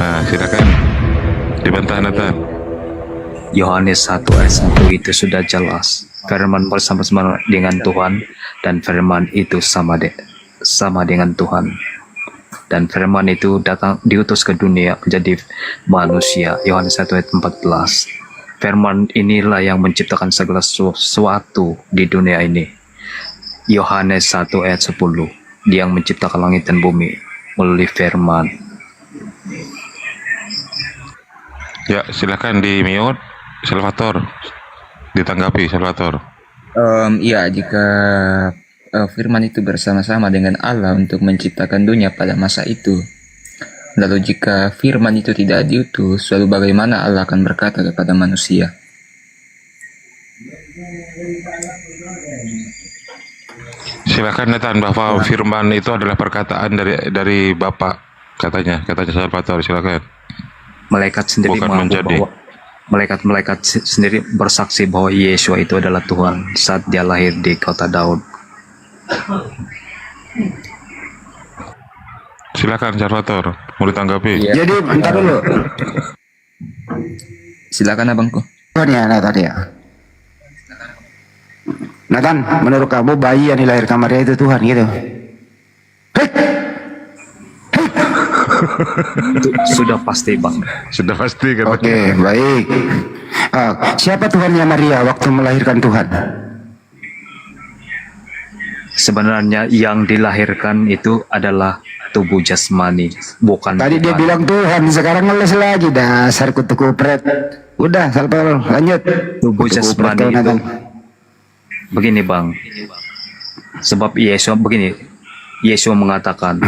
Nah, silakan dibantah Nathan. Yohanes 1 ayat 1 itu sudah jelas. Firman bersama-sama dengan Tuhan, dan firman itu sama dengan Tuhan. Dan firman itu datang diutus ke dunia menjadi manusia. Yohanes 1 ayat 14. Firman inilah yang menciptakan segala sesuatu di dunia ini. Yohanes 1 ayat 10. Dia yang menciptakan langit dan bumi melalui firman. Ya, silakan di mute. Salvator, ditanggapi Salvator. Iya, jika firman itu bersama-sama dengan Allah untuk menciptakan dunia pada masa itu, lalu jika firman itu tidak diutus, lalu bagaimana Allah akan berkata kepada manusia? Silakan Nathan, bahwa firman itu adalah perkataan dari Bapa, katanya Salvator. Silakan. Malaikat sendiri Bukan mengaku menjadi. bahwa malaikat sendiri bersaksi bahwa Yesua itu adalah Tuhan saat dia lahir di kota Daud. Silakan Salvator, mau ditanggapi. Iya. Jadi bentar dulu. Silakan abangku. Tuhan ya Nathan ya. Nathan, menurut kamu bayi yang dilahirkan Maria itu Tuhan gitu? Hei! Itu sudah pasti, Bang. Sudah pasti katanya. Oke, baik. Siapa Tuhannya Maria waktu melahirkan Tuhan? Sebenarnya yang dilahirkan itu adalah tubuh jasmani, bukan Tadi dia Tuhan. bilang Tuhan, sekarang ngeles lagi dasar kutu kupret. Udah, Salpal, lanjut. Tubuh Kutu kupret jasmani kau, itu Nathan. begini, Bang. Sebab Yesus begini, Yesus mengatakan,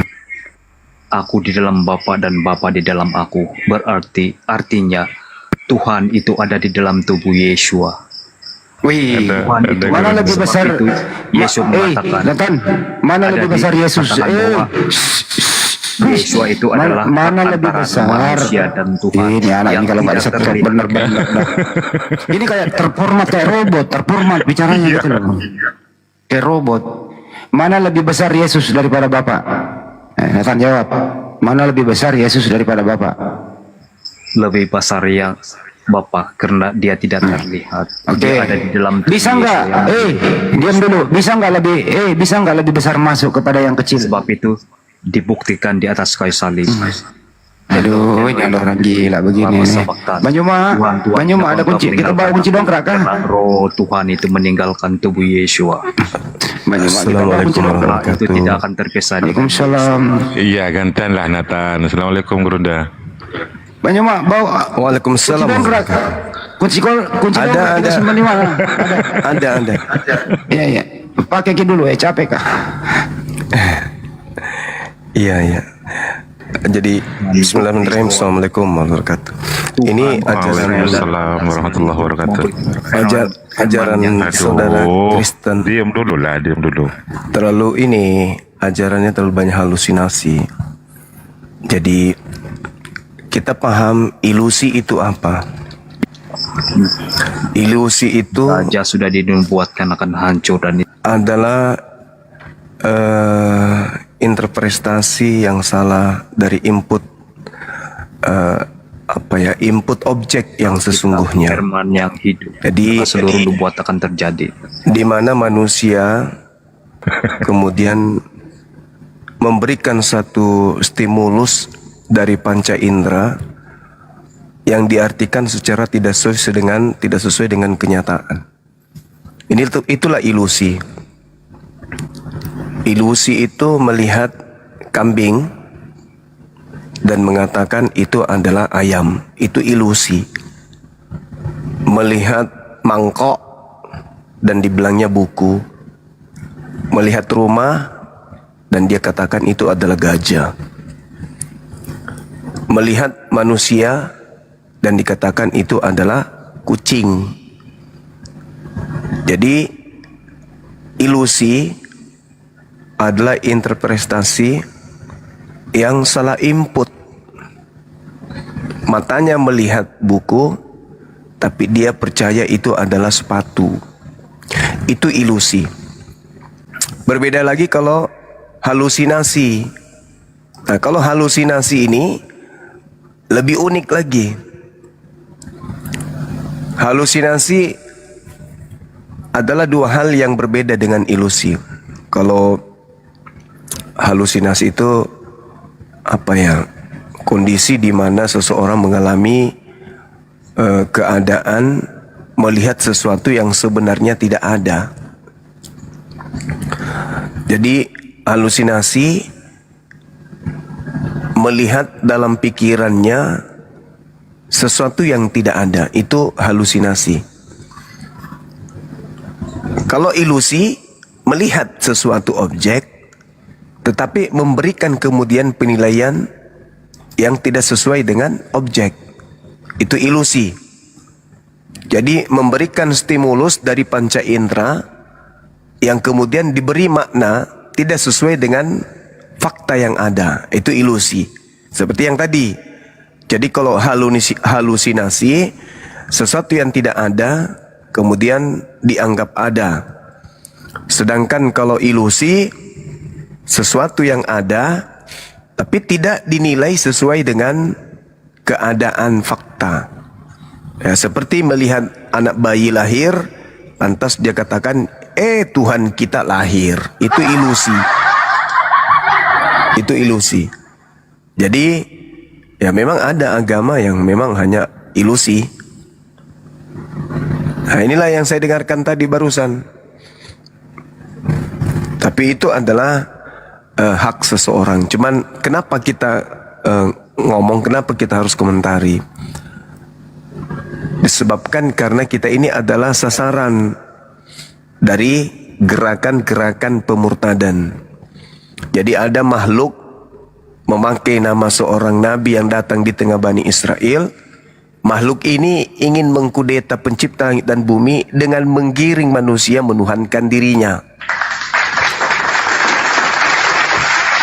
aku di dalam Bapa dan Bapa di dalam aku. Artinya Tuhan itu ada di dalam tubuh Yesua. Wih, Tuhan itu mana ada. lebih Sebab besar? itu Yesus mengatakan, Nathan, mana ada lebih besar Yesus? dikatakan bahwa Yesua itu adalah Mana lebih antara besar? manusia dan Tuhan. Ini anak yang ini kalau nggak tidak disetruk terlihat. bener-bener. Ini kayak terformat kayak robot, terformat bicaranya gitu loh. Kayak robot. Mana lebih besar Yesus daripada Bapa? Nathan jawab. Mana lebih besar Yesus daripada Bapa? Lebih besar yang Bapa karena dia tidak terlihat. Oke. Dia ada di dalam tubuh Bisa nggak? Yesus yang- Diam dulu. Bisa nggak lebih besar masuk kepada yang kecil? sebab itu dibuktikan di atas kayu salib. Aduh, ini ada orang gila begini nih. Banyuma, ada kunci. Kita bawa kunci dongkrak kah? Karena roh Tuhan itu meninggalkan tubuh Yesua. Banyuma, kita bawa kunci dongkrak. Itu tidak akan terpisah dengan Waalaikumsalam. Iya, gantian lah Nathan. Assalamualaikum Gerunda. Banyuma, bawa kunci Waalaikumsalam. dongkrak. Kunci Ada, dongkrak kita ada. simpan di mana? Ada. Iya. Pakai dulu capek kah? Iya. Jadi bismillahirrahmanirrahim. Assalamualaikum warahmatullahi wabarakatuh. Ini ajaran Waalaikumsalam warahmatullahi wabarakatuh. ajaran saudara Kristen Diam dulu. terlalu ajarannya terlalu banyak halusinasi. Jadi kita paham ilusi itu apa? Ilusi itu raja sudah dinubuatkan akan hancur dan adalah interpretasi yang salah dari input input objek yang sesungguhnya, firman yang hidup. Jadi- Maka seluruh nubuat akan terjadi. di mana manusia kemudian memberikan satu stimulus dari panca indera yang diartikan secara tidak sesuai dengan kenyataan. Itulah ilusi. Ilusi itu melihat kambing dan mengatakan itu adalah ayam. Itu ilusi. Melihat mangkok dan dibilangnya buku. Melihat rumah dan dia katakan itu adalah gajah. Melihat manusia dan dikatakan itu adalah kucing. Jadi ilusi adalah interpretasi yang salah input. Matanya melihat buku, tapi dia percaya itu adalah sepatu. Itu ilusi. Berbeda lagi kalau halusinasi. Nah, kalau halusinasi ini lebih unik lagi. Halusinasi adalah dua hal yang berbeda dengan ilusi. Kalau halusinasi itu kondisi di mana seseorang mengalami keadaan melihat sesuatu yang sebenarnya tidak ada. Jadi halusinasi melihat dalam pikirannya sesuatu yang tidak ada, itu halusinasi. Kalau ilusi melihat sesuatu objek tetapi memberikan kemudian penilaian yang tidak sesuai dengan objek, itu ilusi. Jadi memberikan stimulus dari panca indera yang kemudian diberi makna tidak sesuai dengan fakta yang ada, itu ilusi. Seperti yang tadi. Jadi kalau halusinasi, sesuatu yang tidak ada kemudian dianggap ada. Sedangkan kalau ilusi, sesuatu yang ada tapi tidak dinilai sesuai dengan keadaan fakta. Ya, seperti melihat anak bayi lahir, lantas dia katakan, Tuhan kita lahir. Itu ilusi. Itu ilusi. Jadi ya memang ada agama yang memang hanya ilusi. Nah, inilah yang saya dengarkan tadi barusan. Tapi itu adalah hak seseorang. Cuman kenapa kita ngomong, kenapa kita harus komentari? Disebabkan karena kita ini adalah sasaran dari gerakan-gerakan pemurtadan. Jadi ada makhluk memakai nama seorang nabi yang datang di tengah Bani Israel. Makhluk ini ingin mengkudeta pencipta langit dan bumi dengan menggiring manusia menuhankan dirinya.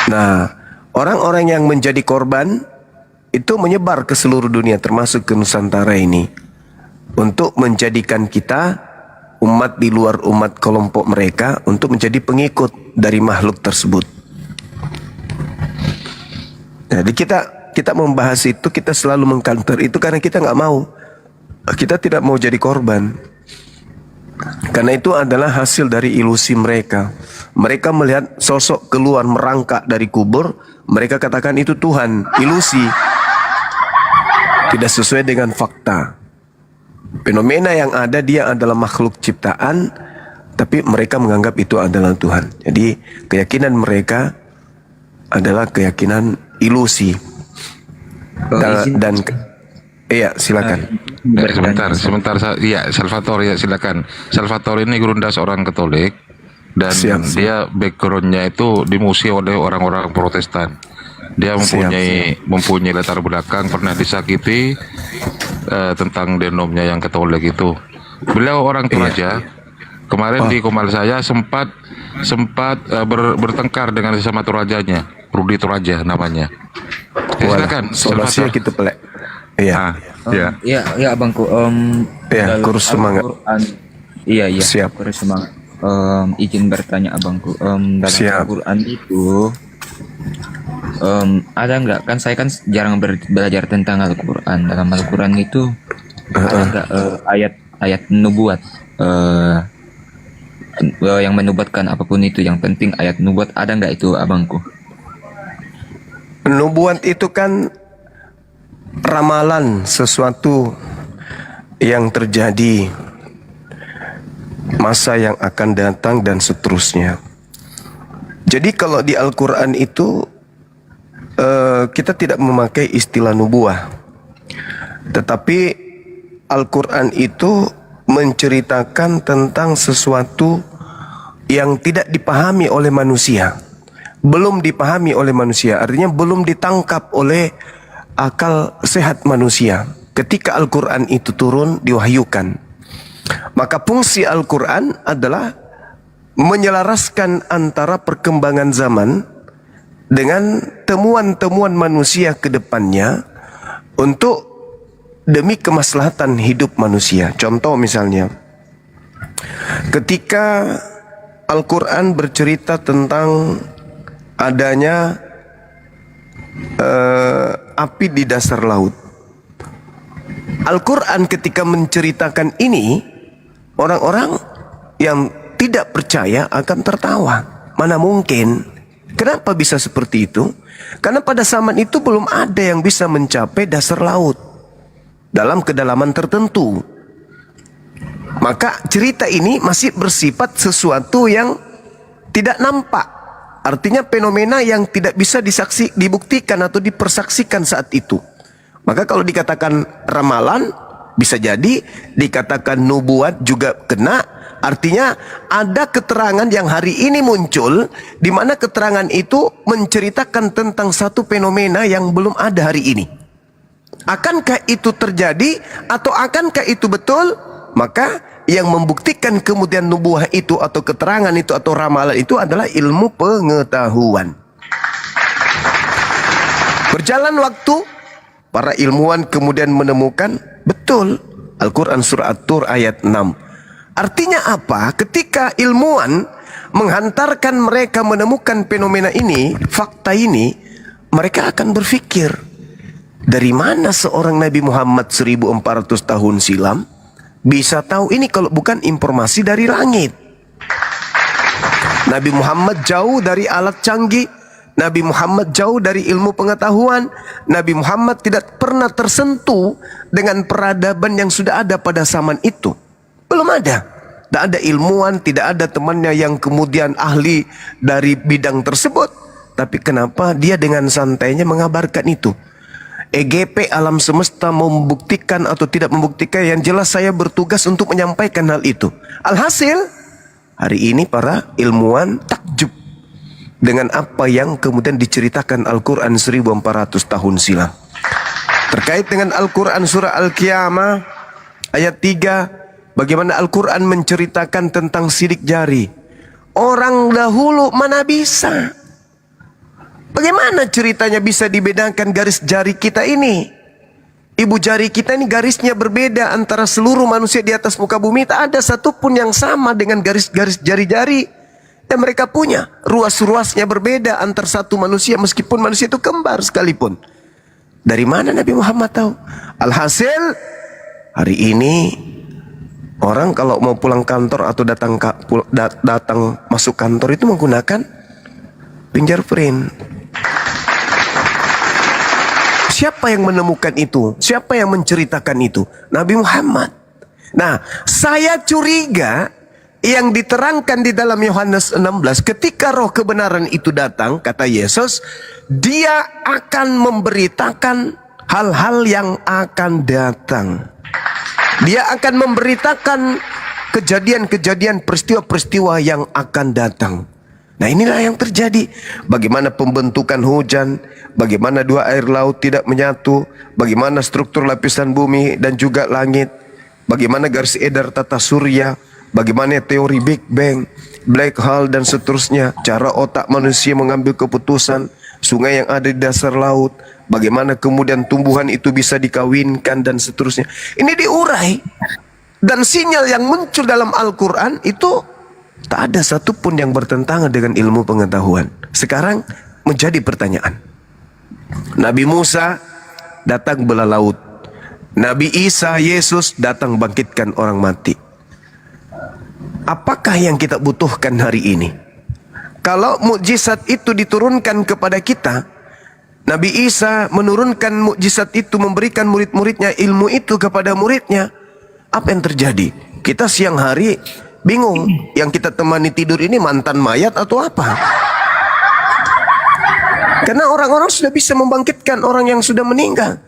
Nah, orang-orang yang menjadi korban itu menyebar ke seluruh dunia termasuk ke Nusantara ini, untuk menjadikan kita umat di luar umat kelompok mereka untuk menjadi pengikut dari makhluk tersebut. Jadi kita membahas itu, kita selalu mengkanter itu karena kita nggak mau, kita tidak mau jadi korban. Karena itu adalah hasil dari ilusi mereka. Mereka melihat sosok keluar merangkak dari kubur, mereka katakan itu Tuhan. Ilusi, tidak sesuai dengan fakta. Fenomena yang ada, dia adalah makhluk ciptaan, tapi mereka menganggap itu adalah Tuhan. Jadi keyakinan mereka adalah keyakinan ilusi. Iya, silakan. Sebentar. Iya, Salvatore, ya silakan. Salvatore ini gurunda seorang Katolik dan Siap. dia backgroundnya itu dimusuhi oleh orang-orang Protestan. Dia mempunyai latar belakang pernah disakiti tentang denomnya yang Katolik itu. Beliau orang Toraja. Kemarin di Komal saya sempat bertengkar dengan sesama Torajanya, Rudi Toraja namanya. Silakan. Solasinya gitu pelek. Iya. Ya abangku. Iya, kurus semangat. Iya. Siap. Kurus semangat. Izin bertanya abangku. Dalam Al-Quran itu ada nggak, kan saya kan jarang belajar tentang Al-Quran. Dalam Al-Quran itu ada nggak ayat nubuat yang menubuatkan apapun itu, yang penting ayat nubuat, ada nggak itu abangku? Nubuat itu kan ramalan sesuatu yang terjadi, masa yang akan datang dan seterusnya. Jadi kalau di Al-Quran itu kita tidak memakai istilah nubuah, tetapi Al-Quran itu menceritakan tentang sesuatu yang tidak dipahami oleh manusia, belum dipahami oleh manusia, artinya belum ditangkap oleh akal sehat manusia. Ketika Al-Quran itu turun, diwahyukan, maka fungsi Al-Quran adalah menyelaraskan antara perkembangan zaman dengan temuan-temuan manusia ke depannya untuk demi kemaslahatan hidup manusia. Contoh misalnya, ketika Al-Quran bercerita tentang adanya api di dasar laut, Al-Quran ketika menceritakan ini, orang-orang yang tidak percaya akan tertawa. Mana mungkin? Kenapa bisa seperti itu? Karena pada zaman itu belum ada yang bisa mencapai dasar laut dalam kedalaman tertentu. Maka cerita ini masih bersifat sesuatu yang tidak nampak. Artinya fenomena yang tidak bisa dibuktikan atau dipersaksikan saat itu. Maka kalau dikatakan ramalan, bisa jadi dikatakan nubuat juga kena. Artinya ada keterangan yang hari ini muncul, di mana keterangan itu menceritakan tentang satu fenomena yang belum ada hari ini. Akankah itu terjadi atau akankah itu betul? Maka yang membuktikan kemudian nubuah itu atau keterangan itu atau ramalan itu adalah ilmu pengetahuan. Berjalan waktu, para ilmuwan kemudian menemukan betul Al-Quran surah At-Tur ayat 6. Artinya apa? Ketika ilmuwan menghantarkan mereka menemukan fenomena ini, fakta ini, mereka akan berpikir, dari mana seorang Nabi Muhammad 1400 tahun silam bisa tahu ini kalau bukan informasi dari langit? Nabi Muhammad jauh dari alat canggih, Nabi Muhammad jauh dari ilmu pengetahuan, Nabi Muhammad tidak pernah tersentuh dengan peradaban yang sudah ada pada zaman itu. Belum ada. Tidak ada ilmuwan, tidak ada temannya yang kemudian ahli dari bidang tersebut. Tapi kenapa dia dengan santainya mengabarkan itu? EGP alam semesta membuktikan atau tidak membuktikan, yang jelas saya bertugas untuk menyampaikan hal itu. Alhasil, hari ini para ilmuwan takjub dengan apa yang kemudian diceritakan Al-Quran 1400 tahun silam. Terkait dengan Al-Quran surah Al-Qiyamah ayat 3, bagaimana Al-Quran menceritakan tentang sidik jari. Orang dahulu mana bisa? Bagaimana ceritanya bisa dibedakan garis jari kita ini? Ibu jari kita ini garisnya berbeda antara seluruh manusia di atas muka bumi. Tak ada satupun yang sama dengan garis-garis jari-jari yang mereka punya. Ruas-ruasnya berbeda antar satu manusia, meskipun manusia itu kembar sekalipun. Dari mana Nabi Muhammad tahu? Alhasil, hari ini orang kalau mau pulang kantor atau datang masuk kantor itu menggunakan fingerprint. Siapa yang menemukan itu? Siapa yang menceritakan itu? Nabi Muhammad. Nah, saya curiga yang diterangkan di dalam Yohanes 16, ketika roh kebenaran itu datang, kata Yesus, dia akan memberitakan hal-hal yang akan datang. Dia akan memberitakan kejadian-kejadian, peristiwa-peristiwa yang akan datang. Nah, inilah yang terjadi. Bagaimana pembentukan hujan, bagaimana dua air laut tidak menyatu, bagaimana struktur lapisan bumi dan juga langit, bagaimana garis edar tata surya, bagaimana teori Big Bang, black hole dan seterusnya, cara otak manusia mengambil keputusan, sungai yang ada di dasar laut, bagaimana kemudian tumbuhan itu bisa dikawinkan dan seterusnya. Ini diurai, dan sinyal yang muncul dalam Al-Quran itu tak ada satupun yang bertentangan dengan ilmu pengetahuan. Sekarang menjadi pertanyaan, Nabi Musa datang belah laut, Nabi Isa, Yesus datang bangkitkan orang mati. Apakah yang kita butuhkan hari ini? Kalau mukjizat itu diturunkan kepada kita, Nabi Isa menurunkan mukjizat itu, memberikan murid-muridnya ilmu itu kepada muridnya, apa yang terjadi? Kita siang hari bingung, yang kita temani tidur ini mantan mayat atau apa? Karena orang-orang sudah bisa membangkitkan orang yang sudah meninggal.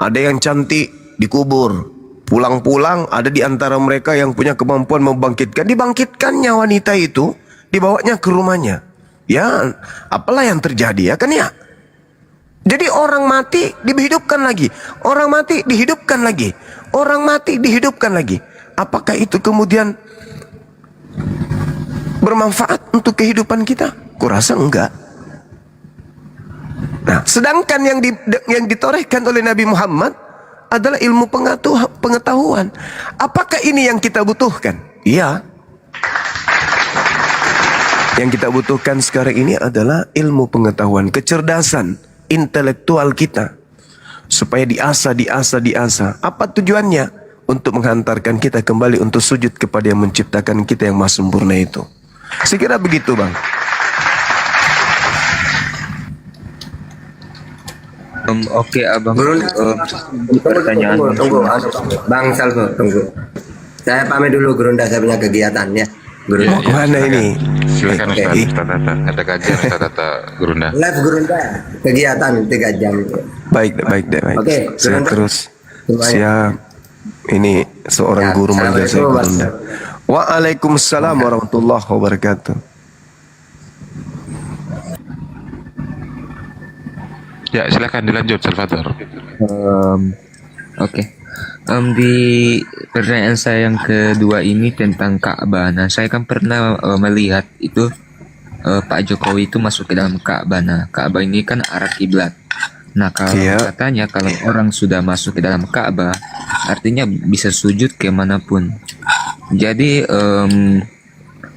Ada yang cantik dikubur, pulang-pulang ada di antara mereka yang punya kemampuan membangkitkan. Dibangkitkannya wanita itu, dibawanya ke rumahnya. Ya, apalah yang terjadi, ya kan ya? Jadi orang mati dihidupkan lagi, orang mati dihidupkan lagi, orang mati dihidupkan lagi. Apakah itu kemudian bermanfaat untuk kehidupan kita? Kurasa enggak. Nah, sedangkan yang ditorehkan oleh Nabi Muhammad adalah ilmu pengetahuan. Apakah ini yang kita butuhkan? Iya. Yang kita butuhkan sekarang ini adalah ilmu pengetahuan, kecerdasan intelektual kita, supaya diasah. Apa tujuannya? Untuk menghantarkan kita kembali untuk sujud kepada yang menciptakan kita yang maha sempurna itu. Saya kira begitu, Bang. Oke abang. Pertanyaan tunggu. Bang Salvo, tunggu. Saya pamit dulu, Gurunda, saya punya kegiatan ya. Gurunda. Mana ini? Silakan Oke. Ustaz Tata. Ada kajian Ustaz Tata Gurunda. Live Gurunda, kegiatan 3 jam. Baik. Oke, Saya Gurunda. terus Semuanya. siap. Ini seorang Ya, guru manggil saya Assalamualaikum, Gurunda. Waalaikumsalam warahmatullahi wabarakatuh. Ya, silakan dilanjut Salvador. Oke. Di pertanyaan saya yang kedua ini tentang Ka'bah. Nah, saya kan pernah melihat itu Pak Jokowi itu masuk ke dalam Ka'bah. Nah, Ka'bah ini kan arah kiblat. Nah, kalau Iya. katanya kalau orang sudah masuk ke dalam Ka'bah, artinya bisa sujud kemanapun. Jadi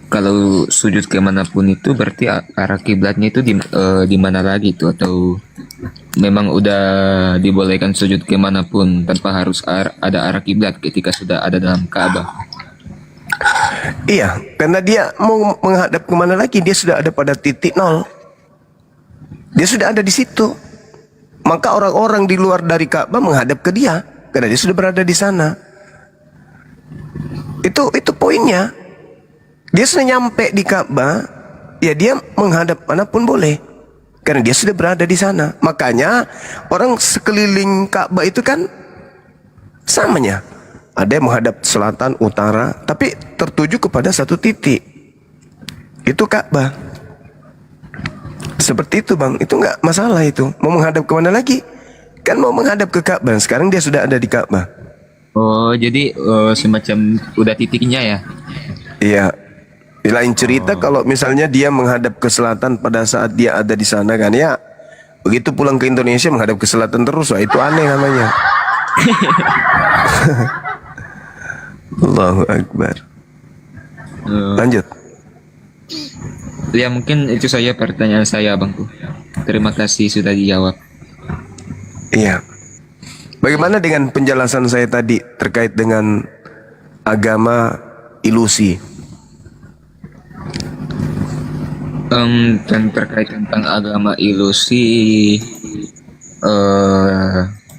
kalau sujud kemanapun itu berarti arah kiblatnya itu di mana lagi tuh, atau memang udah dibolehkan sujud kemanapun tanpa harus ada arah kiblat ketika sudah ada dalam Ka'bah. Iya, karena dia mau menghadap kemana lagi, dia sudah ada pada titik nol. Dia sudah ada di situ. Maka orang-orang di luar dari Ka'bah menghadap ke dia, karena dia sudah berada di sana. Itu poinnya. Dia sudah nyampe di Ka'bah, ya dia menghadap manapun boleh, karena dia sudah berada di sana. Makanya orang sekeliling Ka'bah itu kan samanya. Ada yang menghadap selatan, utara, tapi tertuju kepada satu titik. Itu Ka'bah. Seperti itu, Bang. Itu nggak masalah itu. Mau menghadap kemana lagi? Kan mau menghadap ke Ka'bah. Sekarang dia sudah ada di Ka'bah. Oh, jadi semacam udah titiknya ya? Iya. Di lain cerita kalau misalnya dia menghadap ke selatan pada saat dia ada di sana kan ya. Begitu pulang ke Indonesia menghadap ke selatan terus, wah itu aneh namanya. Allahu Akbar. Lanjut. Ya mungkin itu saja pertanyaan saya abangku. Terima kasih sudah dijawab. Iya. Bagaimana dengan penjelasan saya tadi terkait dengan agama ilusi? Dan terkait tentang agama ilusi,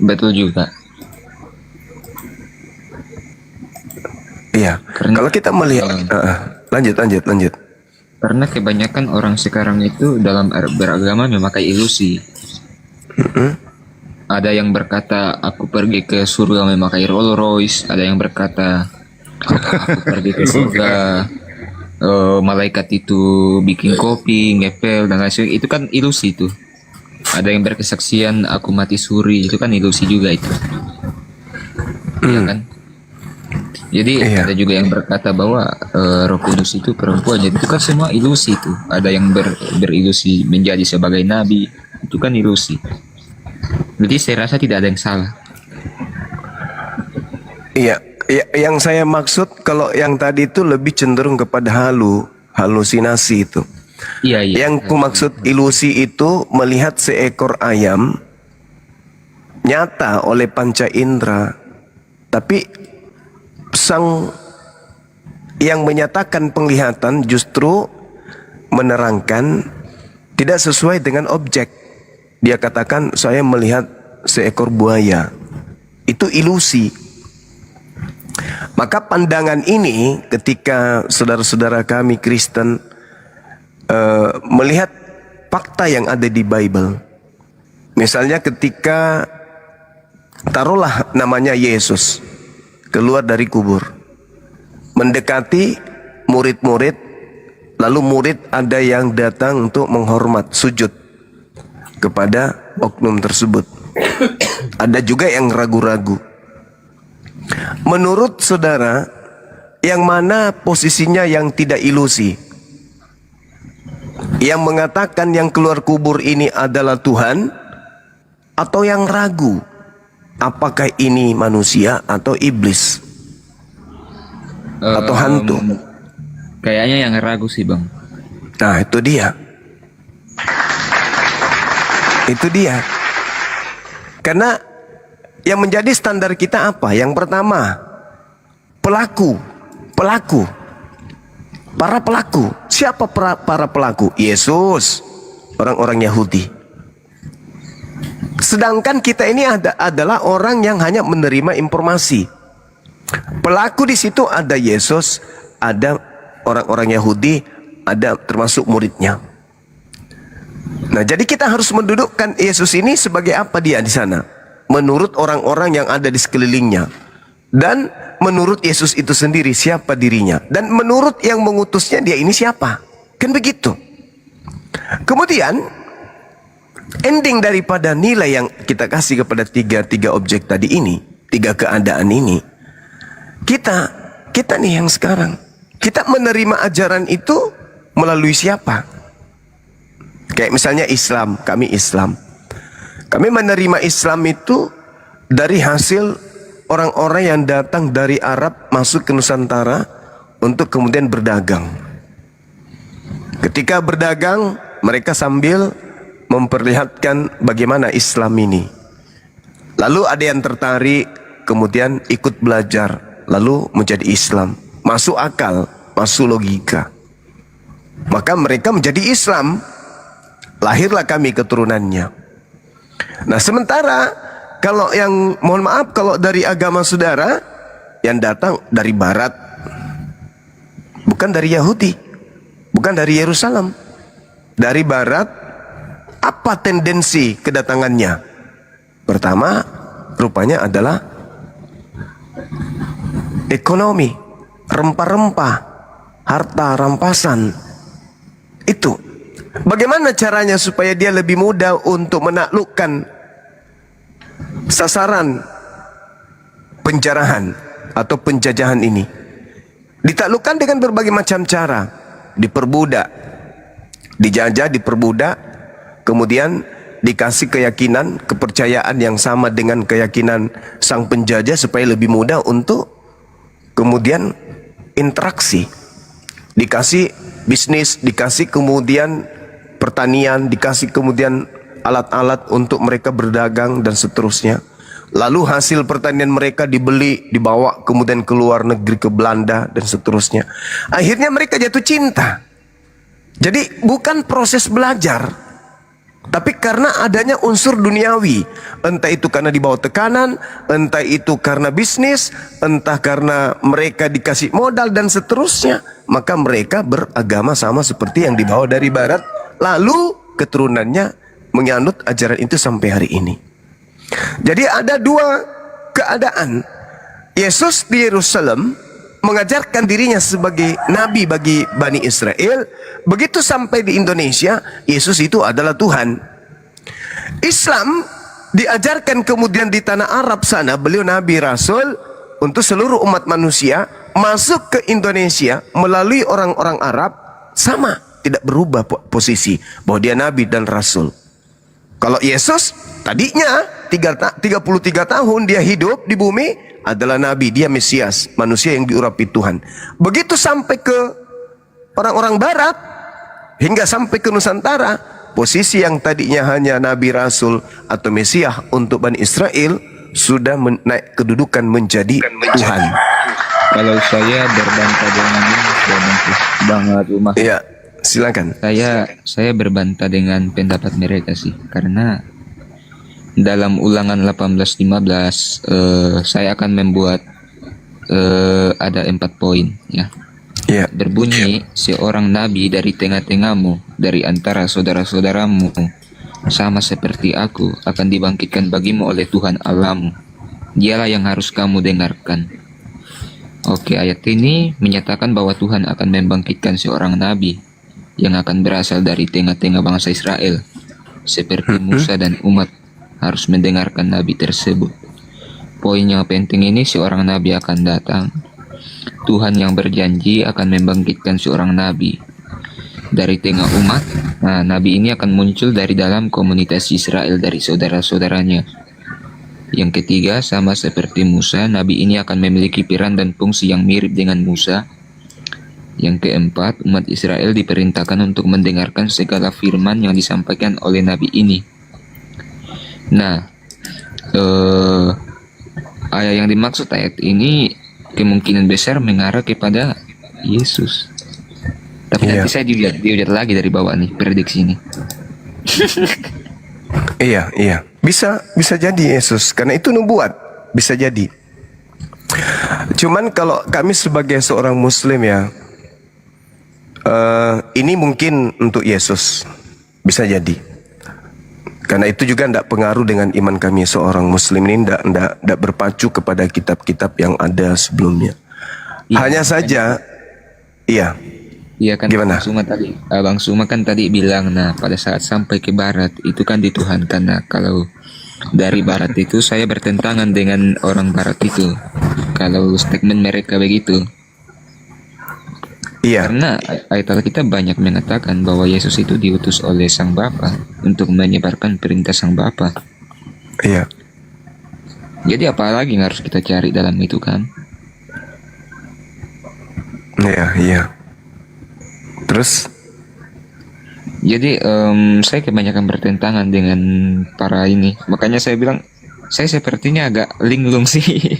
betul juga. Iya. Karena- Kalau kita melihat, lanjut. Karena kebanyakan orang sekarang itu dalam beragama memakai ilusi. Ada yang berkata aku pergi ke surga memakai Rolls Royce, ada yang berkata aku pergi ke surga malaikat itu bikin kopi, ngepel dan lain sebagainya. Itu kan ilusi itu. Ada yang berkesaksian aku mati suri, itu kan ilusi juga itu. Iya kan? Jadi Iya. ada juga yang berkata bahwa Roh Kudus itu perempuan. Jadi itu kan semua ilusi itu. Ada yang berilusi menjadi sebagai nabi, itu kan ilusi. Jadi saya rasa tidak ada yang salah. Iya, yang saya maksud kalau yang tadi itu lebih cenderung kepada halusinasi itu. Iya iya. Yang ku maksud ilusi itu melihat seekor ayam nyata oleh panca indera, tapi sang yang menyatakan penglihatan justru menerangkan tidak sesuai dengan objek. Dia katakan saya melihat seekor buaya. Itu ilusi. Maka pandangan ini ketika saudara-saudara kami Kristen melihat fakta yang ada di Bible. Misalnya ketika taruhlah namanya Yesus keluar dari kubur, mendekati murid-murid, lalu murid ada yang datang untuk menghormat sujud kepada oknum tersebut. Ada juga yang ragu-ragu. Menurut saudara, yang mana posisinya yang tidak ilusi? Yang mengatakan yang keluar kubur ini adalah Tuhan, atau yang ragu apakah ini manusia atau iblis atau hantu? Kayaknya yang ragu sih bang. Nah itu dia. Itu dia. Karena yang menjadi standar kita apa? Yang pertama, pelaku. Para pelaku. Siapa para pelaku? Yesus, orang-orang Yahudi. Sedangkan kita ini adalah orang yang hanya menerima informasi. Pelaku di situ ada Yesus, ada orang-orang Yahudi, ada termasuk muridnya. Nah, jadi kita harus mendudukkan Yesus ini sebagai apa dia di sana? Menurut orang-orang yang ada di sekelilingnya. Dan menurut Yesus itu sendiri siapa dirinya. Dan menurut yang mengutusnya dia ini siapa. Kan begitu. Kemudian ending daripada nilai yang kita kasih kepada tiga objek tadi ini, tiga keadaan ini, kita nih yang sekarang, kita menerima ajaran itu melalui siapa? Kayak misalnya Islam, kami Islam. Kami menerima Islam itu dari hasil orang-orang yang datang dari Arab masuk ke Nusantara untuk kemudian berdagang. Ketika berdagang, mereka sambil memperlihatkan bagaimana Islam ini. Lalu ada yang tertarik, kemudian ikut belajar, lalu menjadi Islam. Masuk akal, masuk logika. Maka mereka menjadi Islam. Lahirlah kami keturunannya. Nah, sementara kalau yang, mohon maaf, kalau dari agama saudara yang datang dari barat, bukan dari Yahudi, bukan dari Yerusalem, dari barat, apa tendensi kedatangannya? Pertama, rupanya adalah ekonomi, rempah-rempah, harta rampasan. Itu. Bagaimana caranya supaya dia lebih mudah untuk menaklukkan sasaran penjarahan atau penjajahan ini? Ditaklukkan dengan berbagai macam cara. Diperbudak, dijajah, diperbudak, kemudian dikasih keyakinan, kepercayaan yang sama dengan keyakinan sang penjajah supaya lebih mudah untuk kemudian interaksi. Dikasih bisnis, dikasih kemudian pertanian, dikasih kemudian alat-alat untuk mereka berdagang dan seterusnya. Lalu hasil pertanian mereka dibeli, dibawa kemudian ke luar negeri, ke Belanda dan seterusnya. Akhirnya mereka jatuh cinta. Jadi bukan proses belajar, tapi karena adanya unsur duniawi. Entah itu karena dibawa tekanan, entah itu karena bisnis, entah karena mereka dikasih modal dan seterusnya. Maka mereka beragama sama seperti yang dibawa dari barat. Lalu keturunannya menganut ajaran itu sampai hari ini. Jadi ada dua keadaan. Yesus di Yerusalem mengajarkan dirinya sebagai nabi bagi Bani Israel. Begitu sampai di Indonesia, Yesus itu adalah Tuhan. Islam diajarkan kemudian di tanah Arab sana, beliau nabi rasul untuk seluruh umat manusia. Masuk ke Indonesia melalui orang-orang Arab, sama, tidak berubah posisi bahwa dia nabi dan rasul. Kalau Yesus tadinya 33 tahun dia hidup di bumi, adalah nabi, dia Mesias, manusia yang diurapi Tuhan. Begitu sampai ke orang-orang barat hingga sampai ke Nusantara, posisi yang tadinya hanya nabi rasul atau Mesias untuk Bani Israel sudah naik kedudukan menjadi Tuhan. Kalau saya berbantah dengan banget rumah. Iya, silakan. Saya berbantah dengan pendapat mereka sih, karena dalam Ulangan 18:15 saya akan membuat ada 4 poin ya. Iya. Berbunyi, seorang nabi dari tengah-tengahmu, dari antara saudara-saudaramu, sama seperti aku, akan dibangkitkan bagimu oleh Tuhan Allahmu. Dialah yang harus kamu dengarkan. Oke, ayat ini menyatakan bahwa Tuhan akan membangkitkan seorang nabi yang akan berasal dari tengah-tengah bangsa Israel. Seperti Musa dan umat harus mendengarkan nabi tersebut. Poin yang penting ini, seorang nabi akan datang. Tuhan yang berjanji akan membangkitkan seorang nabi dari tengah umat. Nah, nabi ini akan muncul dari dalam komunitas Israel, dari saudara-saudaranya. Yang ketiga, sama seperti Musa, nabi ini akan memiliki peran dan fungsi yang mirip dengan Musa. Yang keempat, umat Israel diperintahkan untuk mendengarkan segala firman yang disampaikan oleh nabi ini. Nah, yang dimaksud ayat ini kemungkinan besar mengarah kepada Yesus. Tapi Iya. nanti saya dilihat lagi dari bawah nih prediksi ini. Iya. Bisa jadi Yesus. Karena itu nubuat. Bisa jadi. Cuman kalau kami sebagai seorang Muslim ya, ini mungkin untuk Yesus. Bisa jadi. Karena itu juga tidak pengaruh dengan iman kami seorang Muslim ini, tidak berpacu kepada kitab-kitab yang ada sebelumnya. Iya, Hanya saja, iya. Iya kan, Gimana? Bang Suma kan tadi bilang, nah pada saat sampai ke barat itu kan dituhankan. Nah kalau dari barat itu saya bertentangan dengan orang barat itu. Kalau statement mereka begitu. Iya. Karena ayat Alkitab banyak mengatakan bahwa Yesus itu diutus oleh Sang Bapa untuk menyebarkan perintah Sang Bapa. Iya. Jadi apa lagi yang harus kita cari dalam itu kan? Iya. Terus? Jadi saya kebanyakan bertentangan dengan para ini. Makanya saya bilang saya sepertinya agak linglung sih.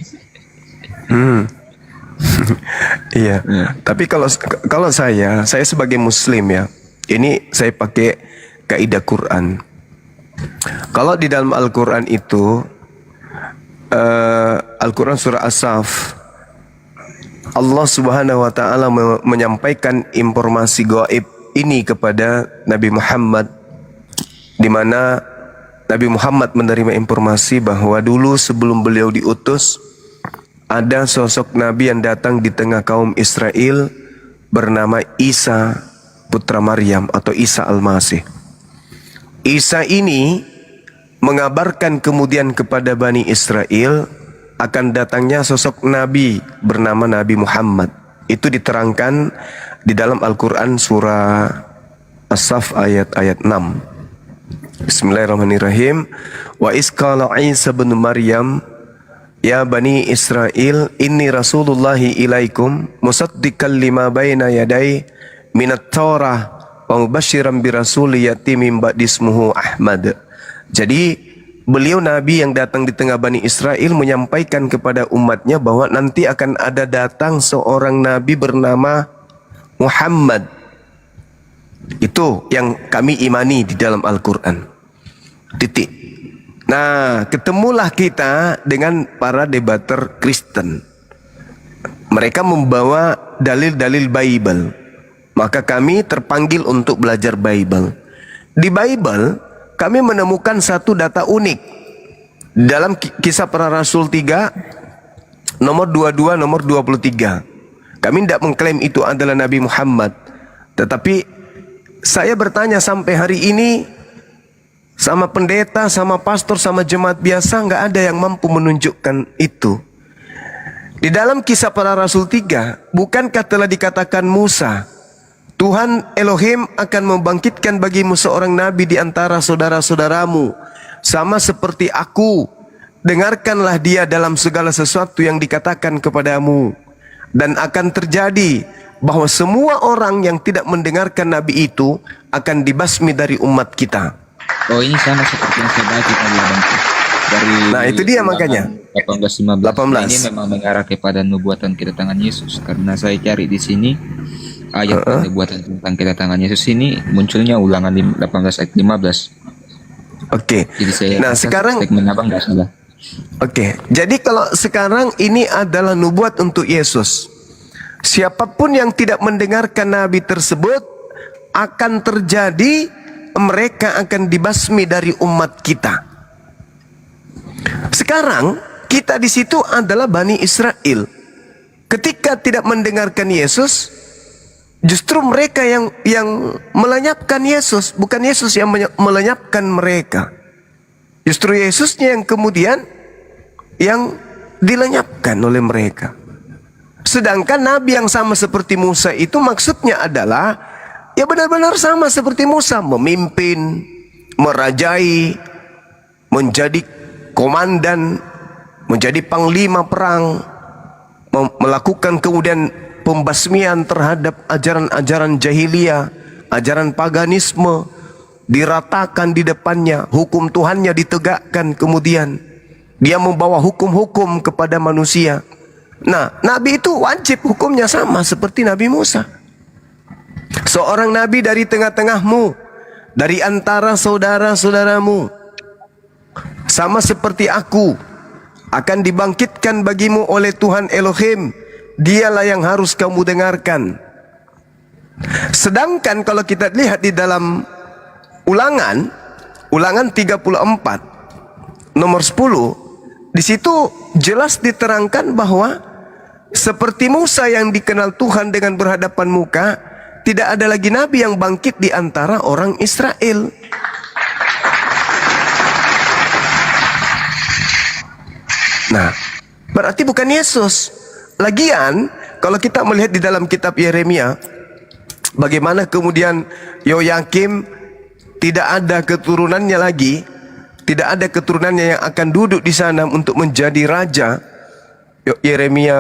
Iya. Tapi kalau saya sebagai Muslim ya, ini saya pakai kaidah Quran. Kalau di dalam Al-Quran itu, Al-Quran surah As-Saff, Allah Subhanahu wa taala menyampaikan informasi gaib ini kepada Nabi Muhammad, di mana Nabi Muhammad menerima informasi bahwa dulu sebelum beliau diutus ada sosok nabi yang datang di tengah kaum Israel bernama Isa putra Maryam atau Isa Al-Masih. Isa ini mengabarkan kemudian kepada Bani Israel akan datangnya sosok nabi bernama Nabi Muhammad. Itu diterangkan di dalam Al-Quran surah As-Saff ayat 6. Bismillahirrahmanirrahim. Wa isqala Isa bin Maryam ya Bani Israel inni rasulullahi ilaikum musaddiqan lima baina yadai minat Taurah wa mubasyiran bi rasuli yati min ba'di ismuhu Ahmad. Jadi beliau Nabi yang datang di tengah Bani Israel menyampaikan kepada umatnya bahwa nanti akan ada datang seorang Nabi bernama Muhammad. Itu yang kami imani di dalam Al-Quran. Titik. Nah, ketemulah kita dengan para debater Kristen. Mereka membawa dalil-dalil Bible. Maka kami terpanggil untuk belajar Bible. Di Bible kami menemukan satu data unik. Dalam Kisah Para Rasul 3, nomor 22, nomor 23. Kami tidak mengklaim itu adalah Nabi Muhammad. Tetapi saya bertanya sampai hari ini, sama pendeta, sama pastor, sama jemaat biasa, nggak ada yang mampu menunjukkan itu. Di dalam Kisah Para Rasul 3, bukankah telah dikatakan Musa, Tuhan Elohim akan membangkitkan bagimu seorang nabi di antara saudara-saudaramu, sama seperti aku. Dengarkanlah dia dalam segala sesuatu yang dikatakan kepadamu. Dan akan terjadi bahwa semua orang yang tidak mendengarkan nabi itu akan dibasmi dari umat kita. Oh ini sama seperti yang saya baca tadi ya Bang. Dari Nah, itu dia makanya. 18-15. 18. Ini memang mengarah kepada nubuatan kedatangan Yesus. Karena saya cari di sini ayat nubuatan tentang kedatangan Yesus ini munculnya ulangan 18 ayat 15. Oke. Jadi saya Nah, rasa sekarang statement Abang nggak salah. Oke, jadi kalau sekarang ini adalah nubuat untuk Yesus. Siapapun yang tidak mendengarkan nabi tersebut akan terjadi, mereka akan dibasmi dari umat kita. Sekarang kita di situ adalah Bani Israel. Ketika tidak mendengarkan Yesus, justru mereka yang melenyapkan Yesus, bukan Yesus yang melenyapkan mereka. Justru Yesusnya yang kemudian yang dilenyapkan oleh mereka. Sedangkan nabi yang sama seperti Musa itu maksudnya adalah ya benar-benar sama seperti Musa, memimpin, merajai, menjadi komandan, menjadi panglima perang, melakukan kemudian pembasmian terhadap ajaran-ajaran jahiliyah, ajaran paganisme, diratakan di depannya, hukum Tuhannya ditegakkan kemudian. Dia membawa hukum-hukum kepada manusia. Nah, nabi itu wajib hukumnya sama seperti Nabi Musa. Seorang nabi dari tengah-tengahmu, dari antara saudara-saudaramu, sama seperti aku, akan dibangkitkan bagimu oleh Tuhan Elohim. Dialah yang harus kamu dengarkan. Sedangkan kalau kita lihat di dalam Ulangan 34 nomor 10, di situ jelas diterangkan bahwa seperti Musa yang dikenal Tuhan dengan berhadapan muka, tidak ada lagi nabi yang bangkit di antara orang Israel. Nah, berarti bukan Yesus. Lagian, kalau kita melihat di dalam kitab Yeremia, bagaimana kemudian Yoyakim tidak ada keturunannya lagi, tidak ada keturunannya yang akan duduk di sana untuk menjadi raja. Yeremia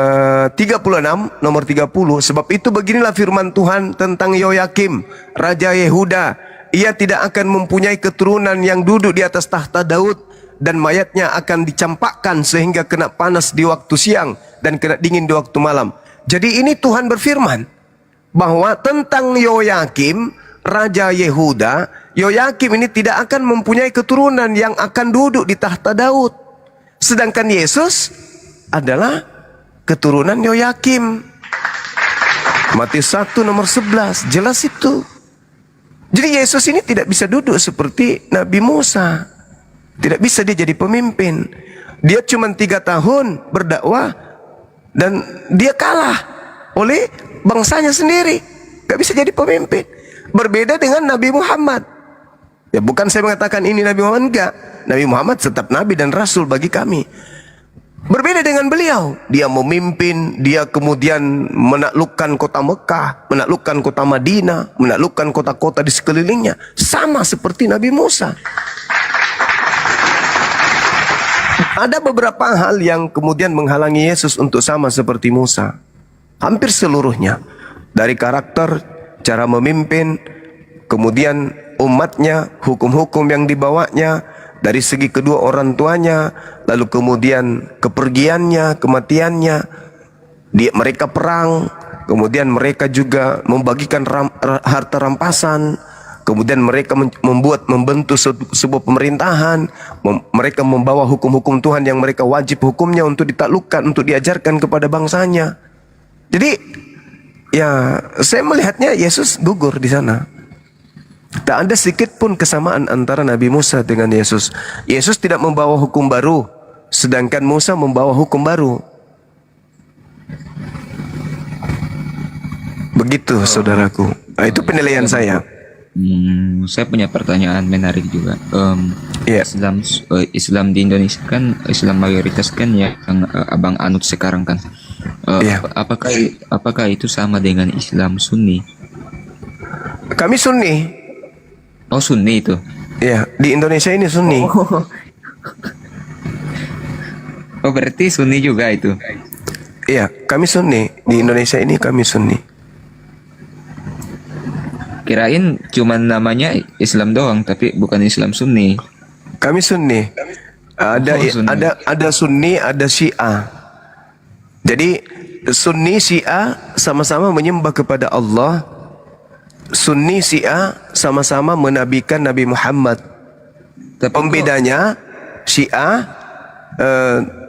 36 nomor 30, sebab itu beginilah firman Tuhan tentang Yoyakim, raja Yehuda. Ia tidak akan mempunyai keturunan yang duduk di atas tahta Daud, dan mayatnya akan dicampakkan sehingga kena panas di waktu siang dan kena dingin di waktu malam. Jadi ini Tuhan berfirman bahwa tentang Yoyakim, raja Yehuda, Yoyakim ini tidak akan mempunyai keturunan yang akan duduk di tahta Daud. Sedangkan Yesus adalah keturunan Yoyakim. Matius 1 nomor 11, jelas itu. Jadi Yesus ini tidak bisa duduk seperti Nabi Musa. Tidak bisa dia jadi pemimpin. Dia cuma 3 tahun berdakwah dan dia kalah oleh bangsanya sendiri. Gak bisa jadi pemimpin. Berbeda dengan Nabi Muhammad. Ya, bukan saya mengatakan ini Nabi Muhammad, enggak. Nabi Muhammad tetap Nabi dan Rasul bagi kami. Berbeda dengan beliau. Dia memimpin, dia kemudian menaklukkan kota Mekah, menaklukkan kota Madinah, menaklukkan kota-kota di sekelilingnya. Sama seperti Nabi Musa. Ada beberapa hal yang kemudian menghalangi Yesus untuk sama seperti Musa. Hampir seluruhnya. Dari karakter, cara memimpin, kemudian umatnya, hukum-hukum yang dibawanya, dari segi kedua orang tuanya, lalu kemudian kepergiannya, kematiannya, mereka perang, kemudian mereka juga membagikan harta rampasan, kemudian mereka membentuk sebuah pemerintahan, mereka membawa hukum-hukum Tuhan yang mereka wajib hukumnya untuk ditaklukkan, untuk diajarkan kepada bangsanya. Jadi, ya saya melihatnya Yesus gugur di sana. Tak ada sedikit pun kesamaan antara Nabi Musa dengan Yesus. Yesus tidak membawa hukum baru, sedangkan Musa membawa hukum baru. Begitu, saudaraku. Nah, itu penilaian saya. Saya punya pertanyaan menarik juga. Iya. Islam di Indonesia kan Islam mayoritas kan ya, yang abang anut sekarang kan. Iya. Apakah itu sama dengan Islam Sunni? Kami Sunni. Oh, Sunni itu. Ya, di Indonesia ini Sunni. Oh, berarti Sunni juga itu. Iya, kami Sunni. Di Indonesia ini kami Sunni. Kirain cuman namanya Islam doang, tapi bukan Islam Sunni. Kami Sunni. Ada Sunni. ada Sunni, ada Syiah. Jadi Sunni Syiah sama-sama menyembah kepada Allah. Sunni Syiah sama-sama menabikan Nabi Muhammad. Tapi Pembedanya Syiah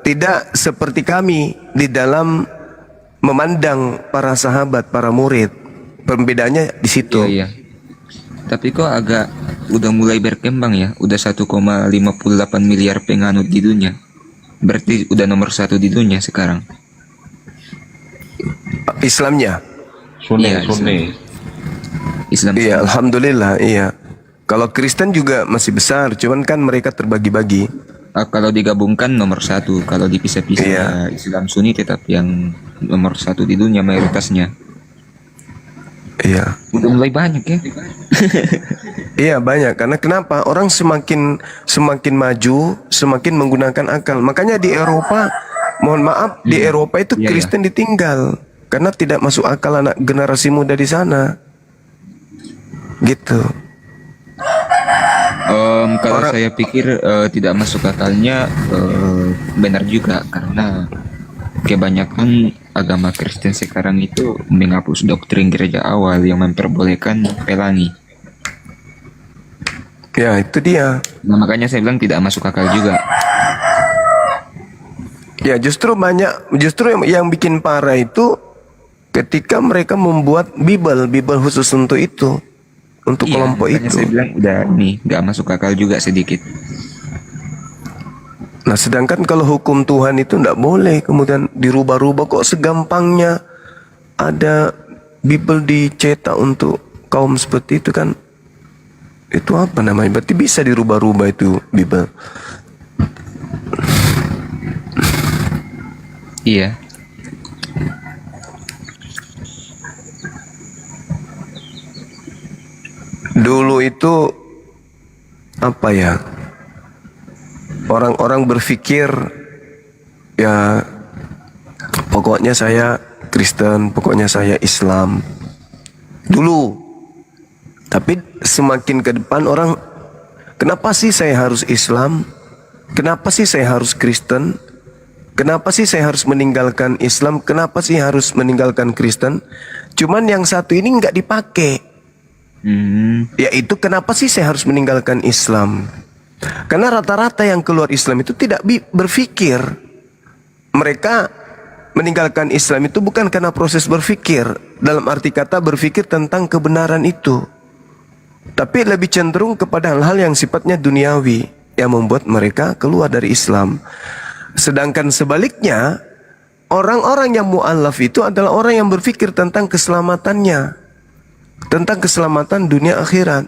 tidak seperti kami di dalam memandang para sahabat, para murid. Pembedanya di situ. Iya. Tapi kok agak udah mulai berkembang ya. Udah 1,58 miliar penganut di dunia. Berarti udah nomor 1 di dunia sekarang. Islamnya. Iya, Islam. Iya, alhamdulillah, iya. Kalau Kristen juga masih besar, cuman kan mereka terbagi-bagi. Kalau digabungkan nomor 1. Kalau dipisah-pisah Iya. ya Islam Sunni tetap yang nomor 1 di dunia mayoritasnya. Iya. Udah mulai banyak ya. Iya, banyak. Karena kenapa? Orang semakin maju, semakin menggunakan akal. Makanya di Eropa, mohon maaf, di Eropa itu Iya, Kristen ditinggal karena tidak masuk akal anak generasi muda di sana. Gitu. Kalau saya pikir tidak masuk akalnya benar juga karena kebanyakan agama Kristen sekarang itu menghapus doktrin gereja awal yang memperbolehkan pelangi. Ya, itu dia. Nah, makanya saya bilang tidak masuk akal juga. Ya, justru yang bikin parah itu ketika mereka membuat Bible khusus untuk itu, untuk Iya, kelompok makanya itu. saya bilang udah nggak masuk akal juga sedikit. Nah, sedangkan kalau hukum Tuhan itu tidak boleh kemudian dirubah-rubah, kok segampangnya ada Bible dicetak untuk kaum seperti itu kan? Itu apa namanya? Berarti bisa dirubah-rubah itu Bible. Iya. Dulu itu apa ya? Orang-orang berpikir ya pokoknya saya Kristen, pokoknya saya Islam. Dulu. Tapi semakin ke depan orang, kenapa sih saya harus Islam? Kenapa sih saya harus Kristen? Kenapa sih saya harus meninggalkan Islam? Kenapa sih harus meninggalkan Kristen? Cuman yang satu ini nggak dipakai. Yaitu kenapa sih saya harus meninggalkan Islam? Karena rata-rata yang keluar Islam itu tidak berpikir. Mereka meninggalkan Islam itu bukan karena proses berpikir, dalam arti kata berpikir tentang kebenaran itu, tapi lebih cenderung kepada hal-hal yang sifatnya duniawi yang membuat mereka keluar dari Islam. Sedangkan sebaliknya, orang-orang yang mu'alaf itu adalah orang yang berpikir tentang keselamatannya, tentang keselamatan dunia akhirat.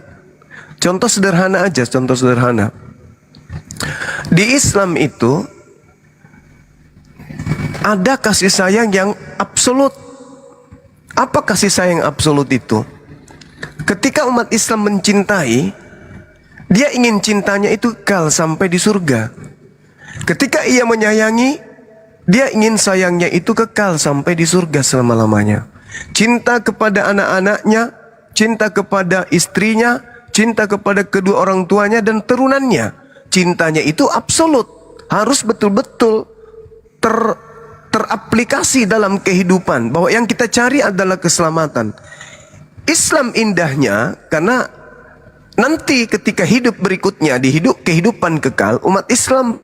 Contoh sederhana aja, contoh sederhana. Di Islam itu ada kasih sayang yang absolut. Apa kasih sayang absolut itu? Ketika umat Islam mencintai, dia ingin cintanya itu kekal sampai di surga. Ketika ia menyayangi, dia ingin sayangnya itu kekal sampai di surga selama-lamanya. Cinta kepada anak-anaknya, cinta kepada istrinya, cinta kepada kedua orang tuanya dan turunannya. Cintanya itu absolut, harus betul-betul teraplikasi dalam kehidupan, bahwa yang kita cari adalah keselamatan. Islam indahnya karena nanti ketika hidup berikutnya di kehidupan kekal, umat Islam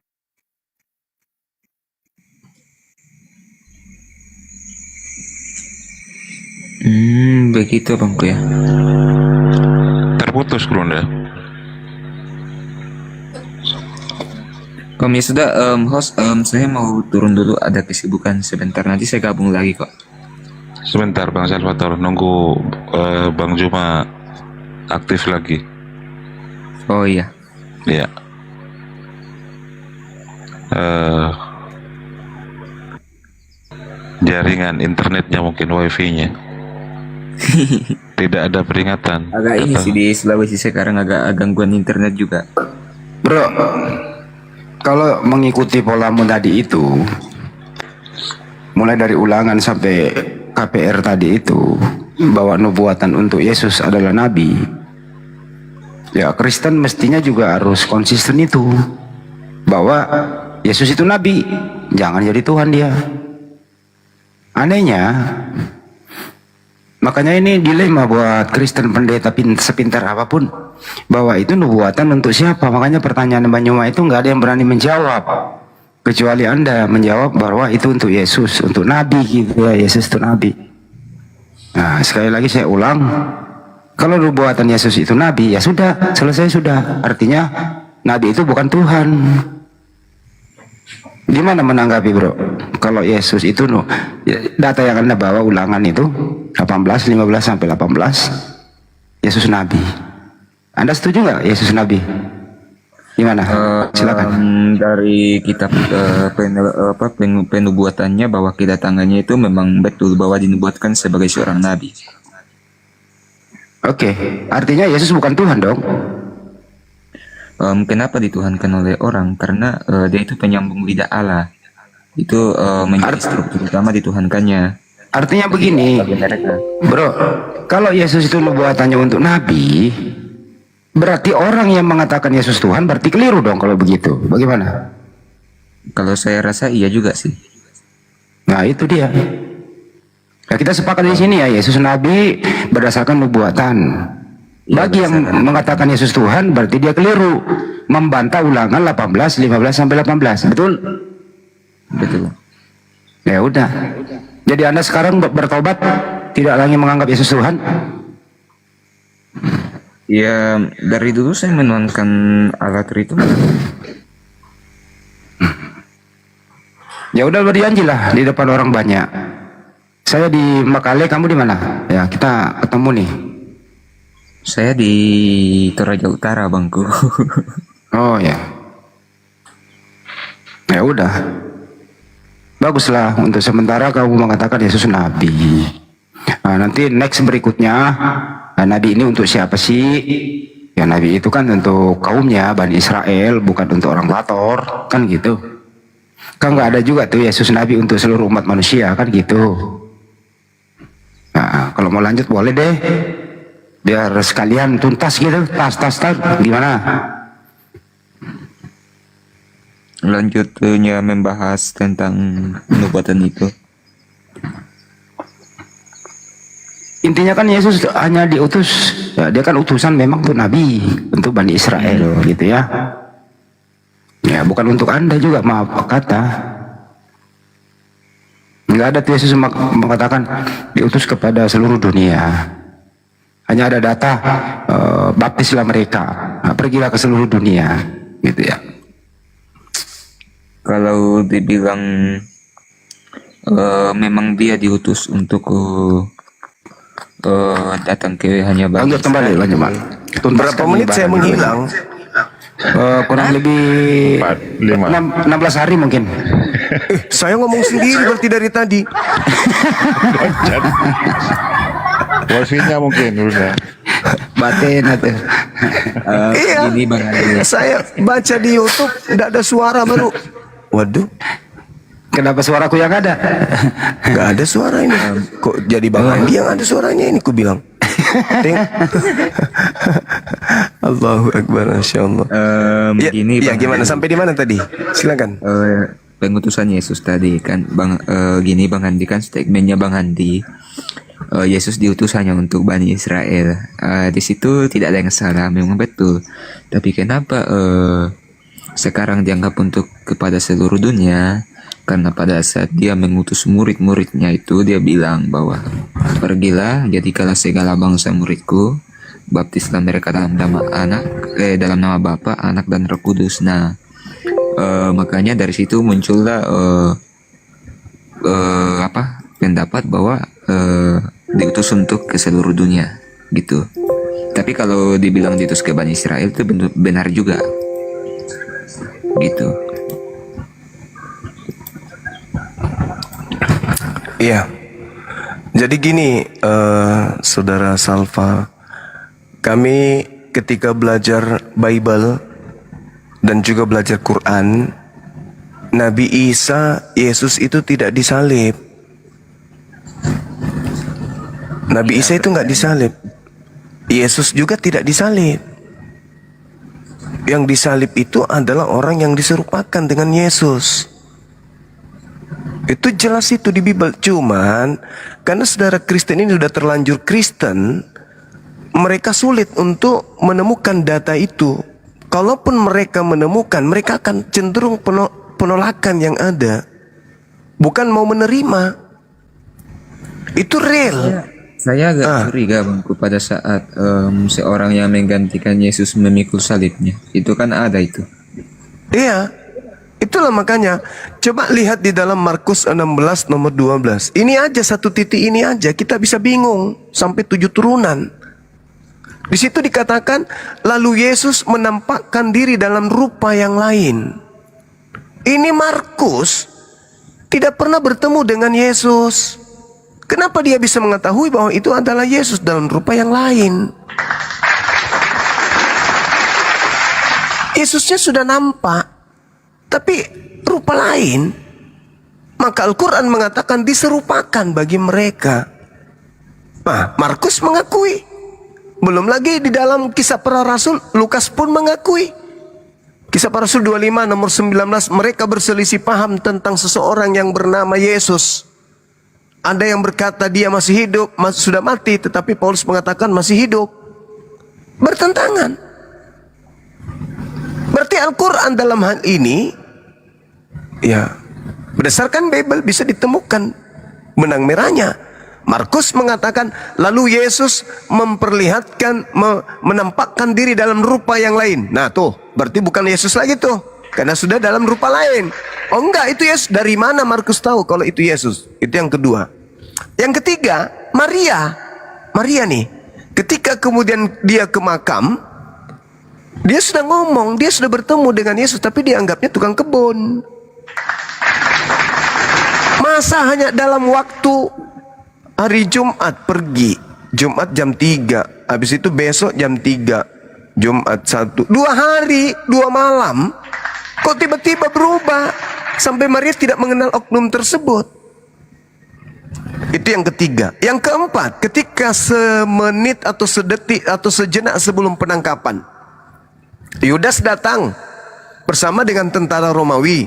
Begitu Bangku ya. Terputus Grunda. Om ya sudah, host, saya mau turun dulu, ada kesibukan sebentar, nanti saya gabung lagi kok. Sebentar Bang Salvatore, nunggu Bang Juma aktif lagi. Oh iya. Ya. Jaringan internetnya mungkin wifi-nya tidak ada peringatan. Agak ini sih di Sulawesi sekarang agak gangguan internet juga. Bro, kalau mengikuti polamu tadi itu, mulai dari Ulangan sampai KPR tadi itu, bahwa nubuatan untuk Yesus adalah nabi, ya Kristen mestinya juga harus konsisten itu, bahwa Yesus itu nabi, jangan jadi Tuhan dia. Anehnya, makanya ini dilema buat Kristen pendeta sepintar apapun, bahwa itu nubuatan untuk siapa. Makanya pertanyaan Banyuma itu nggak ada yang berani menjawab, kecuali Anda menjawab bahwa itu untuk Yesus, untuk nabi gitu ya, Yesus itu nabi. Nah, sekali lagi saya ulang, kalau nubuatan Yesus itu nabi, ya sudah, selesai sudah. Artinya nabi itu bukan Tuhan. Gimana menanggapi bro? Kalau Yesus itu data yang Anda bawa Ulangan itu 18, 15 sampai 18, Yesus nabi. Anda setuju nggak Yesus nabi? Gimana? Silakan. Dari kitab penubuatannya bahwa kedatangannya itu memang betul bahwa dinubuatkan sebagai seorang nabi. Oke, artinya Yesus bukan Tuhan dong? Kenapa dituhankan oleh orang? Karena dia itu penyambung lidah Allah. Itu menjadi struktur utama dituhankannya. Artinya begini, bro, kalau Yesus itu nubuatannya untuk nabi, Berarti orang yang mengatakan Yesus Tuhan berarti keliru dong kalau begitu. Bagaimana? Kalau saya rasa iya juga sih. Nah, itu dia. Nah, kita sepakat di sini ya, Yesus Nabi berdasarkan nubuatan. Bagi yang mengatakan Yesus Tuhan berarti dia keliru. Membantah Ulangan 18, 15 sampai 18. Betul? Betul. Ya udah. Jadi Anda sekarang bertobat tidak lagi menganggap Yesus Tuhan? Ya, dari dulu saya menuhankan Allah Tritunggal. Ya udah berjanjilah di depan orang banyak. Saya di Makale, kamu di mana? Ya, kita ketemu nih. Saya di Toraja Utara, Bangku. Oh ya. Ya udah. Baguslah, untuk sementara kamu mengatakan Yesus Nabi. Nah, nanti next berikutnya, Nabi ini untuk siapa sih? Ya, Nabi itu kan untuk kaumnya, Bani Israel, bukan untuk orang Bator, kan gitu. Kan nggak ada juga tuh Yesus Nabi untuk seluruh umat manusia, kan gitu. Nah, kalau mau lanjut boleh deh, biar sekalian tuntas gitu, tas, gimana? Lanjutnya membahas tentang nubuatan itu. Intinya kan Yesus hanya diutus, ya, dia kan utusan memang untuk Nabi, untuk Bani Israel gitu ya. Ya, bukan untuk Anda juga, maaf kata. Nggak ada tuh Yesus mengatakan diutus kepada seluruh dunia. Hanya ada data, baptislah mereka, nah, pergilah ke seluruh dunia, gitu ya. Kalau dibilang memang dia diutus untuk datang ke hanya Bani Lanjut kembali, Israel. lanjut Pak. Berapa menit saya menghilang? Kurang lebih 16 hari mungkin. Saya ngomong sendiri berarti dari tadi. Wasinya mungkin udah. Batin atau Iya. Ini Bang Andi. Saya baca di YouTube tidak ada suara baru. Waduh, kenapa suaraku yang ada? nggak ada suara ini. Kok jadi Bang Andi yang ada suaranya ini? Ku bilang. Allahu Akbar, Masya Allah. Ya, Gini ya Bang gimana? Andi. Sampai di mana tadi? Silakan. Pengutusan Yesus tadi kan gini Bang Andi, kan statementnya Bang Andi, Yesus diutus hanya untuk Bani Israel. Di situ tidak ada yang salah, memang betul. Tapi kenapa sekarang dianggap untuk kepada seluruh dunia? Karena pada saat dia mengutus murid-muridnya itu, dia bilang bahwa pergilah, jadikanlah segala bangsa muridku, baptislah mereka dalam nama Bapa, Anak dan Roh Kudus. Nah, makanya dari situ muncullah pendapat bahwa diutus untuk ke seluruh dunia gitu. Tapi kalau dibilang diutus ke Bani Israel itu benar juga gitu. Iya. Jadi gini, Saudara Salva, kami ketika belajar Bible dan juga belajar Quran, Nabi Isa, Yesus itu tidak disalib. Nabi Isa itu nggak disalib. Yesus juga tidak disalib. Yang disalib itu adalah orang yang diserupakan dengan Yesus. Itu jelas itu di Bible. Cuman karena saudara Kristen ini sudah terlanjur Kristen, mereka sulit untuk menemukan data itu. Kalaupun mereka menemukan, mereka akan cenderung penolakan yang ada, bukan mau menerima. Itu real. Saya agak curiga Bangku pada saat seorang yang menggantikan Yesus memikul salibnya. Itu kan ada itu. Iya. Itulah makanya coba lihat di dalam Markus 16 nomor 12. Ini aja satu titik ini aja kita bisa bingung sampai 7 turunan. Di situ dikatakan lalu Yesus menampakkan diri dalam rupa yang lain. Ini Markus tidak pernah bertemu dengan Yesus. Kenapa dia bisa mengetahui bahwa itu adalah Yesus dalam rupa yang lain? Yesusnya sudah nampak, tapi rupa lain. Maka Al-Quran mengatakan diserupakan bagi mereka. Nah, Markus mengakui Belum lagi di dalam Kisah Para Rasul, Lukas pun mengakui. Kisah Para Rasul 25 nomor 19, mereka berselisih paham tentang seseorang yang bernama Yesus. Ada yang berkata dia masih hidup, sudah mati, tetapi Paulus mengatakan masih hidup. Bertentangan. Berarti Al-Quran dalam hal ini, ya, berdasarkan Bible bisa ditemukan benang merahnya. Markus mengatakan, lalu Yesus memperlihatkan, menampakkan diri dalam rupa yang lain. Nah tuh, berarti bukan Yesus lagi tuh, karena sudah dalam rupa lain. Oh enggak, itu Yesus. Dari mana Markus tahu kalau itu Yesus? Itu yang kedua. Yang ketiga, Maria. Maria nih, ketika kemudian dia ke makam, dia sudah ngomong, dia sudah bertemu dengan Yesus, tapi dianggapnya tukang kebun. Masa hanya dalam waktu hari Jumat pergi, Jumat jam 3, habis itu besok jam 3, Jumat 1, 2 hari, 2 malam, kok tiba-tiba berubah sampai Maria tidak mengenal oknum tersebut. Itu yang ketiga. Yang keempat, ketika semenit atau sedetik atau sejenak sebelum penangkapan, Yudas datang bersama dengan tentara Romawi.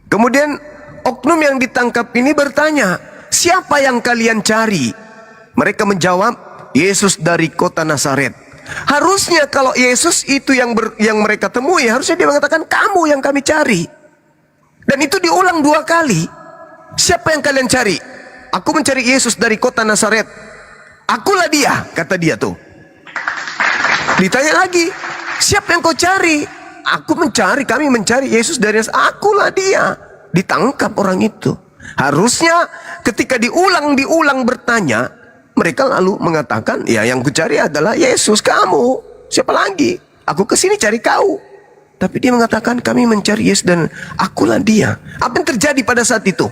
Kemudian oknum yang ditangkap ini bertanya, siapa yang kalian cari? Mereka menjawab, Yesus dari kota Nazaret. Harusnya kalau Yesus itu yang mereka temui, harusnya dia mengatakan, kamu yang kami cari. Dan itu diulang 2 kali. Siapa yang kalian cari? Aku mencari Yesus dari kota Nazaret. Akulah dia, kata dia tuh. Ditanya lagi, siapa yang kau cari? Kami mencari Yesus dari Nazaret. Akulah dia. Ditangkap orang itu. Harusnya ketika diulang bertanya, mereka lalu mengatakan, ya yang kucari adalah Yesus, kamu. Siapa lagi? Aku kesini cari kau. Tapi dia mengatakan, kami mencari Yesus dan akulah dia. Apa yang terjadi pada saat itu?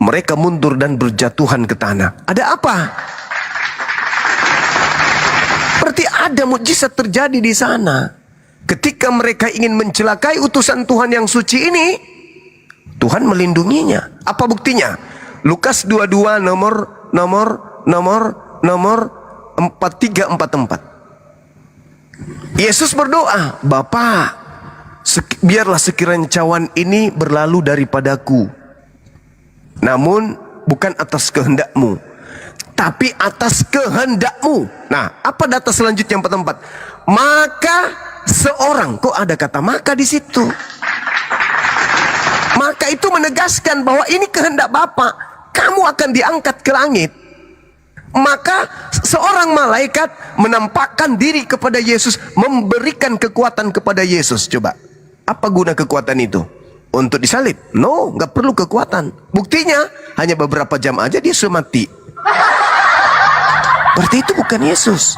Mereka mundur dan berjatuhan ke tanah. Ada apa? Berarti ada mukjizat terjadi di sana. Ketika mereka ingin mencelakai utusan Tuhan yang suci ini, Tuhan melindunginya. Apa buktinya? Lukas 22 nomor 4344. Yesus berdoa, Bapa, biarlah sekiranya cawan ini berlalu daripadaku. Namun bukan atas kehendakmu, tapi atas kehendakmu. Nah, apa data selanjutnya yang 44? Maka seorang, kok ada kata maka di situ? Maka itu menegaskan bahwa ini kehendak Bapa, kamu akan diangkat ke langit. Maka seorang malaikat menampakkan diri kepada Yesus, memberikan kekuatan kepada Yesus. Coba, apa guna kekuatan itu? Untuk disalib? No, nggak perlu kekuatan. Buktinya, hanya beberapa jam aja dia sudah mati. Berarti itu bukan Yesus.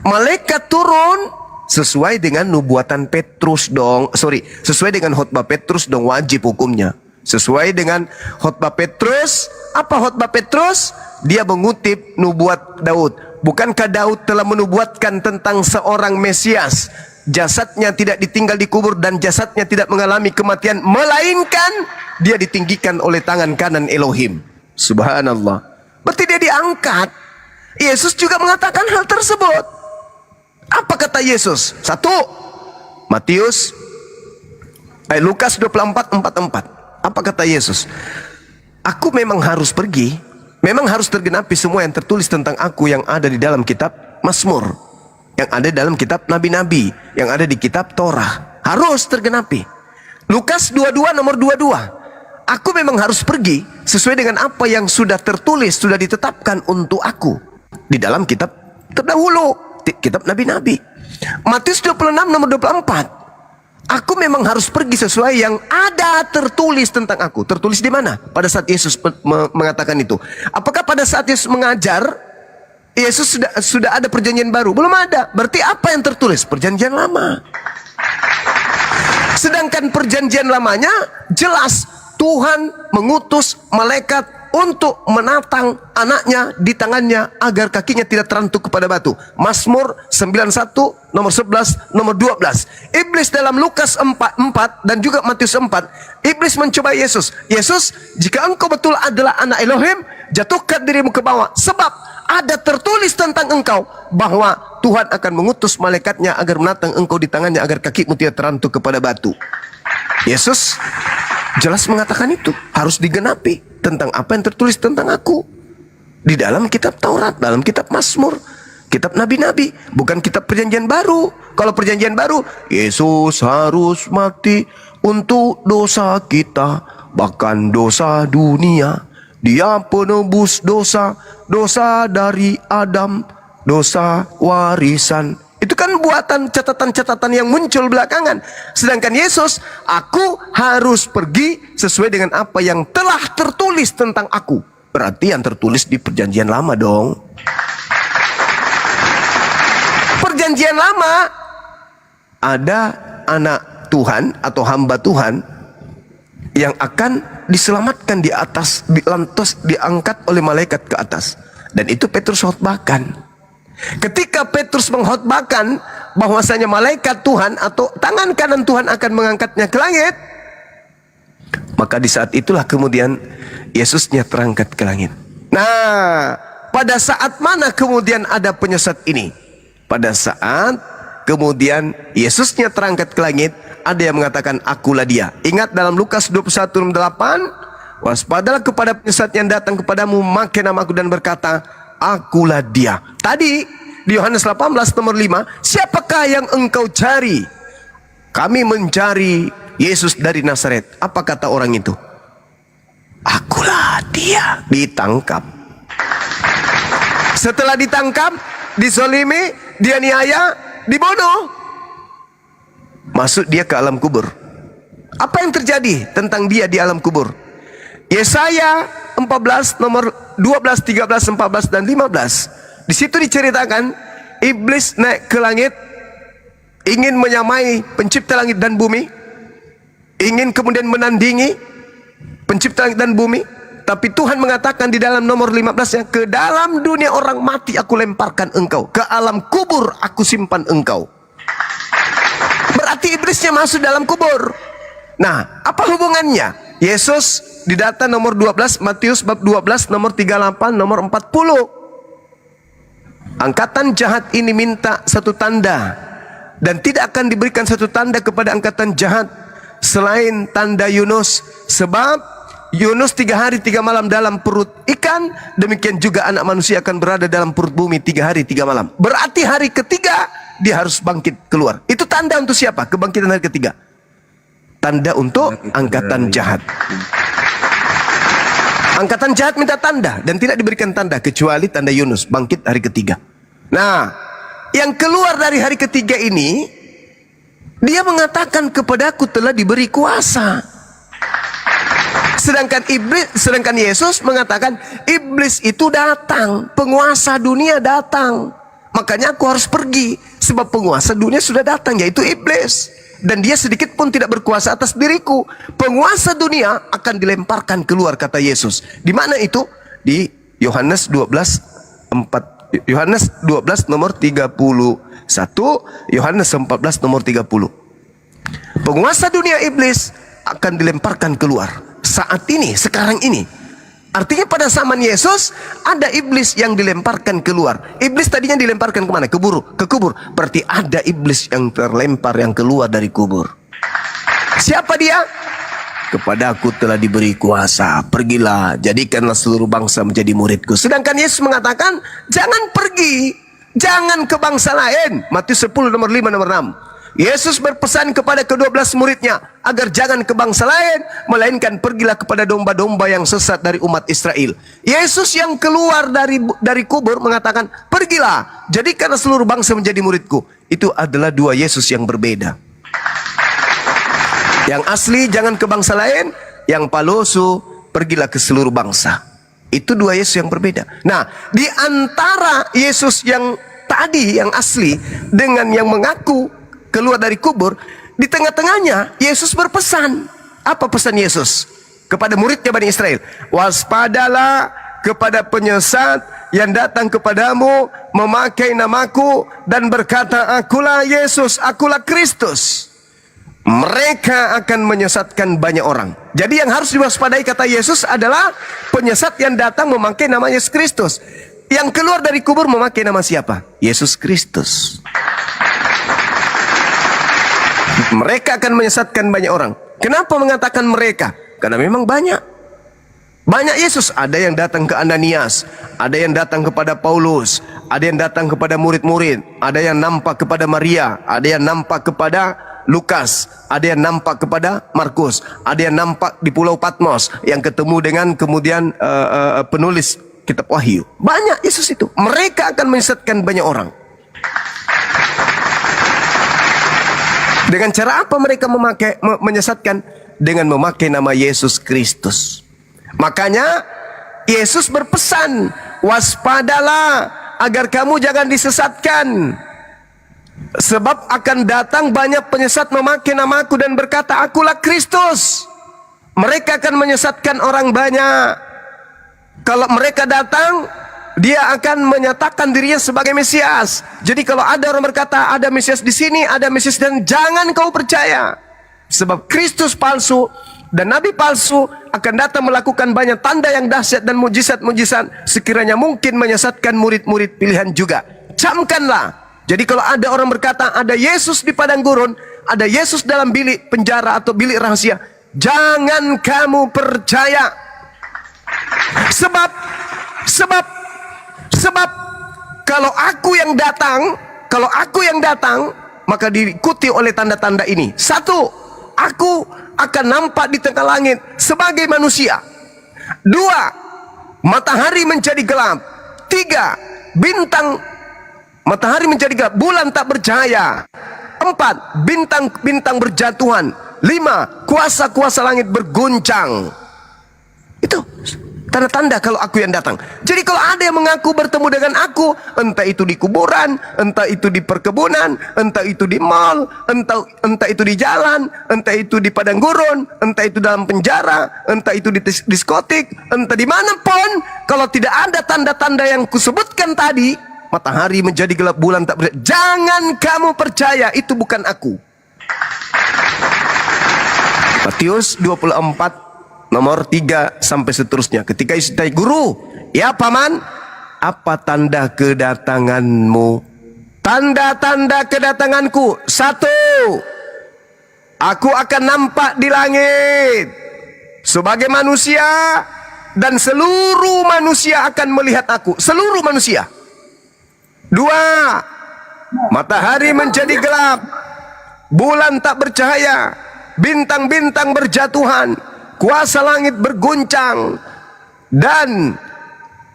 Malaikat turun sesuai dengan nubuatan Petrus dong. Sesuai dengan khotbah Petrus dong, wajib hukumnya. Sesuai dengan khotbah Petrus. Apa khotbah Petrus? Dia mengutip nubuat Daud. Bukankah Daud telah menubuatkan tentang seorang Mesias? Jasadnya tidak ditinggal di kubur dan jasadnya tidak mengalami kematian, melainkan dia ditinggikan oleh tangan kanan Elohim. Subhanallah. Berarti dia diangkat. Yesus juga mengatakan hal tersebut. Apa kata Yesus? 1 Lukas 24:44. Apa kata Yesus? Aku memang harus pergi, memang harus tergenapi semua yang tertulis tentang aku yang ada di dalam kitab Mazmur, yang ada dalam kitab nabi-nabi, yang ada di kitab Torah. Harus tergenapi. Lukas 22 nomor 22. Aku memang harus pergi sesuai dengan apa yang sudah tertulis, sudah ditetapkan untuk aku di dalam kitab terdahulu, kitab nabi-nabi. Matius 26 nomor 24. Aku memang harus pergi sesuai yang ada tertulis tentang aku. Tertulis di mana? Pada saat Yesus mengatakan itu. Apakah pada saat Yesus mengajar, Yesus sudah ada perjanjian baru? Belum ada. Berarti apa yang tertulis? Perjanjian lama. Sedangkan perjanjian lamanya jelas Tuhan mengutus malaikat untuk menatang anaknya di tangannya agar kakinya tidak terantuk kepada batu. Mazmur 91 nomor 11 nomor 12. Iblis dalam Lukas 4 dan juga Matius 4, iblis mencoba Yesus. Yesus, jika engkau betul adalah anak Elohim, jatuhkan dirimu ke bawah, sebab ada tertulis tentang engkau bahwa Tuhan akan mengutus malaikatnya agar menatang engkau di tangannya agar kakimu tidak terantuk kepada batu. Yesus jelas mengatakan itu harus digenapi tentang apa yang tertulis tentang aku di dalam kitab Taurat, dalam kitab Mazmur, kitab nabi-nabi, bukan kitab perjanjian baru. Kalau perjanjian baru, Yesus harus mati untuk dosa kita, bahkan dosa dunia. Dia penebus dosa, dosa dari Adam, dosa warisan. Itu kan buatan catatan-catatan yang muncul belakangan. Sedangkan Yesus, aku harus pergi sesuai dengan apa yang telah tertulis tentang aku. Berarti yang tertulis di perjanjian lama dong. Perjanjian lama, ada anak Tuhan atau hamba Tuhan yang akan diselamatkan di atas, lantas diangkat oleh malaikat ke atas. Dan itu Petrus khotbahkan. Ketika Petrus mengkhotbahkan bahwasanya malaikat Tuhan atau tangan kanan Tuhan akan mengangkatnya ke langit, maka di saat itulah kemudian Yesusnya terangkat ke langit. Nah, pada saat mana kemudian ada penyesat ini? Pada saat kemudian Yesusnya terangkat ke langit, ada yang mengatakan akulah dia. Ingat dalam Lukas 21:8, waspadalah kepada penyesat yang datang kepadamu memakai namaku dan berkata, akulah dia. Tadi di Yohanes 18 nomor 5, siapakah yang engkau cari? Kami mencari Yesus dari Nazaret. Apa kata orang itu? Akulah dia. Ditangkap. Setelah ditangkap, disolimi, dianiaya, dibunuh. Masuk dia ke alam kubur. Apa yang terjadi tentang dia di alam kubur? Yesaya 14 nomor 12, 13, 14 dan 15. Di situ diceritakan iblis naik ke langit, ingin menyamai pencipta langit dan bumi, ingin kemudian menandingi pencipta langit dan bumi. Tapi Tuhan mengatakan di dalam nomor 15-nya, ke dalam dunia orang mati aku lemparkan engkau, ke alam kubur aku simpan engkau. Berarti iblisnya masuk dalam kubur. Nah, apa hubungannya? Yesus di data nomor 12, Matius bab 12, nomor 38, nomor 40. Angkatan jahat ini minta satu tanda, dan tidak akan diberikan satu tanda kepada angkatan jahat selain tanda Yunus. Sebab Yunus 3 hari 3 malam dalam perut ikan, demikian juga anak manusia akan berada dalam perut bumi 3 hari 3 malam. Berarti hari ketiga dia harus bangkit keluar. Itu tanda untuk siapa? Kebangkitan hari ketiga. Tanda untuk angkatan jahat. Angkatan jahat minta tanda dan tidak diberikan tanda kecuali tanda Yunus, bangkit hari ketiga. Nah, yang keluar dari hari ketiga ini, dia mengatakan kepadaku telah diberi kuasa. Sedangkan Yesus mengatakan iblis itu datang, penguasa dunia datang. Makanya aku harus pergi sebab penguasa dunia sudah datang, yaitu iblis. Dan dia sedikit pun tidak berkuasa atas diriku. Penguasa dunia akan dilemparkan keluar, kata Yesus. Di mana itu? Di Yohanes 12 nomor 31, Yohanes 14 nomor 30. Penguasa dunia iblis akan dilemparkan keluar. Saat ini, sekarang ini. Artinya pada zaman Yesus ada iblis yang dilemparkan keluar. Iblis tadinya dilemparkan kemana? Ke kubur. Berarti ada iblis yang terlempar, yang keluar dari kubur. Siapa dia? Kepadaku telah diberi kuasa. Pergilah, jadikanlah seluruh bangsa menjadi muridku. Sedangkan Yesus mengatakan, jangan pergi, jangan ke bangsa lain. Matius 10 nomor 5 nomor 6. Yesus berpesan kepada ke-12 muridnya agar jangan ke bangsa lain, melainkan pergilah kepada domba-domba yang sesat dari umat Israel. Yesus yang keluar dari kubur mengatakan, pergilah, jadikanlah seluruh bangsa menjadi muridku. Itu adalah dua Yesus yang berbeda. Yang asli jangan ke bangsa lain, yang palsu pergilah ke seluruh bangsa. Itu dua Yesus yang berbeda. Nah, di antara Yesus yang tadi, yang asli, dengan yang mengaku keluar dari kubur, di tengah-tengahnya Yesus berpesan. Apa pesan Yesus kepada muridnya Bani Israel? Waspadalah kepada penyesat yang datang kepadamu memakai namaku dan berkata, akulah Yesus, akulah Kristus. Mereka akan menyesatkan banyak orang. Jadi yang harus diwaspadai, kata Yesus, adalah penyesat yang datang memakai nama Yesus Kristus. Yang keluar dari kubur memakai nama siapa? Yesus Kristus. Mereka akan menyesatkan banyak orang. Kenapa mengatakan mereka? Karena memang banyak. Banyak Yesus. Ada yang datang ke Ananias, ada yang datang kepada Paulus, ada yang datang kepada murid-murid, ada yang nampak kepada Maria, ada yang nampak kepada Lukas, ada yang nampak kepada Markus, ada yang nampak di Pulau Patmos yang ketemu dengan kemudian penulis kitab Wahyu. Banyak Yesus itu. Mereka akan menyesatkan banyak orang. Dengan cara apa mereka menyesatkan? Dengan memakai nama Yesus Kristus. Makanya Yesus berpesan, waspadalah agar kamu jangan disesatkan. Sebab akan datang banyak penyesat memakai namaku dan berkata, akulah Kristus. Mereka akan menyesatkan orang banyak. Kalau mereka datang, dia akan menyatakan dirinya sebagai Mesias. Jadi kalau ada orang berkata ada Mesias di sini, ada Mesias, dan jangan kau percaya. Sebab Kristus palsu dan nabi palsu akan datang melakukan banyak tanda yang dahsyat dan mujizat-mujizat, sekiranya mungkin menyesatkan murid-murid pilihan juga. Camkanlah. Jadi kalau ada orang berkata ada Yesus di padang gurun, ada Yesus dalam bilik penjara atau bilik rahasia, jangan kamu percaya. Sebab kalau aku yang datang, maka diikuti oleh tanda-tanda ini. Satu, aku akan nampak di tengah langit sebagai manusia. Dua, matahari menjadi gelap. Tiga, matahari menjadi gelap, bulan tak bercahaya. Empat, bintang-bintang berjatuhan. Lima, kuasa-kuasa langit berguncang. Itu tanda-tanda kalau aku yang datang. Jadi kalau ada yang mengaku bertemu dengan aku, entah itu di kuburan, entah itu di perkebunan, entah itu di mall, entah itu di jalan, entah itu di padang gurun, entah itu dalam penjara, entah itu di diskotik, entah dimanapun, kalau tidak ada tanda-tanda yang kusebutkan tadi, matahari menjadi gelap, bulan tak bercahaya, jangan kamu percaya, itu bukan aku. Matius 24 nomor 3 sampai seterusnya. Ketika Yesus tanya, guru, ya paman, apa tanda kedatanganmu? Tanda-tanda kedatanganku, satu, aku akan nampak di langit sebagai manusia, dan seluruh manusia akan melihat aku. Seluruh manusia. Dua, matahari menjadi gelap, bulan tak bercahaya, bintang-bintang berjatuhan, kuasa langit berguncang, dan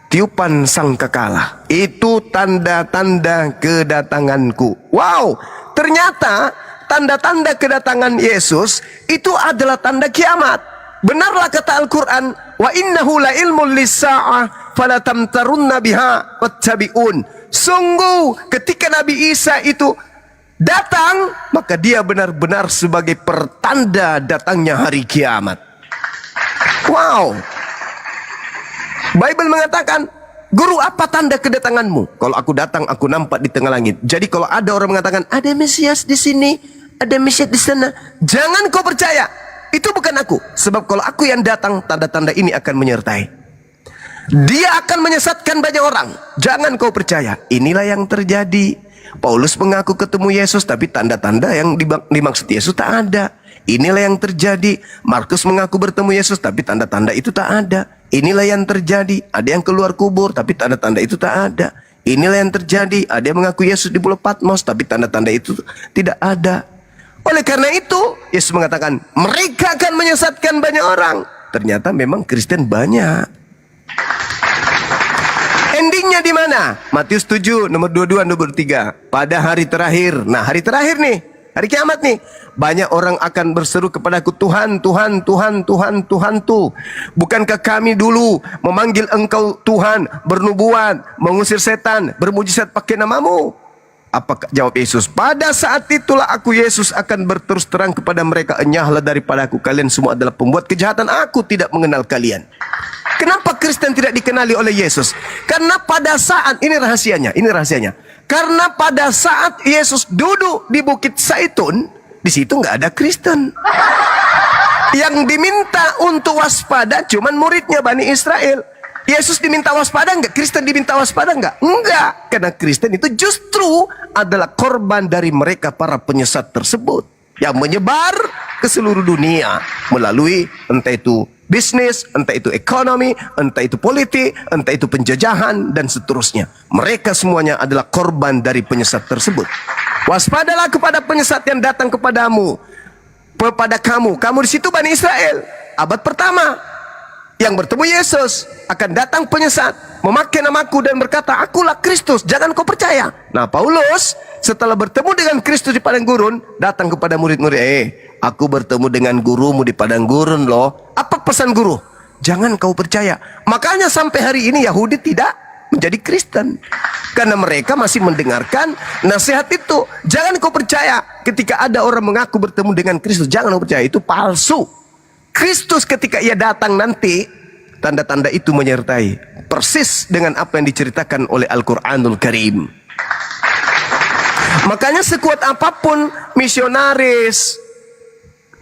tiupan sangkakala. Itu tanda-tanda kedatanganku. Wow, ternyata tanda-tanda kedatangan Yesus itu adalah tanda kiamat. Benarlah kata Al-Quran, wa innahu la ilmun lis-sa'ah fala tamtarunna biha wattabi'un. Sungguh ketika Nabi Isa itu datang, maka dia benar-benar sebagai pertanda datangnya hari kiamat. Wow. Bible mengatakan, guru, apa tanda kedatanganmu? Kalau aku datang, aku nampak di tengah langit. Jadi kalau ada orang mengatakan ada Mesias di sini, ada Mesias di sana, jangan kau percaya. Itu bukan aku. Sebab kalau aku yang datang, tanda-tanda ini akan menyertai. Dia akan menyesatkan banyak orang. Jangan kau percaya. Inilah yang terjadi. Paulus mengaku ketemu Yesus, tapi tanda-tanda yang dimaksud Yesus tak ada. Inilah yang terjadi. Markus mengaku bertemu Yesus, tapi tanda-tanda itu tak ada. Inilah yang terjadi. Ada yang keluar kubur, tapi tanda-tanda itu tak ada. Inilah yang terjadi. Ada yang mengaku Yesus di Pulau Patmos, tapi tanda-tanda itu tidak ada. Oleh karena itu, Yesus mengatakan, mereka akan menyesatkan banyak orang. Ternyata memang Kristen banyak. Endingnya di mana? Matius 7, nomor 22, nomor 3. Pada hari terakhir. Nah, hari terakhir nih, hari kiamat nih, banyak orang akan berseru kepadaku, Tuhan, Tuhan, Tuhan, Tuhan, Tuhan tuh. Bukankah kami dulu memanggil engkau Tuhan, bernubuat, mengusir setan, bermujizat pakai namamu? Apa jawab Yesus? Pada saat itulah aku, Yesus, akan berterus terang kepada mereka, enyahlah daripada aku, kalian semua adalah pembuat kejahatan, aku tidak mengenal kalian. Kenapa Kristen tidak dikenali oleh Yesus? Karena pada saat, ini rahasianya. Karena pada saat Yesus duduk di Bukit Zaitun, di situ nggak ada Kristen. Yang diminta untuk waspada cuman muridnya Bani Israel. Yesus diminta waspada enggak? Kristen diminta waspada enggak? Enggak. Karena Kristen itu justru adalah korban dari mereka para penyesat tersebut yang menyebar ke seluruh dunia melalui entah itu bisnis, entah itu ekonomi, entah itu politik, entah itu penjajahan dan seterusnya. Mereka semuanya adalah korban dari penyesat tersebut. Waspadalah kepada penyesat yang datang kepadamu, kepada kamu. Kamu di situ Bani Israel, abad pertama. Yang bertemu Yesus, akan datang penyesat memakai namaku dan berkata, akulah Kristus, jangan kau percaya. Nah, Paulus setelah bertemu dengan Kristus di padang gurun, datang kepada murid-murid, aku bertemu dengan gurumu di padang gurun loh. Apa pesan guru? Jangan kau percaya. Makanya sampai hari ini Yahudi tidak menjadi Kristen, karena mereka masih mendengarkan nasihat itu. Jangan kau percaya. Ketika ada orang mengaku bertemu dengan Kristus, jangan kau percaya, itu palsu. Kristus ketika ia datang nanti, tanda-tanda itu menyertai persis dengan apa yang diceritakan oleh Al-Quranul Karim. Makanya sekuat apapun misionaris,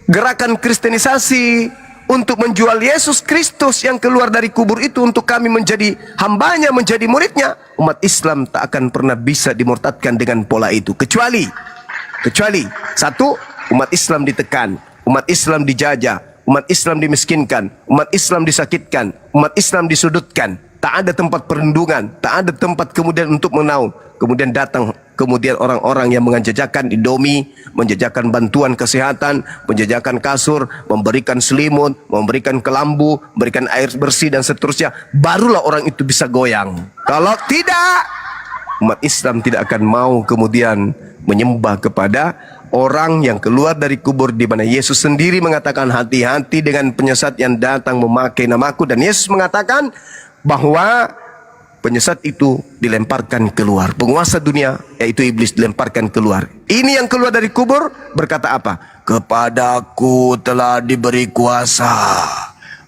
gerakan kristenisasi untuk menjual Yesus Kristus yang keluar dari kubur itu untuk kami menjadi hambanya, menjadi muridnya, umat Islam tak akan pernah bisa dimurtadkan dengan pola itu. Kecuali satu, umat Islam ditekan, umat Islam dijajah, umat Islam dimiskinkan, umat Islam disakitkan, umat Islam disudutkan. Tak ada tempat perlindungan, tak ada tempat kemudian untuk menaung. Kemudian datang orang-orang yang menjajakan Indomie, menjajakan bantuan kesehatan, menjajakan kasur, memberikan selimut, memberikan kelambu, memberikan air bersih dan seterusnya. Barulah orang itu bisa goyang. Kalau tidak, umat Islam tidak akan mau kemudian menyembah kepada orang yang keluar dari kubur, di mana Yesus sendiri mengatakan hati-hati dengan penyesat yang datang memakai namaku, dan Yesus mengatakan bahwa penyesat itu dilemparkan keluar. Penguasa dunia yaitu iblis dilemparkan keluar. Ini yang keluar dari kubur berkata apa? Kepadaku telah diberi kuasa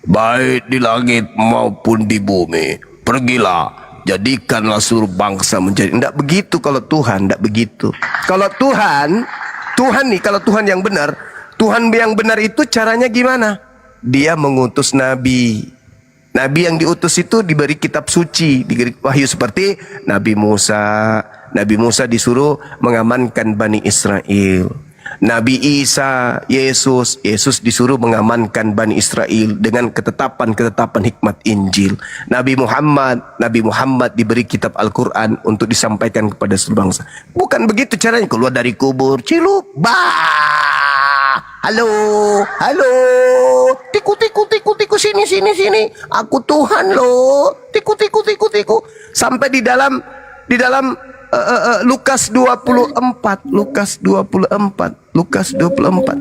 baik di langit maupun di bumi. Pergilah, jadikanlah seluruh bangsa menjadi. Tidak begitu kalau Tuhan, tidak begitu. Kalau Tuhan nih, kalau Tuhan yang benar itu caranya gimana? Dia mengutus nabi. Nabi yang diutus itu diberi kitab suci, diberi wahyu seperti Nabi Musa. Nabi Musa disuruh mengamankan Bani Israel. Nabi Isa, Yesus disuruh mengamankan Bani Israel dengan ketetapan-ketetapan hikmat Injil. Nabi Muhammad diberi kitab Al-Quran untuk disampaikan kepada seluruh bangsa. Bukan begitu caranya, keluar dari kubur, cilup, halo, tiku, sini, aku Tuhan loh, tiku, sampai di dalam Lukas 24,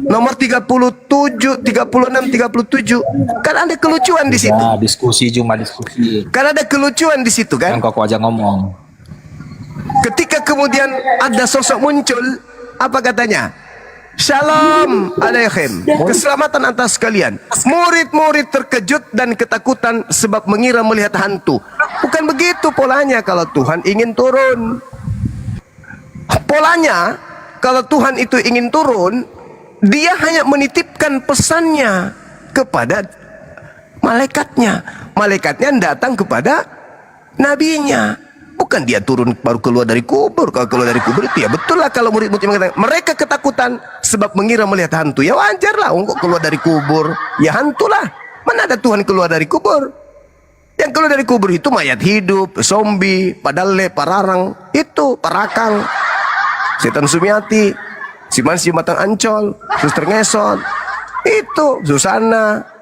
nomor 37, 36, 37. Kan ada kelucuan di situ. Ya, diskusi. Kan ada kelucuan di situ kan? Yang kau aja ngomong. Ketika kemudian ada sosok muncul, apa katanya? Shalom alaikum, keselamatan atas kalian. Murid-murid terkejut dan ketakutan sebab mengira melihat hantu. Bukan begitu polanya kalau Tuhan ingin turun. Polanya kalau Tuhan itu ingin turun, dia hanya menitipkan pesannya kepada malaikatnya. Malaikatnya datang kepada nabinya. Bukan dia turun baru keluar dari kubur. Kalau keluar dari kubur itu ya betul lah kalau murid-murid mengatakan mereka ketakutan sebab mengira melihat hantu. Ya wajar lah, kok keluar dari kubur ya hantu lah. Mana ada Tuhan keluar dari kubur? Yang keluar dari kubur itu mayat hidup, zombie, padale, pararang, itu parakang, setan Sumiati, si Matang Ancol, suster ngesot, itu Susana.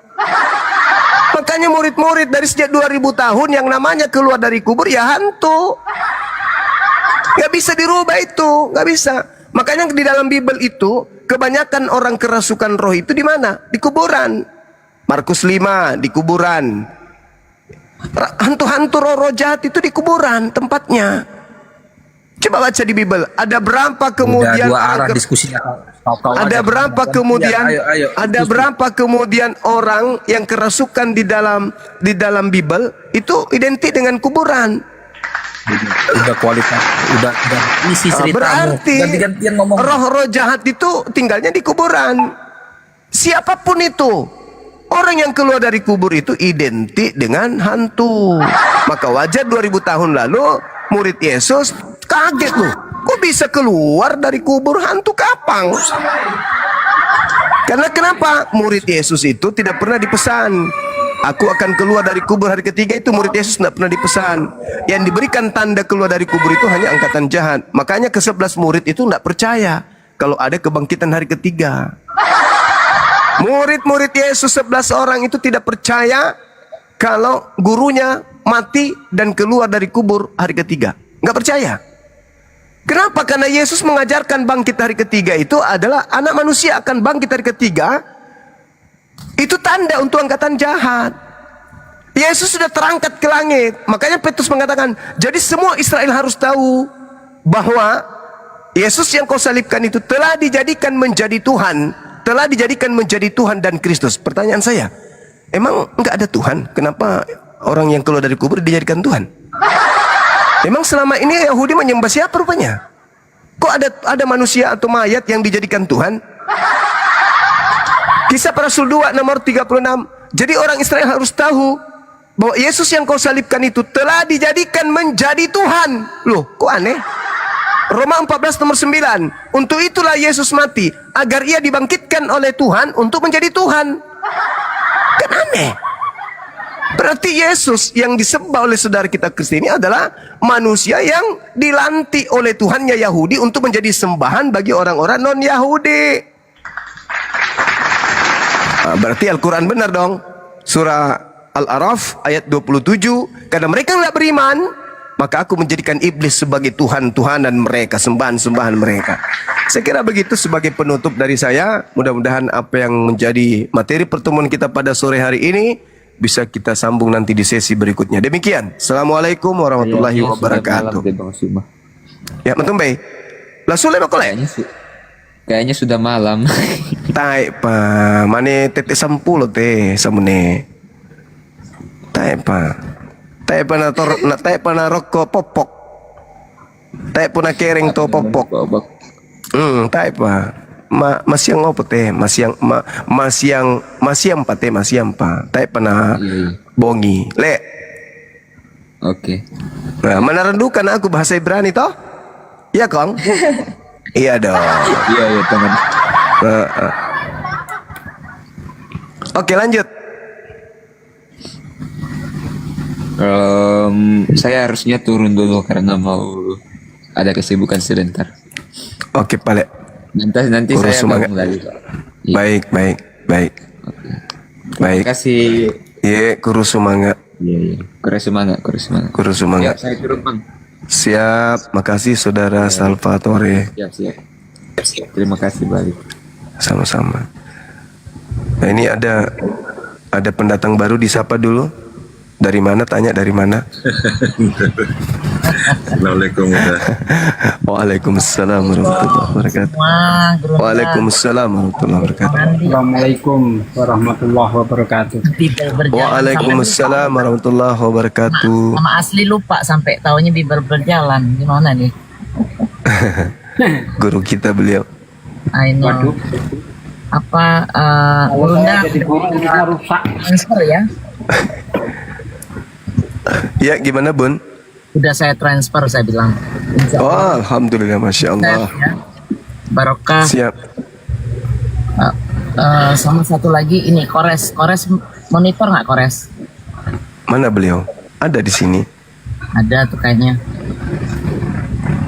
Makanya murid-murid dari sejak 2000 tahun yang namanya keluar dari kubur ya hantu. Gak bisa dirubah itu, gak bisa. Makanya di dalam Bible itu kebanyakan orang kerasukan roh itu di mana? Di kuburan. Markus 5 di kuburan. Hantu-hantu roh jahat itu di kuburan tempatnya. Coba baca di Bible. Ada berapa kemudian? Udah 2 arah diskusinya. Ada berapa kemudian? Ada berapa kemudian orang yang kerasukan di dalam Bible itu identik dengan kuburan. Udah kualitas, udah isi ceritamu. Berarti ganti-gantian ngomong. roh-roh jahat itu tinggalnya di kuburan. Siapapun itu, Orang yang keluar dari kubur itu identik dengan hantu. Maka wajar 2000 tahun lalu murid Yesus kaget loh. Kok bisa keluar dari kubur hantu kapang? Karena kenapa? Murid Yesus itu tidak pernah dipesan. Aku akan keluar dari kubur hari ketiga, itu murid Yesus tidak pernah dipesan. Yang diberikan tanda keluar dari kubur itu hanya angkatan jahat. Makanya ke-11 murid itu tidak percaya kalau ada kebangkitan hari ketiga. Murid-murid Yesus 11 orang itu tidak percaya kalau gurunya mati dan keluar dari kubur hari ketiga. Nggak percaya. Kenapa? Karena Yesus mengajarkan bangkit hari ketiga itu adalah anak manusia akan bangkit hari ketiga. Itu tanda untuk angkatan jahat. Yesus sudah terangkat ke langit. Makanya Petrus mengatakan, jadi semua Israel harus tahu bahwa Yesus yang kau salibkan itu telah dijadikan menjadi Tuhan. Telah dijadikan menjadi Tuhan dan Kristus. Pertanyaan saya, emang enggak ada Tuhan? Kenapa orang yang keluar dari kubur dijadikan Tuhan? Emang selama ini Yahudi menyembah siapa rupanya? Kok ada manusia atau mayat yang dijadikan Tuhan? Kisah para Rasul 2 nomor 36. Jadi orang Israel harus tahu bahwa Yesus yang kau salibkan itu telah dijadikan menjadi Tuhan. Loh, kok aneh? Roma 14 nomor 9. Untuk itulah Yesus mati, agar ia dibangkitkan oleh Tuhan untuk menjadi Tuhan. Kan aneh. Berarti Yesus yang disembah oleh saudara kita Kristen ini adalah manusia yang dilantik oleh Tuhannya Yahudi untuk menjadi sembahan bagi orang-orang non-Yahudi. Berarti Al-Quran benar dong. Surah Al-Araf ayat 27. Karena mereka tidak beriman, maka aku menjadikan iblis sebagai Tuhan-Tuhanan mereka, sembahan-sembahan mereka. Saya kira begitu sebagai penutup dari saya. Mudah-mudahan apa yang menjadi materi pertemuan kita pada sore hari ini bisa kita sambung nanti di sesi berikutnya. Demikian. Assalamualaikum warahmatullahi wabarakatuh. Ya, betul baik. Langsung lewat kolek. Kayaknya sudah malam. Tai pa, mane tete sampulo te samune. Tai pa. Tai pa na rokok popok. Tai pa na kereng to popok. Tai pa. Masyang ngopo te, masyang pa te, masyang pa. Tai pa na bongi. Le. Oke. Nah, menarandukan aku bahasa Ibrani toh? Iya, Kong? Iya dong. Iya teman. Oke, lanjut. Saya harusnya turun dulu karena mau ada kesibukan sebentar. Oke, Pale. Nanti Kurus saya semangat. gabung lagi. Iya. Baik. Baik. Terima kasih. Iya, kurus semangat. Iya. Kurus semangat. Kurus Ya, semangat. saya turun, Bang. Siap, makasih saudara Salvatore. Siap. Terima kasih balik. Sama-sama. Nah, ini ada pendatang baru, disapa dulu. Dari mana? Tanya dari mana? Assalamualaikum. Waalaikumsalam warahmatullahi wabarakatuh. Waalaikumsalam warahmatullahi wabarakatuh. Assalamualaikum warahmatullahi wabarakatuh. Waalaikumsalam warahmatullahi wabarakatuh. Nama asli lupa sampai tahunya Biber berjalan. Gimana nih? Guru kita beliau. I know. Apa Bunda rusak. transfer ya? Ya, gimana Bun? Udah saya transfer, saya bilang. Insya Oh, Allah. alhamdulillah, masya Allah. Ya. Barokah. Siap. Sama satu lagi ini Kores monitor nggak Kores? Mana beliau? Ada di sini. Ada tuh kayaknya.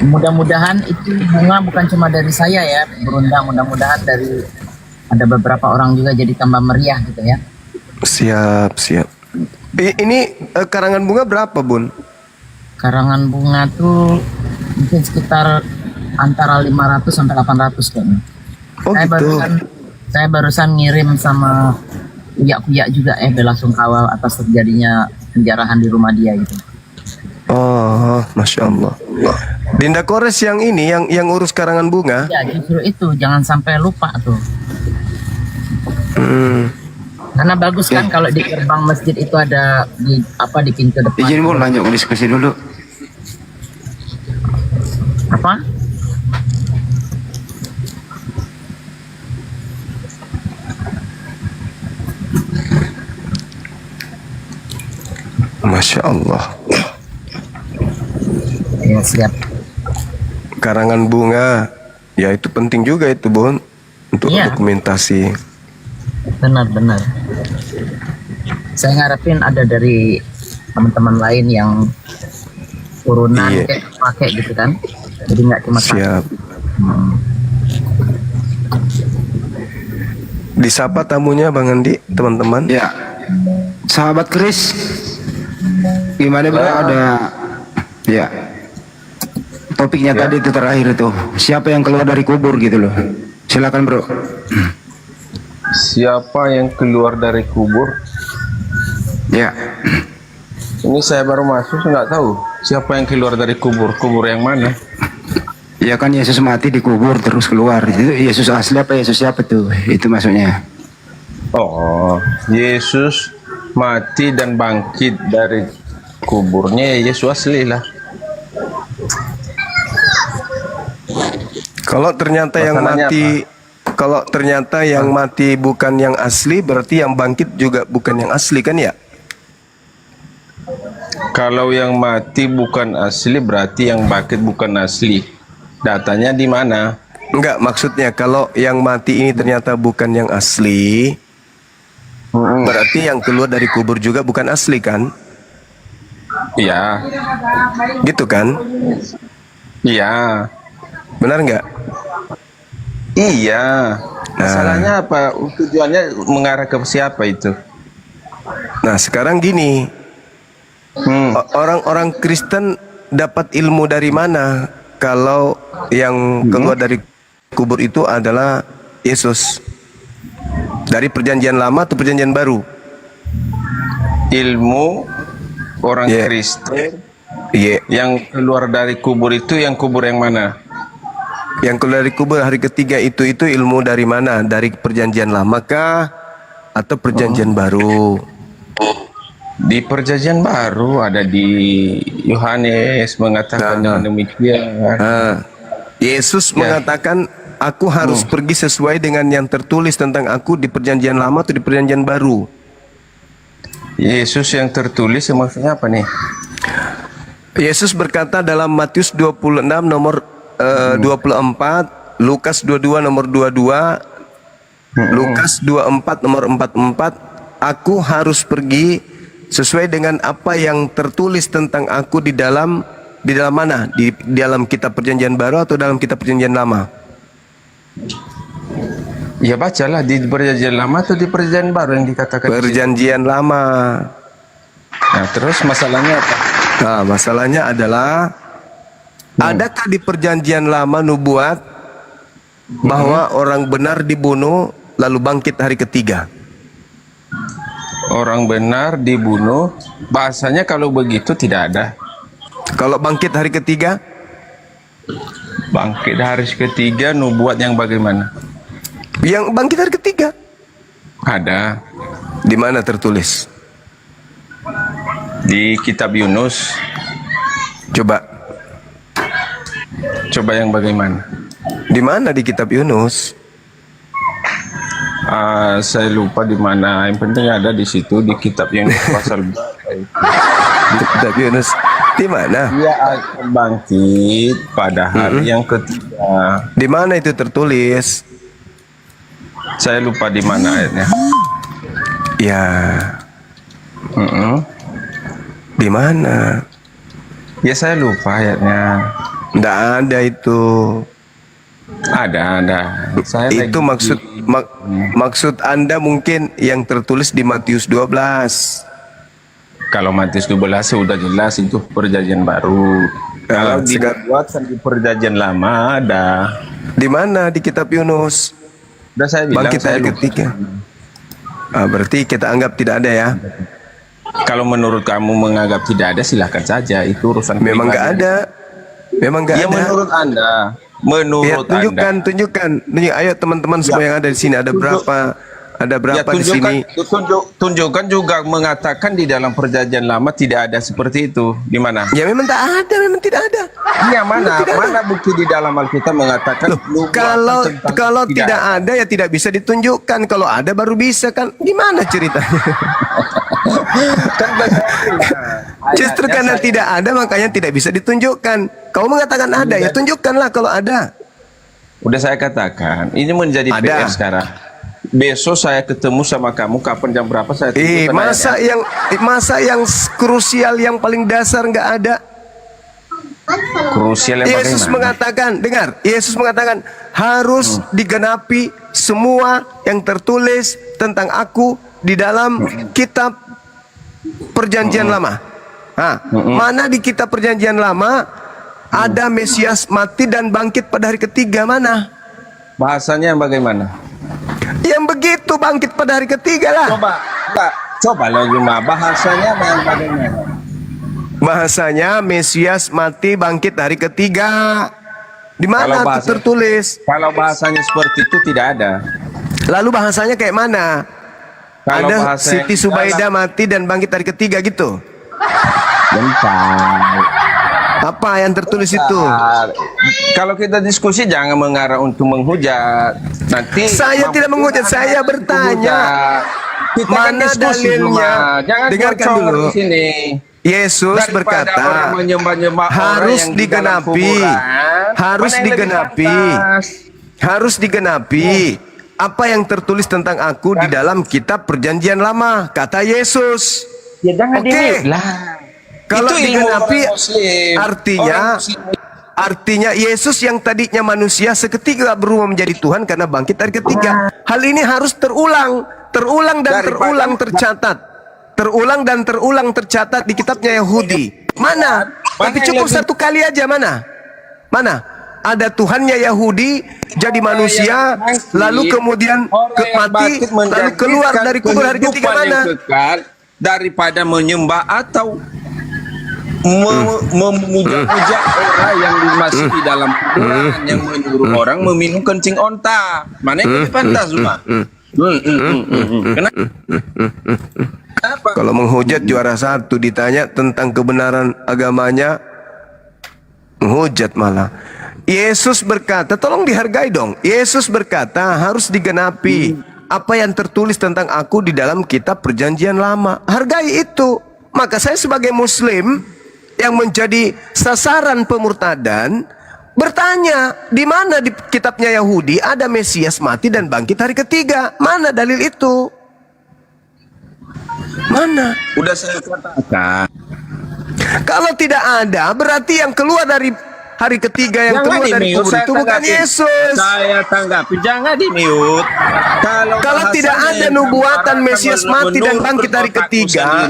Mudah-mudahan itu bunga bukan cuma dari saya ya, berundang. Mudah-mudahan dari ada beberapa orang juga jadi tambah meriah gitu ya. Siap. Ini karangan bunga berapa, Bun? Karangan bunga tuh mungkin sekitar antara 500 sampai 800 kayaknya. Oh, gitu. Saya barusan ngirim sama Uya juga bela sungkawa atas terjadinya penjarahan di rumah dia gitu. Oh, masya Allah. Dinda Kores yang ini, yang urus karangan bunga. Ya justru itu, jangan sampai lupa tuh. Karena bagus kan kalau di gerbang masjid itu ada di pintu depan. Izin mau lanjut diskusi dulu. Apa? Masya Allah. Ya, siap. Karangan bunga, ya itu penting juga itu Bun, untuk Iya. dokumentasi. Benar-benar. Saya ngarepin ada dari teman-teman lain yang turunan Iya. kayak pakai gitu kan. Jadi nggak cuma satu. Siap. Disapa tamunya Bang Andi, teman-teman. Ya, sahabat Kris, gimana bro? Ada, ya, topiknya tadi itu terakhir itu, siapa yang keluar dari kubur gitu loh. Silakan bro. Siapa yang keluar dari kubur? Ya, Ini saya baru masuk, nggak tahu siapa yang keluar dari kubur. Kubur yang mana? ya kan Yesus mati dikubur terus keluar. Itu Yesus asli apa Yesus siapa tuh? Itu maksudnya. Oh, Yesus mati dan bangkit dari kuburnya, ya Yesus asli lah. Kalau ternyata yang Masalahnya mati, kalau ternyata yang mati bukan yang asli, berarti yang bangkit juga bukan yang asli kan ya? Kalau yang mati bukan asli, berarti yang bangkit bukan asli. Datanya di mana? Enggak, maksudnya kalau yang mati ini ternyata bukan yang asli, berarti yang keluar dari kubur juga bukan asli kan? Iya, Gitu kan? iya, Benar nggak? iya. Masalahnya apa? Tujuannya mengarah ke siapa itu? Nah sekarang gini, orang-orang Kristen dapat ilmu dari mana kalau yang keluar dari kubur itu adalah Yesus? Dari perjanjian lama atau perjanjian baru? Ilmu orang Yeah. Kristen Iya. yang keluar dari kubur itu, yang kubur yang mana? Yang keluar dari kubur hari ketiga itu ilmu dari mana? Dari perjanjian lama kah atau perjanjian baru? Di perjanjian baru ada di Yohanes mengatakan Nah. demikian. Yesus Ya. mengatakan, aku harus pergi sesuai dengan yang tertulis tentang aku di perjanjian lama atau di perjanjian baru. Yesus yang tertulis maksudnya apa nih? Yesus berkata dalam Matius 26 nomor 24, Lukas 22 nomor 22, Lukas 24 nomor 44, aku harus pergi sesuai dengan apa yang tertulis tentang aku di dalam mana? Di dalam kitab perjanjian baru atau dalam kitab perjanjian lama? Ya bacalah di perjanjian lama atau di perjanjian baru yang dikatakan. Perjanjian lama. Nah, terus masalahnya apa? Nah, masalahnya adalah adakah di perjanjian lama nubuat bahwa orang benar dibunuh lalu bangkit hari ketiga? Orang benar dibunuh, bahasanya kalau begitu tidak ada. Kalau bangkit hari ketiga? Bangkit hari ketiga nubuat yang bagaimana? Yang bangkit hari ketiga? Ada Di mana tertulis? di kitab Yunus. Coba yang bagaimana? Di mana di kitab Yunus? Saya lupa di mana. Yang penting ada di situ di kitab Yunus pasal Di kitab Yunus. Di mana? dia akan bangkit pada hari yang ketiga. Di mana itu tertulis? Saya lupa di mana ayatnya. Ya, di mana? Ya saya lupa ayatnya. Nggak ada itu. Ada. Saya Itu lagi maksud Anda mungkin yang tertulis di Matius 12. kalau Matius 12 sudah jelas itu perjanjian baru. Kalau dibuat di perjanjian lama ada. Di mana di kitab Yunus? Udah saya bilang Bangkit saya hari lupa. ketiga. Berarti kita anggap tidak ada ya? Kalau menurut kamu menganggap tidak ada silahkan saja, itu urusan Memang nggak pribadi. ada. Memang nggak Ya ada. menurut Anda. Ya, Menurut tunjukkan. Anda. Ayo teman-teman semua yang ada di sini, ada berapa? Ada berapa di sini? Tunjukkan juga mengatakan di dalam perjanjian lama tidak ada seperti itu. Di mana? Ya memang tak ada, memang tidak ada. Iya mana? Mana bukti di dalam Alkitab mengatakan Kalau tidak ada ya tidak bisa ditunjukkan. Kalau ada baru bisa kan? Gimana ceritanya? Kan bahasa Justru karena tidak ada makanya tidak bisa ditunjukkan. Kau mengatakan ada, ya tunjukkanlah kalau ada. Udah saya katakan, ini menjadi Ada. PR sekarang. Besok saya ketemu sama kamu kapan jam berapa saya tunjukkan Masa yang krusial yang paling dasar nggak ada? krusial yang Yesus bagaimana? mengatakan, dengar, Yesus mengatakan harus digenapi semua yang tertulis tentang aku di dalam kitab Perjanjian Lama. Nah, mana di kitab Perjanjian Lama ada Mesias mati dan bangkit pada hari ketiga, mana? Bahasanya bagaimana? Yang begitu bangkit pada hari ketiga lah. Coba lagi mah bahasanya bagaimana? Bahasanya Mesias mati bangkit hari ketiga. Di mana Kalau itu tertulis? Kalau bahasanya seperti itu tidak ada. Lalu bahasanya kayak mana? Kalau Ada bahasa Siti yang Subaida mati dan bangkit hari ketiga gitu. Bentar. Apa yang tertulis itu? Kalau kita diskusi jangan mengarah untuk menghujat. Nanti Saya tidak menghujat, saya bertanya. Kita Mana dalilnya? Jangan Dengarkan bocor dulu. di sini. Yesus Daripada berkata orang menyembah-nyembah orang harus yang di dalam digenapi, kuburan, harus mana yang lebih digenapi, pantas? harus digenapi apa yang tertulis tentang aku di dalam kitab Perjanjian Lama, kata Yesus. Ya jangan Oke. diri lah. Kalau Itu ilmu digenapi orang Muslim. artinya Orang Muslim. artinya Yesus yang tadinya manusia seketika berubah menjadi Tuhan karena bangkit hari ketiga. Hal ini harus terulang dan terulang tercatat. Terulang dan terulang tercatat di kitabnya Yahudi. Mana? Tapi cukup satu kali aja, mana? Mana? Ada Tuhannya Yahudi jadi manusia, lalu kemudian mati, lalu keluar dari kubur hari ketiga, mana? Daripada menyembah atau memuja-muja orang yang masih di dalam kuburan, yang menyuruh orang meminum kencing onta. Mana yang lebih pantas, Zuma? Kenapa? Kalau menghujat juara satu, ditanya tentang kebenaran agamanya, menghujat malah. Yesus berkata, tolong dihargai dong. Yesus berkata harus digenapi apa yang tertulis tentang aku di dalam kitab Perjanjian Lama. Hargai itu. Maka saya sebagai Muslim yang menjadi sasaran pemurtadan bertanya, di mana di kitabnya Yahudi ada Mesias mati dan bangkit hari ketiga? Mana dalil itu? Mana? Udah saya katakan. Kalau tidak ada, berarti yang keluar dari hari ketiga, yang keluar dari kubur itu bukan Yesus. Saya tanggapi, jangan di-mute. Kalau tidak ada nubuatan Mesias mati dan bangkit hari ketiga,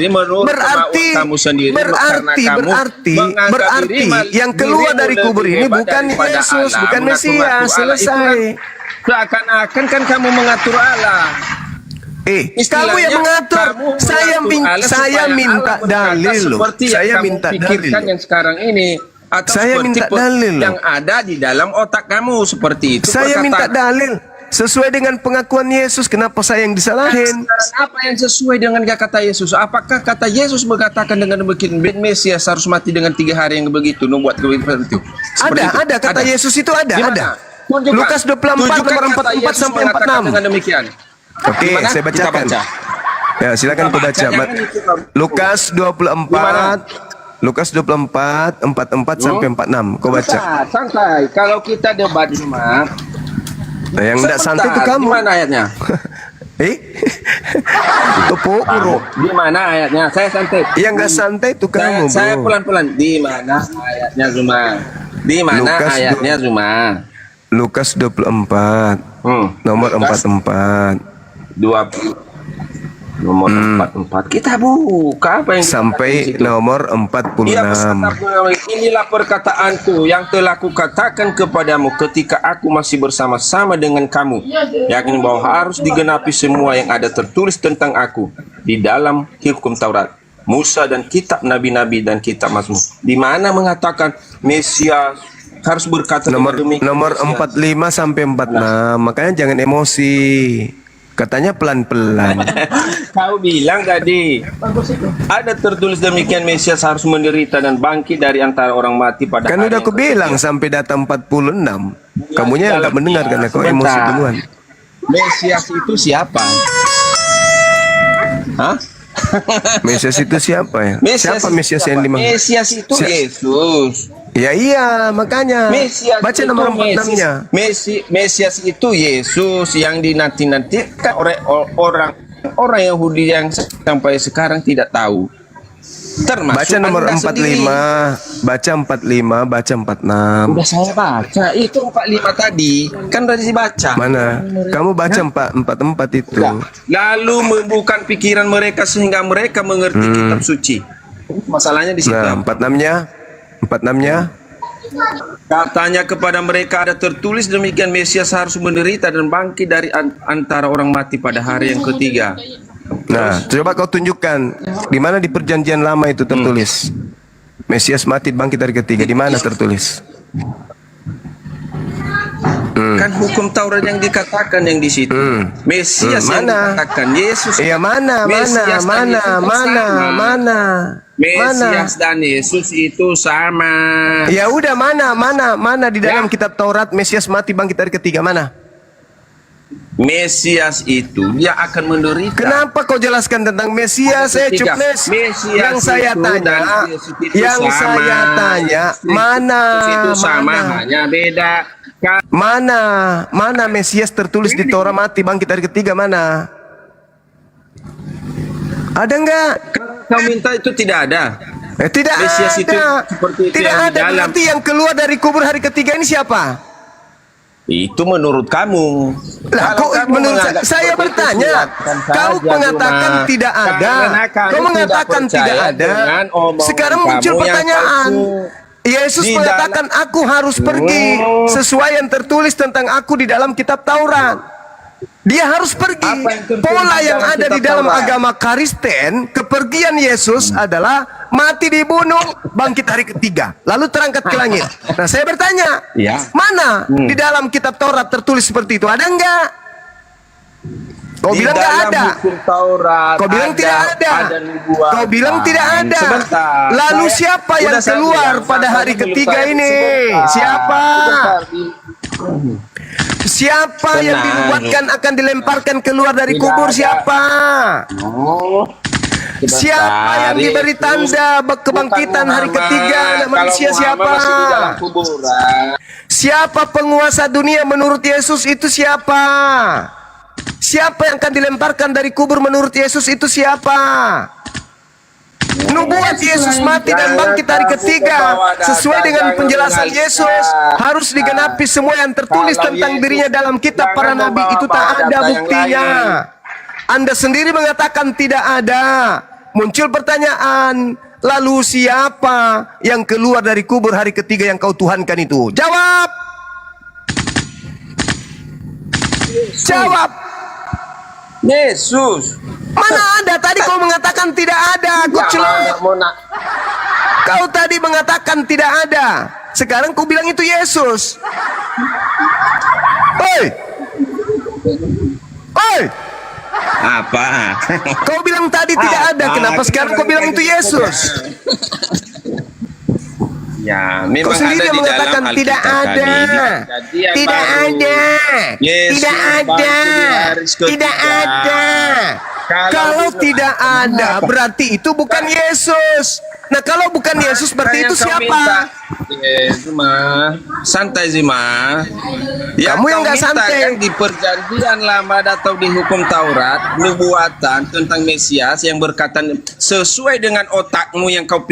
berarti yang keluar dari kubur ini bukan Yesus, bukan Mesias. Selesai. Seakan-akan kan kamu mengatur Allah. Kamu yang mengatur. Saya minta dalil loh. Saya minta dalil. Yang sekarang ini atau saya minta dalil yang ada di dalam otak kamu seperti itu. Saya minta dalil sesuai dengan pengakuan Yesus. Kenapa saya yang disalahin? Apa yang sesuai dengan kata Yesus? Apakah kata Yesus mengatakan dengan begitu Mesias harus mati dengan 3 hari yang begitu membuat kebenaran itu? Ada kata Yesus itu ada. Lukas 24 nomor 44 sampai 46. Dengan demikian. Oke, saya bacakan. Ya, silakan kau baca. Lukas 24 44 sampai 46. Kau baca. Santai. Kalau kita debat cuma yang tidak santai itu kamu. Di mana ayatnya? Itu bro. Di mana ayatnya? Saya santai. Yang nggak santai itu kamu, bro. Saya pelan-pelan. Di mana ayatnya Zuma? Di mana ayatnya Zuma? Lukas 24 nomor 44 nomor 44 kita buka apa yang sampai nomor 46. Inilah perkataanku yang telah kukatakan kepadamu ketika aku masih bersama-sama dengan kamu, yakni bahwa harus digenapi semua yang ada tertulis tentang aku di dalam hukum Taurat, Musa dan kitab nabi-nabi dan kitab Mazmur. Di mana mengatakan Mesias harus berkata nomor 45 sampai 46. Makanya jangan emosi. Katanya pelan-pelan. Kau bilang tadi ada tertulis demikian Mesias harus menderita dan bangkit dari antara orang mati pada kan udah aku bilang sampai data 46. Kamunya nggak mendengar karena kau emosi duluan. Mesias itu siapa? Hah? Mesias itu siapa ya? Siapa Mesias yang dimaksud? Mesias itu Yesus. Ya iya, makanya. Mesias Baca itu nomor 46-nya. Mesias itu Yesus yang dinanti-nantikan oleh orang Yahudi yang sampai sekarang tidak tahu. Termasuk Baca nomor Anda 45, sendiri. baca 45, baca 46. Udah saya baca, itu 45 tadi. Kan udah dibaca. Mana? Kamu baca 44 itu. Ya. Lalu membuka pikiran mereka sehingga mereka mengerti kitab suci. Masalahnya di situ. Nah, 46-nya. 46-nya. Katanya kepada mereka ada tertulis demikian, Mesias harus menderita dan bangkit dari antara orang mati pada hari yang ketiga. Nah, coba kau tunjukkan di mana di perjanjian lama itu tertulis. Mesias mati bangkit dari ketiga, di mana tertulis? Kan hukum Taurat yang dikatakan yang di situ. Mesias yang Mana? dikatakan Yesus. Iya, mana? Mesias dan Yesus itu sama. Mana? Mesias dan Yesus itu sama. Ya udah, mana di dalam kitab Taurat Mesias mati bangkit dari ketiga, mana? Mesias itu dia akan menderita. Kenapa kau jelaskan tentang Mesias? Ketiga. Cuples. Mesias Yang saya itu tanya, dan Yesus itu yang sama. saya tanya, mana? Yesus itu sama, Mana? hanya beda. Mana Mesias tertulis di Torah mati bangkit dari ketiga, mana? Ada enggak? Kau minta itu tidak ada. Tidak Mesias ada. itu seperti itu Tidak yang di ada. dalam. Berarti yang keluar dari kubur hari ketiga ini siapa? Itu menurut kamu. Lah, Kalau kok kamu menurut menganggap saya seperti itu, bertanya, silakan kau saja, mengatakan Duma. tidak ada. Karena kamu Kau mengatakan percaya tidak ada. dengan omongan Sekarang muncul kamu yang pertanyaan. palsu. Yesus Di mengatakan aku harus pergi sesuai yang tertulis tentang aku di dalam kitab Taurat. Dia harus pergi. Apa yang tertulis Pola di yang dalam ada di kitab dalam Taurat? agama Kristen, kepergian Yesus adalah mati dibunuh, bangkit hari ketiga, lalu terangkat ke langit. Nah, saya bertanya, Ya. mana di dalam kitab Taurat tertulis seperti itu? Ada enggak? Kau Di bilang enggak dalam ada. hukum Taurat Kau bilang tidak ada. nubuatan. Kau bilang tidak ada. Sebentar. Lalu siapa yang Udah saya keluar bilang, pada hari belum ketiga saya- ini? sebentar. Siapa? Sebentar. Siapa yang Tenang. dinubuatkan akan dilemparkan keluar dari Tidak kubur? ada. Siapa? Oh. Sebentar. Siapa yang diberi Yesus. tanda kebangkitan Bukan hari Muhammad. ketiga? Anak manusia Kalau siapa? Muhammad masih di dalam kuburan. Siapa penguasa dunia menurut Yesus itu siapa? Siapa yang akan dilemparkan dari kubur menurut Yesus itu siapa? Nubuat Yesus mati dan bangkit hari ketiga sesuai dengan penjelasan Yesus harus digenapi semua yang tertulis tentang dirinya dalam kitab para nabi. Itu tak ada buktinya. Anda sendiri mengatakan tidak ada. Muncul pertanyaan, lalu siapa yang keluar dari kubur hari ketiga yang kau tuhankan itu? Jawab. Jawab. Yesus. Mana ada? Tadi kau mengatakan tidak ada. Aku celok. Kau tadi mengatakan tidak ada. Sekarang kau bilang itu Yesus. Oi. Oi. Apa? Kau bilang tadi tidak ada. Kenapa sekarang kau bilang itu Yesus? Ya, Kau memang sendiri ada yang di mengatakan dalam tidak Alkitab ada. kami. Jadi yang Tidak baru. ada. Yesus Tidak ada. bangkit di hari ketiga. Tidak ada. Kalau tidak ada, berarti itu bukan Yesus. Nah, kalau bukan Yesus, berarti itu siapa? Zuma, santai Zuma. Kamu yang nggak santai. Kan di perjanjian lama atau di hukum Taurat, nubuatan tentang Mesias yang berkata sesuai dengan otakmu yang kau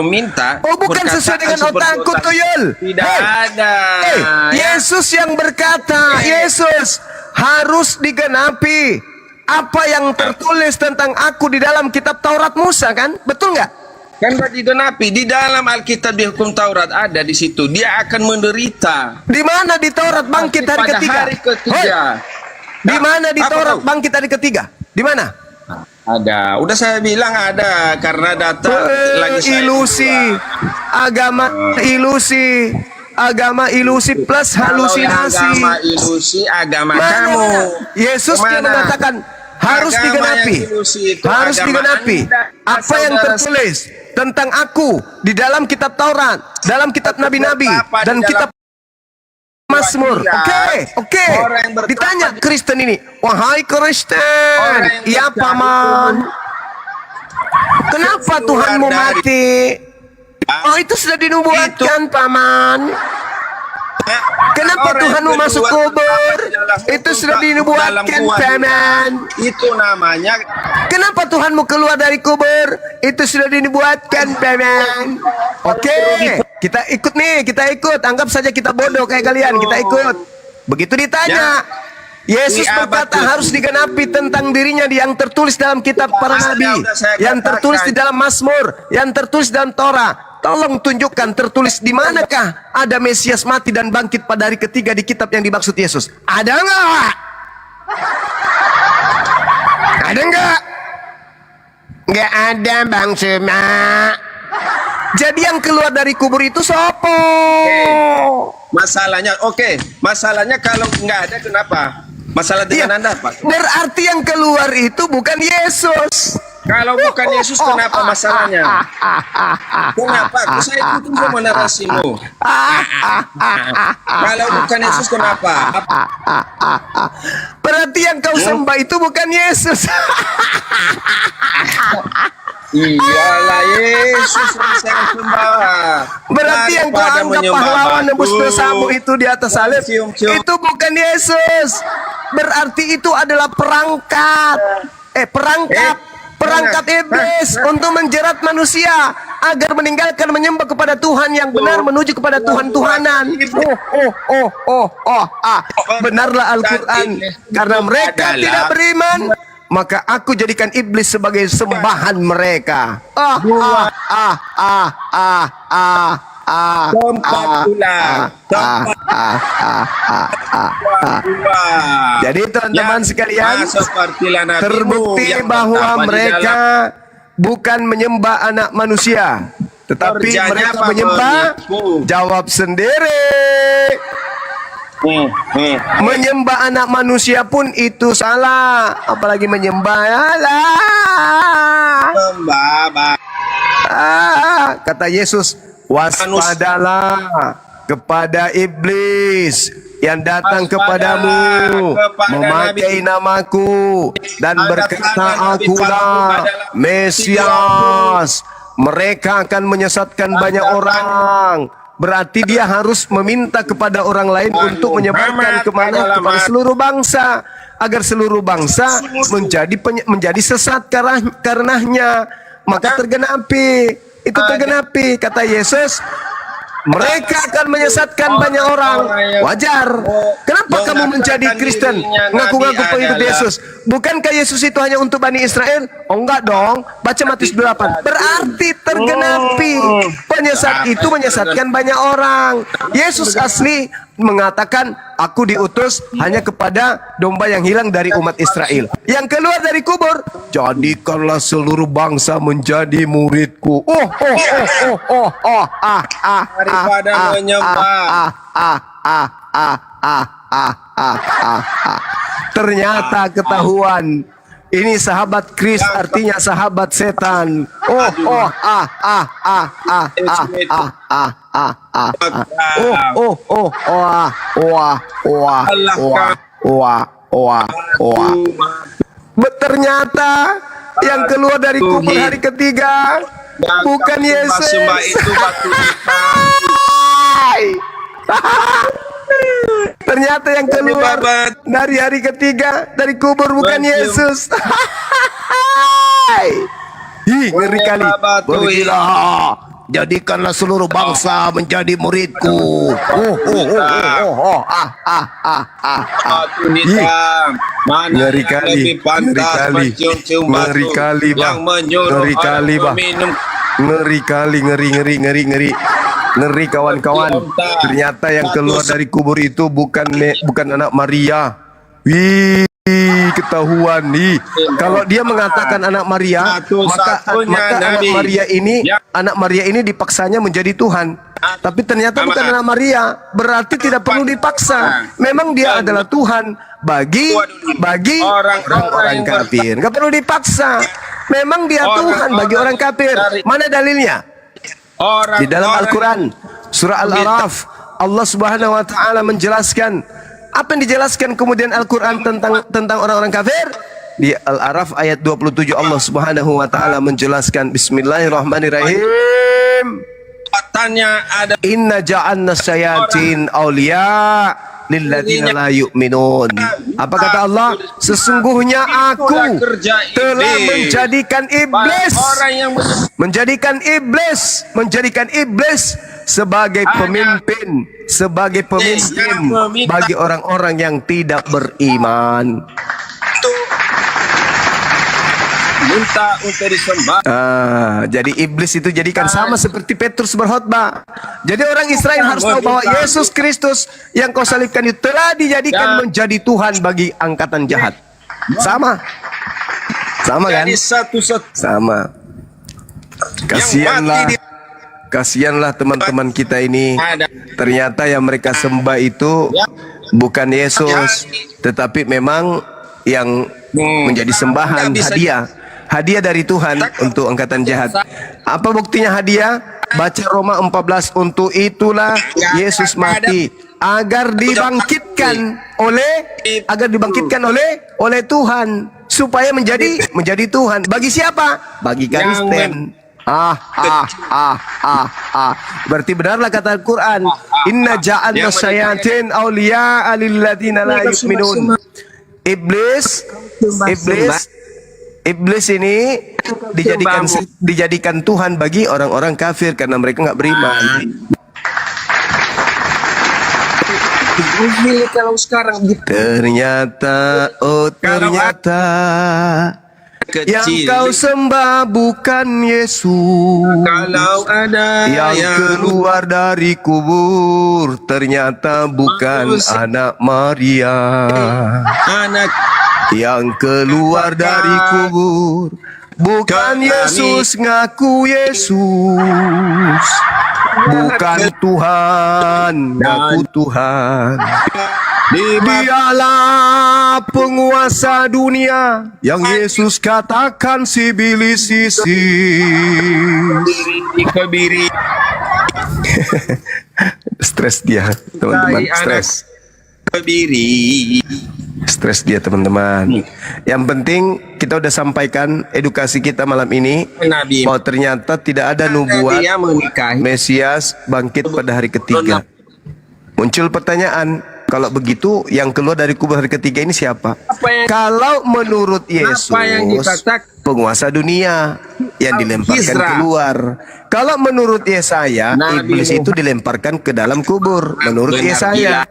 minta. Oh, bukan berkataan sesuai dengan seperti otakku, otak. Tuyul. Tidak Hey. ada. Ya. Yesus yang berkata, Yesus harus digenapi apa yang tertulis tentang aku di dalam kitab Taurat Musa, kan? Betul nggak? Kan berarti digenapi di dalam Alkitab di hukum Taurat ada di situ. Dia akan menderita. Di mana di Taurat bangkit hari Pada ketiga? hari ketiga. Di mana di Apa Taurat kau? bangkit hari ketiga? Di mana? Ada. Udah saya bilang ada karena data lagi saya Ilusi, agama ilusi plus Kalau yang halusinasi. agama ilusi agama Mana? kamu. Yesus yang Kemana? mengatakan harus Agama digenapi, yang ilusi itu harus agama digenapi Anda, apa yang saudara. tertulis tentang aku di dalam kitab Taurat, dalam kitab nabi-nabi Apa di dan dalam kitab Mazmur. Oke. Orang yang bertobat Ditanya di- Kristen ini, wahai Kristen, Orang yang iya bercari paman. Kenapa Tuhanmu mati? Oh, itu sudah dinubuatkan, Paman. Kenapa Tuhanmu masuk kubur? Itu sudah dinubuatkan, Paman. Itu namanya. Kenapa Tuhanmu keluar dari kubur? Itu sudah dinubuatkan, Paman. Oke, kita ikut nih, kita ikut. Anggap saja kita bodoh kayak kalian, kita ikut. Begitu ditanya, Yesus berkata harus digenapi tentang dirinya yang tertulis dalam kitab para nabi, yang tertulis di dalam Mazmur, yang tertulis dalam Torah. Tolong tunjukkan tertulis di manakah ada Mesias mati dan bangkit pada hari ketiga di kitab yang dimaksud Yesus. Ada nggak? Ada nggak? Nggak ada, Bang Suma. Jadi yang keluar dari kubur itu sopo? Masalahnya kalau nggak ada kenapa? Masalah dengan Anda, Pak. Berarti yang keluar itu bukan Yesus. Kalau bukan Yesus, kenapa masalahnya? Kenapa? Saya ikutin semua narasimu. Kalau bukan Yesus, kenapa? Berarti yang kau sembah itu bukan Yesus. Iyalah Yesus yang saya sembah. Berarti yang kau anggap pahlawan nebus dosamu itu di atas salib, itu bukan Yesus. Berarti itu adalah perangkap iblis untuk menjerat manusia agar meninggalkan menyembah kepada Tuhan yang benar menuju kepada Tuhan-Tuhanan. Benarlah Al-Quran. Karena mereka tidak beriman, maka aku jadikan iblis sebagai sembahan mereka. Jadi teman-teman sekalian, terbukti bahwa mereka bukan menyembah anak manusia, tetapi mereka menyembah. Jawab sendiri. Menyembah anak manusia pun itu salah, apalagi menyembah kata Yesus, waspadalah kepada iblis yang datang kepadamu memakai namaku dan berkata, akulah Mesias. Mereka akan menyesatkan banyak orang. Berarti dia harus meminta kepada orang lain untuk menyebarkan kepada seluruh bangsa, agar seluruh bangsa menjadi sesat karenanya. Maka tergenapi, itu tergenapi kata Yesus. Mereka akan menyesatkan banyak orang. Wajar. Kenapa kamu menjadi Kristen, ngaku-ngaku pengikut Yesus? Bukankah Yesus itu hanya untuk Bani Israel? Oh enggak dong. Baca Matius 8. Berarti tergenapi. Penyesat itu menyesatkan banyak orang. Yesus asli mengatakan, aku diutus hanya kepada domba yang hilang dari umat Israel. Yang keluar dari kubur, jadikanlah seluruh bangsa menjadi muridku. Daripada menyembah. Ternyata ketahuan. Ini sahabat Kris, artinya sahabat setan. Ternyata yang keluar dari kubur hari ketiga bukan Yesus. Ternyata yang keluar dari hari ketiga dari kubur bukan Yesus. Ngeri kali. Pergilah, jadikanlah seluruh bangsa menjadi muridku. Ngeri kali. Ngeri kali, Bang. Ngeri kali, Bang. Ngeri. Ngeri kawan-kawan. Ternyata yang keluar dari kubur itu bukan anak Maria. Ketahuan nih. Kalau dia mengatakan anak Maria, maka anak Maria ini dipaksanya menjadi Tuhan. Tapi ternyata bukan anak Maria. Berarti tidak perlu dipaksa. Memang dia adalah Tuhan bagi orang kafir. Enggak perlu dipaksa. Memang dia Tuhan bagi orang kafir. Mana dalilnya? Di dalam Al-Quran surah Al-A'raf, Allah Subhanahu wa taala menjelaskan. Apa yang dijelaskan kemudian Al-Quran tentang orang-orang kafir? di Al-Araf ayat 27 Allah Subhanahu wa taala menjelaskan bismillahirrahmanirrahim. Katanya ada Inna ja'alna syayatin awliya lilladzina la yu'minun. Apa kata Allah? Sesungguhnya aku telah menjadikan iblis sebagai pemimpin bagi orang-orang yang tidak beriman. minta untuk disembah. Jadi iblis itu jadikan sama seperti Petrus berkhotbah. Jadi orang Israel harus tahu bahwa Yesus Kristus yang kau salibkan itu telah dijadikan menjadi Tuhan bagi angkatan jahat. Sama kan? Jadi satu-satu Sama. Kasihanlah teman-teman kita ini. Ternyata yang mereka sembah itu bukan Yesus, tetapi memang yang menjadi sembahan, hadiah dari Tuhan untuk angkatan jahat. Apa buktinya hadiah? Baca Roma 14, untuk itulah Yesus mati agar dibangkitkan oleh Tuhan, supaya menjadi Tuhan. Bagi siapa? Bagi Kristen. Berarti benarlah kata Al-Quran, inna ja'alna syayatin awliya lilladzina la yu'minun. Iblis ini dijadikan Tuhan bagi orang-orang kafir karena mereka nggak beriman. kalau sekarang Ternyata yang kecil, kau sembah bukan Yesus. kalau ada Yang keluar dari kubur ternyata bukan anak Maria. anak Yang keluar dari kubur bukan Yesus, ngaku Yesus. Bukan Tuhan, ngaku Tuhan. Dialah penguasa dunia yang Yesus katakan si bilis sisi. dikebiri Stres dia, teman-teman, stres. kebiri. Stres dia, teman-teman. Yang penting kita udah sampaikan edukasi kita malam ini Nabi bahwa ternyata tidak ada nubuat dia menikahi Mesias bangkit pada hari ketiga. Muncul pertanyaan, kalau begitu yang keluar dari kubur hari ketiga ini siapa? Kalau menurut Yesus, yang dikatakan penguasa dunia yang dilemparkan keluar. Kalau menurut Yesaya, iblis itu dilemparkan ke dalam kubur. Menurut Yesaya.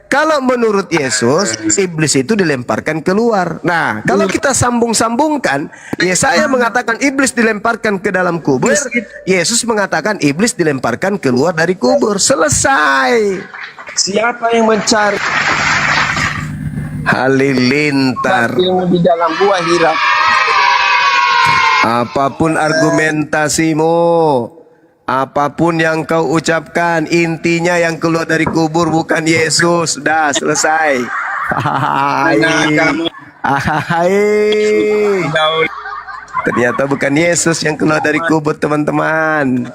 Kalau menurut Yesus, iblis itu dilemparkan keluar. Nah, kalau kita sambung-sambungkan, Yesaya mengatakan iblis dilemparkan ke dalam kubur, Yesus mengatakan iblis dilemparkan keluar dari kubur. Selesai. siapa yang mencari Halilintar. ilmu di dalam buah hira. Apapun argumentasimu, apapun yang kau ucapkan, intinya yang keluar dari kubur bukan Yesus. Sudah selesai. Ternyata bukan Yesus yang keluar dari kubur, teman-teman.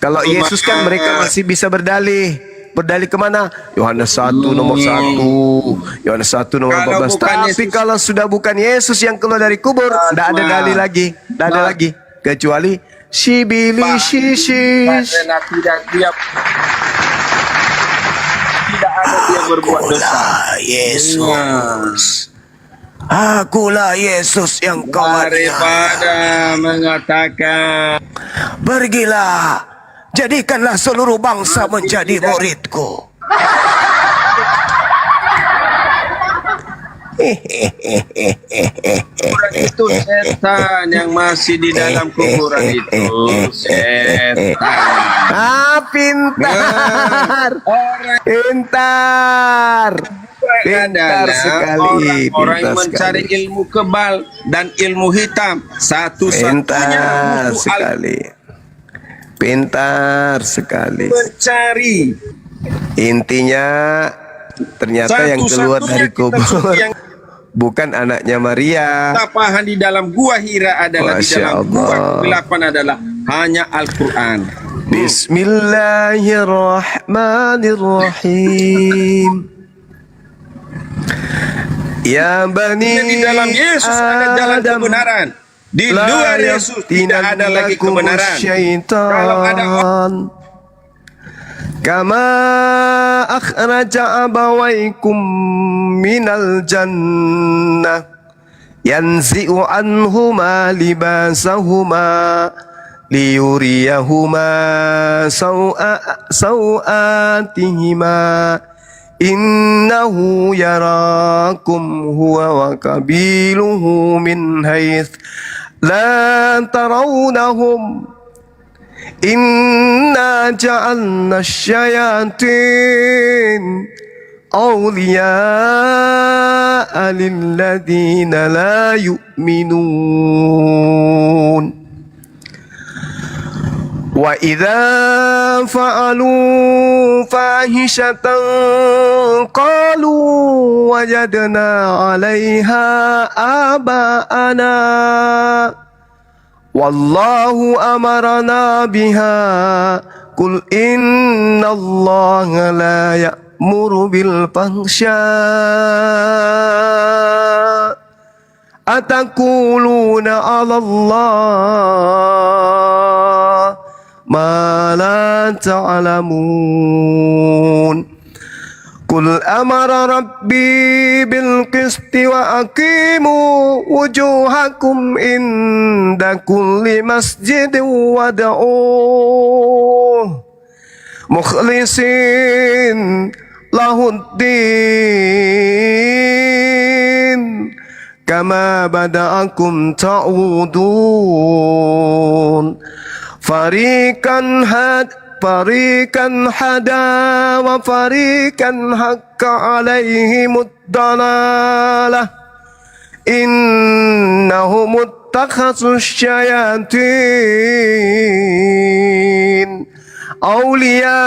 Kalau Yesus kan mereka masih bisa berdalih. Berdalih kemana? Yohanes 1 nomor 1, Yohanes 1 nomor 14. Tapi kalau sudah bukan Yesus yang keluar dari kubur, tidak ada dalih lagi. Tidak ada lagi. Kecuali si bilis sisis. Karena tidak ada dia berbuat dosa. Yesus. Akulah Yesus yang kau Daripada mengatakan pergilah, jadikanlah seluruh bangsa menjadi muridku. kuburan itu setan yang masih di dalam kuburan itu. Setan. Pintar. Pintar sekali. Orang yang mencari ilmu kebal dan ilmu hitam, satu-satunya Pintar musuh sekali. Pintar sekali. mencari. Intinya ternyata yang keluar dari kubur bukan anaknya Maria. Tapahan di dalam gua Hira adalah di Masya dalam gua Allah. kegelapan adalah hanya Al-Quran. Bismillahirrahmanirrahim. Ya bani Di dalam Yesus ada jalan kebenaran. Di luar Yesus tidak ada lagi kebenaran. Kalau ada Kama akhraja abawaikum minal jannah yanzi'u anhuma libasahuma liyuriyahuma sawatihima innahu yarakum huwa wa qabiluhu min hayth la tarawnahum inna ja'alna syayatin awliya'a lilladhina la yu'minun wa idza fa'alu fahishatan qalu wajadna 'alaiha aba'ana wallahu amarana biha qul innallaha la ya'muru bil fahsya atakuluna 'ala Allah ma la ta'lamun Qul amara rabbi bil qisti wa aqimu wujuhakum inda kulli masjidin wad'uuh mukhlisin lahuddin kama bada'akum ta'udun fariqan hada wa fariqan haqqa alaihimud dalalah innahum ittakhasus syayatin awliya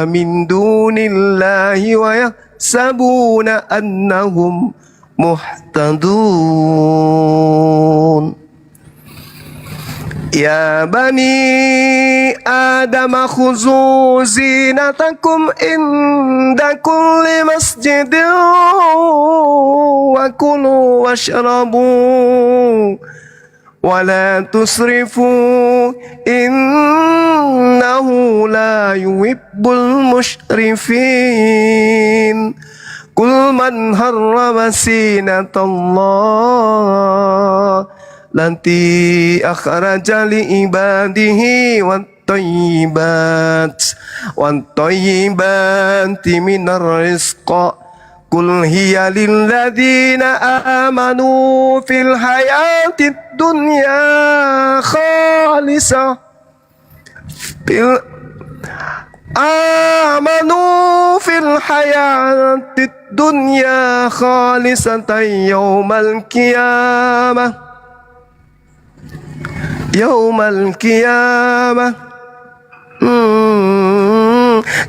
min dunillahi wa yahsabuna annahum muhtadun Ya bani Adam khuzu zinatakum inda kulli masjidin wa kulu washrabu wa la tusrifu innahu la yuhibbul mushrifin Qul man harrama sinatallah Lanti akhraja li ibadihi wat-tayyibati minar rizqa Qul hiya lilladhina amanu fil hayatid dunya khalisah آمنوا في الحياة الدنيا خالصة يوم القيامة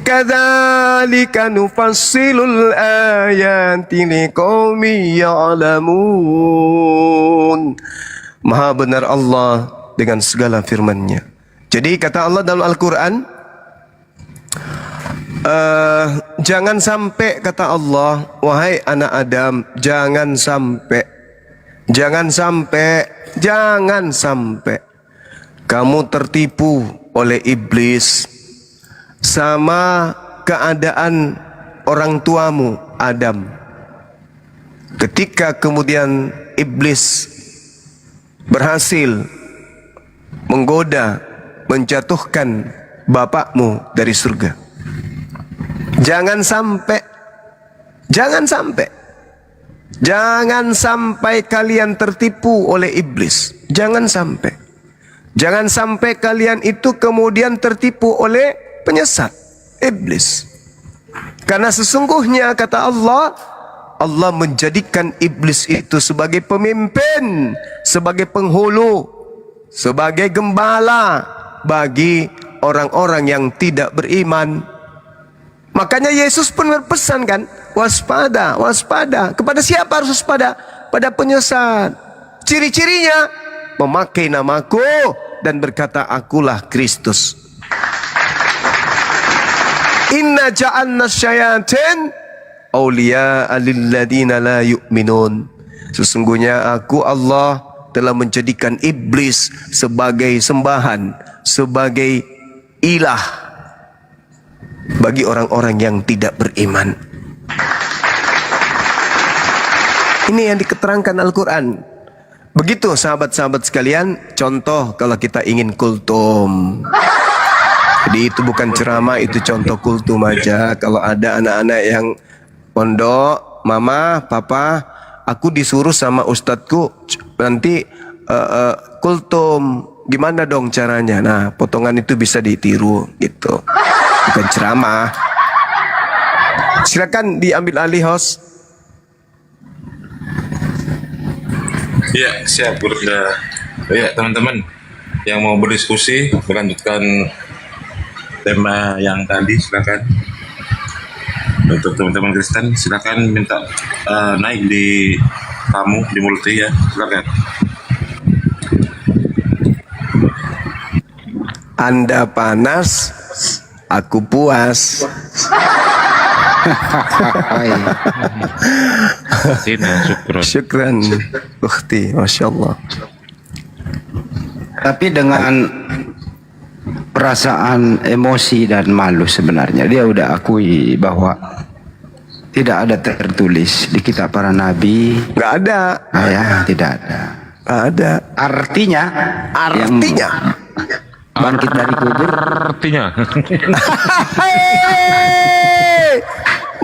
كذلك نفصل الآيات لقوم يعلمون Maha benar Allah dengan segala firman-Nya. Jadi kata Allah dalam Al-Quran, jangan sampai kata Allah, wahai anak Adam, jangan sampai kamu tertipu oleh iblis sama keadaan orang tuamu Adam. Ketika kemudian iblis berhasil menggoda, menjatuhkan bapakmu dari surga. Jangan sampai kalian tertipu oleh iblis. Jangan sampai kalian itu kemudian tertipu oleh penyesat iblis. Karena sesungguhnya kata Allah, Allah menjadikan iblis itu sebagai pemimpin, sebagai penghulu, sebagai gembala bagi orang-orang yang tidak beriman. Makanya Yesus pun berpesan kan, waspada. Kepada siapa harus waspada? Pada penyesat. Ciri-cirinya memakai namaku dan berkata akulah Kristus. Inna ja'alna syayatin awliya'a lilladina la yu'minun. Sesungguhnya aku Allah telah menjadikan iblis sebagai sembahan, sebagai ilah bagi orang-orang yang tidak beriman. Ini yang diketerangkan Al-Quran. Begitu sahabat-sahabat sekalian, contoh kalau kita ingin kultum. Jadi itu bukan ceramah, itu contoh kultum aja. Kalau ada anak-anak yang pondok, mama, papa, aku disuruh sama ustadzku nanti kultum, gimana dong caranya? Nah, potongan itu bisa ditiru gitu. Bukan ceramah. Silakan diambil alih host. Ya, siap Gurunda. Ya, teman-teman yang mau berdiskusi melanjutkan tema yang tadi, silakan. Untuk teman-teman Kristen, silakan minta naik di tamu di multi ya, silakan. Anda panas, aku puas. Syukran ukhti, Masya Allah. Tapi dengan perasaan emosi dan malu sebenarnya dia udah akui bahwa tidak ada tertulis di kitab para nabi. Nggak ada. Ah, ya, tidak ada. Nggak ada. Artinya bangkit dari kubur. Artinya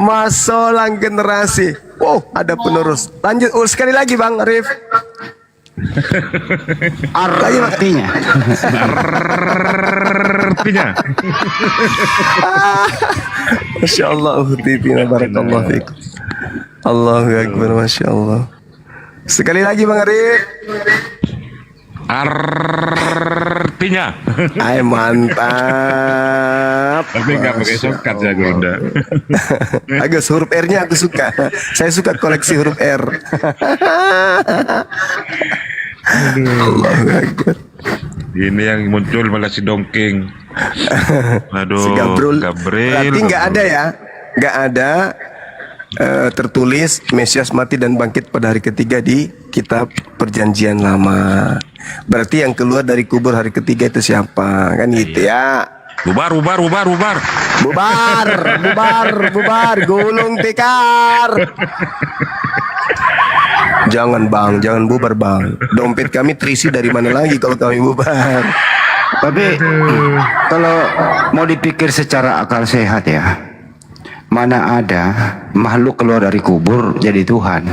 Masolang generasi. Wow, ada penerus. Lanjut sekali lagi Bang Arif. Artinya. artinya Masya Allah. Ukhti-tina barakallahu fikum. Allahu Akbar, Masya Allah. Sekali lagi Bang Arif. artinya Ay, mantap. tapi nggak pakai shortcut ya Gurunda. Agus, huruf R-nya aku suka. Saya suka koleksi huruf R. Allahu Akbar. Ini yang muncul malah si dongking. Aduh, Si Gabrul. Berarti nggak ada ya? Nggak ada tertulis Mesias mati dan bangkit pada hari ketiga di kitab Perjanjian Lama. Berarti yang keluar dari kubur hari ketiga itu siapa? Kan gitu ya. Bubar. Bubar, gulung tikar. Jangan Bang, jangan bubar Bang. Dompet kami terisi dari mana lagi kalau kami bubar. Tapi kalau mau dipikir secara akal sehat ya, mana ada makhluk keluar dari kubur jadi Tuhan.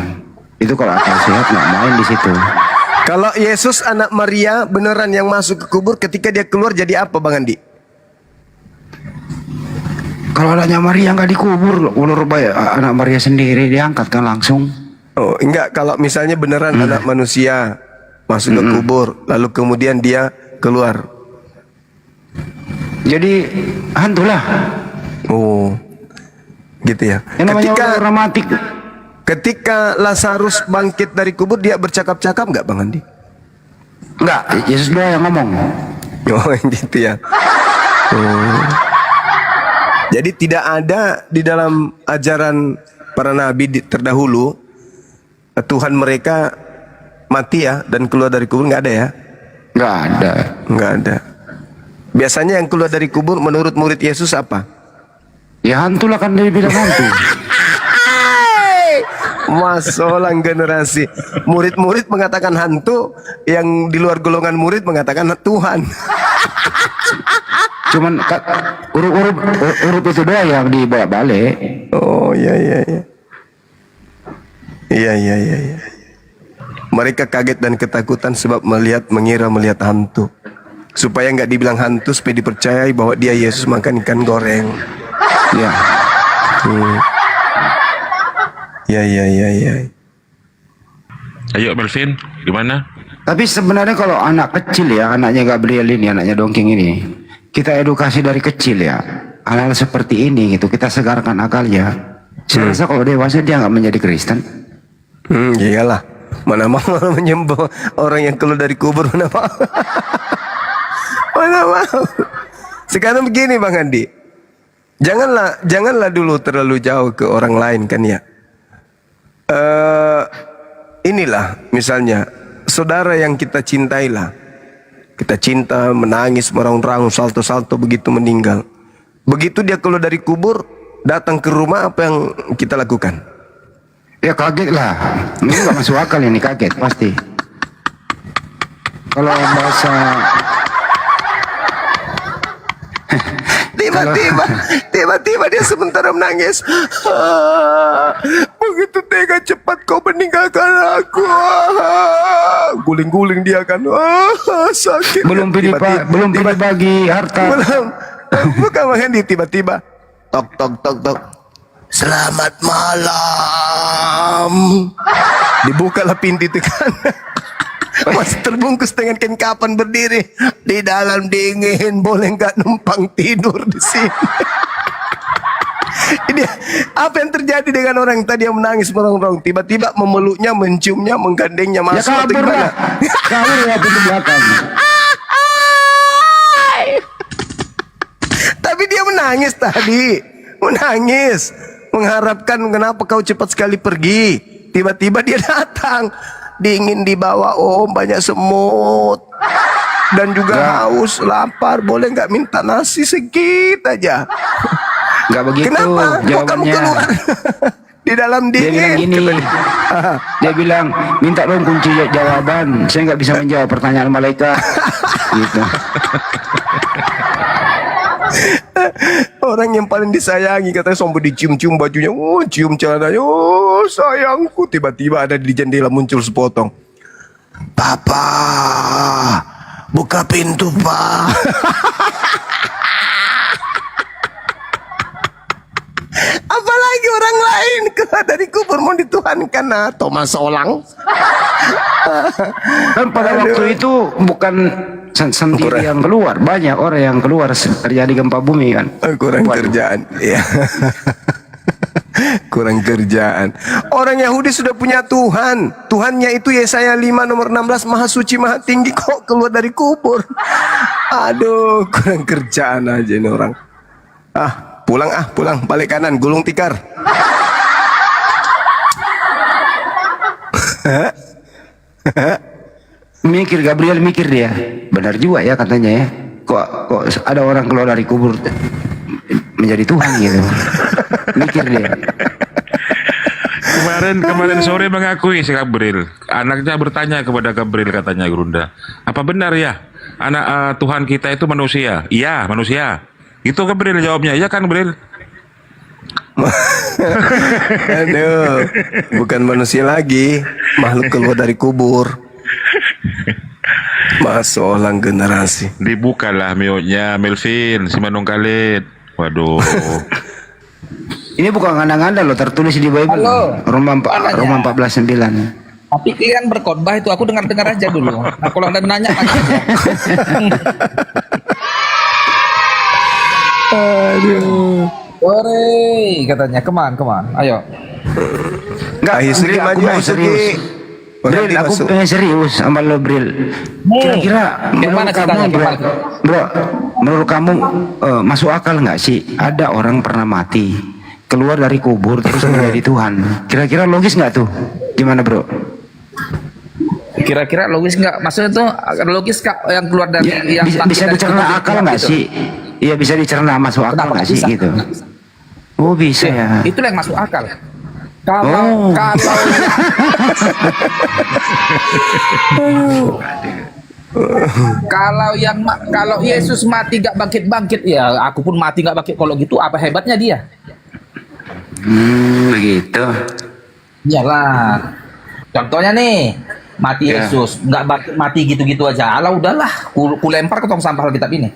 Itu kalau akal sehat nggak main di situ. Kalau Yesus anak Maria beneran yang masuk ke kubur, ketika dia keluar jadi apa Bang Andi? Kalau anaknya Maria nggak dikubur, ulur baik anak Maria sendiri diangkat kan langsung. Oh enggak, kalau misalnya beneran anak manusia masuk ke kubur, lalu kemudian dia keluar. Jadi hantulah. Oh, gitu ya. Yang namanya orang mati. Ketika Lazarus bangkit dari kubur, dia bercakap-cakap nggak Bang Andi? Enggak, Yesus doang yang ngomong. Oh gitu ya. Oh. Jadi tidak ada di dalam ajaran para nabi terdahulu Tuhan mereka mati ya dan keluar dari kubur, nggak ada ya? Nggak ada. Nggak ada. Biasanya yang keluar dari kubur menurut murid Yesus apa? Ya hantulah, kan dia bilang hantu. Masolang generasi. Murid-murid mengatakan hantu, yang di luar golongan murid mengatakan Tuhan. Cuman huruf itu doang yang dibawa balik. Oh iya. Iya. Mereka kaget dan ketakutan sebab mengira melihat hantu. Supaya nggak dibilang hantu, supaya dipercayai bahwa dia Yesus makan ikan goreng. Ya. Iya. Ayo Melvin, gimana? Tapi sebenarnya kalau anak kecil ya, anaknya Gabriel ini, anaknya dongking ini, kita edukasi dari kecil ya, hal-hal seperti ini gitu, kita segarkan akalnya. Saya rasa kalau dewasa dia nggak menjadi Kristen. Iyalah. Mana mau menyembah orang yang keluar dari kubur, mana mau. Mana mau. Sekarang begini Bang Andi. Janganlah dulu terlalu jauh ke orang lain kan ya. Inilah misalnya saudara yang kita cintai lah. Kita cinta, menangis, meraung-raung, salto-salto begitu meninggal. Begitu dia keluar dari kubur, datang ke rumah, apa yang kita lakukan? Ya kaget lah. Ini nggak masuk akal ini, kaget pasti. Kalau bahasa tiba-tiba dia sementara menangis. Begitu tega cepat kau meninggalkan aku. Guling-guling dia kan. Sakit. belum pilih bagi harta. Belum. Bukan Bang Andi, tiba-tiba tok tok tok tok. Selamat malam. Dibukalah pintu itu kan. Masih terbungkus dengan kain kapan berdiri di dalam dingin, boleh nggak numpang tidur di sini? Ini apa yang terjadi dengan orang yang tadi yang menangis merong-rong, tiba-tiba memeluknya, menciumnya, menggandengnya Ya masuk atau kabur gimana? lah. Kabur ya pintu belakang. Tapi dia menangis tadi, menangis, mengharapkan kenapa kau cepat sekali pergi. Tiba-tiba dia datang, dingin di bawah, banyak semut dan juga haus, lapar. Boleh nggak minta nasi sedikit aja? Nggak begitu Kenapa? Kok kamu jawabannya. keluar di dalam Dia bilang dingin? gini, dia bilang minta dong kunci jawaban. Saya nggak bisa menjawab pertanyaan malaikat. Gitu. Orang yang paling disayangi katanya sampai dicium-cium bajunya, cium celananya, sayangku. Tiba-tiba ada di jendela muncul sepotong. Papa, buka pintu, Pak. Apalagi orang lain keluar dari kubur mau dituhankan. Thomas Solang. Kan pada waktu itu bukan sendiri yang keluar, banyak orang yang keluar terjadi gempa bumi kan. Kurang Waduh. kerjaan, ya. Kurang kerjaan. Orang Yahudi sudah punya Tuhan. Tuhannya itu Yesaya 5 nomor 16, Maha Suci, Maha Tinggi, kok keluar dari kubur. Aduh, kurang kerjaan aja ini orang. Pulang, balik kanan, gulung tikar. Mikir Gabriel, mikir dia. Benar juga ya katanya ya. Kok ada orang keluar dari kubur menjadi Tuhan gitu. Mikir dia. Kemarin sore mengakui si Gabriel. Anaknya bertanya kepada Gabriel, katanya Gurunda, apa benar ya anak Tuhan kita itu manusia? Iya, manusia. Itu Gabriel jawabnya, iya kan Gabriel? Aduh, bukan manusia lagi, makhluk keluar dari kubur. Masolang generasi. Dibukalah miotnya Melvin, si Manung Khalid. Waduh. Ini bukan nganda-nganda loh, tertulis di Bible. Halo. Roma 14:9. Tapi kan berkhotbah itu aku dengar-dengar aja dulu. Nah, kalau anda nanya tanya aja. Aduh. Sore katanya, keman, ayo. Enggak, Sugi Bril, aku maju, mau Sugi. serius. Bril, aku pengen serius sama lo, Bril. Kira-kira Yang mana menurut kamu, ceritanya, bro, gimana? bro, menurut kamu masuk akal nggak sih ada orang pernah mati keluar dari kubur terus menjadi Tuhan? Kira-kira logis nggak tuh? Gimana, bro? Kira-kira logis nggak? Maksudnya tuh logis Kak, yang keluar dari Ya, yang bisa bangkit dari dicerna kubur akal gitu? nggak sih? Iya, bisa dicerna masuk akal Kenapa nggak nggak sih bisa? gitu? Oh, bisa ya. Itulah yang masuk akal. Kalau kalau Yesus mati gak bangkit ya aku pun mati gak bangkit. Kalau gitu apa hebatnya dia? Begitu. Iyalah. Contohnya nih mati Ya. Yesus nggak bangkit, mati gitu-gitu aja. Alah udahlah, ku lempar ke tong sampah Alkitab ini.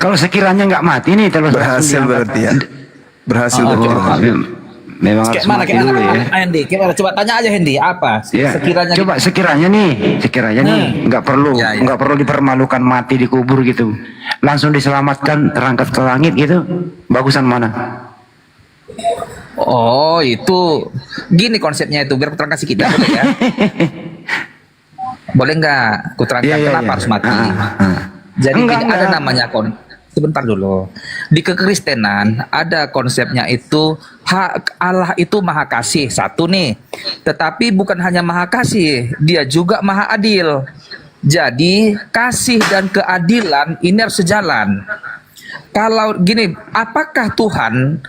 Kalau sekiranya nggak mati nih terus Berhasil berarti ya. Berhasil Oh, berarti. Memang harus Kayak mana mati kayak dulu ya. Hendy? Gimana? Coba tanya aja Hendy, apa? Ya, Sekiranya coba sekiranya nih nggak perlu Ya, ya. nggak perlu dipermalukan mati di kubur gitu, langsung diselamatkan terangkat ke langit gitu, bagusan mana? Oh itu gini konsepnya itu, biar kuterangkan sedikit boleh ya? Boleh nggak kuterangkan Iya, iya, kenapa iya. harus mati? Jadi Enggak, gini, ada enggak. namanya sebentar dulu. Di kekristenan ada konsepnya itu Allah itu maha kasih, satu nih. Tetapi bukan hanya maha kasih, dia juga maha adil. Jadi kasih dan keadilan ini harus sejalan. Kalau gini, apakah Tuhan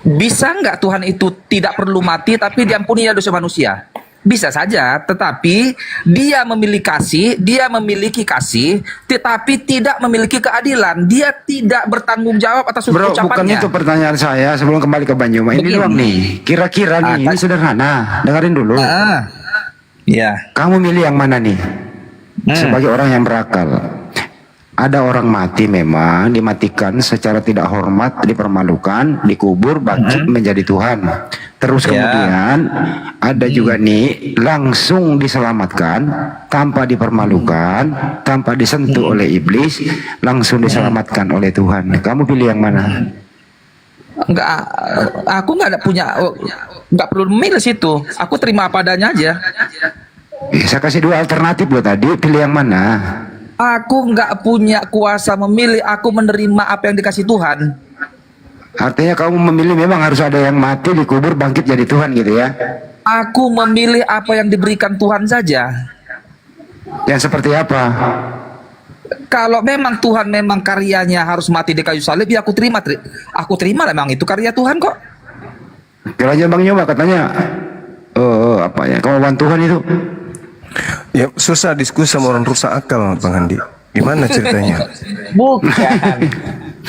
bisa nggak Tuhan itu tidak perlu mati tapi diampuni dosa manusia? Bisa saja, tetapi dia memiliki kasih, tetapi tidak memiliki keadilan. Dia tidak bertanggung jawab atas Bro, bukan ucapannya. itu pertanyaan saya sebelum kembali ke Banyuma. Ini Begini. doang nih. Kira-kira nih, ini sederhana. Dengerin dulu. Ya. Kamu milih yang mana nih? Sebagai orang yang berakal. Ada orang mati memang, dimatikan secara tidak hormat, dipermalukan, dikubur, bangkit menjadi Tuhan. Terus kemudian ada juga nih langsung diselamatkan tanpa dipermalukan, tanpa disentuh oleh iblis, langsung diselamatkan oleh Tuhan. Kamu pilih yang mana? Enggak, aku nggak perlu memilih situ. Aku terima apa adanya aja. Saya kasih dua alternatif loh tadi, pilih yang mana? Aku nggak punya kuasa memilih. Aku menerima apa yang dikasih Tuhan. Artinya kamu memilih memang harus ada yang mati, dikubur, bangkit jadi Tuhan gitu ya? Aku memilih apa yang diberikan Tuhan saja. Yang seperti apa? Kalau memang Tuhan memang karyanya harus mati di kayu salib, ya aku terima. Aku terima, memang itu karya Tuhan kok. Kiranya Bang Nyoba katanya, apa ya, kemauan Tuhan itu. Ya susah diskusi sama orang rusak akal, Bang Andi. Gimana ceritanya? Bukan.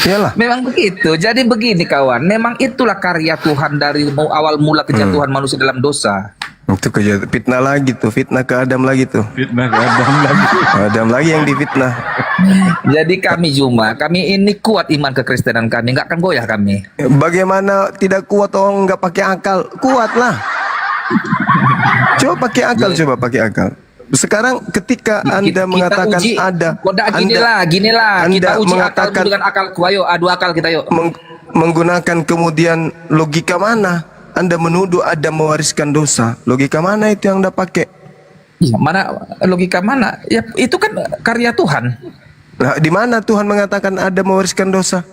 Iyalah. Memang begitu. Jadi begini kawan, memang itulah karya Tuhan dari awal mula kejatuhan manusia dalam dosa. Itu fitnah lagi tuh, fitnah ke Adam lagi tuh. Fitnah ke Adam lagi. Adam lagi yang difitnah. Jadi kami ini kuat iman kekristenan kami, nggak akan goyah kami. Bagaimana tidak kuat orang nggak pakai akal? Kuat lah. Coba pakai akal, coba pakai akal. Sekarang ketika Anda mengatakan uji, ada, gini lah, kita Anda uji mengatakan akal dengan akalku. Ayo, adu akal kita yuk. menggunakan kemudian logika mana? Anda menuduh Adam mewariskan dosa. Logika mana itu yang Anda pakai? Ya, mana logika mana? Ya itu kan karya Tuhan. Nah, di mana Tuhan mengatakan Adam mewariskan dosa?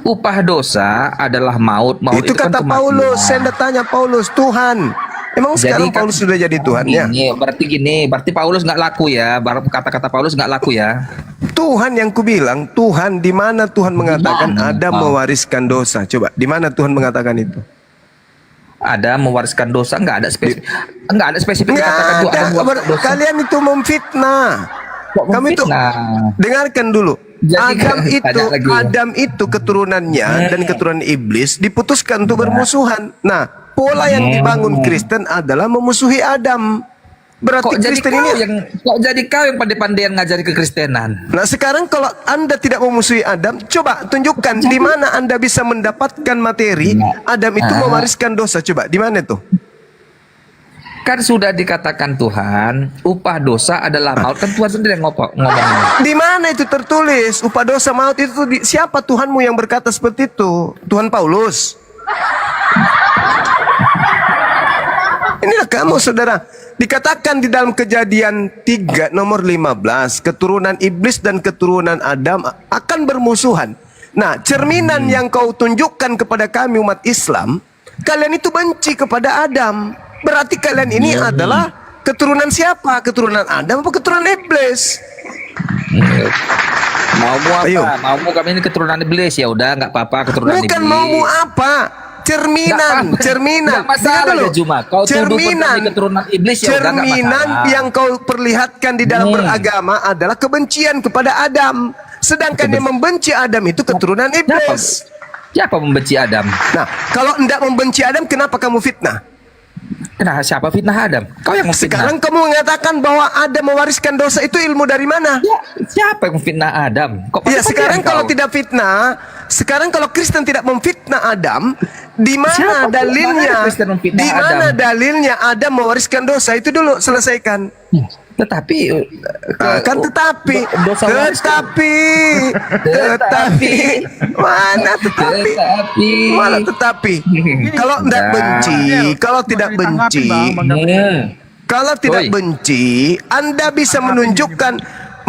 Upah dosa adalah maut. Maut Itu kan kata kematian. Paulus. Saya hendak tanya Paulus, Tuhan. Emang sekarang kan Paulus sudah jadi Tuhan ya? Berarti Paulus nggak laku ya. Kata-kata Paulus nggak laku ya. Tuhan yang kubilang, Tuhan di mana Tuhan mengatakan Adam mewariskan dosa? Coba, di mana Tuhan mengatakan itu? Ada mewariskan dosa, nggak ada spesifik. Nggak ada spesifik Nggak katakan tuh ada mewariskan dosa. Kalian itu memfitnah. Kok Kami itu memfitnah? dengarkan dulu. Jadi, Adam itu keturunannya dan keturunan iblis diputuskan untuk bermusuhan. Nah, pola yang dibangun Kristen adalah memusuhi Adam. Berarti Kristen ini kok jadi kau yang pandai-pandaian ngajari kekristenan? Nah, sekarang kalau Anda tidak memusuhi Adam, coba tunjukkan di mana Anda bisa mendapatkan materi Adam itu mewariskan dosa. Coba, di mana tuh? Kan sudah dikatakan Tuhan, upah dosa adalah maut. Kan Tuhan sendiri yang ngomong. Di mana itu tertulis? Upah dosa maut itu siapa Tuhanmu yang berkata seperti itu? Tuhan Paulus. Inilah kamu saudara. Dikatakan di dalam Kejadian 3 nomor 15, keturunan iblis dan keturunan Adam akan bermusuhan. Nah, cerminan yang kau tunjukkan kepada kami umat Islam, kalian itu benci kepada Adam. Berarti kalian ini adalah keturunan siapa? Keturunan Adam atau keturunan iblis? Maumu apa? Ayo. Maumu kami ini keturunan iblis, ya udah nggak apa-apa keturunan iblis. Bukan maumu apa? Cerminan. Nggak masalah Dengar dulu. ya Juma. Kau tuduh kami keturunan iblis, ya udah nggak cerminan masalah. yang kau perlihatkan di dalam beragama adalah kebencian kepada Adam. Sedangkan yang membenci Adam itu keturunan iblis. Siapa membenci Adam? Nah, kalau hendak membenci Adam, kenapa kamu fitnah? Kenapa siapa fitnah Adam? Kau yang memfitnah. Sekarang kamu mengatakan bahwa Adam mewariskan dosa, itu ilmu dari mana? Ya, siapa yang memfitnah Adam? Kok Ya, sekarang kalau kau? tidak fitnah, sekarang kalau Kristen tidak memfitnah Adam, di mana Siapa? dalilnya? Mana Kristen memfitnah Di mana Adam? dalilnya Adam mewariskan dosa? Itu dulu selesaikan. Tetapi Kan tetapi, dosa waris kan? tetapi, mana tetapi, mana tetapi. Kalau tidak benci, kalau tidak benci, kalau tidak benci, Anda bisa menunjukkan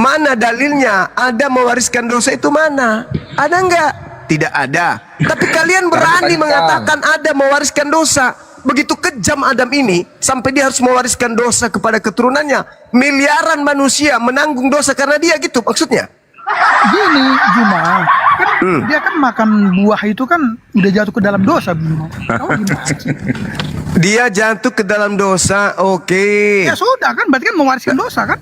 Mana dalilnya Adam mewariskan dosa itu mana? Ada enggak? Tidak ada. Tapi kalian berani mengatakan Adam mewariskan dosa. Begitu kejam Adam ini sampai dia harus mewariskan dosa kepada keturunannya. Miliaran manusia menanggung dosa karena dia, gitu maksudnya. Gini, Juma, kan dia kan makan buah itu kan udah jatuh ke dalam dosa, Bimo. Tahu gimana sih? Dia jatuh ke dalam dosa, oke. Ya sudah kan, berarti kan mewariskan dosa kan?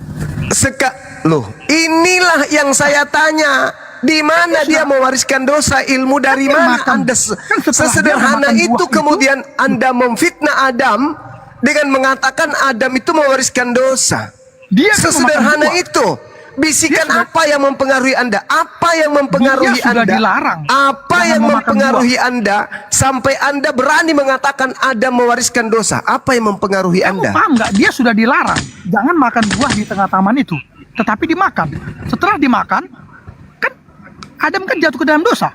Loh, inilah yang saya tanya. Di mana dia mewariskan dosa? Ilmu dari mana Anda sesederhana itu kemudian Anda memfitnah Adam dengan mengatakan Adam itu mewariskan dosa? Dia kan Sesederhana memakan buah. itu. Bisikan apa yang mempengaruhi Anda? Apa yang mempengaruhi Dia sudah Anda? dilarang. Apa Jangan yang memakan mempengaruhi Anda sampai Anda berani mengatakan Adam mewariskan dosa? Apa yang mempengaruhi Kamu Anda? paham nggak? Dia sudah dilarang. Jangan makan buah di tengah taman itu. Tetapi dimakan. Setelah dimakan, kan Adam kan jatuh ke dalam dosa.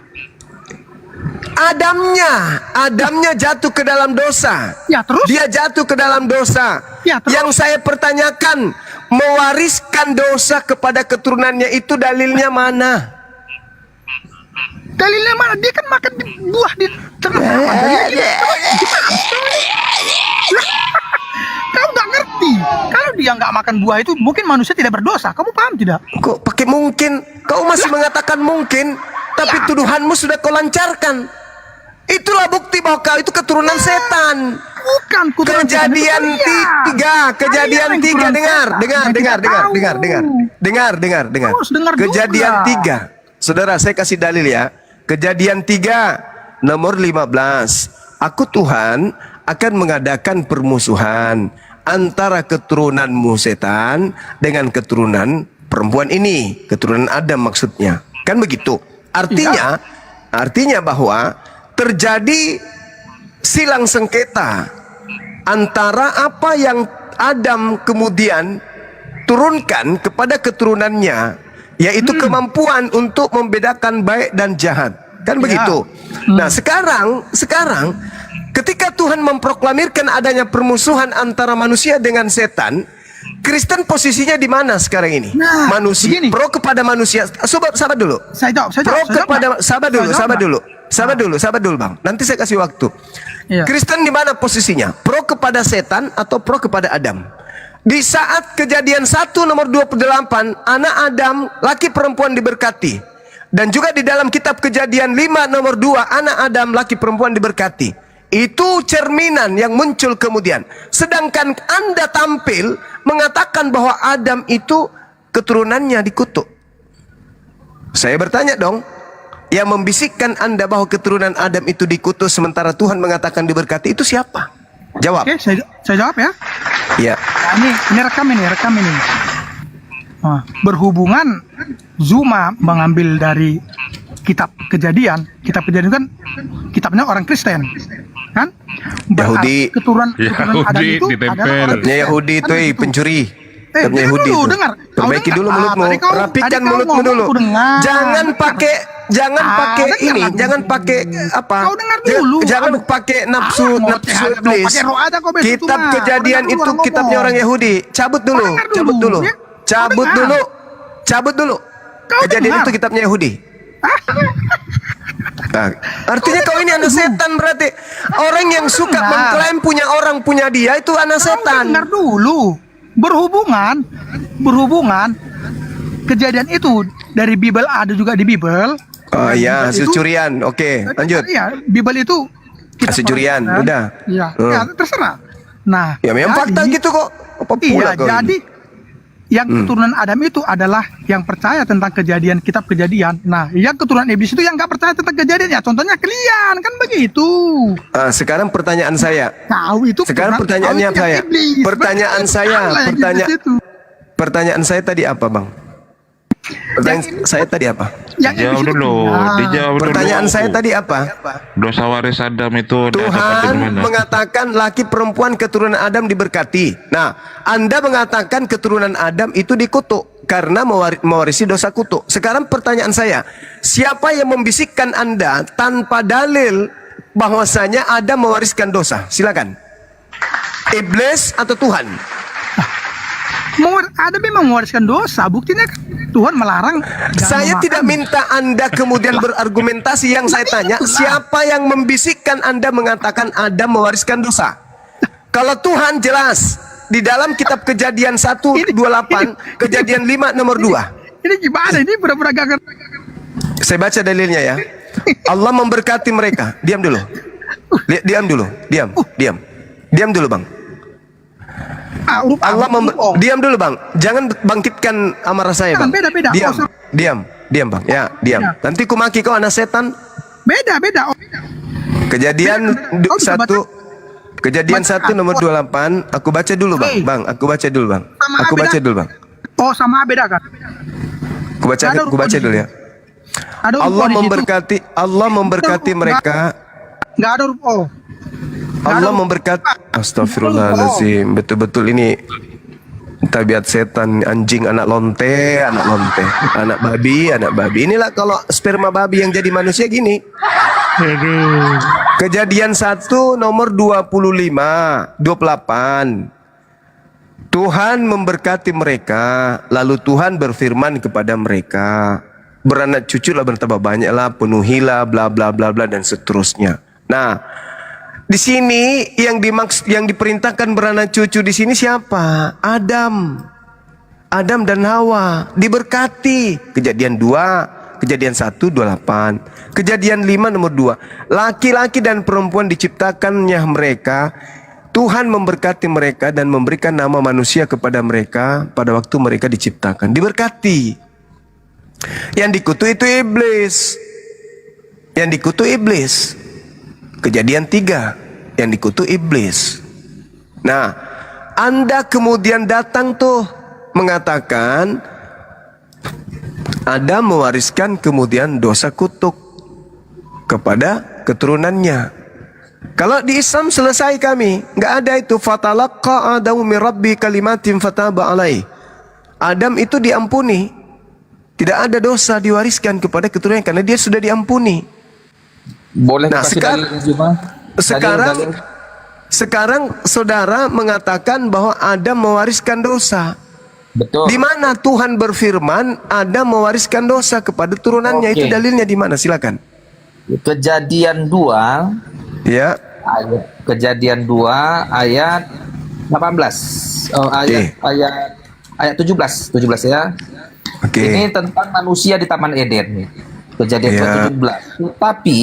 Adamnya jatuh ke dalam dosa. Ya terus? Dia jatuh ke dalam dosa. Ya, terus? Yang saya pertanyakan, mewariskan dosa kepada keturunannya itu dalilnya mana? Dalilnya mana? Dia kan makan buah di tengah taman. Kamu nggak ngerti. Kalau dia nggak makan buah itu, mungkin manusia tidak berdosa. Kamu paham tidak? Kok pakai mungkin? Kau masih mengatakan mungkin, tapi tuduhanmu sudah kau lancarkan. Itulah bukti bahwa kau itu keturunan setan. Bukan. Kejadian 3, kejadian 3, dengar. Harus dengar Kejadian juga. 3. Saudara, saya kasih dalil ya. Kejadian 3 nomor 15. Aku Tuhan akan mengadakan permusuhan antara keturunanmu setan dengan keturunan perempuan ini, keturunan Adam maksudnya. Kan begitu. Artinya bahwa terjadi silang sengketa antara apa yang Adam kemudian turunkan kepada keturunannya, yaitu kemampuan untuk membedakan baik dan jahat. Kan begitu. Nah, sekarang ketika Tuhan memproklamirkan adanya permusuhan antara manusia dengan setan, Kristen posisinya di mana sekarang ini? Nah, manusia begini. pro kepada manusia. Sabar dulu. Saya jawab. Sabar dulu, Bang. Nanti saya kasih waktu. Iya. Kristen di mana posisinya? Pro kepada setan atau pro kepada Adam? Di saat Kejadian 1 nomor 28, anak Adam, laki perempuan diberkati. Dan juga di dalam kitab Kejadian 5 nomor 2, anak Adam, laki perempuan diberkati. Itu cerminan yang muncul kemudian. Sedangkan Anda tampil mengatakan bahwa Adam itu keturunannya dikutuk. Saya bertanya dong, yang membisikkan Anda bahwa keturunan Adam itu dikutuk sementara Tuhan mengatakan diberkati itu siapa? Jawab. Oke, saya jawab ya. Ya. Nah, ini rekam ini. Nah, berhubungan Zuma mengambil dari kitab Kejadian kan kitabnya orang Kristen, kan? Yahudi. Keturunan Adam itu adalah orang Yahudi itu pencuri. dengar Yahudi dulu, itu. dengar. Perbaiki dulu mulutmu. Rapikan tadi kau mulutmu ngomong, dulu. aku dengar. Jangan pakai dengar ini, lagu. jangan pakai apa? Kau dengar dulu. Jangan pakai nafsu iblis. Pakai roh aja kau besok Kitab cuma. Kejadian Kau dengar itu dulu kitabnya ngomong. orang Yahudi. Cabut dulu. Kau dengar Cabut dulu. ya? Cabut Kau dulu. dengar. Cabut dulu. Kau Kejadian dengar. itu kitabnya Yahudi. Nah, artinya kau ini anak setan berarti. Orang yang suka dengar. mengklaim punya orang punya dia itu anak setan. Dengar dulu. Berhubungan kejadian itu dari Bible, ada juga di Bible. Oh iya, Bible hasil itu- curian. Oke, lanjut. Iya, Bible itu kitab Hasil curian, orang Kristen. udah. Iya, ya, terserah. Nah, Ya memang fakta gitu kok. Apa pula Iya, kau ini? jadi yang keturunan Adam itu adalah yang percaya tentang kejadian, kitab Kejadian. Nah, yang keturunan iblis itu yang nggak percaya tentang kejadian. Ya, contohnya kalian kan begitu. Sekarang pertanyaan saya. Kau itu Sekarang pertanyaannya kau itu yang saya. iblis. Pertanyaan Betul, saya, salah yang iblis itu. pertanyaan saya tadi apa, Bang? Pertanyaan saya tadi apa? Yang Dijawab iblis itu dulu, punya. dijawab dulu. Pertanyaan saya tadi apa? Dosa waris Adam itu didapatkan dari Tuhan mana? mengatakan laki perempuan keturunan Adam diberkati. Nah, Anda mengatakan keturunan Adam itu dikutuk karena mewarisi dosa kutuk. Sekarang pertanyaan saya, siapa yang membisikkan Anda tanpa dalil bahwasanya Adam mewariskan dosa? Silakan. Iblis atau Tuhan? Adam memang mewariskan dosa. Buktinya kan Tuhan melarang. jangan Saya memakan. tidak minta Anda kemudian berargumentasi. Yang saya tanya, siapa yang membisikkan Anda mengatakan Adam mewariskan dosa? Kalau Tuhan jelas di dalam kitab Kejadian 1:28, Kejadian 5 nomor 2. Ini gimana? Ini pura-pura gak ngerti. Saya baca dalilnya ya. Allah memberkati mereka. Diam dulu. Diam dulu. Diam dulu, Bang. Diam dulu, Bang. Jangan bangkitkan amarah saya, Bang. Beda. Diam, Bang. Ya, diam. Nanti ku maki kau anak setan. Beda. Kejadian Kau bisa baca. Kejadian 1 nomor 28. Aku baca dulu, Bang. Bang, aku baca dulu, Bang. Sama Aku beda. baca dulu, Bang. Oh, sama beda kan? Aku baca dulu ya. Ada huruf Allah O di situ. memberkati mereka. Nggak ada huruf O. Allah memberkati. Astagfirullahaladzim. Betul-betul ini tabiat setan, anjing, anak lonte, anak babi. Inilah kalau sperma babi yang jadi manusia gini. Kejadian 1 nomor 28. Tuhan memberkati mereka, lalu Tuhan berfirman kepada mereka, beranak cuculah, bertambah banyaklah, penuhilah, bla bla bla bla dan seterusnya. Nah, di sini yang diperintahkan beranak cucu di sini siapa? Adam dan Hawa diberkati. Kejadian 2, Kejadian 1:28, Kejadian 5 nomor 2. Laki-laki dan perempuan diciptakannya mereka. Tuhan memberkati mereka dan memberikan nama manusia kepada mereka pada waktu mereka diciptakan. Diberkati. Yang dikutuk itu iblis. Kejadian 3, yang dikutuk iblis. Nah, Anda kemudian datang tuh mengatakan Adam mewariskan kemudian dosa kutuk kepada keturunannya. Kalau di Islam selesai kami, nggak ada itu. Fatalaqqa Adamu min Rabbi kalimatin fataba alaih. Adam itu diampuni, tidak ada dosa diwariskan kepada keturunannya karena dia sudah diampuni. Boleh Nah, kasih dalilnya cuma? Dalil. Sekarang saudara mengatakan bahwa Adam mewariskan dosa. Betul. Di mana Tuhan berfirman Adam mewariskan dosa kepada turunannya? Oke. Itu dalilnya di mana? Silakan. Kejadian 2 Ya. Kejadian 2 ayat 18. Oh, ayat 17 ya. Oke. Ini tentang manusia di Taman Eden nih. Kejadian Ya. 17. Tetapi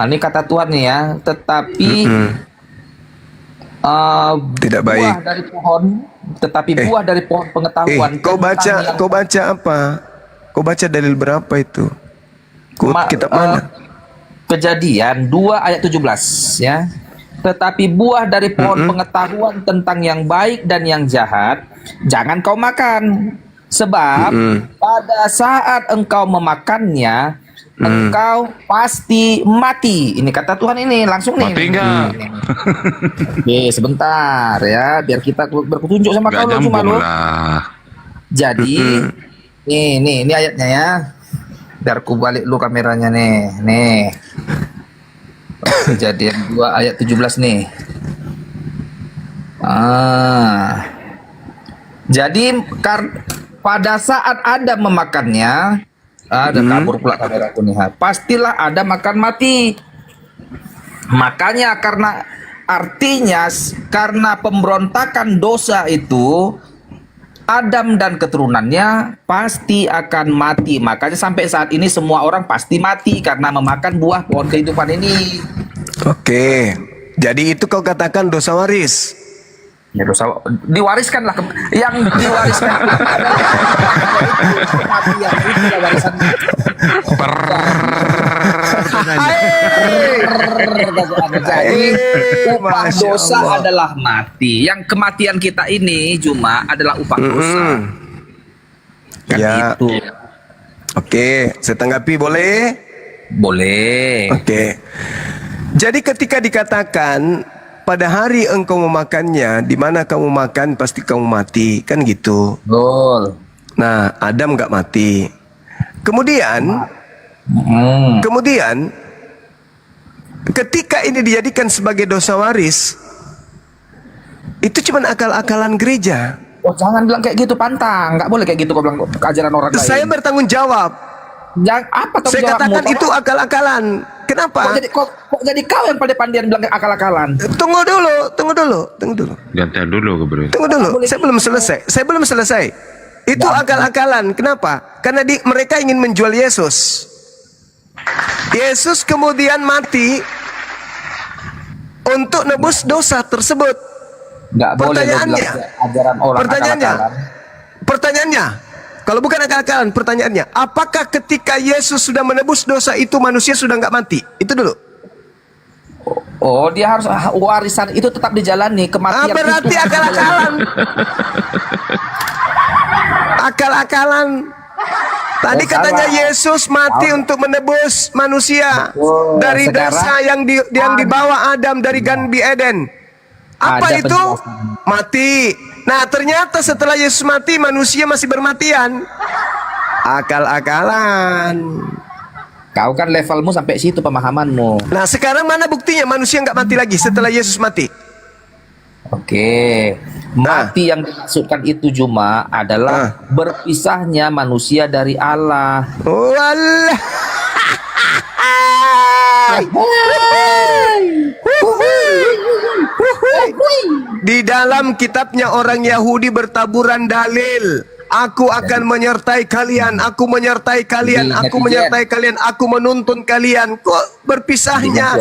ini kata Tuhan nih ya, tetapi Tidak baik. buah dari pohon, tetapi buah dari pohon pengetahuan. Kau baca apa? Kau baca dalil berapa itu? Kitab mana? Kejadian 2 ayat 17 ya. Tetapi buah dari pohon pengetahuan tentang yang baik dan yang jahat jangan kau makan, sebab pada saat engkau memakannya engkau pasti mati. Ini kata Tuhan ini langsung nih. Mati enggak? Oke, sebentar ya, biar kita berpetunjuk sama Enggak kau lo cuma nyambung lo. lah. Jadi ini ayatnya ya. Biar ku balik lu kameranya nih. Kejadian 2 ayat 17 nih. Jadi pada saat Adam memakannya, ada kabur pula kameraku nih. Pastilah Adam akan mati. Makanya karena pemberontakan dosa itu, Adam dan keturunannya pasti akan mati. Makanya sampai saat ini semua orang pasti mati karena memakan buah pohon kehidupan ini. Oke. Jadi itu kau katakan dosa waris. Ya dosa diwariskan lah yang diwariskan mati yang itu adalah warisan. Jadi upah dosa adalah mati. Yang kematian kita ini cuma adalah upah dosa. Kan Ya. itu. Oke, saya tanggapi boleh? Boleh. Oke. Jadi ketika dikatakan pada hari engkau memakannya, di mana kamu makan pasti kamu mati, kan gitu. Betul. Nah, Adam nggak mati. Kemudian ketika ini dijadikan sebagai dosa waris, itu cuma akal-akalan gereja. Oh, jangan bilang kayak gitu, pantang. Nggak boleh kayak gitu kau bilang ajaran orang lain. Saya bertanggung jawab. Jangan apa tanggung Saya jawabmu? katakan itu akal-akalan. Kenapa? Kok jadi kau yang pandai-pandaian bilang akal-akalan? Tunggu dulu. Gantian dulu ke bro. Tunggu dulu. Saya belum selesai. Itu akal-akalan. Kenapa? Karena mereka ingin menjual Yesus. Yesus kemudian mati untuk nebus dosa tersebut. Nggak boleh Pertanyaannya, ajaran orang akal-akalan. Pertanyaannya, kalau bukan akal-akalan, pertanyaannya, apakah ketika Yesus sudah menebus dosa itu manusia sudah nggak mati? Itu dulu. Oh, dia harus warisan itu tetap dijalani, kematian Berarti itu. akal-akalan. Akal-akalan. Tadi katanya Yesus mati untuk menebus manusia dari dosa yang dibawa Adam dari Ganbi Eden. Apa Ada itu? penjelasan. Mati. Nah, ternyata setelah Yesus mati manusia masih bermatian. Akal-akalan. Kau kan levelmu sampai situ pemahamanmu. Nah, sekarang mana buktinya manusia nggak mati lagi setelah Yesus mati? Oke. Mati yang dimaksudkan itu cuma adalah berpisahnya manusia dari Allah. Walah. Di dalam kitabnya orang Yahudi bertaburan dalil. Aku akan menyertai kalian, aku menyertai kalian, aku menyertai kalian, aku menuntun kalian. Kok berpisahnya?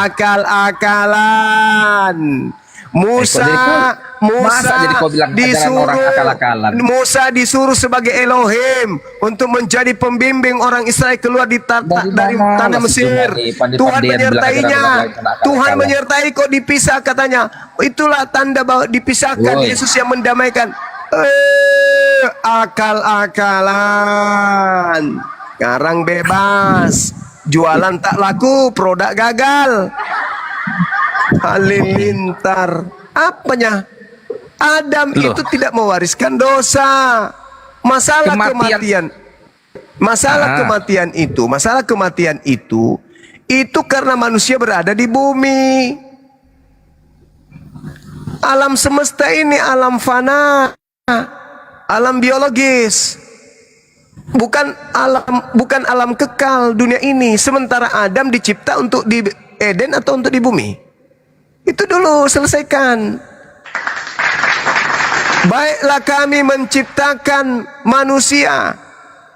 Akal-akalan. Musa jadi kau bilang ajaran orang akal-akalan? Musa disuruh sebagai Elohim untuk menjadi pembimbing orang Israel keluar dari tanah Mesir. Tuhan menyertainya. Tuhan menyertai, kok dipisah katanya. Itulah tanda bahwa dipisahkan. Yesus yang mendamaikan. Akal-akalan. Sekarang bebas. Jualan tak laku, produk gagal. Halilintar. Apanya? Adam itu tidak mewariskan dosa. Masalah kematian. Masalah kematian itu karena manusia berada di bumi. Alam semesta ini alam fana, alam biologis. Bukan alam kekal dunia ini. Sementara Adam dicipta untuk di Eden atau untuk di bumi? Itu dulu selesaikan. Baiklah kami menciptakan manusia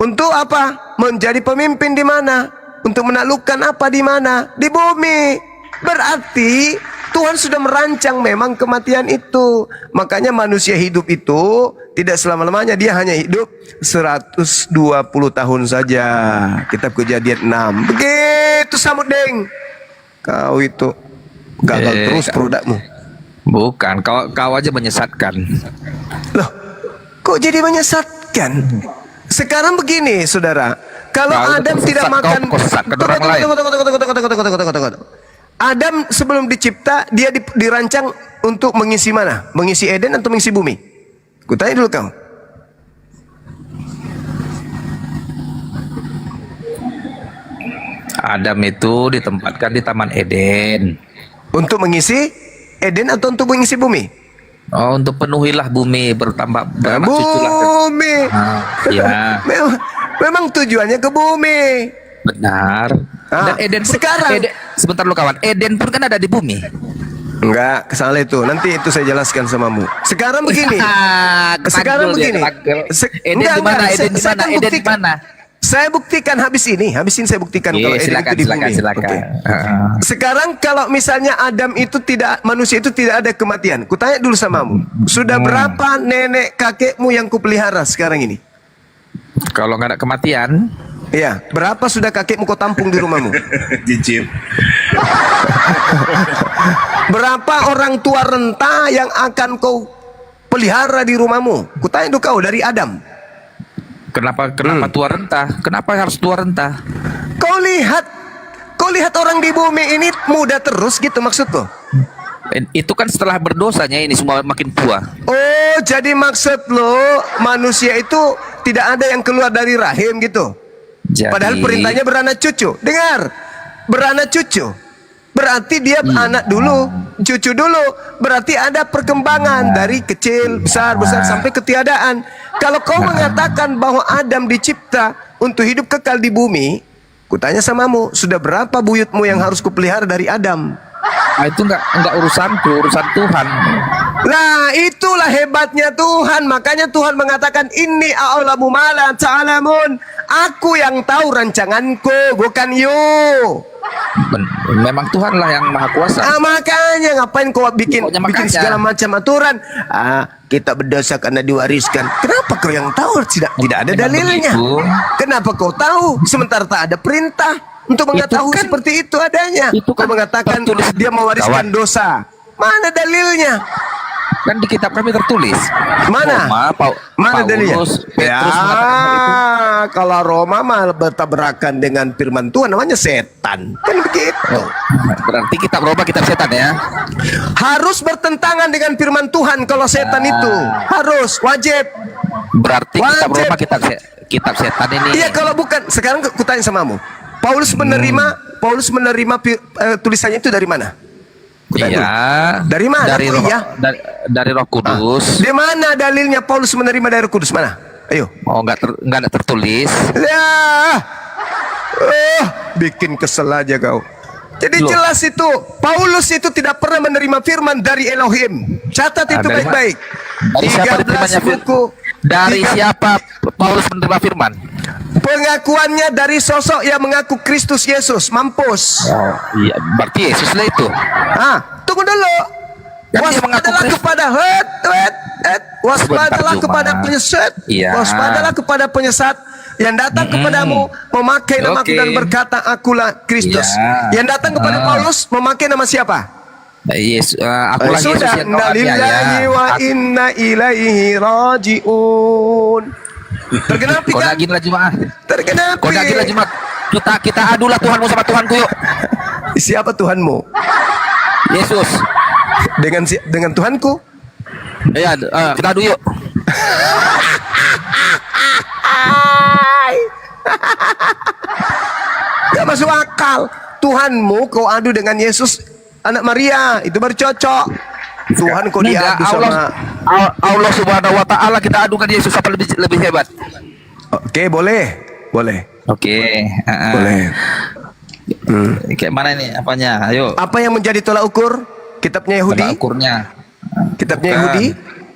untuk apa? Menjadi pemimpin di mana? Untuk menaklukkan apa di mana? Di bumi. Berarti Tuhan sudah merancang memang kematian itu. Makanya manusia hidup itu tidak selama-lamanya, dia hanya hidup 120 tahun saja. Kitab Kejadian 6. Begitu Samudeng. Kau itu gagal terus produkmu. Bukan, kau aja menyesatkan. Loh, kok jadi menyesatkan? Sekarang begini, saudara. Kalau Adam tidak makan, tunggu. Adam sebelum dicipta, dia dirancang untuk mengisi mana? Mengisi Eden atau mengisi bumi? Kutanya dulu kau. Adam itu ditempatkan di Taman Eden. Untuk mengisi Eden atau untuk mengisi bumi? Oh, untuk penuhilah bumi, bertambah bumi. Ya. Memang tujuannya ke bumi. Benar. Dan Eden pun, sekarang sebentar lu kawan, Eden pun kan ada di bumi. Enggak, salah itu. Nanti itu saya jelaskan samamu. Sekarang begini. Sekarang begini. Eden di mana? Eden di mana? Eden di mana? Saya buktikan habis ini saya buktikan kalau Eden itu di bumi. Okay. Sekarang kalau misalnya Adam itu manusia itu tidak ada kematian. Kutanya dulu samamu. Sudah berapa nenek kakekmu yang kupelihara sekarang ini? Kalau nggak ada kematian, iya, berapa sudah kakekmu kau tampung di rumahmu? Cicip. Berapa orang tua renta yang akan kau pelihara di rumahmu? Kutanya dulu kau dari Adam. Kenapa tua renta? Kenapa harus tua renta? Kau lihat orang di bumi ini muda terus gitu maksudku? Itu kan setelah berdosanya ini semua makin tua. Oh, jadi maksud lo manusia itu tidak ada yang keluar dari rahim gitu? Padahal perintahnya beranak cucu. Dengar, beranak cucu. Berarti dia anak dulu, cucu dulu. Berarti ada perkembangan dari kecil, besar, besar sampai ketiadaan. Kalau kau mengatakan bahwa Adam dicipta untuk hidup kekal di bumi, kutanya samamu, sudah berapa buyutmu yang harus kupelihara dari Adam? Nah, itu enggak urusanku, urusan Tuhan. Nah, itulah hebatnya Tuhan. Makanya Tuhan mengatakan, Inni a'lamu ma la ta'lamun. Aku yang tahu rancanganku, bukan you. Memang Tuhan lah yang maha kuasa. Makanya ngapain kau bikin Pokoknya bikin makanya. segala macam aturan? Kita berdosa karena diwariskan. Kenapa kau yang tahu? Tidak ada Memang dalilnya. begitu. Kenapa kau tahu sementara tak ada perintah untuk mengetahui kan- seperti itu adanya? itu Kau kan mengatakan tertulis dia mewariskan kawan. dosa. Mana dalilnya? Kan di kitab kami tertulis. Mana? Mana dalilnya? Petrus mengatakan hal itu. Kalau Roma mah bertabrakan dengan firman Tuhan, namanya setan. Kan begitu. Berarti kitab Roma kitab setan ya. Harus bertentangan dengan firman Tuhan kalau setan itu. Harus, wajib. Berarti kitab Wajib. Roma kitab setan ini. Iya, kalau bukan, sekarang kutanya samamu. Paulus menerima tulisannya itu dari mana? Kutanya dulu. Iya. Dari mana? Dari roh, Iya. dari Roh Kudus. Di mana dalilnya Paulus menerima dari Roh Kudus? Mana? Ayo. Oh, enggak ada tertulis. Ya. Bikin kesel aja kau. Jadi Loh. jelas itu, Paulus itu tidak pernah menerima firman dari Elohim. Catat itu Dari baik-baik. Dari siapa diterimanya 13 buku. Dari 13 siapa Paulus menerima firman? Pengakuannya dari sosok yang mengaku Kristus Yesus. Mampus. Oh, iya, berarti Yesus lah itu. Tunggu dulu. Kan dia mengaku Waspadalah Kristus. kepada waspadalah Sebentar, kepada Juma. penyesat. Iya. Waspadalah kepada penyesat yang datang kepadamu memakai namaku Oke. dan berkata akulah Kristus. Iya. Yang datang kepada Paulus memakai nama siapa? Yesus, akulah Yesus Sudah. yang kau Innalillahi aniaya. wa inna ilaihi rajiun. Tergenapi Kau kan? lagi lah Jumat. Tergenapi. Kau lagi lah Jumat. Kita adulah Tuhanmu sama Tuhanku yuk. Siapa Tuhanmu? Yesus. Dengan Tuhanku? Ya, kita adu yuk. Gak masuk akal. Tuhanmu kau adu dengan Yesus anak Maria, itu baru cocok. Tuhan kau Enggak, diadu sama. Allah Subhanahu wa taala kita adukan Yesus apa lebih hebat. Oke, boleh. Oke, Boleh. Kayak mana ini apanya? Ayo. Apa yang menjadi tolak ukur? Kitabnya Yahudi? Tolak ukurnya. Kitabnya Bukan. Yahudi?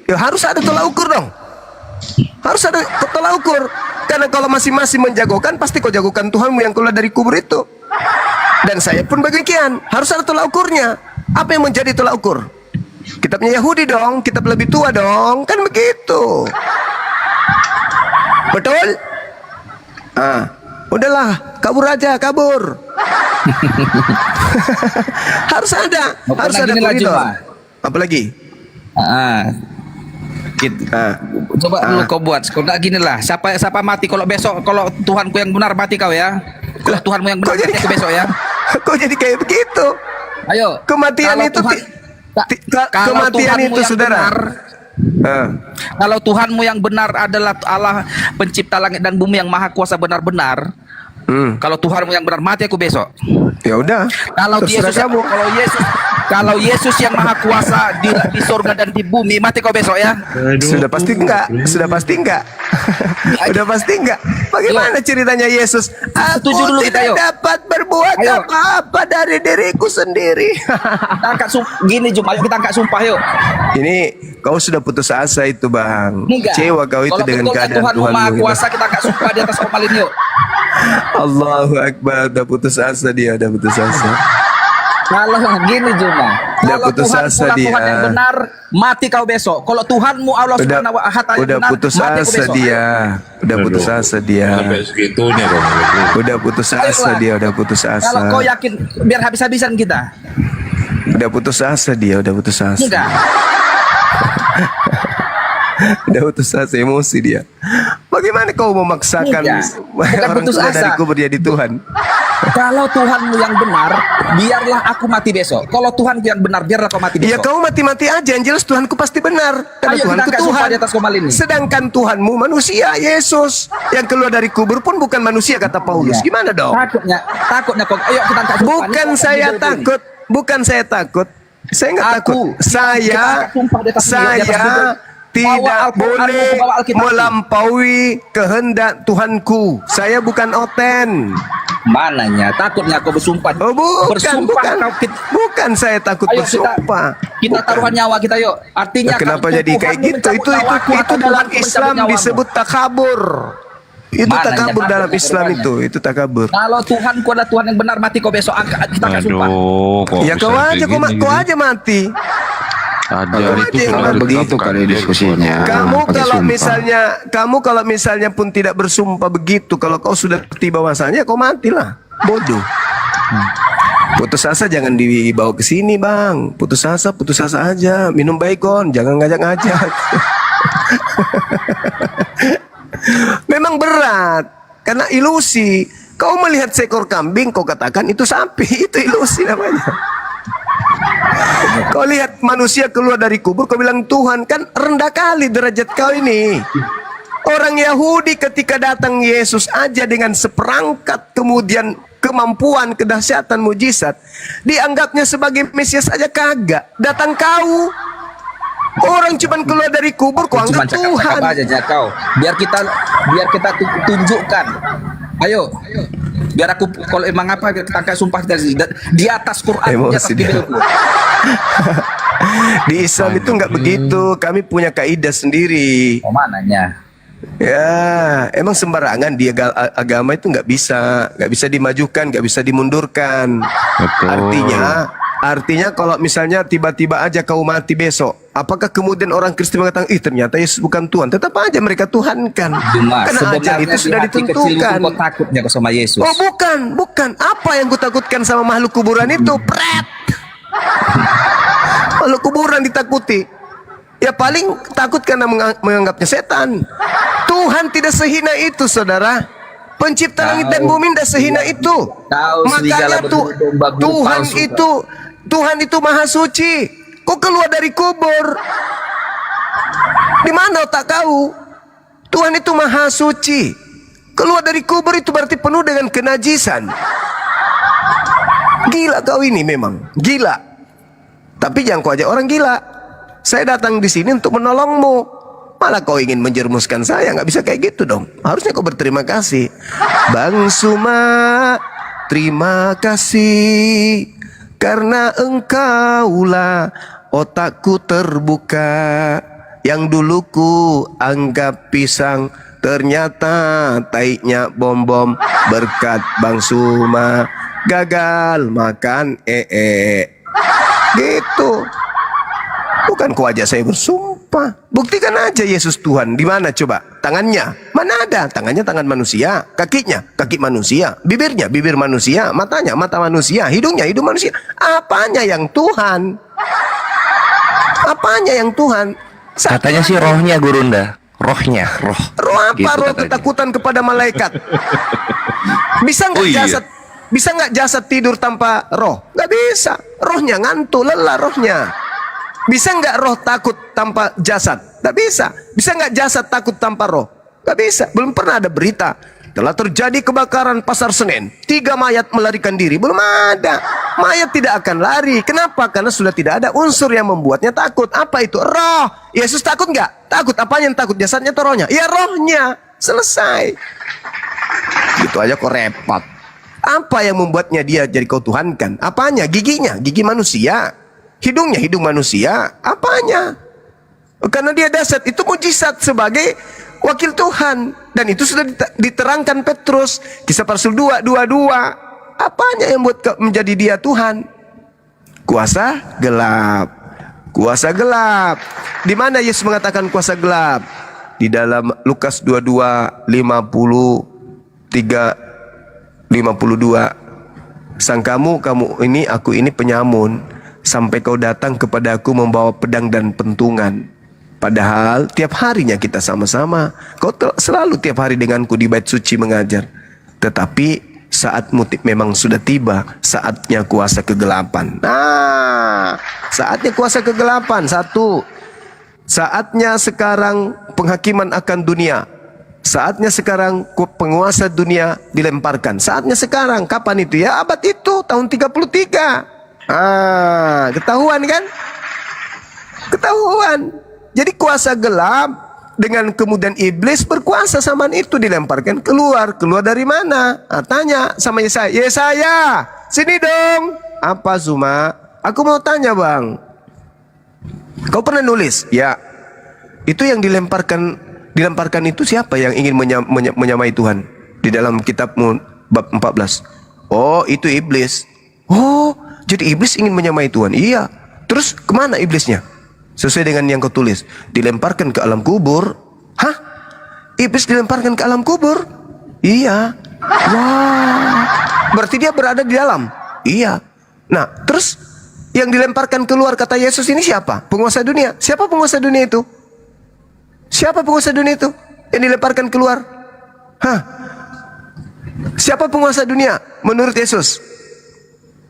Ya harus ada tolak ukur dong. Harus ada tolak ukur. Karena kalau masing-masing menjagokan, pasti kau jagokan Tuhanmu yang keluar dari kubur itu. Dan saya pun demikian. Harus ada tolak ukurnya. Apa yang menjadi tolak ukur? Kitabnya Yahudi dong. Kitab lebih tua dong. Kan begitu. Betul? Udahlah. Kabur aja. Kabur. Harus ada. Harus ada koridor. Apalagi? Coba dulu kau buat. Kau enggak gini lah. Siapa mati kalau besok kalau Tuhanku yang benar mati kau ya. Kalau Tuhanmu yang benar mati aku besok ya. Kok jadi kayak begitu? Ayo. Kematian kalau itu Tuhan- kalau kematian Tuhanmu itu yang saudara. Kalau Tuhanmu yang benar adalah Allah pencipta langit dan bumi yang maha kuasa benar-benar. Kalau Tuhanmu yang benar mati aku besok. Ya udah. Kalau terserah Yesus kamu. kalau Yesus yang maha kuasa di surga dan di bumi mati kau besok ya. Sudah pasti enggak. Sudah pasti enggak. Udah pasti enggak. Bagaimana ceritanya Yesus? Aku Setuju dulu kita, tidak yuk. dapat berbuat Ayo. apa-apa dari diriku sendiri. Kita angkat gini Jum, ayo kita angkat sumpah yuk. Ini kau sudah putus asa itu bang. Enggak. Kecewa kau itu Kalau dengan betul keadaan Tuhanmu maha Tuhanmu. kuasa kita angkat sumpah di atas formalin yuk. Allahu Akbar. Udah putus asa dia. Udah putus asa. Kalau gini Juma, Udah kalau putus Tuhan asa pula dia. Tuhan yang benar, mati kau besok. Kalau Tuhanmu Allah Subhanahu wa taala yang Udah benar, putus mati aku asa besok. dia. Udah putus asa dia. Sampai segitunya dong. Udah putus asa Ayolah. dia. Udah putus asa. Kalau kau yakin biar habis-habisan kita. Udah putus asa dia. Udah putus asa. Enggak. Udah putus asa, emosi dia. Bagaimana kau memaksakan Enggak. Bukan orang putus keluar asa. dari kubur jadi Tuhan? Kalau Tuhanmu yang benar, biarlah aku mati besok. Kalau Tuhan yang benar, biarlah kau mati Ya besok. kau mati-mati aja, yang jelas Tuhanku pasti benar. Karena Ayo kita Tuhanku angkat sumpah Tuhan. di atas komal ini. Sedangkan Tuhanmu manusia, Yesus. Yang keluar dari kubur pun bukan manusia, kata Paulus. Gimana dong? Takutnya kau. Ayo kita angkat sumpah. Bukan Ini saya Bible ini. takut. Bukan saya takut. Saya nggak takut. Kita angkat sumpah di atas ini, di atas Bible. Saya Bawa tidak Al-Quranmu, boleh bawa Alkitabmu. melampaui kehendak Tuhanku. Saya bukan oten. Mananya? Takutnya kau bersumpah. Oh, bukan, Bersumpah bukan. kau. Bukan saya takut Ayo bersumpah. kita taruhan nyawa kita yuk. Artinya Kenapa kalau jadi kayak Tuhanmu gitu? mencabut Itu nyawaku atau dalam Tuhanku Islam mencabut nyawamu. disebut takabur. Itu Mananya takabur dalam takutnya Islam Tuhannya. itu takabur. Kalau Tuhanku adalah Tuhan yang benar, mati kau besok. Kita angkat sumpah. Aduh, kok Ya bisa kau aja, kayak gini, kau gitu? aja mati. Ajar Kalau itu aja yang sudah begitu ditetapkan kali dari diskusinya. Tuhan. Kamu pakai kalau sumpah. kalau misalnya pun tidak bersumpah begitu, kalau kau sudah tiba masanya, kau matilah. Bodoh. Putus asa jangan dibawa ke sini, Bang. Putus asa aja. Minum Baygon, jangan ngajak-ngajak. Memang berat karena ilusi. Kau melihat seekor kambing, kau katakan itu sapi, itu ilusi namanya. Kau lihat manusia keluar dari kubur, kau bilang Tuhan, kan rendah kali derajat kau ini. Orang Yahudi ketika datang Yesus aja dengan seperangkat kemudian kemampuan, kedahsyatan, mujizat, dianggapnya sebagai Mesias aja kagak. Datang kau, orang cuman keluar dari kubur, kau Cuma anggap cakap-cakap Tuhan. aja ya kau. Biar kita tunjukkan. Ayo. Biar aku kalau emang apa kita angkat sumpah di atas Quran, di atas Emosi dia. Bibelku. Di Islam itu nggak begitu. Kami punya kaidah sendiri. Oh, mananya? Ya, emang sembarangan di agama itu nggak bisa dimajukan, nggak bisa dimundurkan. Betul. Artinya kalau misalnya tiba-tiba aja kau mati besok, apakah kemudian orang Kristen mengatakan, ih ternyata Yesus bukan Tuhan? Tetap aja mereka Tuhankan. Cuma Karena ajal sebenarnya itu sudah di hati kecilmu ditentukan. kau takutnya kau sama Yesus. Oh bukan. Apa yang kutakutkan sama makhluk kuburan itu? Pret. Makhluk kuburan ditakuti. Ya paling takut karena menganggapnya setan. Tuhan tidak sehina itu, saudara. Pencipta langit dan bumi tidak sehina itu. Makanya Tuhan itu maha suci. Kau keluar dari kubur. Di mana otak kau? Tuhan itu maha suci. Keluar dari kubur itu berarti penuh dengan kenajisan. Gila kau ini memang, gila. Tapi jangan kau ajak orang gila. Saya datang di sini untuk menolongmu. Malah kau ingin menjerumuskan saya, nggak bisa kayak gitu dong. Harusnya kau berterima kasih. Bang Suma, terima kasih karena engkaulah otakku terbuka. Yang dulu ku anggap pisang, ternyata taiknya bom-bom. Berkat Bang Suma gagal makan gitu. Bukan kau ajak saya bersumpah. Buktikan aja Yesus Tuhan. Di mana coba? Tangannya. Mana ada? Tangannya tangan manusia. Kakinya kaki manusia. Bibirnya bibir manusia. Matanya mata manusia. Hidungnya hidung manusia. Apanya yang Tuhan? Apanya yang Tuhan? Katanya sih rohnya Gurunda. Roh. Roh apa? Gitu Roh katanya. ketakutan kepada malaikat. Bisa nggak Oh, iya. jasad? Bisa nggak jasad tidur tanpa roh? Nggak bisa. Rohnya ngantuk, lelah rohnya. Bisa nggak roh takut tanpa jasad? Nggak bisa. Bisa nggak jasad takut tanpa roh? Nggak bisa. Belum pernah ada berita telah terjadi kebakaran pasar Senen, 3 mayat melarikan diri. Belum ada. Mayat tidak akan lari. Kenapa? Karena sudah tidak ada unsur yang membuatnya takut. Apa itu? Roh. Yesus takut nggak? Takut. Apanya yang takut? Jasadnya atau rohnya? Ya rohnya. Selesai. Gitu aja kok repot. Apa yang membuatnya dia jadi kau tuhankan? Apanya? Giginya? Gigi manusia. Hidungnya? Hidung manusia. Apanya? Karena dia dasar. Itu mujizat sebagai wakil Tuhan. Dan itu sudah diterangkan Petrus. Kisah Rasul 2:22. Apanya yang buat menjadi dia Tuhan? Kuasa gelap. Kuasa gelap. Di mana Yesus mengatakan kuasa gelap? Di dalam Lukas 22:53-52. Sang kamu ini, aku ini penyamun, sampai kau datang kepadaku membawa pedang dan pentungan. Padahal tiap harinya kita sama-sama. Kau selalu tiap hari denganku di bait suci mengajar. Tetapi memang sudah tiba saatnya kuasa kegelapan. Nah, saatnya kuasa kegelapan. Satu, saatnya sekarang penghakiman akan dunia. Saatnya sekarang penguasa dunia dilemparkan. Saatnya sekarang. Kapan itu ya? Abad itu, tahun 33. Ketahuan kan? Ketahuan. Jadi kuasa gelap dengan kemudian iblis berkuasa zaman itu dilemparkan keluar. Keluar dari mana? Tanya sama Yesaya. Yesaya, sini dong. Apa Zuma? Aku mau tanya bang. Kau pernah nulis? Ya. Itu yang dilemparkan itu siapa yang ingin menyamai Tuhan? Di dalam kitabmu bab 14. Oh, itu iblis. Oh, jadi iblis ingin menyamai Tuhan. Iya. Terus kemana iblisnya? Sesuai dengan yang kau tulis, dilemparkan ke alam kubur. Hah? Iblis dilemparkan ke alam kubur? Iya. Wah. Berarti dia berada di dalam? Iya. Nah, terus yang dilemparkan keluar kata Yesus ini siapa? Penguasa dunia. Siapa penguasa dunia itu? Siapa penguasa dunia itu? Yang dilemparkan keluar? Hah? Siapa penguasa dunia menurut Yesus?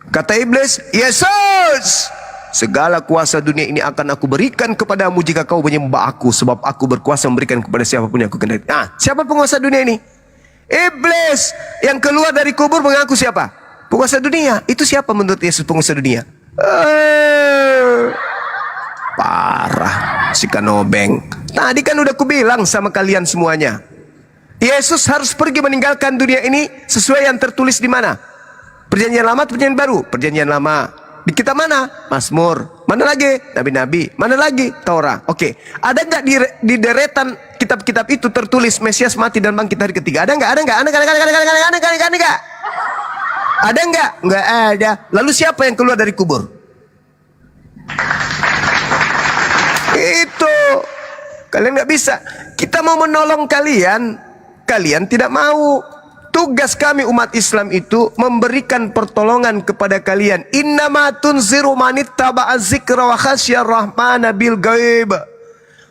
Kata iblis, Yesus! Segala kuasa dunia ini akan aku berikan kepadamu jika kau menyembah aku, sebab aku berkuasa memberikan kepada siapapun yang aku kehendaki. Nah, siapa penguasa dunia ini? Iblis yang keluar dari kubur mengaku siapa? Penguasa dunia. Itu siapa menurut Yesus penguasa dunia? Parah si Kanobeng. Tadi kan udah kubilang sama kalian semuanya. Yesus harus pergi meninggalkan dunia ini sesuai yang tertulis di mana? Perjanjian lama atau perjanjian baru? Perjanjian lama. Di kitab mana? Mazmur. Mana lagi? Nabi-nabi. Mana lagi? Taurat. Oke. Ada nggak di deretan kitab-kitab itu tertulis Mesias mati dan bangkit hari ketiga? Ada nggak? Ada nggak? Ada nggak? Ada nggak? Nggak ada. Lalu siapa yang keluar dari kubur? Itu. Kalian nggak bisa. Kita mau menolong kalian. Kalian tidak mau. Tugas kami umat Islam itu memberikan pertolongan kepada kalian. Innama tunziru manittaba'a dzikra wa khasyar rahmana bil ghaib.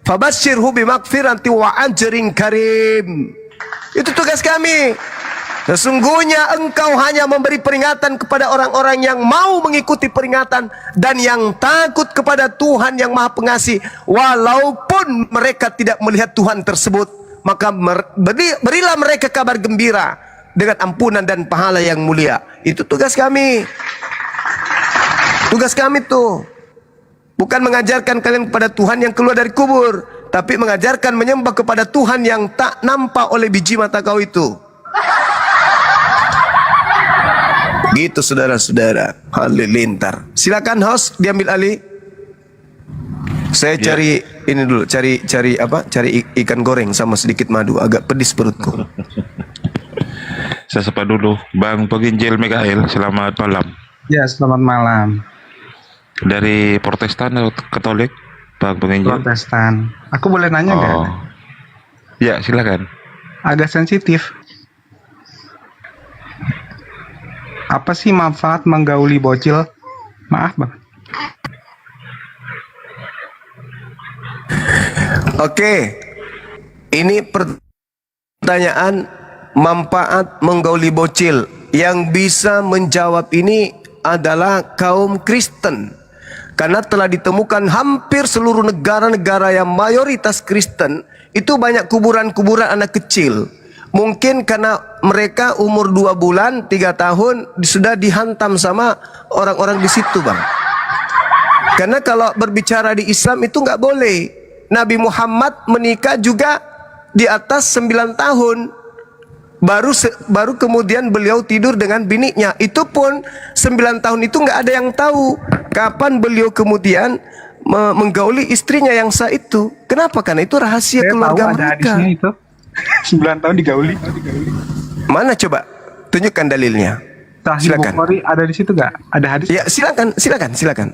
Fabashshirhu bimaghfirati wa ajrin karim. Itu tugas kami. Sesungguhnya engkau hanya memberi peringatan kepada orang-orang yang mau mengikuti peringatan dan yang takut kepada Tuhan yang Maha Pengasih, walaupun mereka tidak melihat Tuhan tersebut, maka berilah mereka kabar gembira dengan ampunan dan pahala yang mulia. Itu tugas kami. Tugas kami tuh bukan mengajarkan kalian kepada Tuhan yang keluar dari kubur, tapi mengajarkan menyembah kepada Tuhan yang tak nampak oleh biji mata kau itu. Gitu saudara-saudara. Halilintar. Silakan host diambil alih. Saya cari ini dulu, cari apa? Cari ikan goreng sama sedikit madu, agak pedis perutku. Saya sapa dulu Bang Penginjil Mikael, selamat malam. Ya, selamat malam. Dari Protestan atau Katolik, Bang Penginjil? Protestan. Aku boleh nanya nggak? Ya, silakan. Agak sensitif. Apa sih manfaat menggauli bocil? Maaf bang. Oke, ini pertanyaan manfaat menggauli bocil. Yang bisa menjawab ini adalah kaum Kristen, karena telah ditemukan hampir seluruh negara-negara yang mayoritas Kristen itu banyak kuburan-kuburan anak kecil. Mungkin karena mereka umur 2 bulan, 3 tahun sudah dihantam sama orang-orang di situ bang. Karena kalau berbicara di Islam itu nggak boleh. Nabi Muhammad menikah juga di atas 9 tahun. Baru kemudian beliau tidur dengan biniknya. Itu pun 9 tahun itu nggak ada yang tahu kapan beliau kemudian menggauli istrinya yang sah itu. Kenapa? Karena itu rahasia Saya keluarga tahu ada mereka. hadisnya itu. 9 tahun digauli. Mana coba? Tunjukkan dalilnya. Sahih Silakan. Bukhari ada di situ nggak? Ada hadis? Ya, silakan. Sahih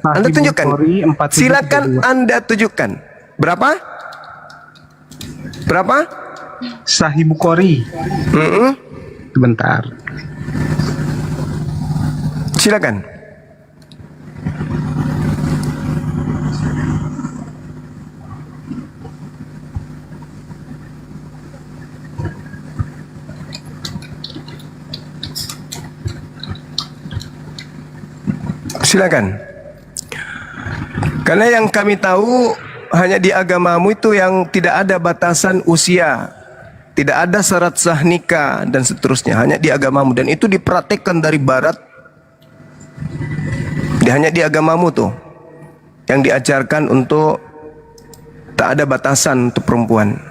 Anda tunjukkan. Bukhari 4732. Silakan Anda tunjukkan. Berapa? Sahih Bukhari. Sebentar. Silakan. Silakan. Karena yang kami tahu hanya di agamamu itu yang tidak ada batasan usia, tidak ada syarat sah nikah dan seterusnya, hanya di agamamu, dan itu dipraktekkan dari barat. Hanya di agamamu tuh yang diajarkan untuk tak ada batasan untuk perempuan.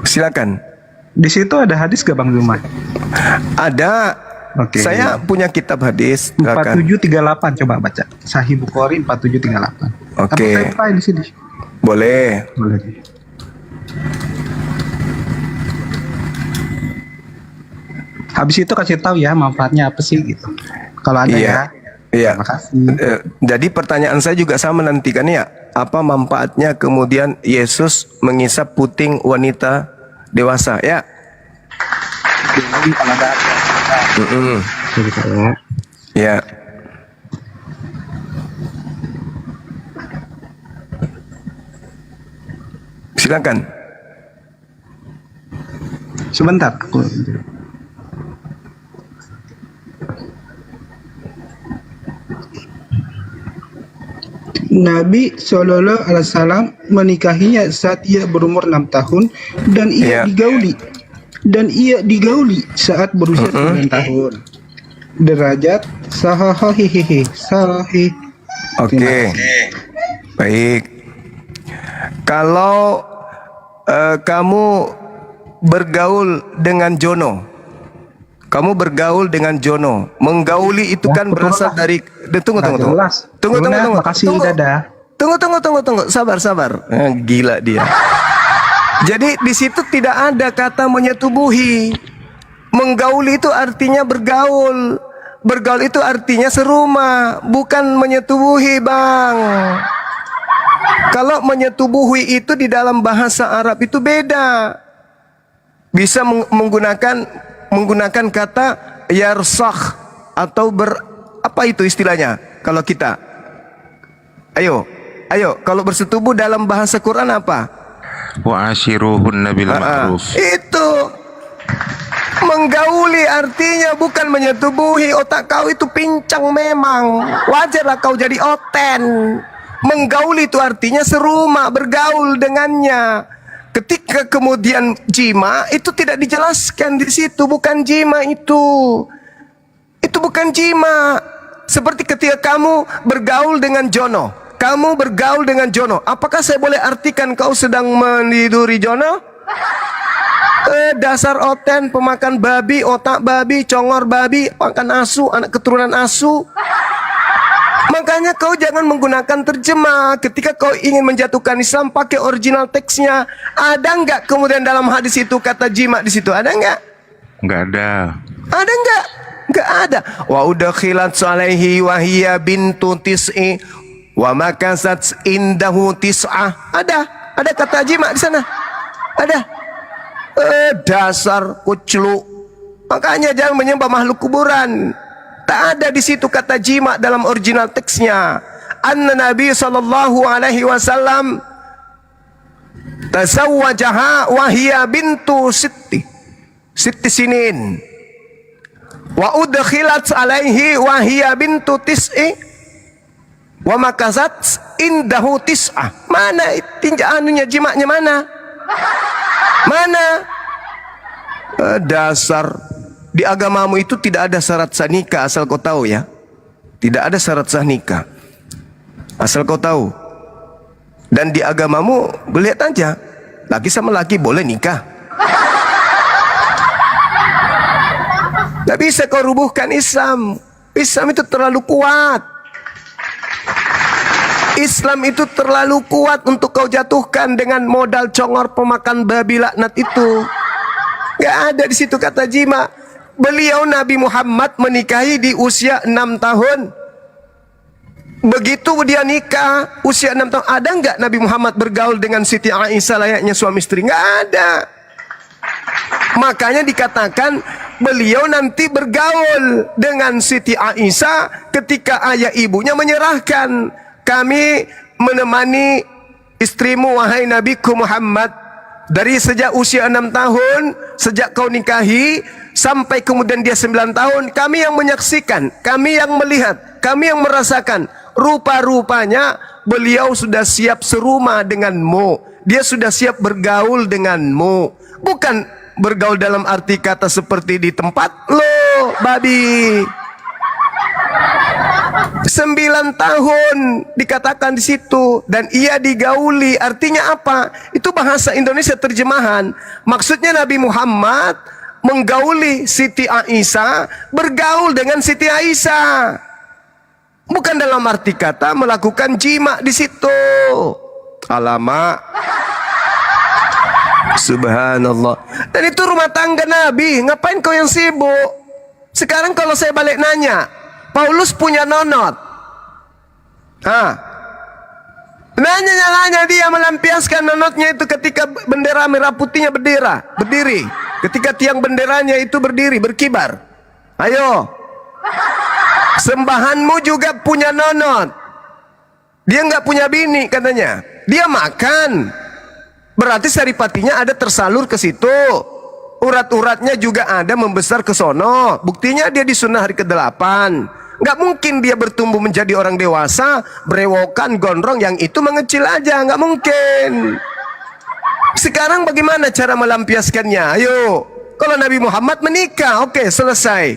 Silakan. Di situ ada hadis gak Bang Zuma? Ada. Oke. Saya punya kitab hadis. Silakan. 4738 coba baca. Sahih Bukhari 4738. Oke. Apa di sini? Boleh. Boleh. Habis itu kasih tahu ya manfaatnya apa sih gitu. Kalau ada ya. Iya. Terima kasih. Jadi pertanyaan saya juga sama nanti kan ya. Apa manfaatnya kemudian Yesus mengisap puting wanita dewasa ya? Jadi kalau ada Ya. Silakan. sebentar aku Nabi Shallallahu Alaihi Wasallam menikahinya saat ia berumur 6 tahun dan ia digauli saat berusia 9 tahun. Derajat sahih sahih. Oke. Baik. Kalau kamu bergaul dengan Jono, menggauli itu kan berasal dari tunggu. Makasih, dadah. Tunggu. Sabar. Gila dia. Jadi di situ tidak ada kata menyetubuhi. Menggauli itu artinya bergaul. Bergaul itu artinya serumah, bukan menyetubuhi, Bang. Kalau menyetubuhi itu di dalam bahasa Arab itu beda. Bisa menggunakan kata yarsakh atau apa itu istilahnya kalau kita? Ayo, kalau bersetubuh dalam bahasa Quran apa? Wa ashiruhunna bil ma'ruf. Itu menggauli artinya bukan menyetubuhi. Otak kau itu pincang memang. Wajarlah kau jadi oten. Menggauli itu artinya serumah, bergaul dengannya. Ketika kemudian jima itu tidak dijelaskan di situ, bukan jima itu. Itu bukan jima. Seperti ketika kamu bergaul dengan Jono. Apakah saya boleh artikan kau sedang meniduri Jono? Dasar oten, pemakan babi, otak babi, congor babi, makan asu, anak keturunan asu. Makanya kau jangan menggunakan terjemah. Ketika kau ingin menjatuhkan Islam, pakai original teksnya. Ada nggak kemudian dalam hadis itu kata jima di situ? Ada nggak? Nggak ada. Ada nggak? Nggak ada. Wa udkhilat alaihi wa hiya bintu tis'i wa makasat indahu tis'ah. Ada kata jima di sana. Ada. Dasar kuclu. Makanya jangan menyembah makhluk kuburan. Tak ada di situ kata jima dalam original teksnya. Anna Nabi sallallahu alaihi wasallam tazawwajaha wa hiya bintu sitti sinin. Wa udkhilat alaihi wa hiya bintu tis'i wa makasat indahu tis'ah. Mana tinjauannya jimaknya mana? Mana? Dasar. Di agamamu itu tidak ada syarat sah nikah, asal kau tahu ya. Tidak ada syarat sah nikah, asal kau tahu. Dan di agamamu, lihat aja, laki sama laki boleh nikah. Gak bisa kau rubuhkan Islam. Islam itu terlalu kuat. Islam itu terlalu kuat untuk kau jatuhkan dengan modal congor pemakan babi laknat itu. Gak ada di situ kata jima. Beliau Nabi Muhammad menikahi di usia 6 tahun. Begitu dia nikah usia 6 tahun, ada nggak Nabi Muhammad bergaul dengan Siti Aisyah layaknya suami istri? Nggak ada. Makanya dikatakan beliau nanti bergaul dengan Siti Aisyah ketika ayah ibunya menyerahkan, kami menemani istrimu wahai Nabiku Muhammad. dari sejak usia 6 tahun, sejak kau nikahi, sampai kemudian dia 9 tahun, kami yang menyaksikan, kami yang melihat, kami yang merasakan, rupa-rupanya beliau sudah siap serumah denganmu, dia sudah siap bergaul denganmu, bukan bergaul dalam arti kata seperti di tempat lo, babi. 9 tahun dikatakan di situ, dan ia digauli, artinya apa? Itu bahasa Indonesia terjemahan. Maksudnya Nabi Muhammad menggauli Siti Aisyah, bergaul dengan Siti Aisyah. Bukan dalam arti kata melakukan jima di situ. Alamak. Subhanallah. Dan itu rumah tangga Nabi. Ngapain kau yang sibuk? Sekarang kalau saya balik nanya, Paulus punya nonot. Nanya dia melampiaskan nonotnya itu ketika bendera merah putihnya berdiri. Ketika tiang benderanya itu berdiri, berkibar. Ayo. Sembahanmu juga punya nonot. Dia nggak punya bini katanya. Dia makan. Berarti saripatinya ada tersalur ke situ. Urat-uratnya juga ada membesar ke sono. Buktinya dia disunah hari ke-8. Nggak mungkin dia bertumbuh menjadi orang dewasa, berewokan, gondrong, yang itu mengecil aja. Nggak mungkin. Sekarang bagaimana cara melampiaskannya? Ayo. Kalau Nabi Muhammad menikah, oke, selesai.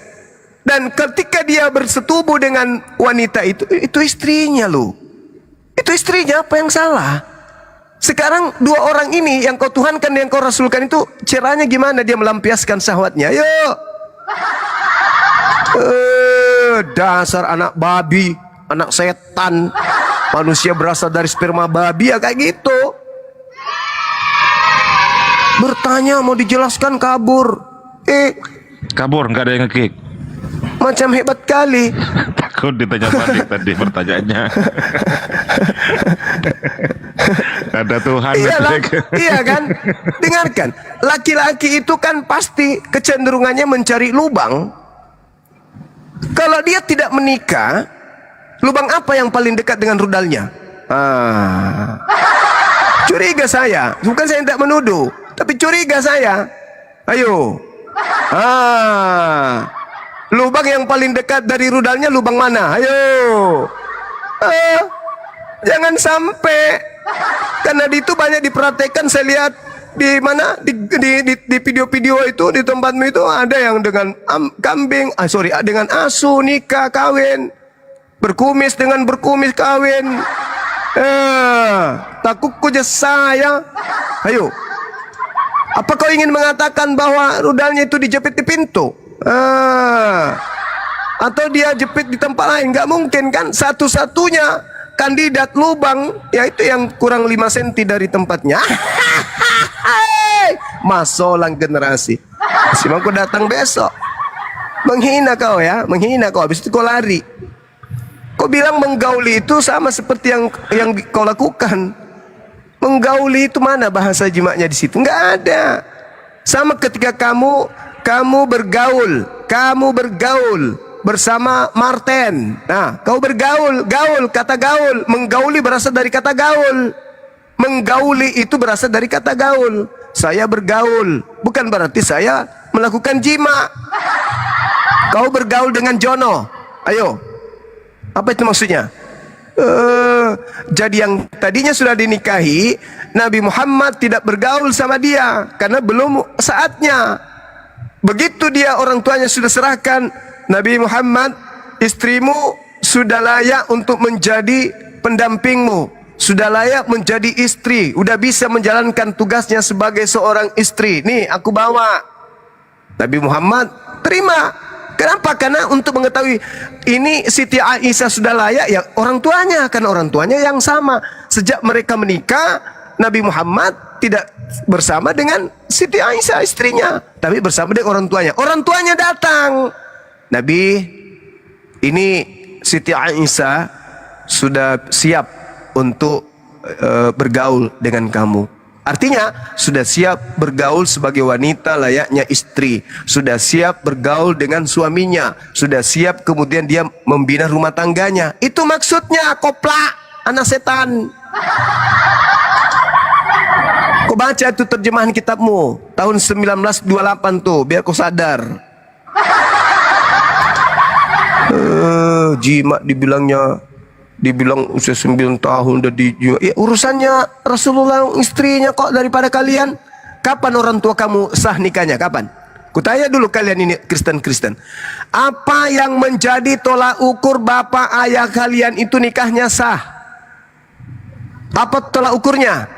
Dan ketika dia bersetubuh dengan wanita itu istrinya loh. Itu istrinya, apa yang salah? Sekarang dua orang ini yang kau tuhankan dan yang kau rasulkan itu caranya gimana dia melampiaskan syahwatnya? Ayo. Dasar anak babi, anak setan. Manusia berasal dari sperma babi, ya kayak gitu. Bertanya mau dijelaskan kabur. Kabur, nggak ada yang nge-kick. Macam hebat kali. Takut ditanya balik tadi pertanyaannya. Ada Tuhan. Iya kan? Dengarkan, laki-laki itu kan pasti kecenderungannya mencari lubang. Kalau dia tidak menikah, lubang apa yang paling dekat dengan rudalnya? Curiga saya, bukan saya tidak menuduh, tapi curiga saya. Ayo. Lubang yang paling dekat dari rudalnya lubang mana? Ayo. Jangan sampai. Karena di itu banyak diperhatikan, saya lihat di mana di video-video itu di tempatmu itu ada yang dengan dengan asu nikah kawin, berkumis dengan berkumis kawin. Takutku saya. Ayo. Apa kau ingin mengatakan bahwa rudalnya itu dijepit di pintu? Atau dia jepit di tempat lain? Nggak mungkin kan? Satu-satunya kandidat lubang yaitu yang kurang 5 cm dari tempatnya. Masolang generasi. Si Mangku datang besok. Menghina kau ya, menghina kau. Habis itu kau lari. Kau bilang menggauli itu sama seperti yang kau lakukan. Menggauli itu mana bahasa jimaknya di situ? Nggak ada. Sama ketika kamu bergaul bersama Martin. Nah, kau bergaul, kata gaul, menggauli berasal dari kata gaul. Menggauli itu berasal dari kata gaul. Saya bergaul, bukan berarti saya melakukan jima. Kau bergaul dengan Jono. Ayo. Apa itu maksudnya? Jadi yang tadinya sudah dinikahi, Nabi Muhammad tidak bergaul sama dia karena belum saatnya. Begitu dia orang tuanya sudah serahkan, Nabi Muhammad, istrimu sudah layak untuk menjadi pendampingmu, sudah layak menjadi istri, udah bisa menjalankan tugasnya sebagai seorang istri. Nih aku bawa. Nabi Muhammad terima. Kenapa? Karena untuk mengetahui ini Siti Aisyah sudah layak ya orang tuanya, karena orang tuanya yang sama. Sejak mereka menikah, Nabi Muhammad tidak bersama dengan Siti Aisyah istrinya, tapi bersama dengan orang tuanya. Orang tuanya datang. Nabi, ini Siti Aisyah sudah siap untuk bergaul dengan kamu. Artinya sudah siap bergaul sebagai wanita layaknya istri, sudah siap bergaul dengan suaminya, sudah siap kemudian dia membina rumah tangganya. Itu maksudnya, koplak anak setan. Kau baca itu terjemahan kitabmu tahun 1928 tuh, biar kau sadar. Jimat dibilang usia 9 tahun udah dijimat. Ya, urusannya Rasulullah istrinya kok daripada kalian. Kapan orang tua kamu sah nikahnya? Kapan? Kutanya dulu kalian ini Kristen-Kristen. Apa yang menjadi tolak ukur bapak ayah kalian itu nikahnya sah? Apa tolak ukurnya?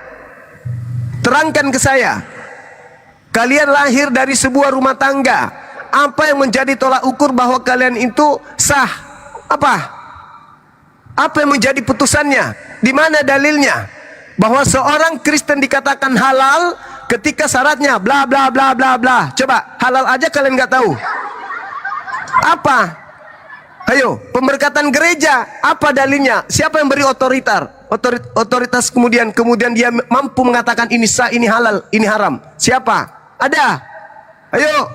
Terangkan ke saya. Kalian lahir dari sebuah rumah tangga. Apa yang menjadi tolak ukur bahwa kalian itu sah? Apa? Apa yang menjadi putusannya? Di mana dalilnya? Bahwa seorang Kristen dikatakan halal ketika syaratnya bla bla bla bla bla. Coba halal aja kalian nggak tahu. Apa? Ayo, pemberkatan gereja, apa dalilnya? Siapa yang beri otoritas kemudian dia mampu mengatakan ini sah, ini halal, ini haram? Siapa? Ada? Ayo,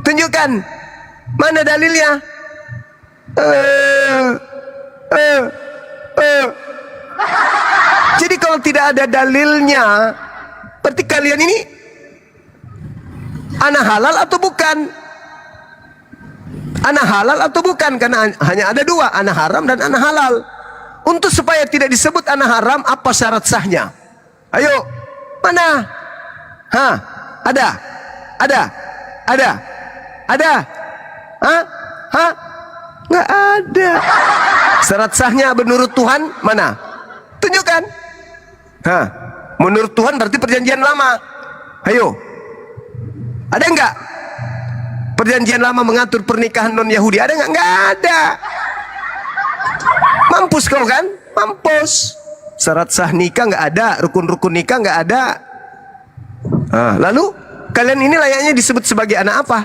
tunjukkan. Mana dalilnya? Jadi kalau tidak ada dalilnya, berarti kalian ini anak halal atau bukan? Anak halal atau bukan? Karena hanya ada dua, anak haram dan anak halal. Untuk supaya tidak disebut anak haram, apa syarat sahnya? Ayo, mana? Hah? Ada? Ada? Ada? Ada? Hah? Hah? Nggak ada. Syarat sahnya menurut Tuhan mana? Tunjukkan. Hah? Menurut Tuhan berarti perjanjian lama. Ayo. Ada enggak? Perjanjian lama mengatur pernikahan non-Yahudi. Ada enggak? Enggak ada. Mampus kau kan? Mampus. Syarat sah nikah enggak ada. Rukun-rukun nikah enggak ada. Lalu kalian ini layaknya disebut sebagai anak apa?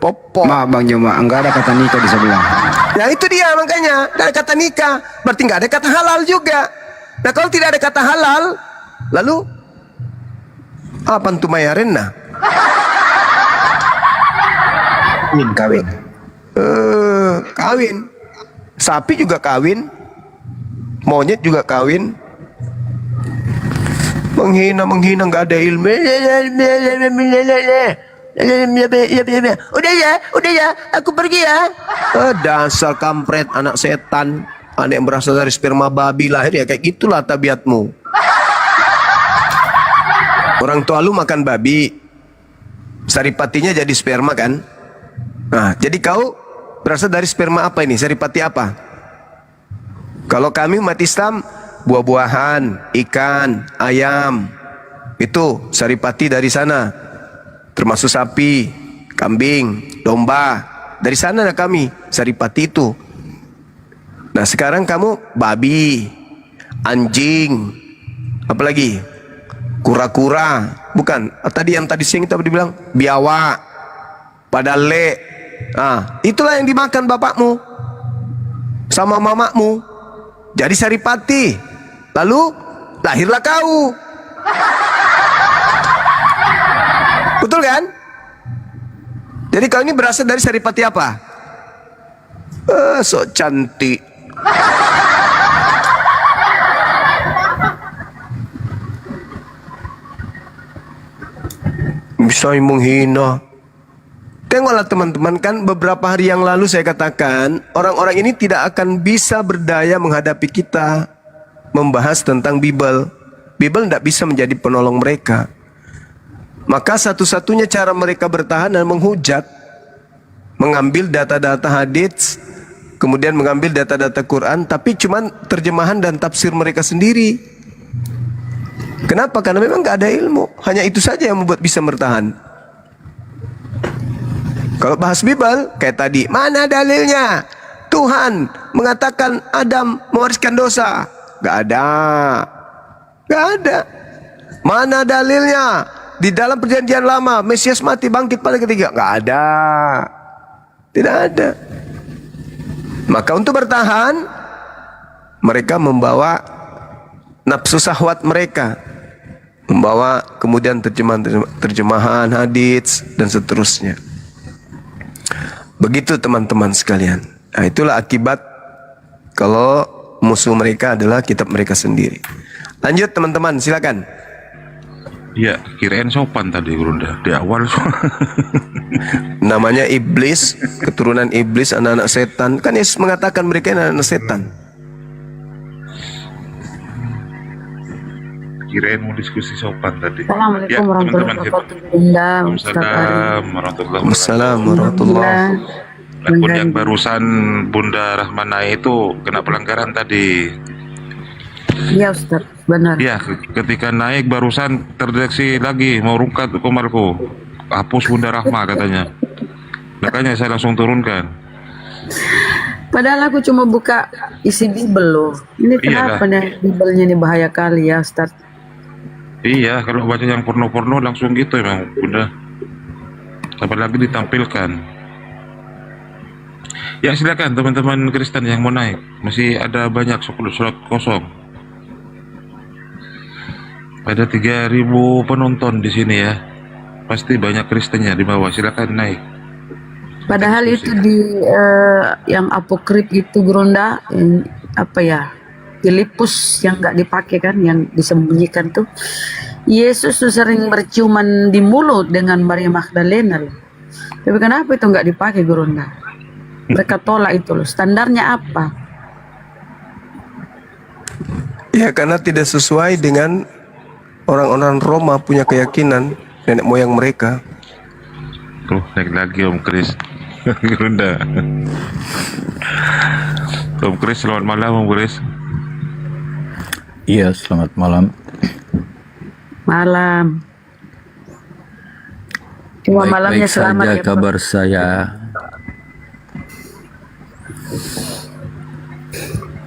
Popok. Maaf Bang Joma, enggak ada kata nikah di sebelah. Nah itu dia makanya. Enggak ada kata nikah. Berarti enggak ada kata halal juga. Nah kalau tidak ada kata halal, lalu apa tuh mayarin nah? Kawin. Kawin. Sapi juga kawin. Monyet juga kawin. Menghina nggak ada ilmu. Udah ya, aku pergi ya. Dasar kampret, anak setan. Anak yang berasal dari sperma babi lahir ya kayak gitulah tabiatmu. Orang tua lu makan babi, saripatinya jadi sperma kan? Nah, jadi kau berasal dari sperma apa ini? Saripati apa? Kalau kami umat Islam, buah-buahan, ikan, ayam, itu saripati dari sana. Termasuk sapi, kambing, domba. Dari sana lah kami, saripati itu. Nah sekarang kamu babi, anjing, apa lagi? Kura-kura, bukan? Tadi yang tadi siang kita dibilang biawak, padale. Nah, itulah yang dimakan bapakmu sama mamakmu. Jadi saripati. Lalu lahirlah kau. Betul kan? Jadi kau ini berasal dari saripati apa? Sok cantik. Bisa menghina. Tengoklah teman-teman, kan beberapa hari yang lalu saya katakan orang-orang ini tidak akan bisa berdaya menghadapi kita membahas tentang Bible. Bible tidak bisa menjadi penolong mereka. Maka satu-satunya cara mereka bertahan dan menghujat, mengambil data-data hadits, kemudian mengambil data-data Quran, tapi cuman terjemahan dan tafsir mereka sendiri. Kenapa? Karena memang nggak ada ilmu. Hanya itu saja yang membuat bisa bertahan. Kalau bahas Bible, kayak tadi, mana dalilnya? Tuhan mengatakan Adam mewariskan dosa. Nggak ada. Nggak ada. Mana dalilnya? Di dalam perjanjian lama, Mesias mati bangkit pada ketiga. Nggak ada. Tidak ada. Maka untuk bertahan, mereka membawa nafsu syahwat mereka, membawa kemudian terjemahan hadits dan seterusnya. Begitu teman-teman sekalian. Nah, itulah akibat kalau musuh mereka adalah kitab mereka sendiri. Lanjut teman-teman, silakan. Ya, kirain sopan tadi Gurunda di awal. Namanya iblis, keturunan iblis, anak-anak setan. Kan Yesus mengatakan mereka anak-anak setan. Kirain mau diskusi sopan tadi. Assalamualaikum warahmatullahi wabarakatuh. Bunda, Ustaz Ari. Waalaikumsalam warahmatullahi wabarakatuh. Akun yang barusan Bunda Rahmana itu kena pelanggaran tadi. Iya Ustaz, benar. Ya, ketika naik barusan terdeteksi lagi mau rungkat komarku. Hapus Bunda Rahma katanya. Makanya saya langsung turunkan. Padahal aku cuma buka isi Bible loh. Ini kenapa nih Bible-nya ini bahaya kali ya Ustaz? Iya, kalau baca yang porno-porno langsung gitu emang Bunda. Apalagi ditampilkan. Ya silakan teman-teman Kristen yang mau naik. Masih ada banyak slot kosong. Ada 3.000 penonton di sini ya. Pasti banyak Kristennya di bawah. Silakan naik. Padahal itu di yang apokrif itu Gronda, apa ya, Filipus yang nggak dipakai kan, yang disembunyikan tuh. Yesus tuh sering berciuman di mulut dengan Maria Magdalena loh. Tapi kenapa itu nggak dipakai Gronda? Mereka tolak itu loh. Standarnya apa? Ya karena tidak sesuai dengan orang-orang Roma punya keyakinan nenek moyang mereka. Tuh naik lagi Om Kris. Gurunda. Om Kris, selamat malam Om Kris. Iya, selamat malam. Malam. Cuma malamnya selamat saja ya, kabar saya.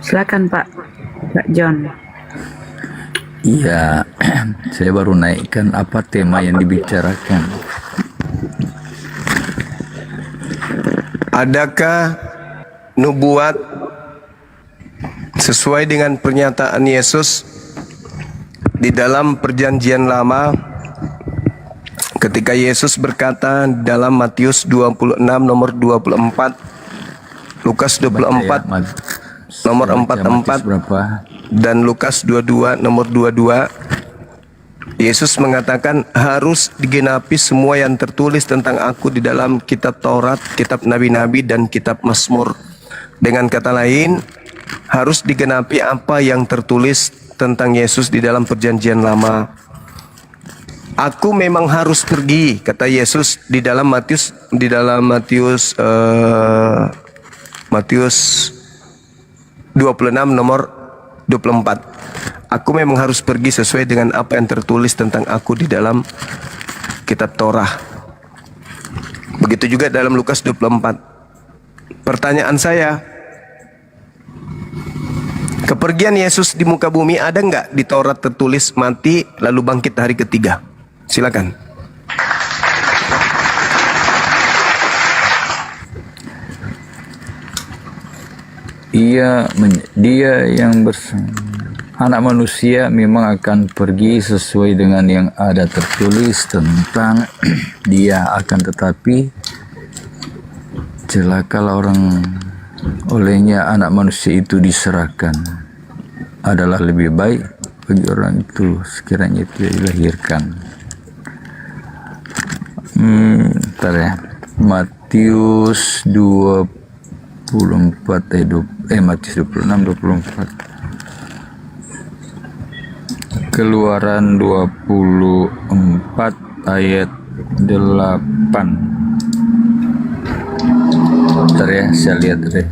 Silakan Pak John. Iya, saya baru naikkan apa tema yang dibicarakan. Adakah nubuat sesuai dengan pernyataan Yesus di dalam perjanjian lama ketika Yesus berkata dalam Matius 26 nomor 24, Lukas 24 nomor 44 dan Lukas 22 nomor 22, Yesus mengatakan harus digenapi semua yang tertulis tentang aku di dalam kitab Taurat, kitab Nabi-Nabi dan kitab Mazmur. Dengan kata lain, harus digenapi apa yang tertulis tentang Yesus di dalam perjanjian lama. Aku memang harus pergi, kata Yesus di dalam Matius 26 nomor 24. Aku memang harus pergi sesuai dengan apa yang tertulis tentang aku di dalam kitab Torah. Begitu juga dalam Lukas 24. Pertanyaan saya, kepergian Yesus di muka bumi ada nggak di Taurat tertulis mati lalu bangkit hari ketiga? Silakan. Dia yang bersama anak manusia memang akan pergi sesuai dengan yang ada tertulis tentang dia, akan tetapi celakalah orang olehnya anak manusia itu diserahkan. Adalah lebih baik bagi orang itu sekiranya itu dilahirkan. Bentar ya. Matius 24 Matius 26 24. Keluaran 24 ayat 8. Bentar ya, saya lihat deh.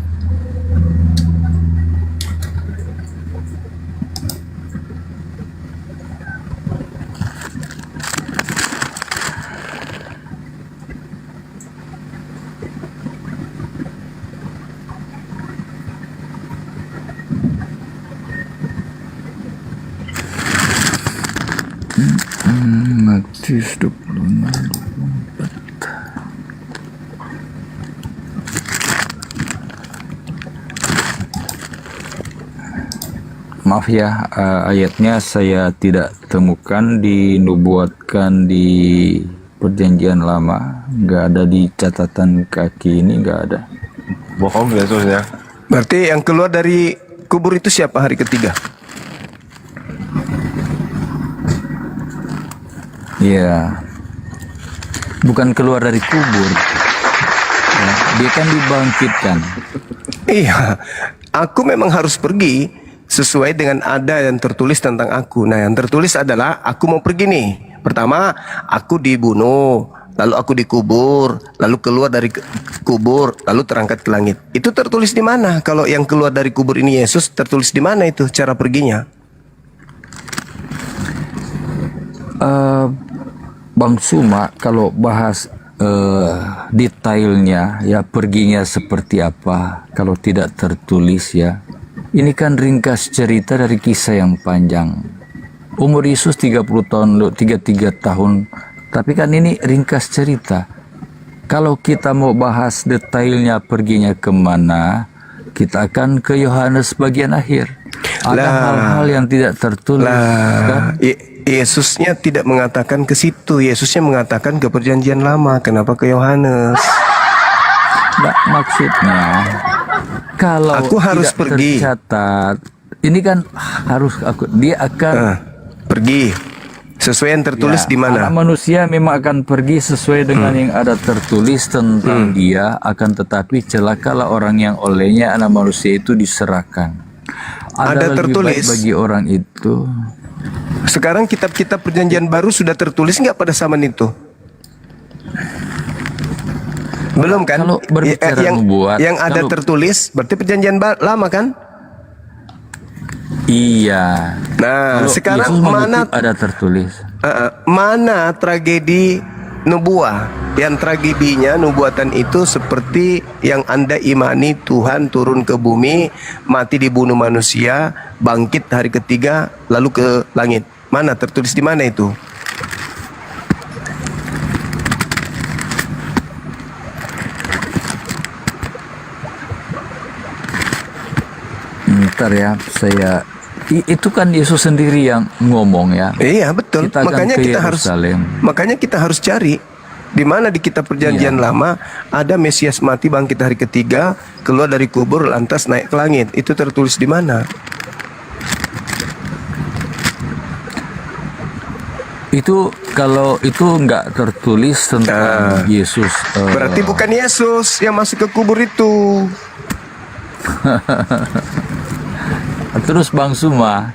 Matius 26 24. Maaf ya, ayatnya saya tidak temukan dinubuatkan di perjanjian lama, nggak ada di catatan kaki ini, nggak ada. Bohong Yesus ya. Berarti yang keluar dari kubur itu siapa hari ketiga? Ya, bukan keluar dari kubur. Ya, dia kan dibangkitkan. Iya, aku memang harus pergi sesuai dengan ada yang tertulis tentang aku. Nah, yang tertulis adalah aku mau pergi nih. Pertama, aku dibunuh, lalu aku dikubur, lalu keluar dari kubur, lalu terangkat ke langit. Itu tertulis di mana? Kalau yang keluar dari kubur ini Yesus, tertulis di mana itu cara perginya? Bang Suma, kalau bahas detailnya, ya perginya seperti apa, kalau tidak tertulis ya. Ini kan ringkas cerita dari kisah yang panjang. Umur Yesus 30 tahun, 33 tahun. Tapi kan ini ringkas cerita. Kalau kita mau bahas detailnya perginya kemana, kita akan ke Yohanes bagian akhir. Ada hal-hal yang tidak tertulis. Kan? Yesusnya tidak mengatakan ke situ. Yesusnya mengatakan ke perjanjian lama. Kenapa ke Yohanes? Nah, maksudnya kalau aku harus tidak pergi. tercatat, ini kan dia akan pergi sesuai yang tertulis ya, di mana? anak manusia memang akan pergi sesuai dengan yang ada tertulis tentang dia, akan tetapi celakalah orang yang olehnya anak manusia itu diserahkan. Ada lebih tertulis baik bagi orang itu. Sekarang kitab-kitab perjanjian baru sudah tertulis nggak pada zaman itu? Belum kan? Kalau berbicara yang ada tertulis berarti perjanjian lama kan? Iya. Nah, kalau sekarang Yesus mana ada tertulis? Mana tragedi nubuah? Yang tragedinya nubuatan itu seperti yang Anda imani, Tuhan turun ke bumi, mati dibunuh manusia, bangkit hari ketiga, lalu ke langit. Mana tertulis di mana itu? Bentar ya, itu kan Yesus sendiri yang ngomong ya. Iya, betul. Kita Makanya kita harus cari di mana di kitab perjanjian lama ada Mesias mati bangkit hari ketiga, keluar dari kubur lantas naik ke langit. Itu tertulis di mana? Itu kalau itu nggak tertulis tentang Yesus. Berarti bukan Yesus yang masuk ke kubur itu. Terus Bang Suma,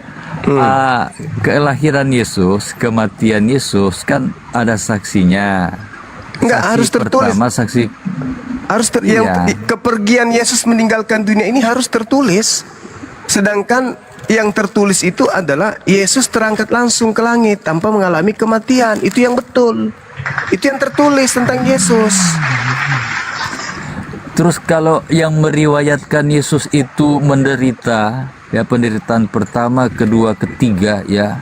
kelahiran Yesus, kematian Yesus kan ada saksinya. Enggak harus tertulis. Pertama saksi kepergian Yesus meninggalkan dunia ini harus tertulis. Sedangkan yang tertulis itu adalah Yesus terangkat langsung ke langit tanpa mengalami kematian. Itu yang betul. Itu yang tertulis tentang Yesus. Terus kalau yang meriwayatkan Yesus itu menderita, ya penderitaan pertama, kedua, ketiga, ya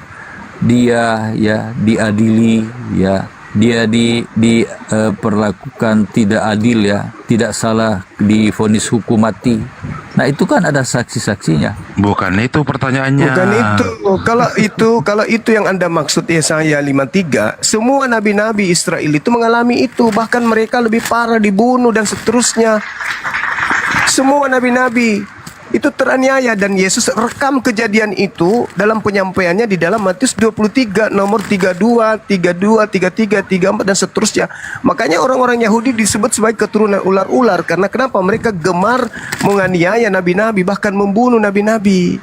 dia ya diadili, ya dia diperlakukan tidak adil, ya tidak salah, divonis hukum mati. Nah itu kan ada saksi-saksinya. Bukan itu pertanyaannya. Bukan itu. Kalau itu yang Anda maksud Yesaya 53, semua nabi-nabi Israel itu mengalami itu, bahkan mereka lebih parah, dibunuh dan seterusnya. Semua nabi-nabi itu teraniaya dan Yesus rekam kejadian itu dalam penyampaiannya di dalam Matius 23 nomor 32, 33, 34 dan seterusnya. Makanya orang-orang Yahudi disebut sebagai keturunan ular-ular karena kenapa? Mereka gemar menganiaya nabi-nabi, bahkan membunuh nabi-nabi.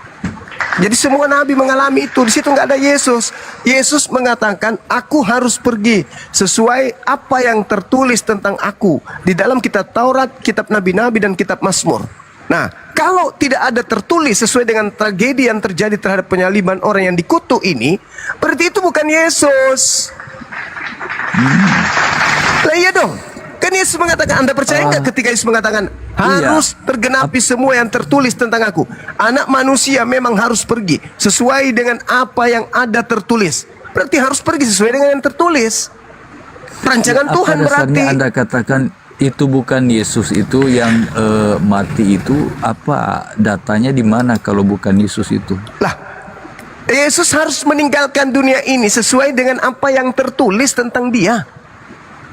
Jadi semua nabi mengalami itu. Di situ nggak ada Yesus. Yesus mengatakan, aku harus pergi sesuai apa yang tertulis tentang aku di dalam kitab Taurat, kitab nabi-nabi dan kitab Mazmur. Nah, kalau tidak ada tertulis sesuai dengan tragedi yang terjadi terhadap penyaliban orang yang dikutuk ini, berarti itu bukan Yesus. Lah iya dong. Kan Yesus mengatakan, Anda percaya nggak ketika Yesus mengatakan harus tergenapi semua yang tertulis tentang aku. Anak manusia memang harus pergi sesuai dengan apa yang ada tertulis. Berarti harus pergi sesuai dengan yang tertulis. Rancangan Tuhan berarti. Anda katakan itu bukan Yesus itu yang mati itu, apa datanya di mana kalau bukan Yesus itu? Lah, Yesus harus meninggalkan dunia ini sesuai dengan apa yang tertulis tentang dia.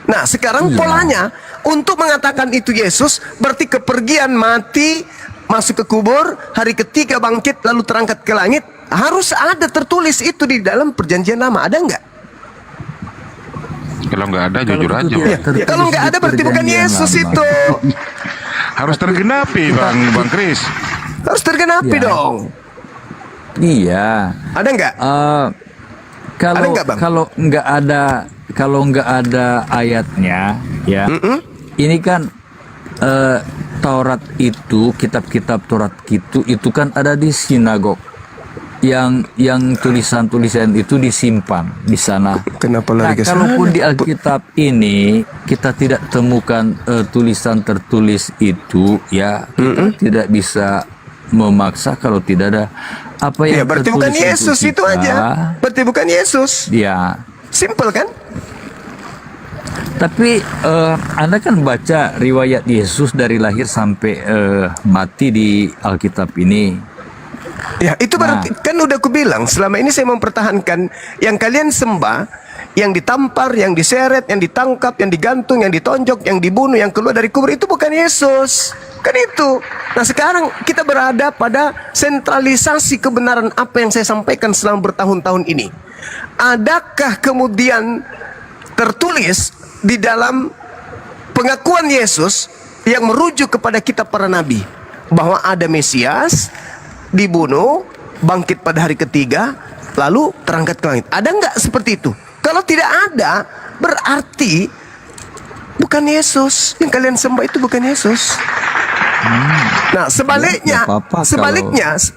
Nah, sekarang polanya untuk mengatakan itu Yesus berarti kepergian, mati, masuk ke kubur, hari ketiga bangkit lalu terangkat ke langit, harus ada tertulis itu di dalam perjanjian lama. Ada enggak? Kalau nggak ada jujur itu aja. tidak Bang. tertulis Kalau nggak di ada berarti bukan perjanjian Yesus lama. itu. Harus tergenapi Bang Kris. Harus tergenapi Ya. dong. Iya. Ada nggak? Kalau Ada nggak, Bang? kalau nggak ada ayatnya, ya. Ini kan Taurat itu, kitab-kitab Taurat itu kan ada di sinagog. Yang tulisan-tulisan itu disimpan di sana. Kenapa lari ke sana? Kalaupun di Alkitab ini kita tidak temukan tulisan tertulis itu, ya kita tidak bisa memaksa kalau tidak ada apa Ya yang berarti tertulis bukan untuk Yesus itu kita. aja. Berarti bukan Yesus. Ya, Simple kan? tapi Anda kan baca riwayat Yesus dari lahir sampai mati di Alkitab ini. Ya itu berarti kan udah aku bilang selama ini saya mempertahankan yang kalian sembah, yang ditampar, yang diseret, yang ditangkap, yang digantung, yang ditonjok, yang dibunuh, yang keluar dari kubur itu bukan Yesus. Kan itu. Nah sekarang kita berada pada sentralisasi kebenaran apa yang saya sampaikan selama bertahun-tahun ini. Adakah kemudian tertulis di dalam pengakuan Yesus yang merujuk kepada kitab para nabi bahwa ada Mesias, dibunuh, bangkit pada hari ketiga, lalu terangkat ke langit? Ada nggak seperti itu? Kalau tidak ada, berarti bukan Yesus. Yang kalian sembah itu bukan Yesus. Nah, sebaliknya, Ya, nggak apa-apa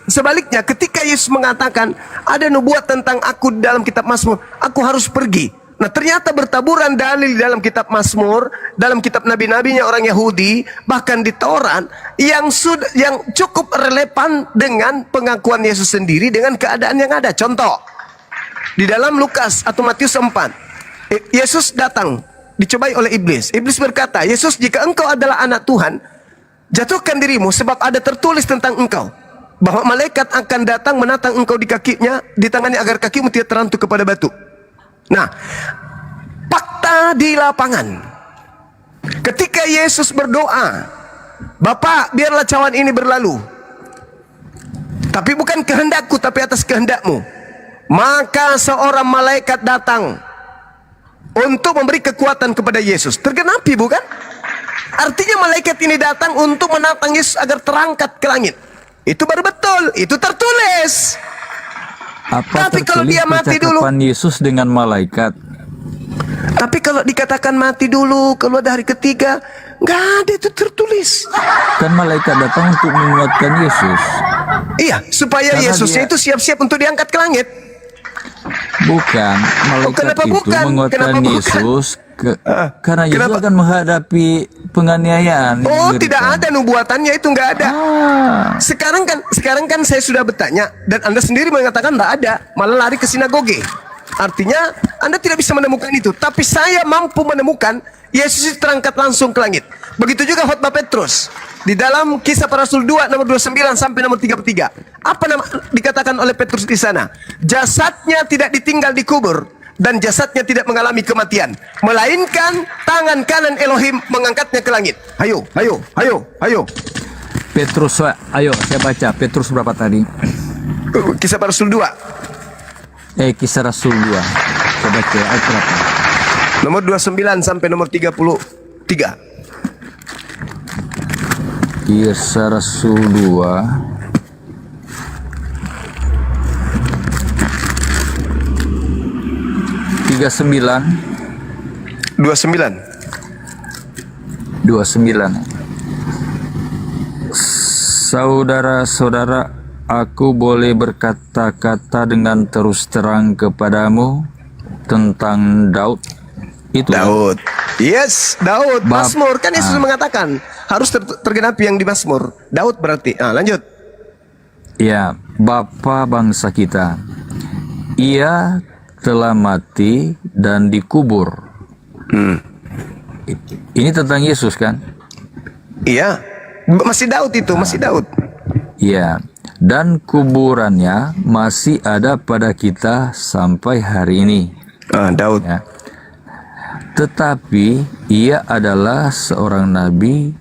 sebaliknya, ketika Yesus mengatakan ada nubuat tentang aku di dalam kitab Mazmur, aku harus pergi. Nah, ternyata bertaburan dalil di dalam kitab Mazmur, dalam kitab nabi-nabinya orang Yahudi, bahkan di Taurat yang cukup relevan dengan pengakuan Yesus sendiri dengan keadaan yang ada. Contoh, di dalam Lukas atau Matius 4, Yesus datang dicobai oleh iblis. Iblis berkata, "Yesus, jika engkau adalah anak Tuhan, jatuhkan dirimu sebab ada tertulis tentang engkau bahwa malaikat akan datang menatang engkau di kakinya, di tangannya agar kakimu tidak terantuk kepada batu." Nah, fakta di lapangan, ketika Yesus berdoa, "Bapa, biarlah cawan ini berlalu, tapi bukan kehendakku, tapi atas kehendakmu," maka seorang malaikat datang untuk memberi kekuatan kepada Yesus. Tergenapi bukan? Artinya malaikat ini datang untuk menatang Yesus agar terangkat ke langit. Itu baru betul, itu tertulis. Apa Tapi kalau tertulis dia mati dulu, percakapan Yesus dengan malaikat? tapi kalau dikatakan mati dulu, keluar dari hari ketiga, nggak ada itu tertulis. Kan malaikat datang untuk menguatkan Yesus. Iya, supaya Karena Yesusnya dia- itu siap-siap untuk diangkat ke langit. Bukan, malaikat kenapa itu bukan? menguatkan Kenapa bukan? Yesus karena Yesus kenapa? akan menghadapi penganiayaan. yang Oh, mengerikan. tidak ada nubuatannya itu, nggak ada. Sekarang kan saya sudah bertanya dan Anda sendiri mengatakan nggak ada, malah lari ke sinagoge. Artinya Anda tidak bisa menemukan itu, tapi saya mampu menemukan Yesus itu terangkat langsung ke langit. Begitu juga khotbah Petrus di dalam Kisah Para Rasul 2 nomor 29 sampai nomor 33. Apa nama dikatakan oleh Petrus di sana? Jasadnya tidak ditinggal di kubur dan jasadnya tidak mengalami kematian, melainkan tangan kanan Elohim mengangkatnya ke langit. Ayo. Petrus, ayo saya baca Petrus berapa tadi? Kisah Para Rasul 2 Kisah Rasul 2. Saya baca ayat berapa? nomor 29 sampai nomor 33. Kisah Rasul 2 29. 29. Saudara-saudara, aku boleh berkata-kata dengan terus terang kepadamu tentang Daud. Itu Daud. Yes, Daud. Bab- Mazmur. Kan Yesus mengatakan harus tergenapi yang di Mazmur. Daud berarti. Lanjut. ya, Bapa bangsa kita. Ia telah mati dan dikubur. Ini tentang Yesus kan? Iya. Masih Daud itu, masih Daud. Ya, dan kuburannya masih ada pada kita sampai hari ini. Daud. Ya. Tetapi ia adalah seorang nabi.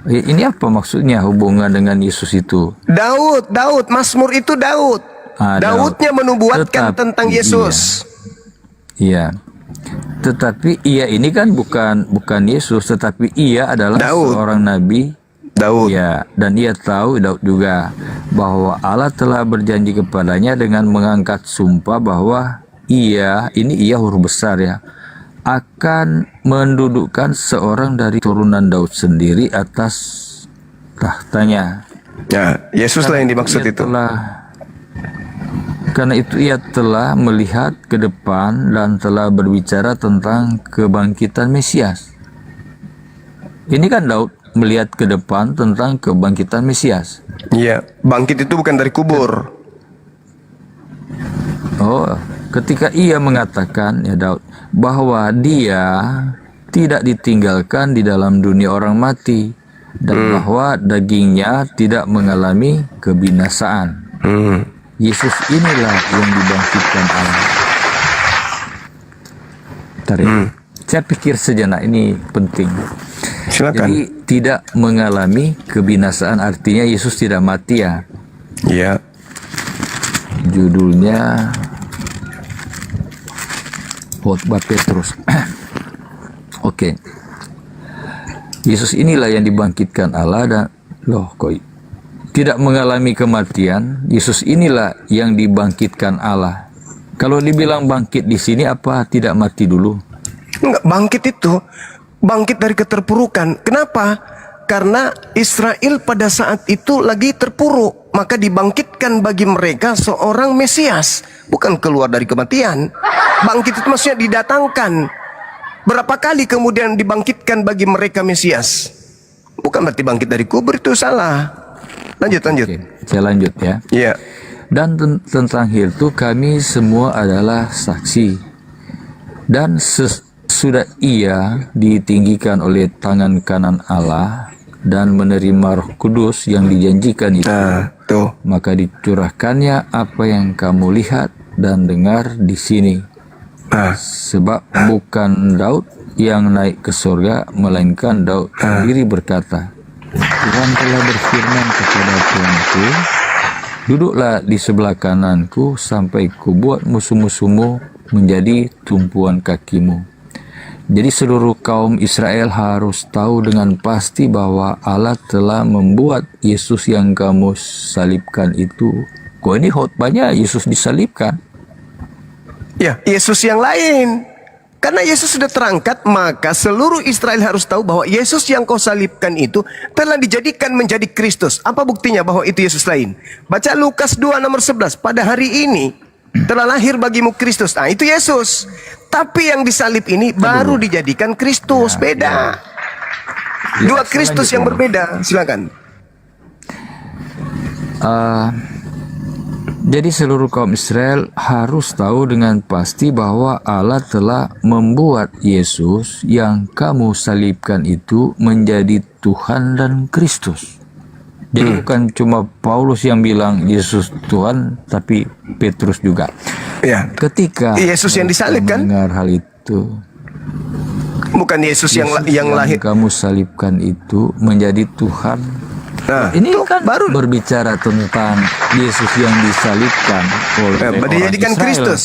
Ini apa maksudnya hubungan dengan Yesus itu? Daud. Mazmur itu Daud. Daud. Daudnya menubuatkan Tetap, tentang Yesus. Iya. Tetapi ia ini kan bukan Yesus, tetapi ia adalah Daud. seorang nabi. Daud. Ya, dan ia tahu Daud juga bahwa Allah telah berjanji kepadanya dengan mengangkat sumpah bahwa ia huruf besar ya, akan mendudukkan seorang dari turunan Daud sendiri atas tahtanya. Ya, Yesuslah yang dimaksud itu. Karena itu ia telah melihat ke depan dan telah berbicara tentang kebangkitan Mesias. Ini kan Daud melihat ke depan tentang kebangkitan Mesias. Iya, bangkit itu bukan dari kubur. Oh, ketika ia mengatakan ya Daud bahwa dia tidak ditinggalkan di dalam dunia orang mati dan bahwa dagingnya tidak mengalami kebinasaan. Yesus inilah yang dibangkitkan Allah. Saya pikir sejenak ini penting. Silakan. Jadi tidak mengalami kebinasaan artinya Yesus tidak mati ya. Iya. Judulnya Khotbah Petrus. Oke. Yesus inilah yang dibangkitkan Allah dan tidak mengalami kematian. Yesus inilah yang dibangkitkan Allah. Kalau dibilang bangkit di sini apa tidak mati dulu? Enggak, bangkit itu bangkit dari keterpurukan. Kenapa? Karena Israel pada saat itu lagi terpuruk, maka dibangkitkan bagi mereka seorang Mesias, bukan keluar dari kematian. Bangkit itu maksudnya didatangkan. Berapa kali kemudian dibangkitkan bagi mereka Mesias? Bukan berarti bangkit dari kubur, itu salah. Lanjut. Oke, saya lanjut ya. Iya. Dan tentang hal itu kami semua adalah saksi. Dan sudah ia ditinggikan oleh tangan kanan Allah dan menerima Roh Kudus yang dijanjikan itu, maka dicurahkannya apa yang kamu lihat dan dengar di sini. Sebab bukan Daud yang naik ke surga, melainkan Daud sendiri berkata, Tuhan telah berfirman kepada Tuanku, duduklah di sebelah kananku sampai kubuat musuh-musuhmu menjadi tumpuan kakimu. Jadi seluruh kaum Israel harus tahu dengan pasti bahwa Allah telah membuat Yesus yang kamu salibkan itu. Kok ini khotbahnya Yesus disalibkan? Ya, Yesus yang lain. Karena Yesus sudah terangkat, maka seluruh Israel harus tahu bahwa Yesus yang kau salibkan itu telah dijadikan menjadi Kristus. Apa buktinya bahwa itu Yesus lain? Baca Lukas 2 nomor 11. Pada hari ini telah lahir bagimu Kristus. Nah, itu Yesus. Tapi yang disalib ini baru dijadikan Kristus. Beda. Dua Kristus yang berbeda. Silakan. Jadi seluruh kaum Israel harus tahu dengan pasti bahwa Allah telah membuat Yesus yang kamu salibkan itu menjadi Tuhan dan Kristus. Jadi bukan cuma Paulus yang bilang Yesus Tuhan, tapi Petrus juga. Ya. Ketika Yesus yang disalibkan, mendengar hal itu, bukan Yesus yang lahir. Kamu salibkan itu menjadi Tuhan. Nah, ini kan baru berbicara tentang Yesus yang disalibkan oleh orang dijadikan Israel. Kristus.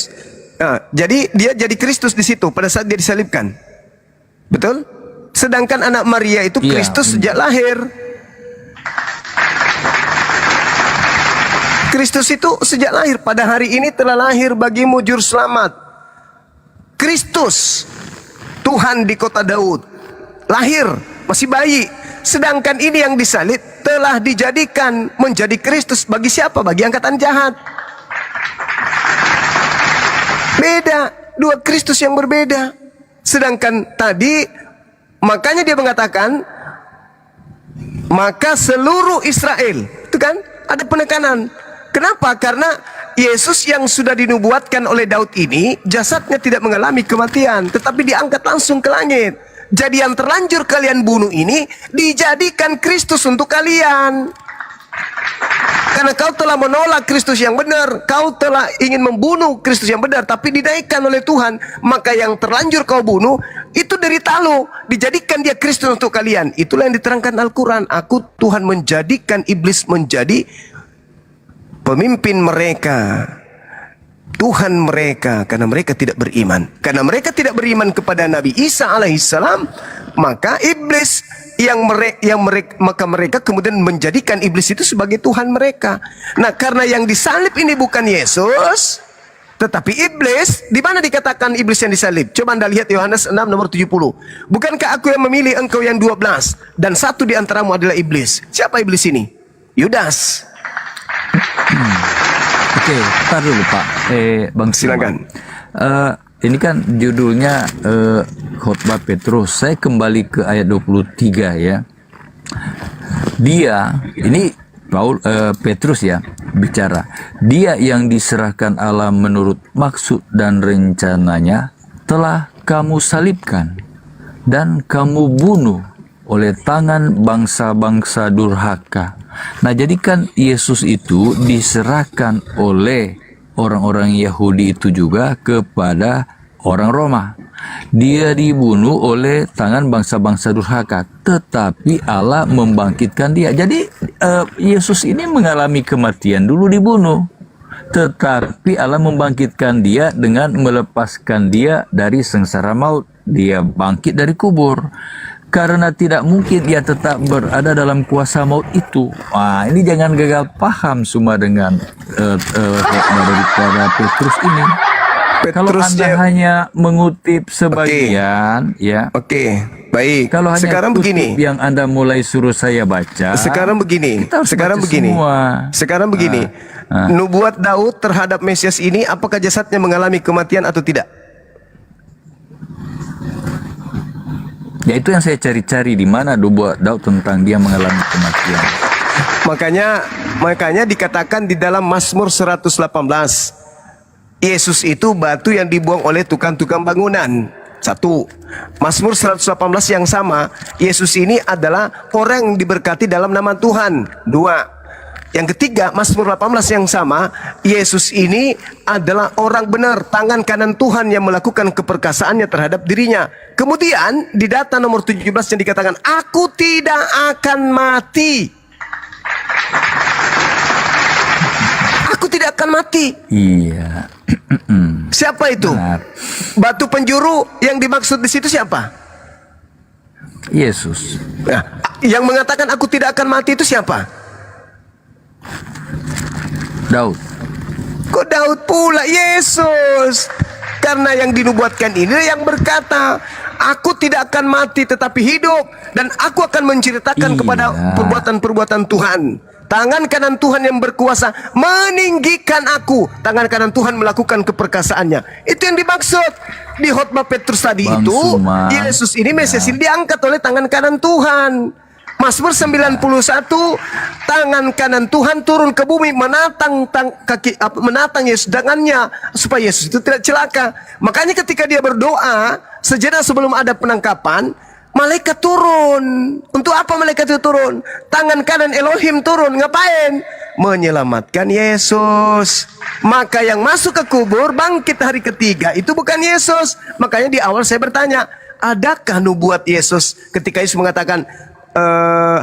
Nah, jadi dia jadi Kristus di situ pada saat dia disalibkan. Betul? Sedangkan anak Maria itu Kristus sejak lahir. Kristus itu sejak lahir, pada hari ini telah lahir bagimu juru selamat. Kristus, Tuhan di kota Daud, lahir, masih bayi. Sedangkan ini yang disalib telah dijadikan menjadi Kristus bagi siapa? Bagi angkatan jahat. Beda, dua Kristus yang berbeda. Sedangkan tadi, makanya dia mengatakan, maka seluruh Israel, itu kan ada penekanan. Kenapa? Karena Yesus yang sudah dinubuatkan oleh Daud ini, jasadnya tidak mengalami kematian, tetapi diangkat langsung ke langit. Jadi yang terlanjur kalian bunuh ini dijadikan Kristus untuk kalian. Karena kau telah menolak Kristus yang benar, kau telah ingin membunuh Kristus yang benar, tapi dinaikkan oleh Tuhan. Maka yang terlanjur kau bunuh itu derita lo, dijadikan dia Kristus untuk kalian. Itulah yang diterangkan Al-Quran. Aku Tuhan menjadikan iblis menjadi pemimpin mereka. Tuhan mereka, karena mereka tidak beriman. Karena mereka tidak beriman kepada Nabi Isa alaihissalam, maka iblis maka mereka kemudian menjadikan iblis itu sebagai Tuhan mereka. Nah, karena yang disalib ini bukan Yesus, tetapi iblis. Di mana dikatakan iblis yang disalib? Coba Anda lihat Yohanes 6 nomor 70. Bukankah aku yang memilih engkau yang 12, dan satu di antaramu adalah iblis? Siapa iblis ini? Yudas. Oke, tar dulu Pak. Bang Silakan. Ini kan judulnya khotbah Petrus. Saya kembali ke ayat 23 ya. Dia, ini Petrus ya bicara. Dia yang diserahkan Allah menurut maksud dan rencananya telah kamu salibkan dan kamu bunuh oleh tangan bangsa-bangsa durhaka. Nah, jadi kan Yesus itu diserahkan oleh orang-orang Yahudi itu juga kepada orang Roma. Dia dibunuh oleh tangan bangsa-bangsa durhaka, tetapi Allah membangkitkan dia. Jadi Yesus ini mengalami kematian, dulu dibunuh, tetapi Allah membangkitkan dia dengan melepaskan dia dari sengsara maut. Dia bangkit dari kubur. Karena tidak mungkin dia tetap berada dalam kuasa maut itu. Wah, ini jangan gagal paham semua dengan daripada Petrus ini. Kalau Anda hanya mengutip sebagian, ya. Oke, baik. Kalau hanya sekarang begini, yang Anda mulai suruh saya baca. Sekarang begini. Sekarang begini. Nubuat Daud terhadap Mesias ini, apakah jasadnya mengalami kematian atau tidak? Ya, itu yang saya cari-cari, di mana nubuat Daud tentang dia mengalami kematian. Makanya dikatakan di dalam Mazmur 118, Yesus itu batu yang dibuang oleh tukang-tukang bangunan. Satu, Mazmur 118 yang sama, Yesus ini adalah orang yang diberkati dalam nama Tuhan. Dua, yang ketiga, Mazmur 18 yang sama, Yesus ini adalah orang benar, tangan kanan Tuhan yang melakukan keperkasaannya terhadap dirinya. Kemudian di data nomor 17 yang dikatakan, aku tidak akan mati. Aku tidak akan mati. Iya. Siapa itu? Benar. Batu penjuru yang dimaksud di situ siapa? Yesus. Nah, yang mengatakan aku tidak akan mati itu siapa? Daud. Kok Daud pula? Yesus. Karena yang dinubuatkan ini yang berkata, aku tidak akan mati tetapi hidup, dan aku akan menceritakan kepada perbuatan-perbuatan Tuhan. Tangan kanan Tuhan yang berkuasa meninggikan aku. Tangan kanan Tuhan melakukan keperkasaannya. Itu yang dimaksud di khotbah Petrus tadi. Bang itu Suma, Yesus ini, Mesias ini diangkat oleh tangan kanan Tuhan. Mazmur 91, tangan kanan Tuhan turun ke bumi menatang Yesus dengannya supaya Yesus itu tidak celaka. Makanya ketika dia berdoa sejenak sebelum ada penangkapan, malaikat turun. Untuk apa malaikat itu turun? Tangan kanan Elohim turun. Ngapain? Menyelamatkan Yesus. Maka yang masuk ke kubur bangkit hari ketiga itu bukan Yesus. Makanya di awal saya bertanya, adakah nubuat Yesus ketika Yesus mengatakan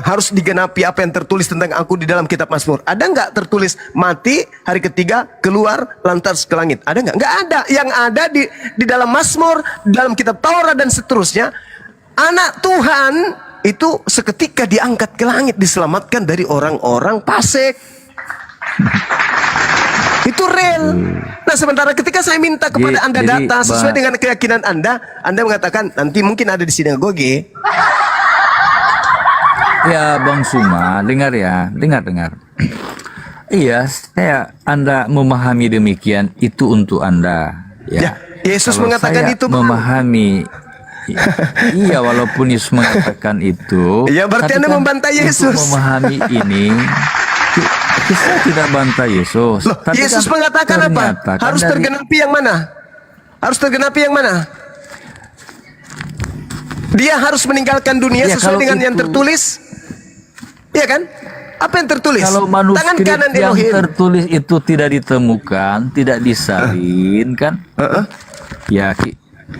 harus digenapi apa yang tertulis tentang aku di dalam kitab Mazmur? Ada nggak tertulis mati hari ketiga keluar lantas ke langit? Ada nggak? Nggak ada. Yang ada di dalam Mazmur, dalam kitab Taurat dan seterusnya, anak Tuhan itu seketika diangkat ke langit, diselamatkan dari orang-orang fasik. Itu real. Nah, sementara ketika saya minta kepada Anda data sesuai dengan keyakinan Anda mengatakan nanti mungkin ada di sinagoge. Ya, Bang Suma, dengar ya, dengar. Iya, Anda memahami demikian, itu untuk Anda. Ya, Yesus kalau mengatakan saya itu, memahami. Iya, walaupun Yesus mengatakan itu. Ya, berarti Anda membantah Yesus. Untuk memahami ini, kita tidak bantah Yesus. Loh, tapi Yesus kan mengatakan apa? Harus tergenapi yang mana? Harus tergenapi yang mana? Dia harus meninggalkan dunia Ya, sesuai dengan itu, yang tertulis. Iya kan? Apa yang tertulis? Kalau Tangan manuskrip kanan yang Elohim. tertulis itu tidak ditemukan, tidak disalin, kan?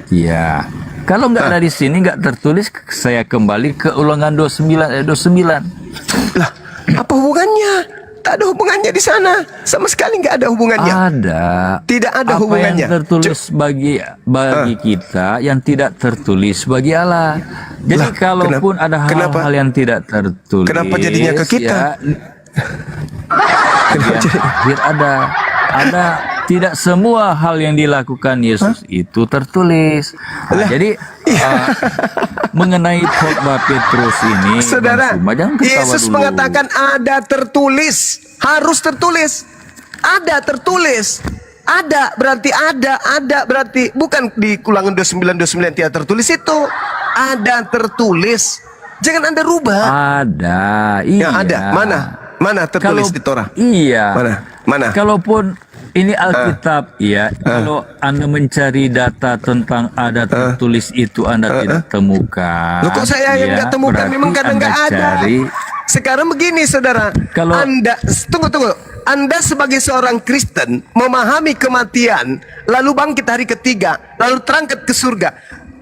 Ya. Kalau nggak ada di sini, nggak tertulis, saya kembali ke Ulangan 29 ayat 29. Lah, apa hubungannya? Nggak ada hubungannya di sana. Sama sekali nggak ada hubungannya. Ada. Tidak ada Apa hubungannya. yang tertulis bagi kita yang tidak tertulis bagi Allah. Jadi Lah, kalaupun ada kenapa? hal-hal yang tidak tertulis, Kenapa jadinya ke kita? Ya, bagian akhir ada tidak semua hal yang dilakukan Yesus itu tertulis. Nah, jadi mengenai khotbah Petrus ini, Saudara, Bang Suma, jangan ketawa Yesus dulu. mengatakan ada tertulis, harus tertulis, ada tertulis, ada berarti bukan di Ulangan 29:29 tidak tertulis itu, ada tertulis, jangan Anda rubah. Ada, iya. Yang ada mana tertulis di Torah? Iya. Mana? Kalaupun ini Alkitab, ya, kalau Anda mencari data tentang ada tertulis itu Anda tidak temukan. Loh, kok saya yang nggak temukan? berarti Memang kadang Anda nggak ada. cari. Sekarang begini, saudara. Kalau- Anda tunggu. Anda sebagai seorang Kristen memahami kematian, lalu bangkit hari ketiga, lalu terangkat ke surga.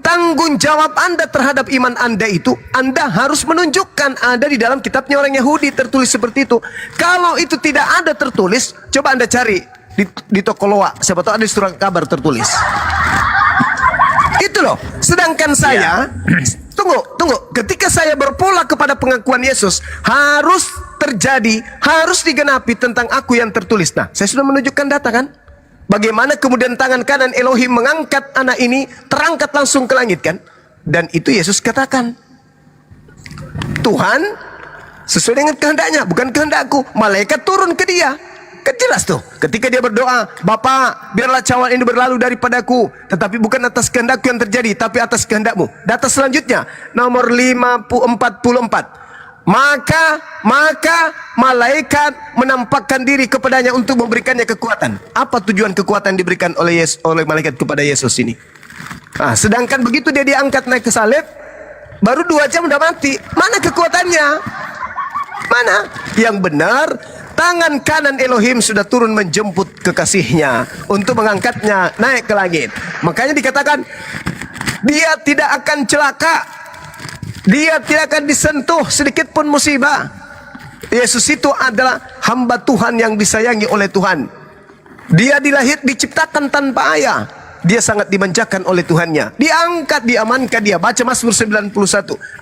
Tanggung jawab Anda terhadap iman Anda itu, Anda harus menunjukkan ada di dalam kitabnya orang Yahudi tertulis seperti itu. Kalau itu tidak ada tertulis, coba Anda cari di toko loa, siapa tahu ada di surat kabar tertulis. Itu loh. Sedangkan saya, tunggu. Ketika saya berpola kepada pengakuan Yesus, harus terjadi, harus digenapi tentang aku yang tertulis. Nah, saya sudah menunjukkan data kan? Bagaimana kemudian tangan kanan Elohim mengangkat anak ini, terangkat langsung ke langit kan? Dan itu Yesus katakan, Tuhan sesuai dengan kehendaknya, bukan kehendakku. Malaikat turun ke dia. Kan jelas tuh, ketika dia berdoa, Bapa, biarlah cawan ini berlalu daripadaku, tetapi bukan atas kehendakku yang terjadi, tapi atas kehendakmu. Data selanjutnya, nomor 44. Maka malaikat menampakkan diri kepadanya untuk memberikannya kekuatan. Apa tujuan kekuatan diberikan oleh malaikat kepada Yesus ini? Nah, sedangkan begitu dia diangkat naik ke salib, baru 2 jam udah mati. Mana kekuatannya? Mana? Yang benar, tangan kanan Elohim sudah turun menjemput kekasihnya untuk mengangkatnya naik ke langit. Makanya dikatakan, dia tidak akan celaka. Dia tidak akan disentuh sedikit pun musibah. Yesus itu adalah hamba Tuhan yang disayangi oleh Tuhan. Dia diciptakan tanpa ayah. Dia sangat dimanjakan oleh Tuhannya. Diangkat, diamankan dia. Baca Mazmur 91.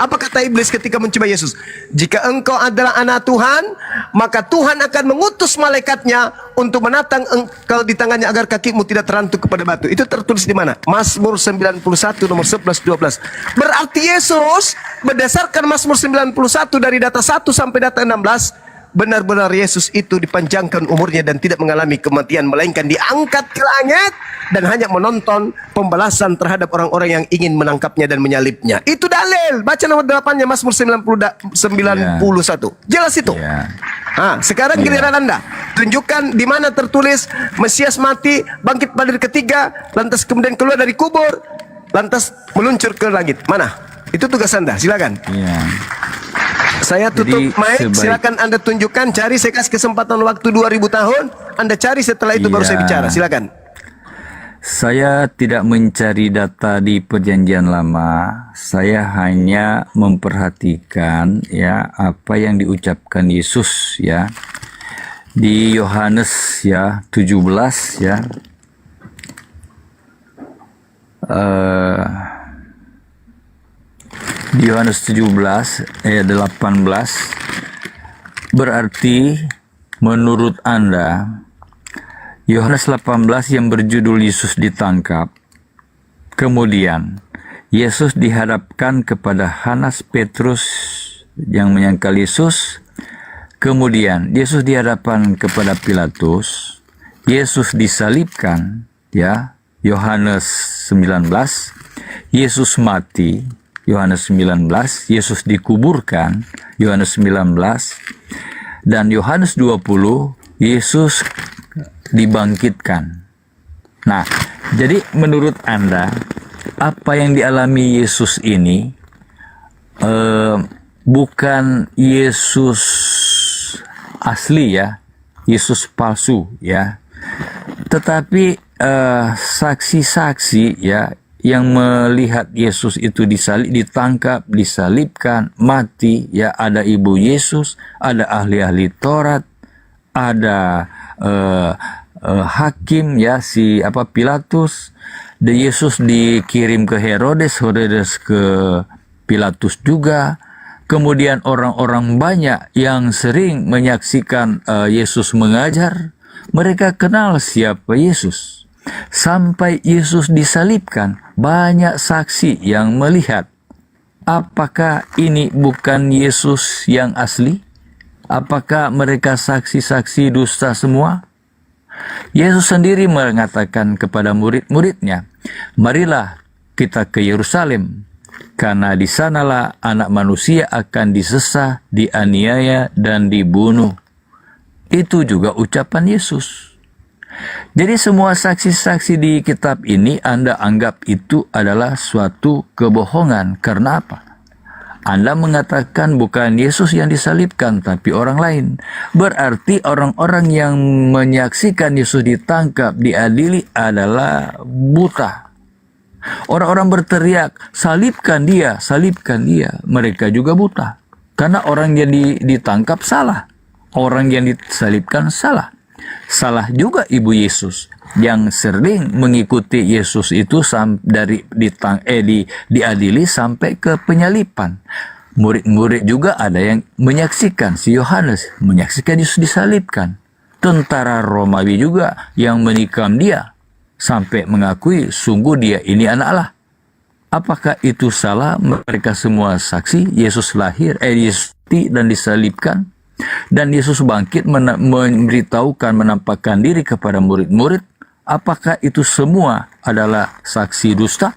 Apa kata iblis ketika mencoba Yesus? Jika engkau adalah anak Tuhan, maka Tuhan akan mengutus malaikatnya untuk menatang engkau di tangannya agar kakimu tidak terantuk kepada batu. Itu tertulis di mana? Mazmur 91 nomor 11-12. Berarti Yesus berdasarkan Mazmur 91 dari data 1 sampai data 16, benar-benar Yesus itu dipanjangkan umurnya dan tidak mengalami kematian, melainkan diangkat ke langit dan hanya menonton pembalasan terhadap orang-orang yang ingin menangkapnya dan menyalibnya. Itu dalil. Baca nomor 8-nya Mazmur 91. Jelas itu. Sekarang giliran Anda. Tunjukkan di mana tertulis Mesias mati, bangkit pada hari ketiga, lantas kemudian keluar dari kubur, lantas meluncur ke langit. Mana? Itu tugas Anda. Silakan. Saya tutup mic, silakan Anda tunjukkan, cari, saya kasih kesempatan waktu 2000 tahun, Anda cari, setelah itu baru saya bicara, silakan. Saya tidak mencari data di Perjanjian Lama, saya hanya memperhatikan ya apa yang diucapkan Yesus ya di Yohanes ya 17 ya. Di Yohanes 17 ayat 18, berarti menurut Anda Yohanes 18 yang berjudul Yesus ditangkap, kemudian Yesus dihadapkan kepada Hanas Petrus yang menyangkal Yesus, kemudian Yesus dihadapkan kepada Pilatus, Yesus disalibkan ya Yohanes 19, Yesus mati Yohanes 19, Yesus dikuburkan Yohanes 19, dan Yohanes 20 Yesus dibangkitkan. Nah, jadi menurut Anda apa yang dialami Yesus ini bukan Yesus asli ya, Yesus palsu ya, tetapi saksi-saksi ya yang melihat Yesus itu ditangkap, disalibkan, mati ya, ada ibu Yesus, ada ahli-ahli Taurat, ada hakim ya si Pilatus, dan Yesus dikirim ke Herodes ke Pilatus juga. Kemudian orang-orang banyak yang sering menyaksikan Yesus mengajar, mereka kenal siapa Yesus. Sampai Yesus disalibkan, banyak saksi yang melihat. Apakah ini bukan Yesus yang asli? Apakah mereka saksi-saksi dusta semua? Yesus sendiri mengatakan kepada murid-muridnya, marilah kita ke Yerusalem, karena di sanalah anak manusia akan disesah, dianiaya, dan dibunuh. Itu juga ucapan Yesus. Jadi semua saksi-saksi di kitab ini Anda anggap itu adalah suatu kebohongan. Karena apa? Anda mengatakan bukan Yesus yang disalibkan, tapi orang lain. Berarti orang-orang yang menyaksikan Yesus ditangkap, diadili adalah buta. Orang-orang berteriak, salibkan dia, salibkan dia. Mereka juga buta. Karena orang yang ditangkap salah. Orang yang disalibkan salah. Salah juga Ibu Yesus yang sering mengikuti Yesus itu diadili sampai ke penyalipan. Murid-murid juga ada yang menyaksikan, si Yohanes menyaksikan Yesus disalibkan. Tentara Romawi juga yang menikam dia sampai mengakui sungguh dia ini anak Allah. Apakah itu salah? Mereka semua saksi Yesus lahir, Yesus dan disalibkan. Dan Yesus bangkit memberitahukan, menampakkan diri kepada murid-murid. Apakah itu semua adalah saksi dusta?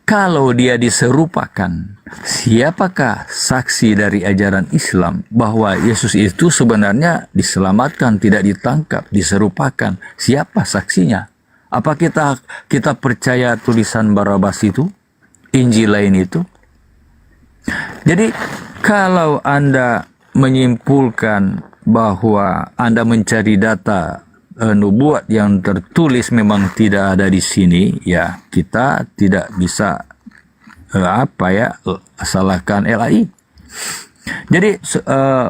Kalau dia diserupakan, siapakah saksi dari ajaran Islam bahwa Yesus itu sebenarnya diselamatkan, tidak ditangkap, diserupakan? Siapa saksinya? Apa kita percaya tulisan Barabas itu? Injil lain itu? Jadi kalau Anda menyimpulkan bahwa Anda mencari data nubuat yang tertulis memang tidak ada di sini, ya kita tidak bisa salahkan LAI. Jadi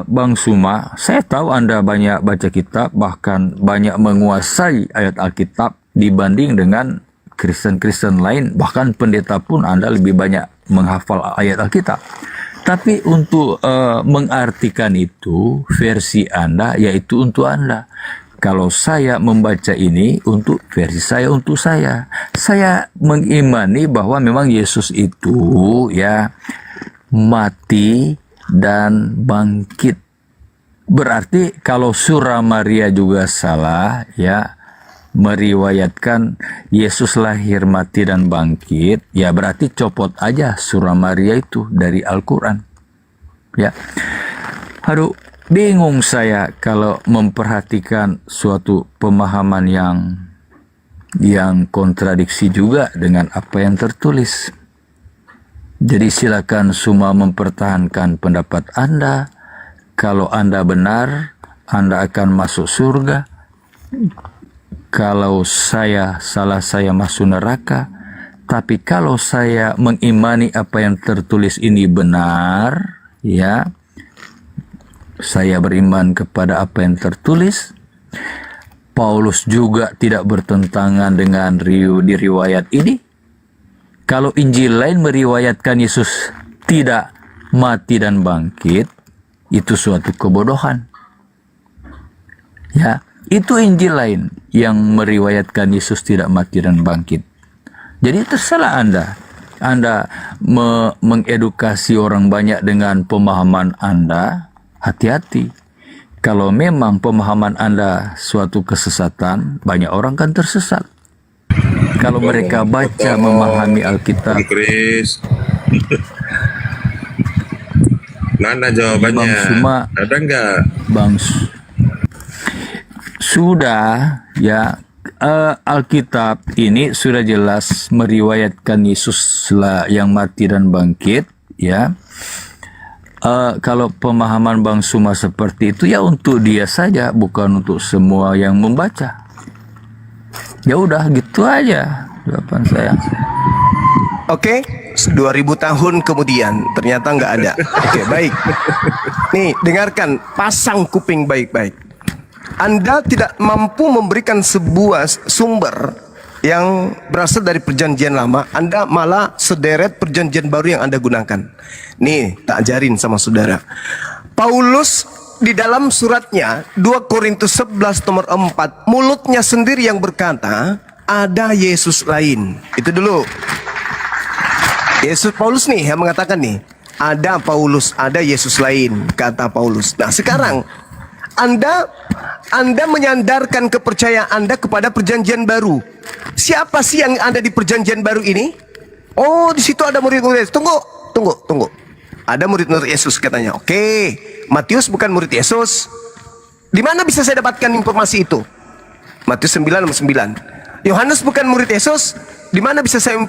Bang Suma, saya tahu Anda banyak baca kitab, bahkan banyak menguasai ayat Alkitab dibanding dengan Kristen-Kristen lain, bahkan pendeta pun Anda lebih banyak menghafal ayat Alkitab. Tapi untuk mengartikan itu, versi Anda yaitu untuk Anda. Kalau saya membaca ini untuk versi saya, untuk saya. Saya mengimani bahwa memang Yesus itu ya mati dan bangkit. Berarti kalau Surah Maria juga salah, ya meriwayatkan Yesus lahir, mati, dan bangkit, ya berarti copot aja Surah Maria itu dari Al-Quran. Ya, aduh, bingung saya kalau memperhatikan suatu pemahaman yang kontradiksi juga dengan apa yang tertulis. Jadi silakan semua mempertahankan pendapat Anda. Kalau Anda benar, Anda akan masuk surga. Kalau saya salah, saya masuk neraka. Tapi kalau saya mengimani apa yang tertulis ini benar, ya, saya beriman kepada apa yang tertulis. Paulus juga tidak bertentangan dengan riwayat ini. Kalau Injil lain meriwayatkan Yesus tidak mati dan bangkit, itu suatu kebodohan. Ya, itu Injil lain yang meriwayatkan Yesus tidak mati dan bangkit. Jadi terserah Anda mengedukasi orang banyak dengan pemahaman Anda, hati-hati. Kalau memang pemahaman Anda suatu kesesatan, banyak orang kan tersesat. Kalau mereka baca, memahami Alkitab. Chris. Mana jawabannya? Bang Suma, ada nggak? Sudah, ya. Alkitab ini sudah jelas meriwayatkan Yesus yang mati dan bangkit, ya. Kalau pemahaman Bang Suma seperti itu, ya untuk dia saja, bukan untuk semua yang membaca. Ya udah gitu aja jawaban saya. Oke, 2000 tahun kemudian ternyata nggak ada. Oke, baik. Nih, dengarkan, pasang kuping baik-baik. Anda tidak mampu memberikan sebuah sumber yang berasal dari perjanjian lama. Anda malah sederet perjanjian baru yang Anda gunakan. Nih, tak ajarin sama saudara. Paulus di dalam suratnya 2 Korintus 11 nomor 4, mulutnya sendiri yang berkata, ada Yesus lain. Itu dulu. Yesus Paulus nih yang mengatakan nih, ada Paulus, ada Yesus lain, kata Paulus. Nah, sekarang Anda menyandarkan kepercayaan Anda kepada perjanjian baru. Siapa sih yang ada di perjanjian baru ini? Oh, di situ ada murid-murid. Tunggu. Ada murid-murid Yesus katanya. Oke, Matius bukan murid Yesus. Di mana bisa saya dapatkan informasi itu? Matius 9 nomor 9. Yohanes bukan murid Yesus. Di mana bisa saya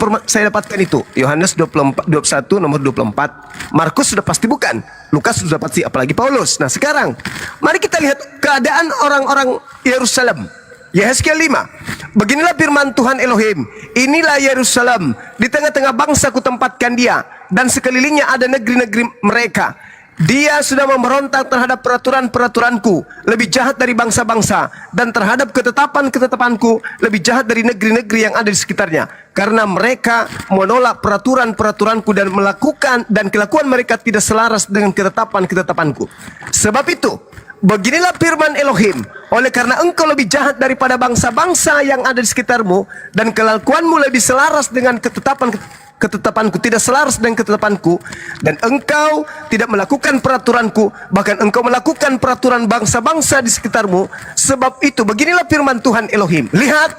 dapatkan itu? Yohanes 21 nomor 24. Markus sudah pasti bukan. Lukas sudah pasti, apalagi Paulus. Nah, sekarang mari kita lihat keadaan orang-orang Yerusalem. Yehezkiel 5. Beginilah firman Tuhan Elohim. Inilah Yerusalem, di tengah-tengah bangsa kutempatkan dia, dan sekelilingnya ada negeri-negeri mereka. Dia sudah memberontak terhadap peraturan-peraturanku, lebih jahat dari bangsa-bangsa, dan terhadap ketetapan-ketetapanku, lebih jahat dari negeri-negeri yang ada di sekitarnya. Karena mereka menolak peraturan-peraturanku dan kelakuan mereka tidak selaras dengan ketetapan-ketetapanku. Sebab itu, beginilah firman Elohim, oleh karena engkau lebih jahat daripada bangsa-bangsa yang ada di sekitarmu, dan kelakuanmu lebih selaras dengan ketetapanku, tidak selaras dengan ketetapanku, dan engkau tidak melakukan peraturanku, bahkan engkau melakukan peraturan bangsa-bangsa di sekitarmu. Sebab itu, beginilah firman Tuhan Elohim. Lihat,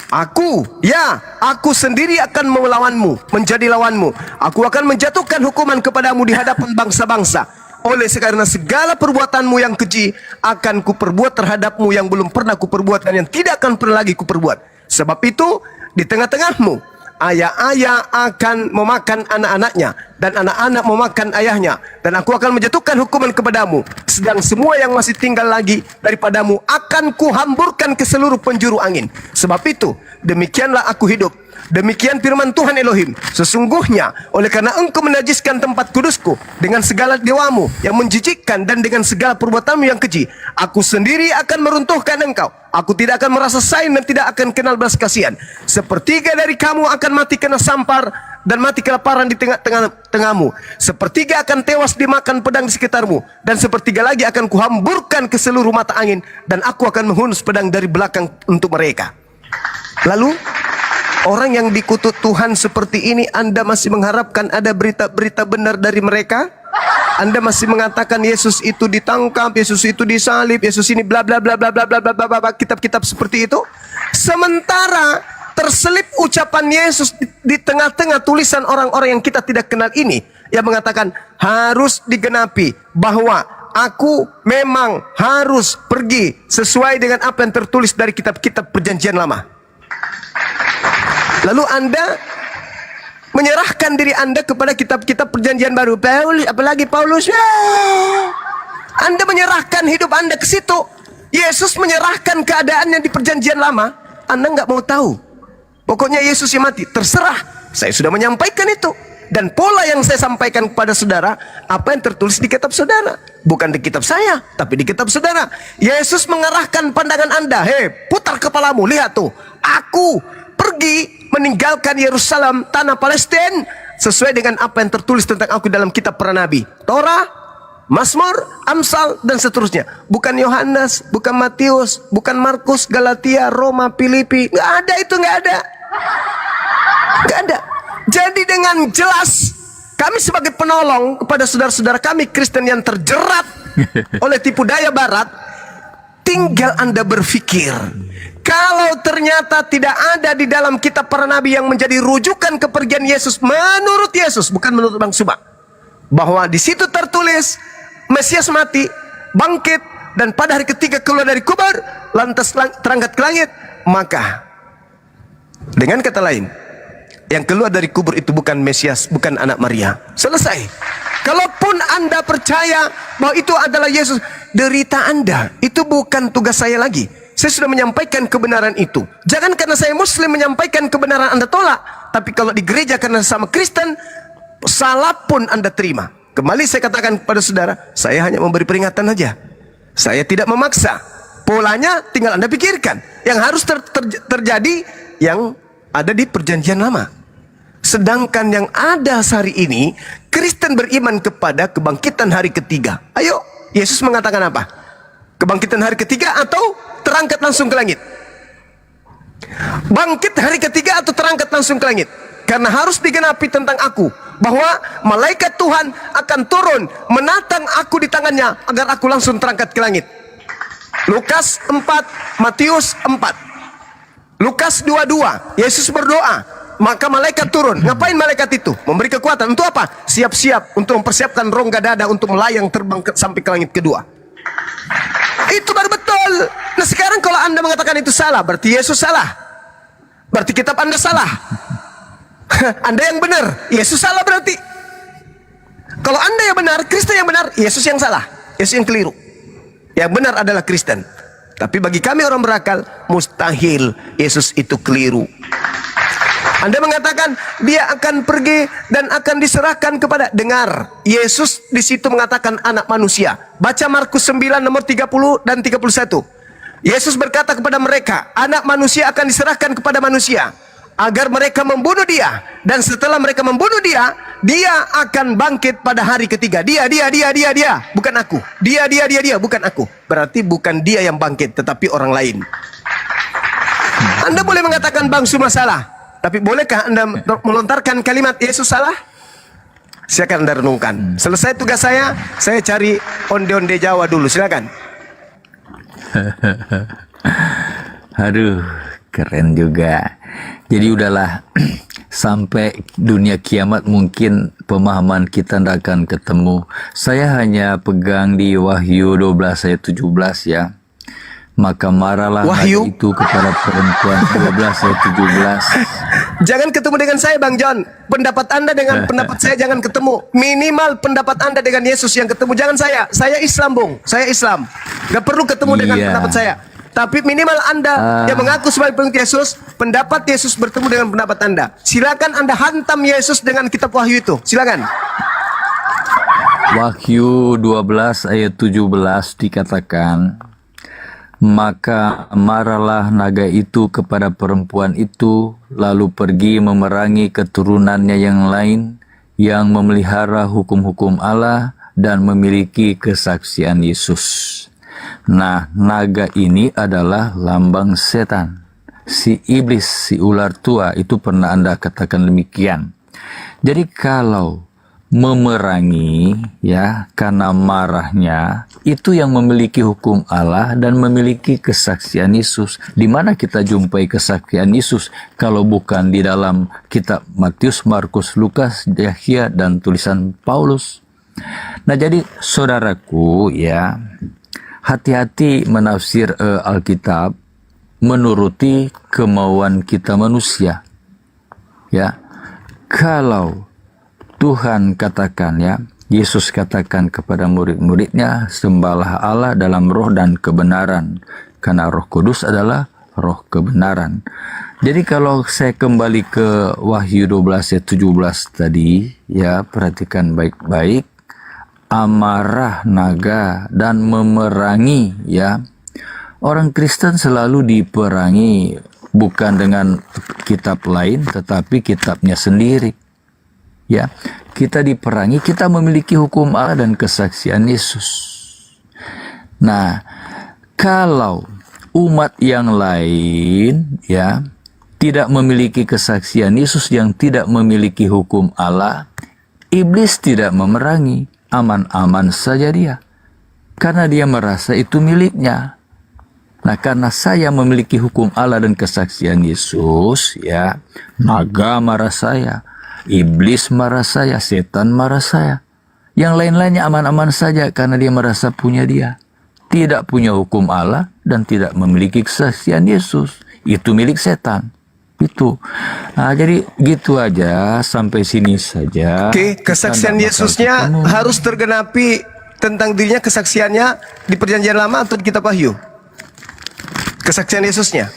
aku sendiri akan melawanmu, menjadi lawanmu. Aku akan menjatuhkan hukuman kepadamu di hadapan bangsa-bangsa. Oleh karena segala perbuatanmu yang keji akan kuperbuat terhadapmu yang belum pernah kuperbuat dan yang tidak akan pernah lagi kuperbuat. Sebab itu, di tengah-tengahmu ayah-ayah akan memakan anak-anaknya, dan anak-anak memakan ayahnya, dan aku akan menjatuhkan hukuman kepadamu. Sedang semua yang masih tinggal lagi daripadamu akan kuhamburkan ke seluruh penjuru angin. Sebab itu, demikianlah aku hidup. Demikian firman Tuhan Elohim. Sesungguhnya, oleh karena engkau menajiskan tempat kudusku dengan segala dewamu yang menjijikkan dan dengan segala perbuatanmu yang keji, aku sendiri akan meruntuhkan engkau. Aku tidak akan merasa sayang dan tidak akan kenal belas kasihan. Sepertiga dari kamu akan mati kena sampar dan mati kelaparan di tengah-tengahmu. Sepertiga akan tewas dimakan pedang di sekitarmu, dan sepertiga lagi akan kuhamburkan ke seluruh mata angin, dan aku akan menghunus pedang dari belakang untuk mereka. Lalu, orang yang dikutuk Tuhan seperti ini, Anda masih mengharapkan ada berita-berita benar dari mereka? Anda masih mengatakan Yesus itu ditangkap, Yesus itu disalib, Yesus ini bla bla bla bla bla bla bla bla bla, kitab-kitab seperti itu. Sementara terselip ucapan Yesus di tengah-tengah tulisan orang-orang yang kita tidak kenal ini, yang mengatakan harus digenapi bahwa aku memang harus pergi sesuai dengan apa yang tertulis dari kitab-kitab perjanjian lama. Lalu Anda menyerahkan diri Anda kepada kitab-kitab perjanjian baru. Apalagi Paulus. Anda menyerahkan hidup Anda ke situ. Yesus menyerahkan keadaannya di perjanjian lama. Anda nggak mau tahu. Pokoknya Yesus yang mati. Terserah. Saya sudah menyampaikan itu. Dan pola yang saya sampaikan kepada saudara, apa yang tertulis di kitab saudara. Bukan di kitab saya, tapi di kitab saudara. Yesus mengarahkan pandangan Anda. Hei, putar kepalamu. Lihat tuh. Aku pergi meninggalkan Yerusalem, tanah Palestina, sesuai dengan apa yang tertulis tentang aku dalam kitab para nabi, Torah, Mazmur, Amsal, dan seterusnya. Bukan Yohanes, bukan Matius, bukan Markus, Galatia, Roma, Filipi. Nggak ada itu, nggak ada. Nggak ada. Jadi dengan jelas, kami sebagai penolong kepada saudara-saudara kami Kristen yang terjerat oleh tipu daya Barat, tinggal Anda berpikir. Kalau ternyata tidak ada di dalam kitab para nabi yang menjadi rujukan kepergian Yesus menurut Yesus, bukan menurut Bang Subak, bahwa di situ tertulis Mesias mati, bangkit, dan pada hari ketiga keluar dari kubur, lantas terangkat ke langit, maka dengan kata lain, yang keluar dari kubur itu bukan Mesias, bukan anak Maria. Selesai. Kalaupun Anda percaya bahwa itu adalah Yesus, derita Anda itu bukan tugas saya lagi. Saya sudah menyampaikan kebenaran itu. Jangan karena saya Muslim menyampaikan kebenaran Anda tolak. Tapi kalau di gereja karena sama Kristen, salah pun Anda terima. Kembali saya katakan kepada saudara, saya hanya memberi peringatan saja. Saya tidak memaksa. Polanya tinggal Anda pikirkan. Yang harus terjadi yang ada di perjanjian lama. Sedangkan yang ada hari ini, Kristen beriman kepada kebangkitan hari ketiga. Ayo, Yesus mengatakan apa? Kebangkitan hari ketiga atau terangkat langsung ke langit? Bangkit hari ketiga atau terangkat langsung ke langit? Karena harus digenapi tentang aku, bahwa malaikat Tuhan akan turun menatang aku di tangannya agar aku langsung terangkat ke langit. Lukas 4, Matius 4. Lukas 22, Yesus berdoa, maka malaikat turun. Ngapain malaikat itu? Memberi kekuatan. Untuk apa? Siap-siap untuk mempersiapkan rongga dada untuk melayang terbang sampai ke langit kedua. Itu baru betul. Nah sekarang kalau Anda mengatakan itu salah, berarti Yesus salah. Berarti kitab Anda salah. Anda yang benar, Yesus salah berarti. Kalau Anda yang benar, Kristen yang benar, Yesus yang salah, Yesus yang keliru. Yang benar adalah Kristen. Tapi bagi kami orang berakal, mustahil Yesus itu keliru. Anda mengatakan dia akan pergi dan akan diserahkan kepada, dengar, Yesus di situ mengatakan anak manusia. Baca Markus 9 nomor 30 dan 31. Yesus berkata kepada mereka, anak manusia akan diserahkan kepada manusia agar mereka membunuh dia, dan setelah mereka membunuh dia, dia akan bangkit pada hari ketiga. Dia, bukan aku. Dia, bukan aku. Berarti bukan dia yang bangkit, tetapi orang lain. Anda boleh mengatakan Bang Suma salah, tapi bolehkah Anda melontarkan kalimat Yesus salah? Silakan Anda renungkan. Selesai tugas saya cari onde-onde Jawa dulu, silakan. Aduh, keren juga. Jadi udahlah, sampai dunia kiamat mungkin pemahaman kita tidak akan ketemu. Saya hanya pegang di Wahyu 12 ayat 17 ya. Maka marahlah naga itu kepada perempuan. 12 ayat 17. Jangan ketemu dengan saya Bang John. Pendapat Anda dengan pendapat saya jangan ketemu. Minimal pendapat Anda dengan Yesus yang ketemu. Jangan saya. Saya Islam Bung. Saya Islam. Gak perlu ketemu dengan pendapat saya. Tapi minimal Anda yang mengaku sebagai pengikut Yesus, pendapat Yesus bertemu dengan pendapat Anda. Silakan Anda hantam Yesus dengan kitab Wahyu itu. Silakan. Wahyu 12 ayat 17 dikatakan, maka marahlah naga itu kepada perempuan itu, lalu pergi memerangi keturunannya yang lain, yang memelihara hukum-hukum Allah dan memiliki kesaksian Yesus. Nah, naga ini adalah lambang setan. Si iblis, si ular tua, itu pernah Anda katakan demikian. Jadi kalau memerangi ya karena marahnya, itu yang memiliki hukum Allah dan memiliki kesaksian Yesus. Di mana kita jumpai kesaksian Yesus kalau bukan di dalam kitab Matius, Markus, Lukas, Yahya dan tulisan Paulus. Nah, jadi saudaraku ya, hati-hati menafsir Alkitab menuruti kemauan kita manusia. Ya, kalau Tuhan katakan ya, Yesus katakan kepada murid-muridnya, sembahlah Allah dalam roh dan kebenaran, karena Roh Kudus adalah roh kebenaran. Jadi kalau saya kembali ke Wahyu 12 ayat 17 tadi, ya perhatikan baik-baik, amarah naga dan memerangi ya. Orang Kristen selalu diperangi bukan dengan kitab lain tetapi kitabnya sendiri. Ya, kita diperangi, kita memiliki hukum Allah dan kesaksian Yesus. Nah, kalau umat yang lain ya tidak memiliki kesaksian Yesus, yang tidak memiliki hukum Allah, iblis tidak memerangi. Aman-aman saja dia, karena dia merasa itu miliknya. Nah, karena saya memiliki hukum Allah dan kesaksian Yesus, ya, naga marah saya, iblis marah saya, setan marah saya. Yang lain-lainnya aman-aman saja karena dia merasa punya dia. Tidak punya hukum Allah dan tidak memiliki kesaksian Yesus. Itu milik setan. Itu. Nah, jadi gitu aja, sampai sini saja. Oke, kesaksian Yesusnya harus tergenapi tentang dirinya, kesaksiannya di perjanjian lama atau di kitab Wahyu? Kesaksian Yesusnya.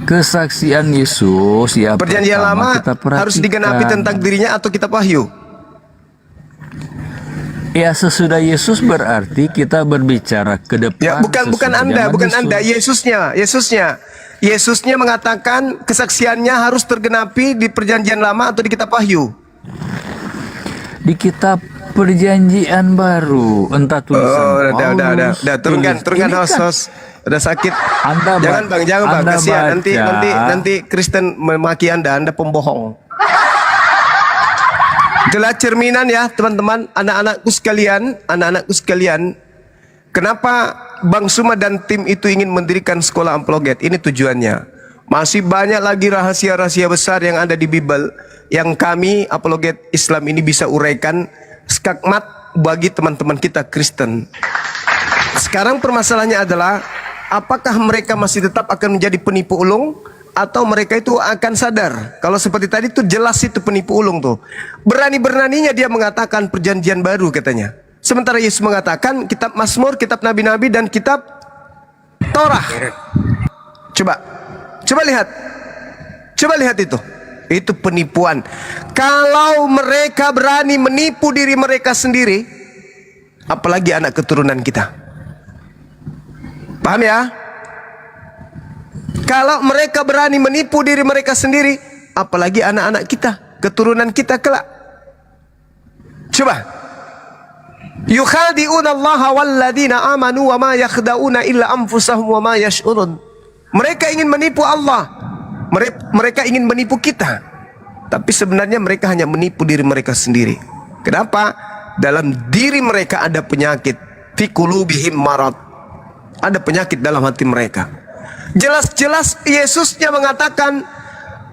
Kesaksian Yesus ya Perjanjian pertama Lama kita harus digenapi perhatikan. tentang dirinya atau kitab Wahyu? Ya sesudah Yesus berarti kita berbicara ke depan. Ya, bukan sesudah Anda, zaman bukan Yesus. Anda, Yesusnya mengatakan kesaksiannya harus tergenapi di Perjanjian Lama atau di kitab Wahyu. Di kitab Perjanjian Baru, entah tulisan Paulus, udah, turunkan Ini kan host. Udah sakit. Anda Jangan Bang, Anda kasihan baca. nanti Kristen memaki Anda pembohong. Itulah cerminan ya, teman-teman, anak-anakku sekalian, kenapa Bang Suma dan tim itu ingin mendirikan sekolah apologet? Ini tujuannya. Masih banyak lagi rahasia-rahasia besar yang ada di Bible yang kami apologet Islam ini bisa uraikan skakmat bagi teman-teman kita Kristen. Sekarang permasalahannya adalah apakah mereka masih tetap akan menjadi penipu ulung atau mereka itu akan sadar. Kalau seperti tadi tuh jelas itu penipu ulung tuh. Berani-beraninya dia mengatakan perjanjian baru katanya. Sementara Yesus mengatakan kitab Mazmur, kitab nabi-nabi dan kitab Torah. Coba lihat itu. Itu penipuan. Kalau mereka berani menipu diri mereka sendiri, apalagi anak keturunan kita. Paham ya? Kalau mereka berani menipu diri mereka sendiri, apalagi anak-anak kita, keturunan kita kelak. Coba. Yukhadi'una Allah walladina amanu wa ma yakhda'una illa anfusahum wa ma yash'urun. Mereka ingin menipu Allah. Mereka ingin menipu kita. Tapi sebenarnya mereka hanya menipu diri mereka sendiri. Kenapa? Dalam diri mereka ada penyakit. Fi qulubihim marad. Ada penyakit dalam hati mereka. Jelas-jelas Yesusnya mengatakan,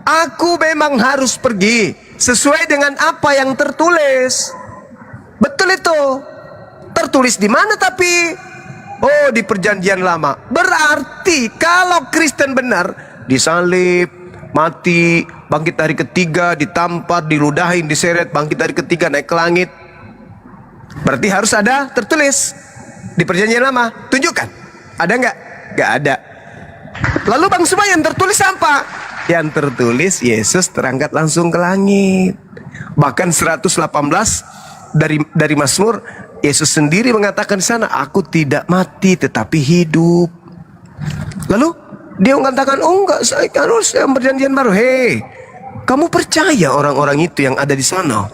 aku memang harus pergi sesuai dengan apa yang tertulis. Betul itu. Tertulis di mana tapi? Oh, di Perjanjian Lama. Berarti kalau Kristen benar, disalib, mati, bangkit hari ketiga, ditampar, diludahin, diseret, bangkit hari ketiga, naik ke langit. Berarti harus ada tertulis di Perjanjian Lama. Tunjukkan. Ada nggak? Nggak ada. Lalu Bang Suma yang tertulis apa? Yang tertulis Yesus terangkat langsung ke langit. Bahkan 118 dari Mazmur, Yesus sendiri mengatakan di sana, aku tidak mati tetapi hidup. Lalu dia mengatakan, oh enggak, saya harus yang Perjanjian Baru. Hei, kamu percaya orang-orang itu yang ada di sana?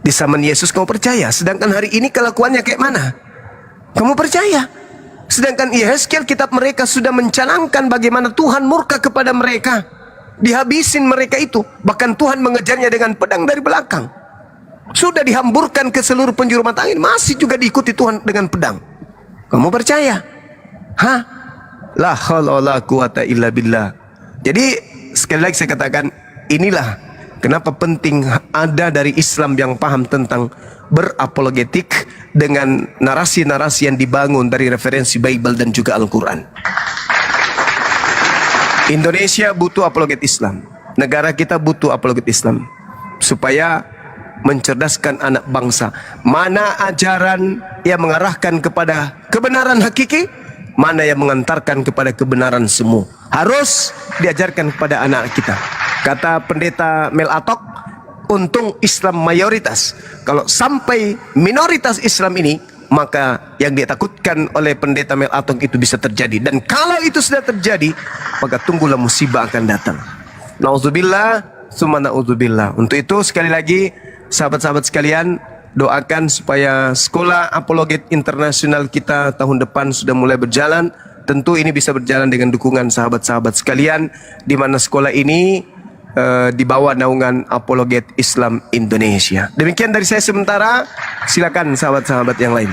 Di zaman Yesus kamu percaya? Sedangkan hari ini kelakuannya kayak mana? Kamu percaya? Sedangkan Yehezkiel kitab mereka sudah mencanangkan bagaimana Tuhan murka kepada mereka. Dihabisin mereka itu. Bahkan Tuhan mengejarnya dengan pedang dari belakang. Sudah dihamburkan ke seluruh penjuru mata angin, masih juga diikuti Tuhan dengan pedang. Kamu percaya? Hah? La haula wala quwata illa billah. Jadi sekali lagi saya katakan, inilah kenapa penting ada dari Islam yang paham tentang berapologetik dengan narasi-narasi yang dibangun dari referensi Bible dan juga Al-Quran. Indonesia butuh apologet Islam. Negara kita butuh apologet Islam. Supaya mencerdaskan anak bangsa. Mana ajaran yang mengarahkan kepada kebenaran hakiki, mana yang mengantarkan kepada kebenaran semu. Harus diajarkan kepada anak kita. Kata pendeta Mel Atok, untung Islam mayoritas. Kalau sampai minoritas Islam ini, maka yang dia takutkan oleh pendeta Mel Atok itu bisa terjadi. Dan kalau itu sudah terjadi, maka tunggulah musibah akan datang. Nauzubillah, summa nauzubillah. Untuk itu sekali lagi, sahabat-sahabat sekalian, doakan supaya sekolah apologet internasional kita tahun depan sudah mulai berjalan. Tentu ini bisa berjalan dengan dukungan sahabat-sahabat sekalian, di mana sekolah ini di bawah naungan Apologet Islam Indonesia. Demikian dari saya sementara. Silakan sahabat-sahabat yang lain.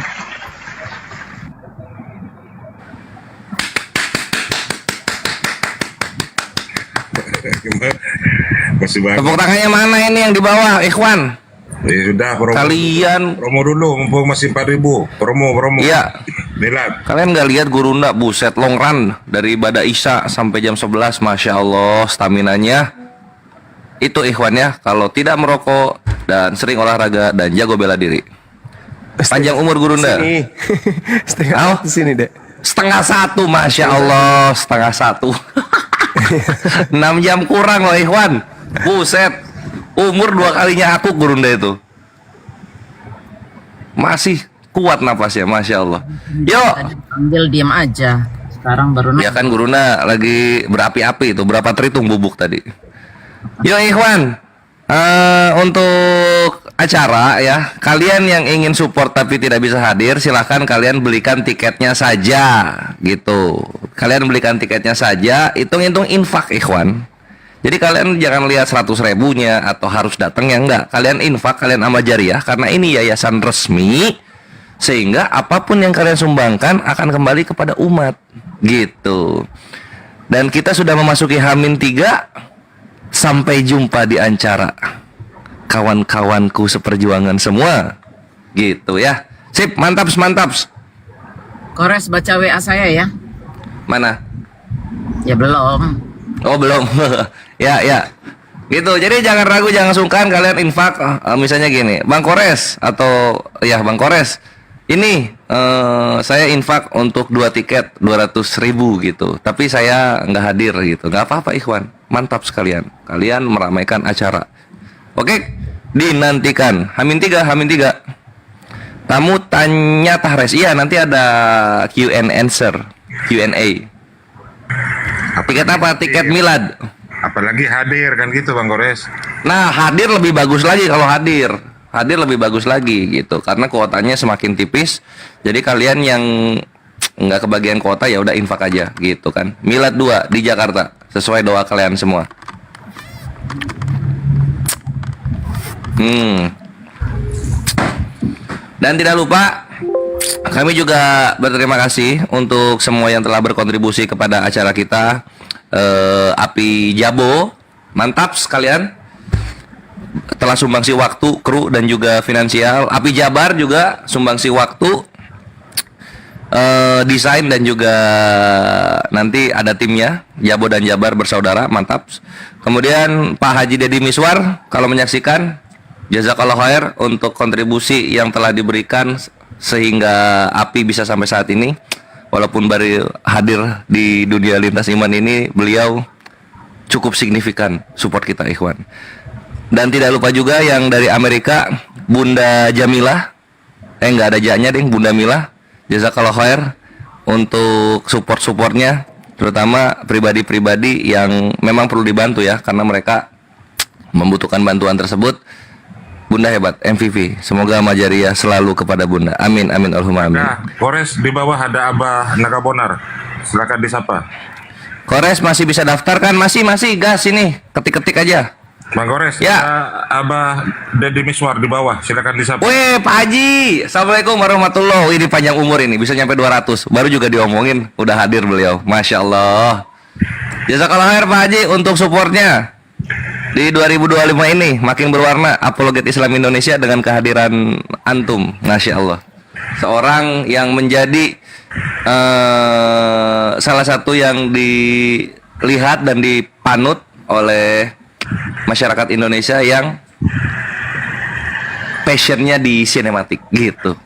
Tepuk tangannya mana ini yang di bawah, Ikhwan? Ya sudah, promo. Kalian Promo dulu, mumpung masih 4.000. Promo. Iya. Milad. Kalian nggak lihat Gurunda, buset, long run dari Bada Isya sampai jam 11, Masya Allah, staminanya. Itu Ikhwan ya, kalau tidak merokok dan sering olahraga dan jago bela diri. Panjang umur Gurunda. Sini. Setengah sini, Dek. setengah satu, Masya Allah, setengah satu. 6 jam kurang loh Ikhwan. Buset, umur 2 kalinya aku Gurunda itu. Masih kuat napasnya, Masya Allah. Yuk. Ambil diam aja. Sekarang baru Ya kan Gurunda lagi berapi-api itu, berapa tritung bubuk tadi. Yuk Ikhwan, untuk acara ya, kalian yang ingin support tapi tidak bisa hadir, silahkan kalian belikan tiketnya saja gitu. Kalian belikan tiketnya saja, hitung-hitung infak Ikhwan. Jadi kalian jangan lihat 100 ribunya atau harus datang, ya enggak. Kalian infak, kalian amal jariah, karena ini yayasan resmi, sehingga apapun yang kalian sumbangkan akan kembali kepada umat gitu. Dan kita sudah memasuki H-3. Sampai jumpa di acara, kawan-kawanku seperjuangan semua gitu ya. Sip, mantaps. Kores baca WA saya ya. Mana? Ya belum. Oh belum. ya gitu. Jadi jangan ragu, jangan sungkan kalian infak. Misalnya gini, Bang Kores atau ya Bang Kores, ini saya infak untuk 2 tiket 200.000 gitu, tapi saya nggak hadir gitu. Nggak apa-apa Ikhwan, mantap sekalian. Kalian meramaikan acara. Oke, dinantikan H-3. Kamu tanya Tahres, iya nanti ada Q&A. Tiket apa? Tiket milad. Apalagi hadir kan gitu Bang Kores. Nah, hadir lebih bagus lagi kalau hadir. Hadir lebih bagus lagi gitu, karena kuotanya semakin tipis. Jadi kalian yang nggak kebagian kuota ya udah infak aja gitu kan. Milad 2 di Jakarta, sesuai doa kalian semua. Dan tidak lupa, kami juga berterima kasih untuk semua yang telah berkontribusi kepada acara kita. Api Jabo, mantap sekalian, telah sumbangsi waktu, kru dan juga finansial. Api Jabar juga sumbangsi waktu, desain dan juga nanti ada timnya. Jabo dan Jabar bersaudara, mantap. Kemudian Pak Haji Deddy Miswar kalau menyaksikan, jazakallah khair untuk kontribusi yang telah diberikan sehingga Api bisa sampai saat ini. Walaupun baru hadir di dunia lintas iman ini, beliau cukup signifikan support kita Ikhwan. Dan tidak lupa juga yang dari Amerika, Bunda Jamilah, nggak ada jaknya ding, Bunda Milah, jazakallah khair untuk support-supportnya, terutama pribadi-pribadi yang memang perlu dibantu ya, karena mereka membutuhkan bantuan tersebut. Bunda hebat, MVP. Semoga majariah selalu kepada Bunda. Amin, amin, Allahumma amin. Nah, Kores di bawah ada Abah Nagabonar. Silakan disapa. Kores masih bisa daftar kan? Masih, gas ini. Ketik-ketik aja. Bang Kores, ya. Abah Deddy Miswar di bawah. Silakan disapa. Weh, Pak Haji. Assalamualaikum warahmatullahi wabarakatuh. Ini panjang umur ini, bisa nyampe 200. Baru juga diomongin, udah hadir beliau. Masya Allah. Jazakallah khair Pak Haji untuk supportnya. Di 2025 ini makin berwarna apologet Islam Indonesia dengan kehadiran antum, Masya Allah. Seorang yang menjadi salah satu yang dilihat dan dipanut oleh masyarakat Indonesia yang passionnya di sinematik gitu.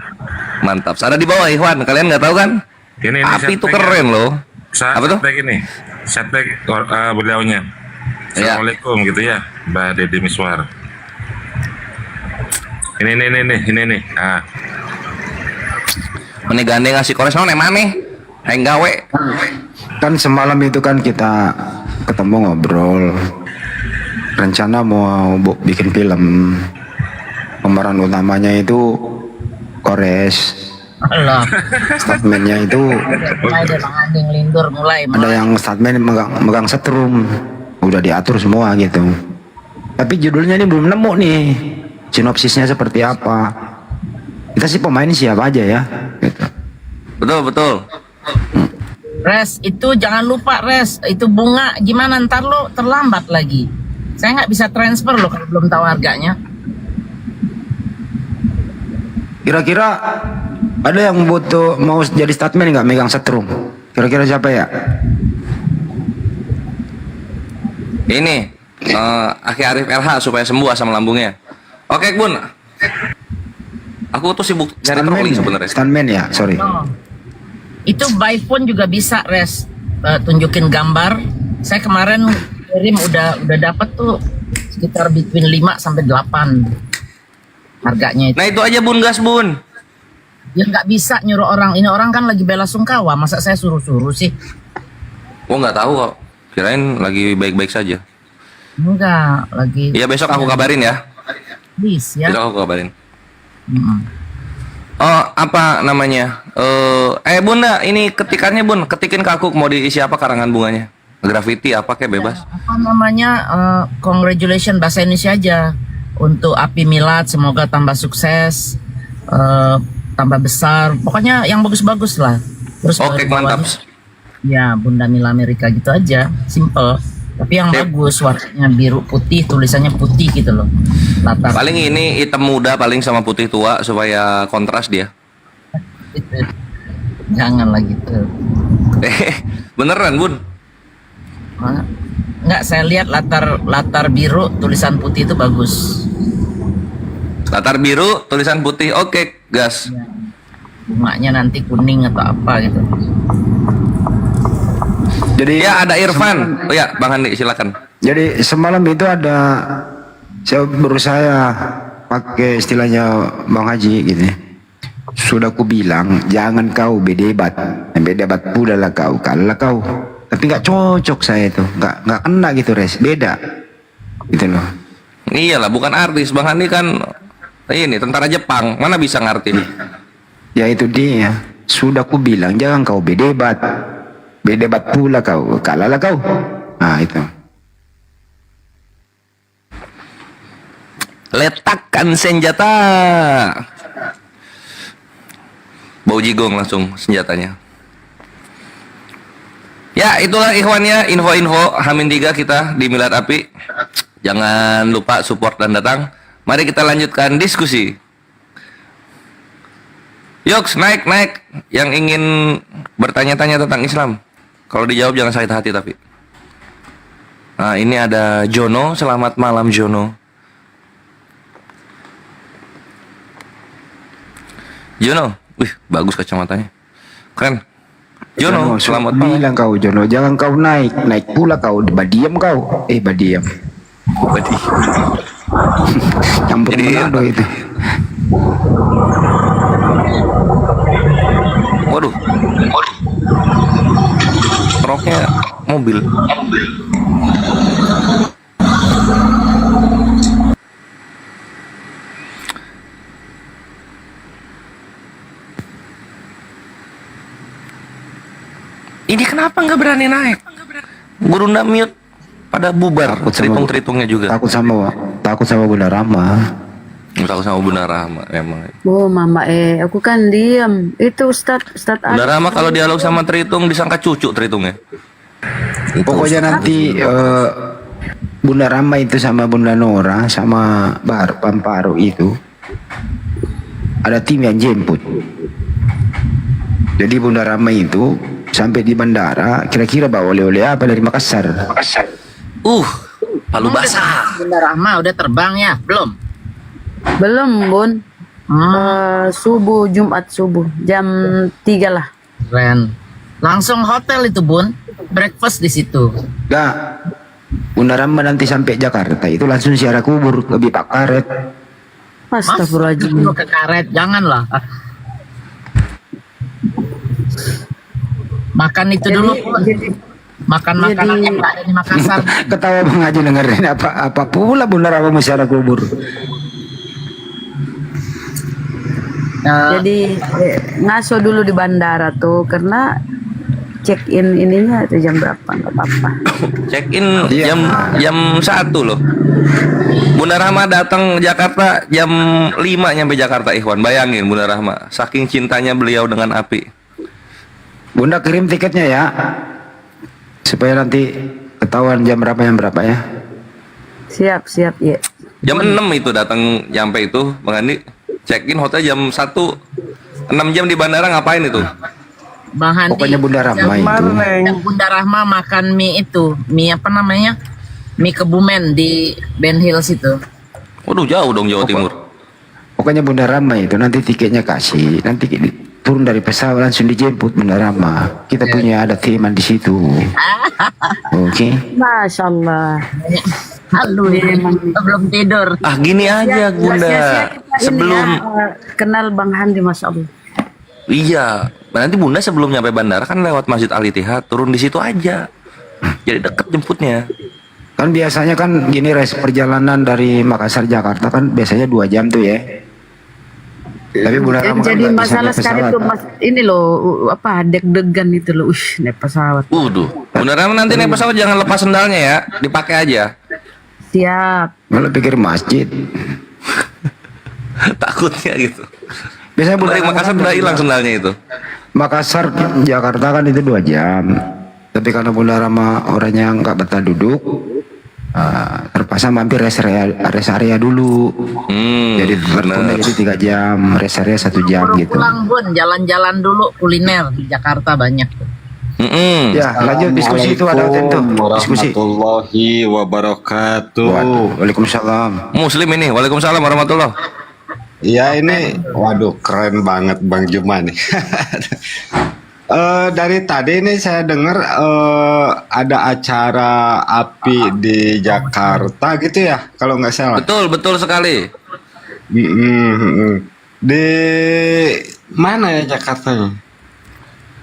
Mantap. Ada di bawah Ikhwan, kalian nggak tahu kan? Ini Api itu keren loh. Apa tuh? Setback beliaunya. Assalamualaikum gitu ya, Mbak Deddy Miswar. Ini nih. Ah. Ini gandeng ngasih Kores nong mana? Heng gawe. Kan semalam itu kan kita ketemu ngobrol. Rencana mau bikin film. Pemeran utamanya itu Kores. Allah. Statementnya itu Mulai dari Anding Lindur mulai. ada yang statement megang setrum. Udah diatur semua gitu. Tapi judulnya ini belum nemu nih. Sinopsisnya seperti apa. Kita sih pemain siapa aja ya gitu. Betul. Res, itu jangan lupa Res, itu bunga gimana ntar lo terlambat lagi. Saya nggak bisa transfer lo kalau belum tahu harganya. Kira-kira ada yang butuh mau jadi statement nggak megang setrum? Kira-kira siapa ya? Ini Aki Arif RH supaya sembuh asam lambungnya. Oke Bun, aku tuh sibuk cari troli sebenarnya. Stuntman ya, sorry. Oh. Itu by phone juga bisa, Res. Tunjukin gambar. Saya kemarin kirim udah dapat tuh sekitar between 5 sampai 8 harganya itu. Nah itu aja Bun, gas Bun. Ya nggak bisa nyuruh orang. Ini orang kan lagi bela sungkawa. Masa saya suruh-suruh sih? Oh nggak tahu kok. Kirain lagi baik-baik saja. Enggak, lagi. Iya besok aku kabarin ya. Please ya. Besok aku kabarin. Oh apa namanya? Bunda, ini ketikannya Bun. Ketikin ke aku mau diisi apa karangan bunganya? Graffiti apa kayak bebas? Apa namanya? Congratulations bahasa Indonesia aja. Untuk Api Milad, semoga tambah sukses, tambah besar. Pokoknya yang bagus-bagus lah. Terus Oke, mantap. Ya, Bunda Mila Amerika gitu aja, simple. Tapi yang bagus, warnanya biru putih, tulisannya putih gitu loh. Latar. Paling ini hitam muda paling sama putih tua supaya kontras dia. Janganlah gitu. Beneran Bun? Enggak, saya lihat latar biru, tulisan putih itu bagus. Latar biru, tulisan putih. Oke, gas. Ya. Bunganya nanti kuning atau apa gitu. Jadi ya ada Irfan. Oh ya, Bang Handi silakan. Jadi semalam itu saya berusaha pakai istilahnya Bang Haji gitu. Sudah ku bilang jangan kau berdebat pula lah kau, kalah kau. Tapi nggak cocok saya itu, nggak kena gitu Res, beda gitu loh. Iyalah, bukan artis. Bang Handi kan ini tentara Jepang, mana bisa ngerti? Ya itu dia. Sudah ku bilang jangan kau berdebat pula kau, kalah lah kau. Nah itu. Letakkan senjata. Bau jigong langsung senjatanya. Ya itulah ikhwannya, info-info H-3 kita di Milad Api. Jangan lupa support dan datang. Mari kita lanjutkan diskusi. Yoks, naik. Yang ingin bertanya-tanya tentang Islam, kalau dijawab jangan sakit hati tapi. Nah ini ada Jono. Selamat malam Jono. Jono, wih bagus kacamatanya, keren. Jono, selamat malam. Bilang kau Jono, jangan kau naik pula kau, badiam kau. Badiam. Campur Manado itu. Waduh. Roknya mobil. Ini kenapa nggak berani naik? Gurunda mute pada bubar. Tritung-tritungnya juga. Takut sama Bunda Rama. Takut sama Bunda Rama emang. Oh mama aku kan diam. Itu Ustadz Bunda Rama kalau dialog sama Tritung disangka cucu Tritungnya. Pokoknya nanti Bunda Rama itu sama Bunda Nora sama Pamparo itu ada tim yang jemput. Jadi Bunda Rama itu sampai di bandara kira-kira bawa oleh-oleh apa dari Makassar. Palu basah. Bunda Rahma udah terbang ya? Belum, Bun. Subuh, Jumat subuh jam 3 lah. Keren. Langsung hotel itu Bun, breakfast di situ. Enggak. Bunda Rama nanti sampai Jakarta itu langsung ziarah kubur ke Pak Karet. Astagfirullahaladzim. Ke Karet, janganlah. Makan itu dulu. Makan makanan yang ada di Makassar. Ketawa Bang Haji dengerin apa pula Bunda Rama mau ziarah kubur. Jadi ngaso dulu di bandara tuh karena check in ininya itu jam berapa nggak apa-apa. Check in jam 1 loh. Bunda Rahma datang Jakarta jam 5 nyampe Jakarta Ikhwan. Bayangin Bunda Rahma, saking cintanya beliau dengan api. Bunda kirim tiketnya ya, supaya nanti ketahuan jam berapa ya. Siap ya. Jam 6 itu datang nyampe itu Bang Andi. Check in hotel jam 1. 6 jam di bandara ngapain itu? Bang Handi, pokoknya Bunda Rahma itu. Bunda Rahma makan mie itu, mie apa namanya? Mie Kebumen di Ben Hills itu. Waduh jauh dong Jawa Timur. Pokoknya Bunda Rahma itu nanti tiketnya kasih, nanti turun dari pesawat langsung dijemput Bunda Rama. Kita punya ada teman di situ. Oke. Masya Allah. Halo, belum tidur. Ah gini aja Bunda. Sebelum kenal Bang Handi, Masya Allah. iya, nanti Bunda sebelum nyampe bandara kan lewat Masjid Al Ittihad, turun di situ aja. Jadi deket jemputnya. Kan biasanya kan gini perjalanan dari Makassar Jakarta kan biasanya 2 jam tuh ya. Tapi Bunda Rama kan Jadi nggak bisa masalah naik sekarang pesawat. itu mas, ini loh apa deg-degan itu loh, naik pesawat. Bunda Rama nanti naik pesawat jangan lepas sendalnya ya, dipakai aja. Siap. Malah pikir masjid. Takutnya gitu. Biasanya Bunda Dari Rama Makassar kan udah hilang sendalnya itu. Makassar Jakarta kan itu 2 jam. Tapi karena Bunda Rama orangnya nggak betah duduk, terpaksa mampir rest area dulu. Jadi tertunda jadi 3 jam, rest area 1 jam gitu. Pulang Bun, jalan-jalan dulu kuliner di Jakarta banyak tuh. Ya, lanjut diskusi itu ada tentu diskusi. Warahmatullahi wabarakatuh. Waalaikumsalam. Muslim ini, waalaikumsalam warahmatullah. Ya ini, waduh keren banget Bang Juma nih. Dari tadi ini saya dengar ada acara api di Jakarta gitu ya, kalau nggak salah. Betul sekali. Di mana ya Jakartanya?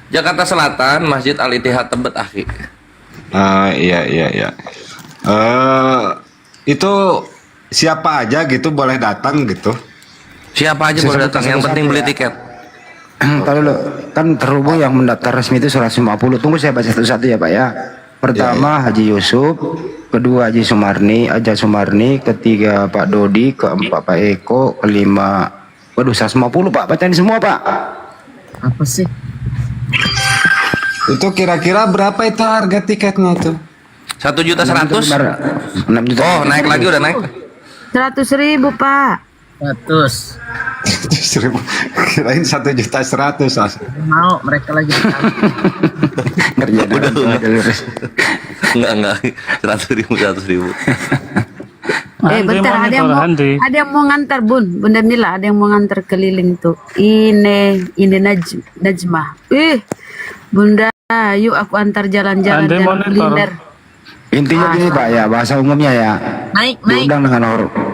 Jakarta Selatan, Masjid Al Ittihad Tebet Akhi. Iya. Itu siapa aja gitu boleh datang gitu? Siapa aja boleh datang, yang penting beli tiket. Tahu lo, kan terhubung yang mendaftar resmi itu 150. Tunggu saya baca satu-satu ya Pak ya. Pertama Haji Yusuf, kedua Haji Sumarni, ketiga Pak Dodi, keempat Pak Eko, kelima, waduh 150 Pak, bacain semua Pak. Apa sih? Itu kira-kira berapa itu harga tiketnya tuh? 1.100.000. Oh naik lagi, udah naik. 100.000 Pak. 100. 100.000, kirain 1.100.000. Mau mereka lagi Kerjaan enggak 100.000. Bentar, ada yang mau ngantar Bun, Bunda Nila, ada yang mau ngantar keliling tuh. Ini Najmah. Bunda, yuk aku antar jalan-jalan dan kuliner. Intinya gini Pak ya, bahasa umumnya ya.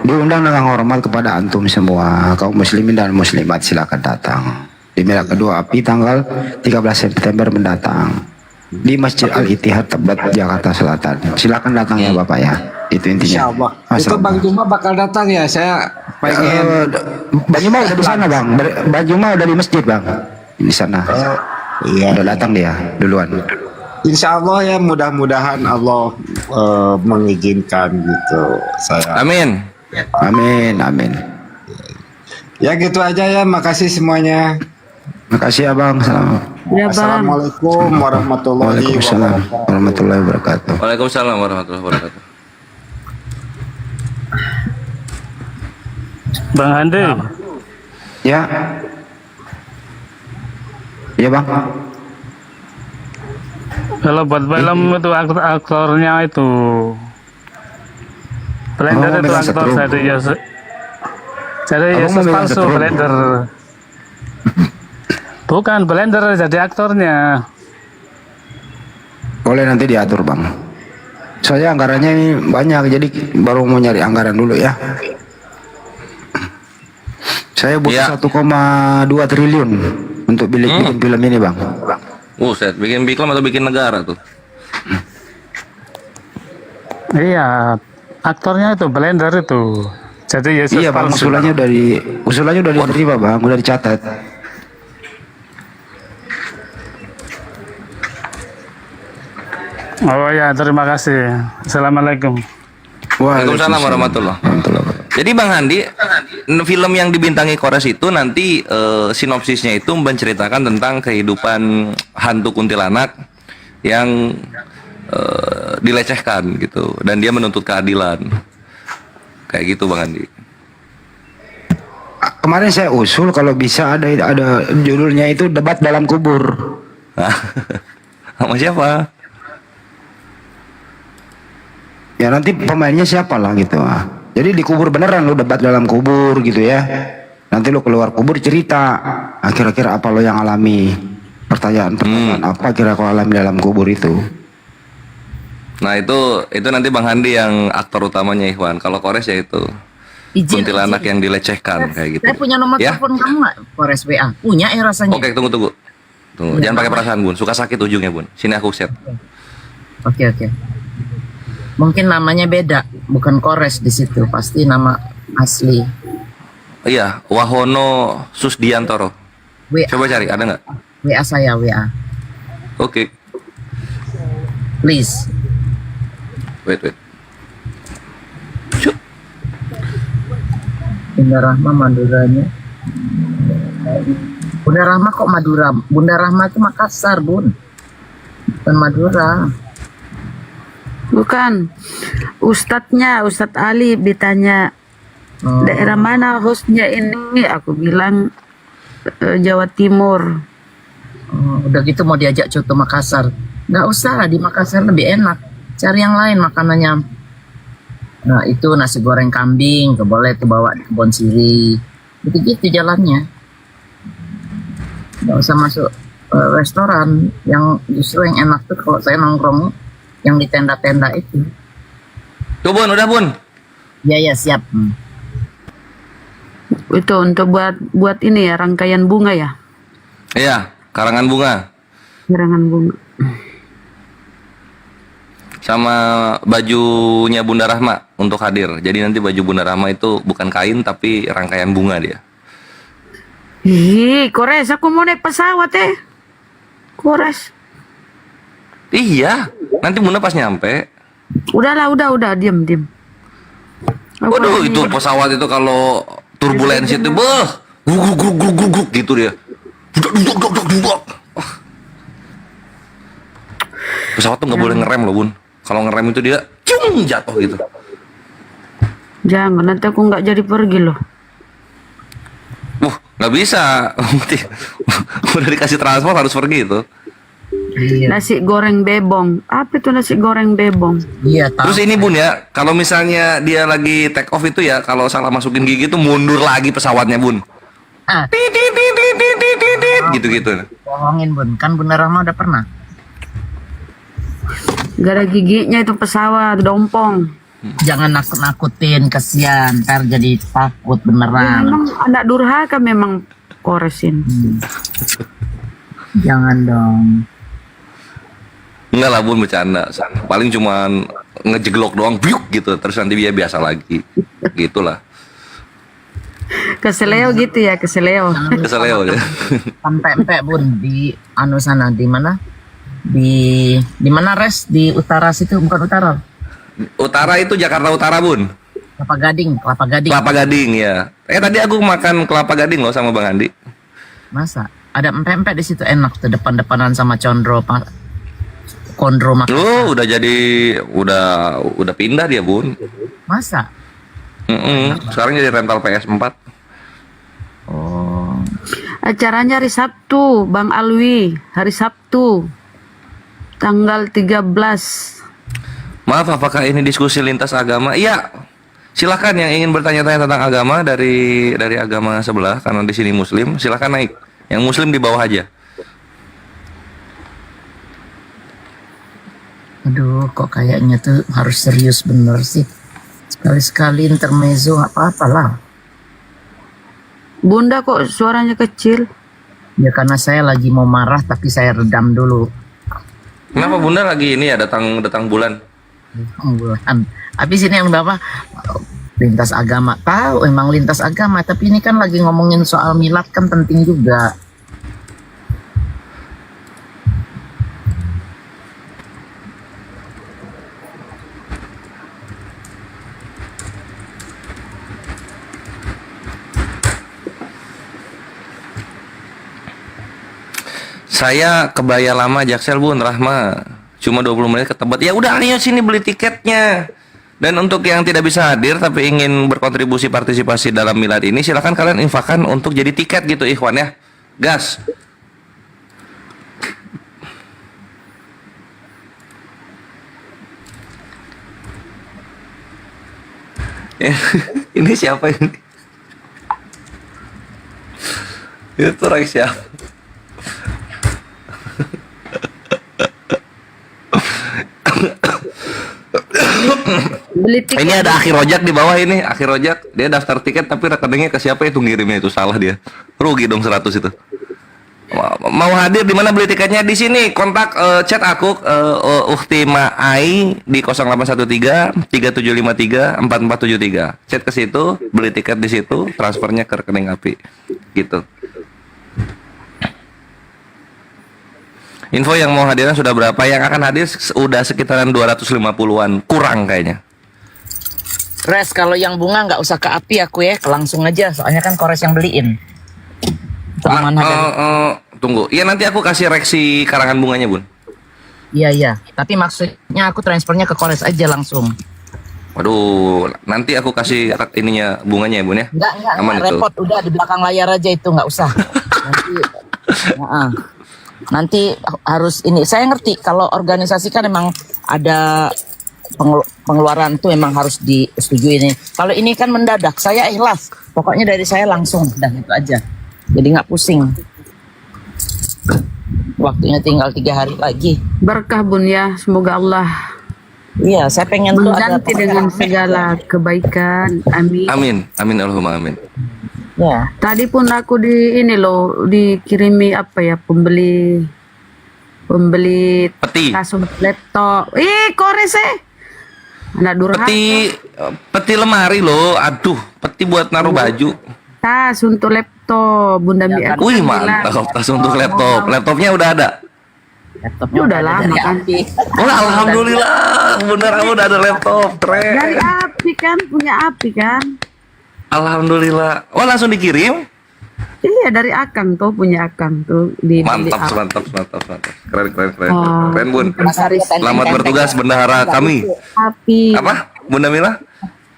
Diundang dengan hormat kepada antum semua, kaum muslimin dan muslimat, silakan datang. Di Mila kedua api tanggal 13 September mendatang di Masjid Al Ittihad Tebet Jakarta Selatan. Silakan datang ya Bapak ya. Itu intinya. Insyaallah. Itu Bang Juma bakal datang ya, saya pengen. Bang Juma udah di sana Bang. Bang Juma udah di masjid Bang. Di sana. Iya. Udah datang dia duluan. Insya Allah ya, mudah-mudahan Allah mengizinkan gitu. Amin. Ya gitu aja ya, makasih semuanya. Makasih Abang. Assalamualaikum warahmatullahi wabarakatuh. Waalaikumsalam warahmatullahi wabarakatuh. Bang Handi. Ya. Ya Bang. Kalau buat film itu aktornya itu Blender itu aktor jadi Yesus palsu Blender. Bukan Blender jadi aktornya. Boleh nanti diatur Bang. Soalnya anggarannya ini banyak, jadi baru mau nyari anggaran dulu ya. Saya butuh 1,2 triliun untuk bikin film ini Bang. Set bikin film atau bikin negara tuh? Iya, aktornya itu Blender itu. Jadi Yesus iya Bang, palsu. usulannya udah diterima Bang, udah dicatat. Oh ya, terima kasih. Assalamualaikum. Waalaikumsalam warahmatullahi wabarakatuh. Jadi Bang Handi, film yang dibintangi Kores itu nanti sinopsisnya itu menceritakan tentang kehidupan hantu kuntilanak yang dilecehkan gitu, dan dia menuntut keadilan. Kayak gitu Bang Handi. Kemarin saya usul kalau bisa ada judulnya itu debat dalam kubur. Sama siapa? Ya nanti pemainnya siapa lah gitu. Jadi di kubur beneran lo debat dalam kubur gitu ya. Nanti lo keluar kubur cerita, kira-kira apa lo yang alami, pertanyaan apa kira kau alami dalam kubur itu. Nah itu nanti Bang Handi yang aktor utamanya Ikhwan. Kalau Kores ya itu kuntilanak yang dilecehkan kayak gitu. Saya punya nomor Ya? telepon kamu nggak? Kores WA. Punya rasanya. Oke, tunggu. Jangan pakai perasaan Bun, suka sakit ujungnya Bun. Sini aku set. Oke. Mungkin namanya beda, bukan Kores di situ. Pasti nama asli. Iya, Wahono Susdiantoro. WA. Coba cari, ada nggak? WA saya, WA. Oke, Please. wait. Bunda Rahma Maduranya. Bunda Rahma kok Madura? Bunda Rahma itu Makassar, Bun. Bukan Madura. Bukan. Ustadz Ali ditanya daerah mana hostnya ini, aku bilang Jawa Timur. Udah gitu mau diajak coto Makassar. Nggak usah, di Makassar lebih enak. Cari yang lain makanannya. Nah itu nasi goreng kambing, boleh tuh bawa di Kebon Siri. Gitu jalannya. Nggak usah masuk restoran. Yang justru yang enak tuh kalau saya nongkrong yang di tenda-tenda itu. Tuh Bun, udah Bun. Ya siap. Itu untuk buat ini ya, rangkaian bunga ya. Iya, karangan bunga. Karangan bunga. Sama bajunya Bunda Rahma untuk hadir. Jadi nanti baju Bunda Rahma itu bukan kain tapi rangkaian bunga dia. Ih, Kores, aku mau naik pesawat Kores. Iya, nanti Bunda pas nyampe. Udah, diam. Waduh, itu pesawat itu kalau turbulensi itu guguk gitu dia. Duduk. Pesawat tuh nggak boleh ngerem loh Bun. Kalau ngerem itu dia jatuh gitu. Jangan, nanti aku nggak jadi pergi loh. Nggak bisa. Udah dikasih transport harus pergi itu. Nasi goreng bebong. Apa itu nasi goreng bebong? Iya. Terus ini Bun ya, kalau misalnya dia lagi take off itu ya, kalau salah masukin gigi itu mundur lagi pesawatnya Bun. Gitu-gitu. Bohongin Bun, kan Bunda Rahma udah pernah. Gak ada giginya itu pesawat, dompong. Jangan nakut-nakutin, kesian, ntar jadi takut beneran. Memang anak durhaka memang Koresin. Jangan dong. Enggak lah Bun, bercanda. Paling cuman ngejeglok doang, biuk gitu. Terus nanti dia biasa lagi. Gitulah. Keseleo gitu ya, keseleo. Keseleo ya. Sampai Bun di sana di mana? Di mana Res? Di utara situ, bukan utara. Utara itu Jakarta Utara Bun. Kelapa Gading. Kelapa Gading ya. Tadi aku makan kelapa gading loh sama Bang Andi. Masa? Ada empek-empek di situ enak tuh, depan-depanan sama Kondro makan. Udah jadi udah pindah dia Bun. Masa? Sekarang jadi rental PS4. Acaranya hari Sabtu, Bang Alwi, hari Sabtu. Tanggal 13. Maaf, apakah ini diskusi lintas agama? Iya. Silakan yang ingin bertanya-tanya tentang agama dari agama sebelah, karena di sini Muslim, silakan naik. Yang Muslim di bawah aja. Aduh, kok kayaknya tuh harus serius bener sih. Sekali-sekali intermezzo apa-apalah. Bunda kok suaranya kecil? Ya karena saya lagi mau marah tapi saya redam dulu. Kenapa Bunda lagi ini ya datang bulan? Bulan. Habis ini yang Bapak lintas agama. Tahu emang lintas agama, tapi ini kan lagi ngomongin soal milad kan penting juga. Saya kebaya lama Jaksel Bun Rahma. Cuma 20 menit ke Tebet. Ya udah ayo sini beli tiketnya. Dan untuk yang tidak bisa hadir tapi ingin berkontribusi partisipasi dalam milad ini, silakan kalian infakkan untuk jadi tiket gitu Ikhwan ya. Gas. Ini siapa ini? Itu Rex ya. Beli tiket. Ini ada akhir ojek di bawah ini, akhir ojek. Dia daftar tiket tapi rekeningnya ke siapa itu ngirimnya itu salah dia. Rugi dong 100 itu. Mau hadir di mana beli tiketnya di sini kontak chat aku Ukti Maai di 0813 3753 4473. Chat ke situ, beli tiket di situ, transfernya ke rekening API. Gitu. Info yang mau hadirnya sudah berapa? Yang akan hadir udah sekitaran 250-an, kurang kayaknya. Res, kalau yang bunga nggak usah ke api aku ya, langsung aja. Soalnya kan Kores yang beliin. Tunggu. Iya nanti aku kasih reaksi karangan bunganya, Bun. Iya. Tapi maksudnya aku transfernya ke Kores aja langsung. Waduh, nanti aku kasih ininya bunganya ya, Bun ya. Enggak, Aman itu. repot. Udah di belakang layar aja itu, nggak usah. Nanti harus ini. Saya ngerti kalau organisasi kan emang ada pengeluaran tuh emang harus disetujui ini. Kalau ini kan mendadak, saya ikhlas. Pokoknya dari saya langsung, dan itu aja. Jadi nggak pusing. Waktunya tinggal 3 hari lagi. Berkah Bun ya, semoga Allah Iya, saya pengen tuh ada mengganti dengan segala kebaikan. Amin. Amin Allahumma amin. Ya. Tadi pun aku dikirimi apa ya pembeli peti. kasut laptop. Kores anak durhaka. Peti lemari loh. Aduh, peti buat naruh baju. Tas untuk laptop, Bunda Mi. Wih mantap, tas untuk laptop. Laptopnya udah ada. Laptopnya udah lama kan. Oh, alhamdulillah, bener kamu udah ada laptop, keren. Dari api kan, punya api kan. Alhamdulillah. Oh, langsung dikirim? Iya, dari Akang tuh, punya Akang tuh. Mantap. Keren. Oh, Keren, Bun. Mas Selamat bertugas bendahara kami. Api. Apa, Bunda Mila?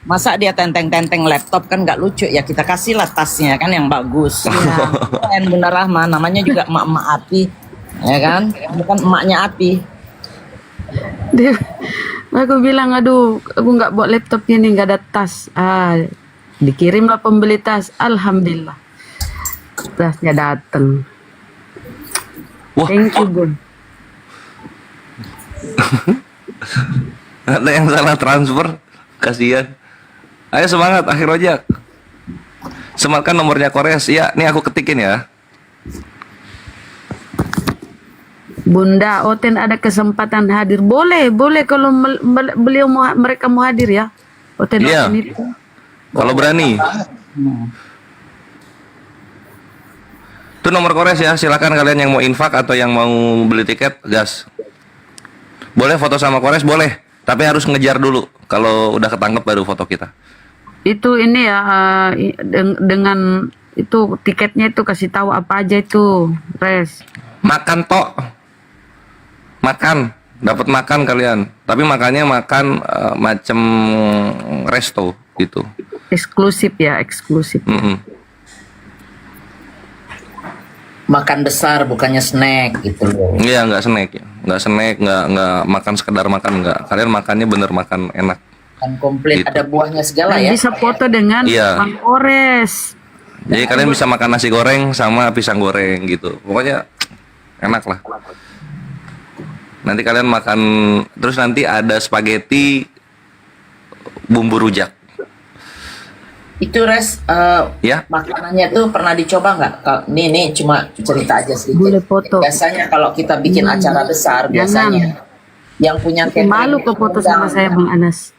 Masa dia tenteng-tenteng laptop kan nggak lucu ya, kita kasihlah tasnya kan yang bagus. Keren Bunda Rahma, namanya juga emak-emak api. Ya kan? Bukan emaknya api. Aku bilang, aduh, aku nggak bawa laptop ini, nggak ada tas. Dikirimlah pembeli tas, alhamdulillah. Tasnya datang. Thank you, Bun. Ada yang salah transfer, kasihan. Ayo semangat, akhir ojek. Sematkan nomornya Kores. Ya, nih aku ketikin ya. Bunda Oten ada kesempatan hadir. Boleh kalau mereka mau hadir ya. Oten Iya. Oten itu. Kalau berani. Itu nomor Kores ya. Silakan kalian yang mau infak atau yang mau beli tiket, gas. Boleh foto sama Kores, boleh. Tapi harus ngejar dulu. Kalau udah ketangkep baru foto kita. Itu ini ya dengan itu tiketnya itu kasih tahu apa aja itu, Res. Makan tok. Makan, dapat makan kalian. Tapi makannya makan macam resto gitu. Eksklusif ya, eksklusif. Makan besar bukannya snack gitu loh. Iya, nggak snack ya. Nggak makan sekedar makan, nggak. Kalian makannya bener makan enak. Kan komplit, Gitu. ada buahnya segala Dan ya. bisa foto dengan Iya. Bang Kores. Jadi kalian bisa makan nasi goreng sama pisang goreng gitu. Pokoknya enak lah. Nanti kalian makan, terus nanti ada spaghetti bumbu rujak. Itu Res, Ya. makanannya tuh pernah dicoba nggak? Nih cuma cerita aja sedikit. Boleh foto. Biasanya kalau kita bikin acara besar, biasanya yang punya catering Malu ke foto sama saya Bang Anas.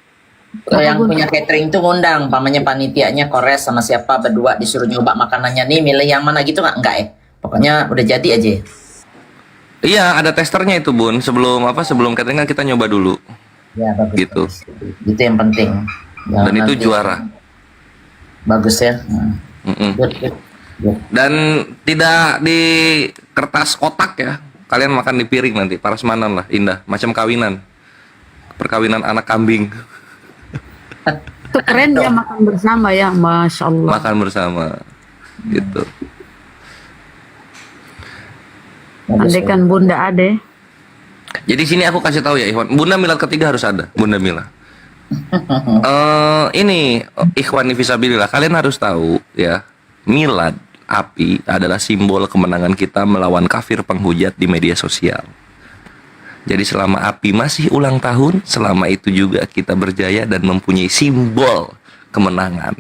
yang punya catering tuh ngundang, pamannya panitianya Kores sama siapa berdua disuruh nyoba makanannya nih, milih yang mana gitu nggak ya? Pokoknya udah jadi aja. Iya, ada testernya itu Bun. Sebelum catering kan kita nyoba dulu. Ya bagus. Gitu. Itu yang penting. Dan itu juara. Bagus ya. Dan tidak di kertas kotak ya. Kalian makan di piring nanti, parasmanan lah, indah, macam kawinan. Perkawinan anak kambing. Itu keren ya, makan bersama ya, Masya Allah. Makan bersama. Gitu. Andaikan Bunda ada. Jadi sini aku kasih tahu ya Ikhwan, Bunda Milad ketiga harus ada, Bunda Mila. Ini Ikhwan Fisabilillah, kalian harus tahu ya, Milad api adalah simbol kemenangan kita melawan kafir penghujat di media sosial. Jadi selama api masih ulang tahun, selama itu juga kita berjaya dan mempunyai simbol kemenangan.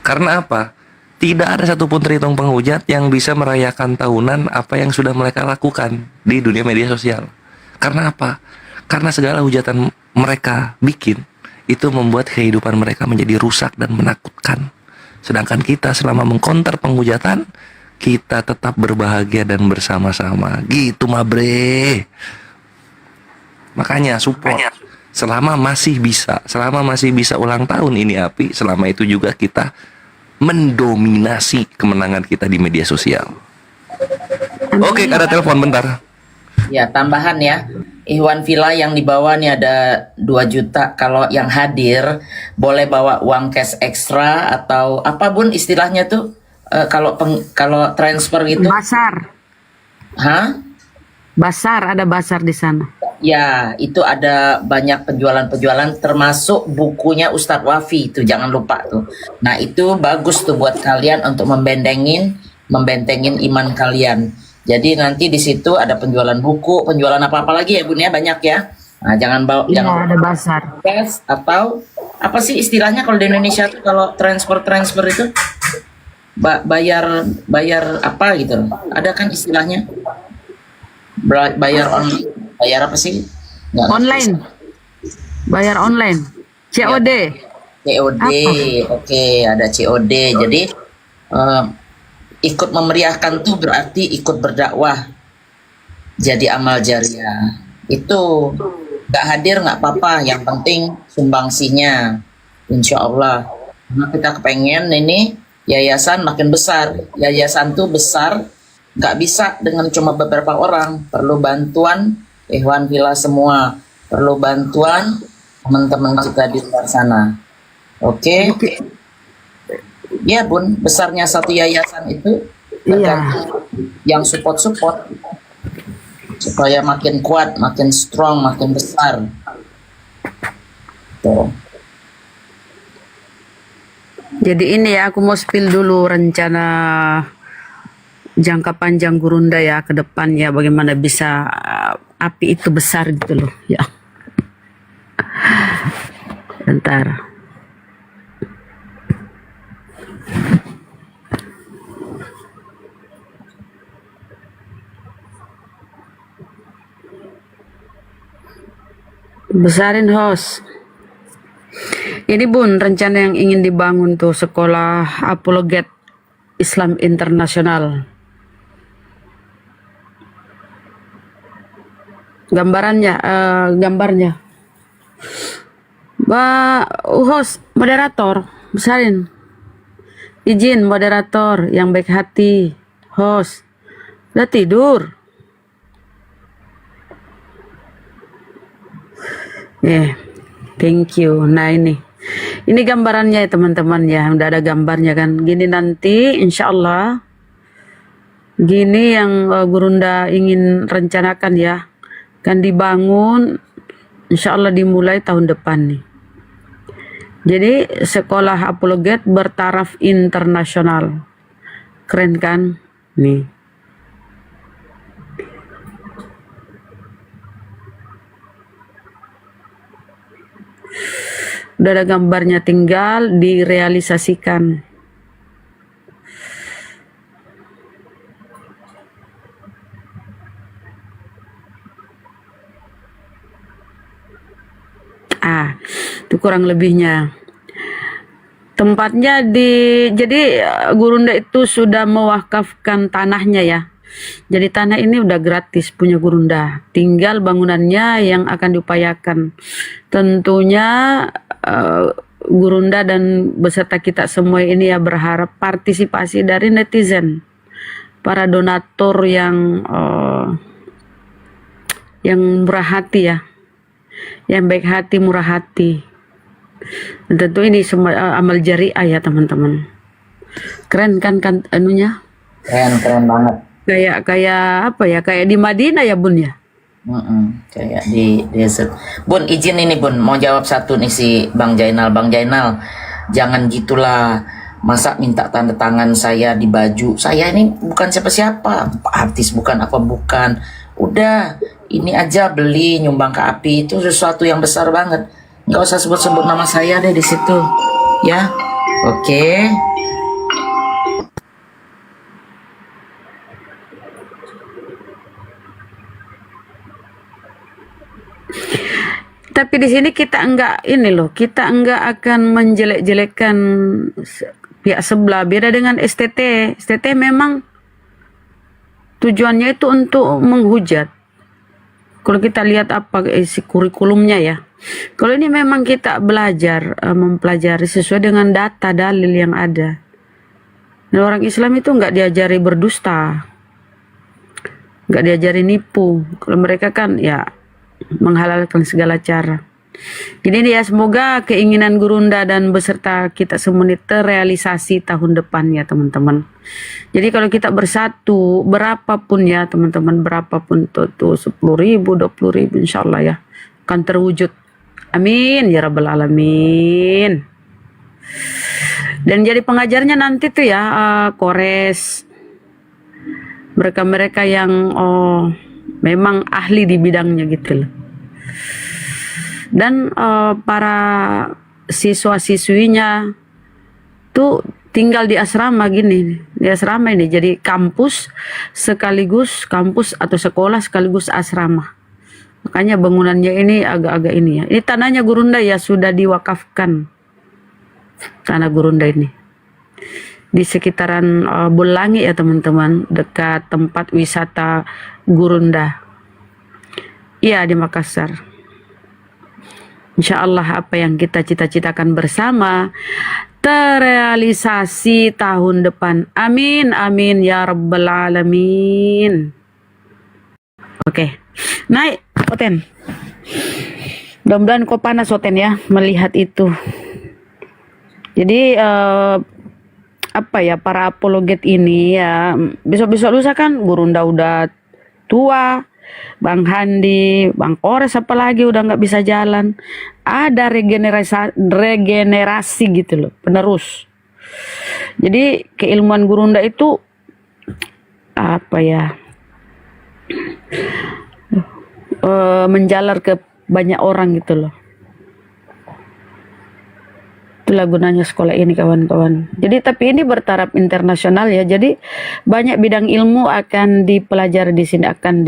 Karena apa? Tidak ada satupun terhitung penghujat yang bisa merayakan tahunan apa yang sudah mereka lakukan di dunia media sosial. Karena apa? Karena segala hujatan mereka bikin itu membuat kehidupan mereka menjadi rusak dan menakutkan. Sedangkan kita selama mengkonter penghujatan, kita tetap berbahagia dan bersama-sama. Gitu mah bre. Makanya support. Selama masih bisa ulang tahun ini api, selama itu juga kita mendominasi kemenangan kita di media sosial. Oke, ada telepon bentar. Ya, tambahan ya. Ikhwan Villa yang dibawa nih ada 2 juta. Kalau yang hadir boleh bawa uang cash ekstra atau apa bun istilahnya tuh? Kalau transfer gitu. Basar. Hah? Basar, ada basar di sana. Ya, itu ada banyak penjualan-penjualan termasuk bukunya Ustadz Wafi itu jangan lupa tuh. Nah, itu bagus tuh buat kalian untuk membentengin iman kalian. Jadi nanti di situ ada penjualan buku, penjualan apa-apa lagi ya Bun ya, banyak ya. Nah, jangan bawa jangan ada basar. cash atau apa sih istilahnya kalau di Indonesia tuh kalau transfer itu bayar apa gitu. Ada kan istilahnya? Bayar online. Bayar apa sih? Online. Bayar online. COD. COD. Oke, ada COD. Jadi ikut memeriahkan tuh berarti ikut berdakwah. Jadi amal jariah. Itu nggak hadir nggak apa-apa. Yang penting sumbangsinya. Insya Allah. Karena kita kepengen ini yayasan makin besar. Yayasan tuh besar. Nggak bisa dengan cuma beberapa orang. Perlu bantuan Ikhwan Villa semua. Perlu bantuan teman-teman kita di luar sana. Oke. Ya Bun, besarnya satu yayasan itu yang support supaya makin kuat, makin strong, makin besar. Tuh. Jadi ini ya, aku mau spill dulu rencana jangka panjang Gurunda ya ke depan ya, bagaimana bisa api itu besar gitu loh ya. Bentar. Besarin host. Ini Bun, rencana yang ingin dibangun tuh sekolah apologet Islam internasional. Gambarnya. Host, moderator, besarin. Izin moderator yang baik hati. Host, udah tidur. Thank you. Nah ini gambarannya ya teman-teman ya, udah ada gambarnya kan. Gini nanti insya Allah, gini yang Gurunda ingin rencanakan ya, kan dibangun insya Allah dimulai tahun depan nih. Jadi sekolah apologet bertaraf internasional, keren kan? Nih. Udah ada gambarnya, tinggal direalisasikan. Itu kurang lebihnya. Tempatnya jadi Gurunda itu sudah mewakafkan tanahnya ya. Jadi tanah ini udah gratis punya Gurunda. Tinggal bangunannya yang akan diupayakan. Tentunya Gurunda dan beserta kita semua ini ya berharap partisipasi dari netizen, para donatur yang murah hati ya, yang baik hati, murah hati. Dan tentu ini semua amal jariah ya teman-teman. Keren kan anunya? Keren banget. Kayak apa ya? Kayak di Madinah ya Bun ya. Kayak di desert. Bun, izin ini Bun, mau jawab satu nih si Bang Jainal. Bang Jainal, jangan gitulah. Masa minta tanda tangan saya di baju? Saya ini bukan siapa-siapa, artis bukan apa bukan. Udah, ini aja beli nyumbang ke API itu sesuatu yang besar banget. Nggak usah sebut-sebut nama saya deh di situ, ya. Oke. Tapi di sini kita enggak ini loh, kita enggak akan menjelek-jelekkan pihak sebelah. Beda dengan STT. STT memang tujuannya itu untuk menghujat. Kalau kita lihat apa isi kurikulumnya ya. Kalau ini memang kita belajar, mempelajari sesuai dengan data dalil yang ada. Dan orang Islam itu enggak diajari berdusta, enggak diajari nipu. Kalau mereka kan ya menghalalkan segala cara. Jadi ini ya, semoga keinginan Gurunda dan beserta kita semua ini terrealisasi tahun depan ya teman-teman. Jadi kalau kita bersatu berapapun ya teman-teman, berapapun tuh 10.000, 20.000 insyaallah ya akan terwujud. Amin ya rabbal alamin. Dan jadi pengajarnya nanti tuh ya kores, mereka-mereka yang memang ahli di bidangnya gitu loh. Dan para siswa-siswinya tuh tinggal di asrama gini, di asrama ini jadi kampus sekaligus kampus atau sekolah sekaligus asrama. Makanya bangunannya ini agak-agak ini ya. Ini tanahnya Gurunda ya, sudah diwakafkan tanah Gurunda ini di sekitaran Bulangi ya teman-teman, dekat tempat wisata Gurunda. Iya, di Makassar. Insya Allah apa yang kita cita-citakan bersama terrealisasi tahun depan. Amin, amin ya rabbal alamin. Oke, naik Oten. Mudah-mudahan kau panas Oten ya melihat itu. Jadi apa ya, para apologet ini ya, besok-besok lusa kan Gurunda udah tua, Bang Handi, Bang Kores apalagi udah nggak bisa jalan. Ada regenerasi gitu loh, penerus. Jadi keilmuan Gurunda itu apa ya, menjalar ke banyak orang gitu loh. Itulah gunanya sekolah ini kawan-kawan. Jadi tapi ini bertaraf internasional ya. Jadi banyak bidang ilmu akan dipelajari di sini, akan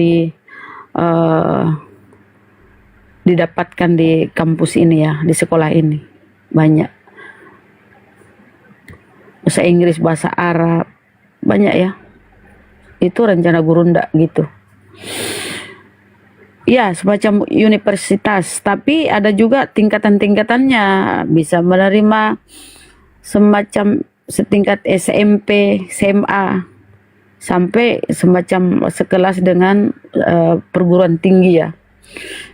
didapatkan di kampus ini ya, di sekolah ini banyak. Bahasa Inggris, bahasa Arab, banyak ya. Itu rencana Gurunda gitu. Ya, semacam universitas, tapi ada juga tingkatan-tingkatannya. Bisa menerima semacam setingkat SMP, SMA, sampai semacam sekelas dengan perguruan tinggi ya.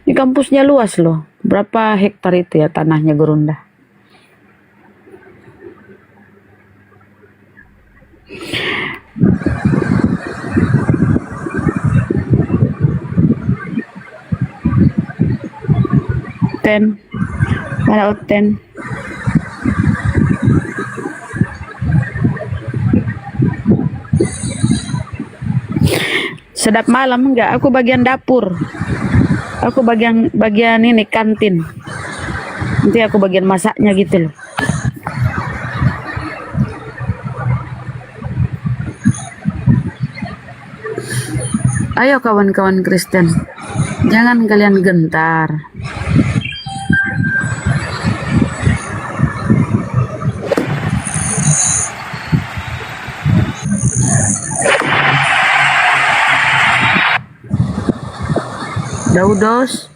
Ini kampusnya luas loh. Berapa hektar itu ya tanahnya Gurunda? Oten, mana Oten? Sedap malam enggak? Aku bagian dapur. Aku bagian ini kantin. Nanti aku bagian masaknya gitu loh. Ayo kawan-kawan Kristen, jangan kalian gentar. Daudos.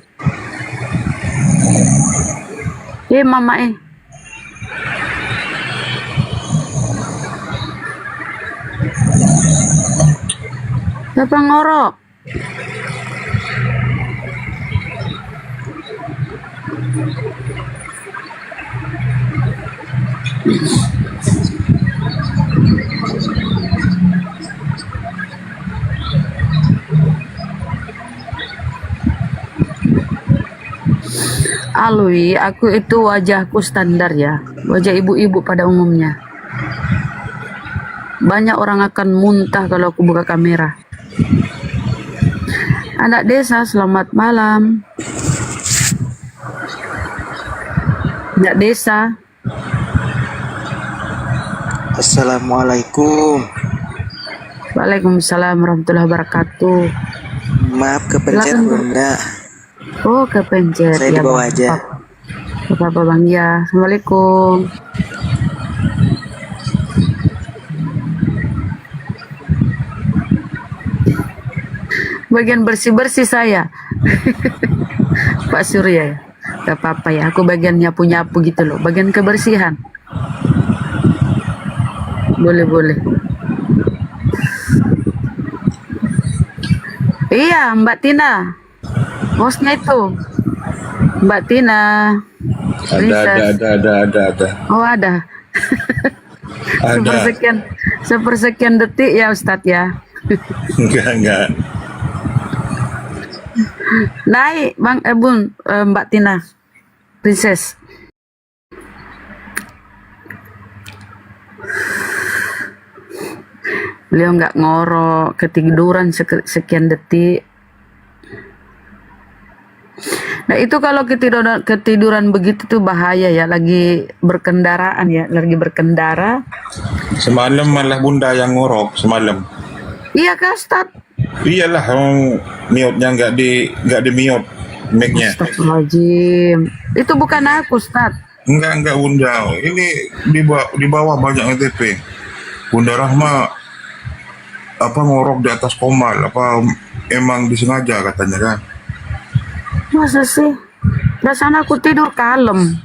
Mama Siapa ngorok? Alwi, aku itu wajahku standar ya, wajah ibu-ibu pada umumnya. Banyak orang akan muntah kalau aku buka kamera. Anak desa, selamat malam. Anak desa. Assalamualaikum. Waalaikumsalam warahmatullahi wabarakatuh. Maaf kepencet Silakan, Bu. Bunda. Oh, kepencet. Saya di Ya, bawah Bang. aja. Apa Bang? Ya, Assalamualaikum. Bagian bersih-bersih saya. Pak Surya ya. Gak apa-apa ya, aku bagian nyapu-nyapu gitu loh. Bagian kebersihan. Boleh-boleh. Iya, Mbak Tina. Hostnya itu. Mbak Tina. Princess. Ada. Oh, ada. Ada. Sepersekian detik ya Ustadz ya. Enggak. Naik Bang Bun, Mbak Tina. Princess. Beliau nggak ngorok, ketiduran sekian detik. Nah itu kalau ketiduran begitu tuh bahaya ya, lagi berkendaraan ya, lagi berkendara. Semalam malah Bunda yang ngorok semalam. Iya kah Ustaz? Iyalah, mute-nya nggak di mute mic-nya. Astagfirullahaladzim. Itu bukan aku Ustaz. Enggak Bunda. Ini di bawah banyak NTP. Bunda Rahma apa ngorok di atas komal, apa emang disengaja katanya kan? Masa sih? Perasaan aku tidur kalem.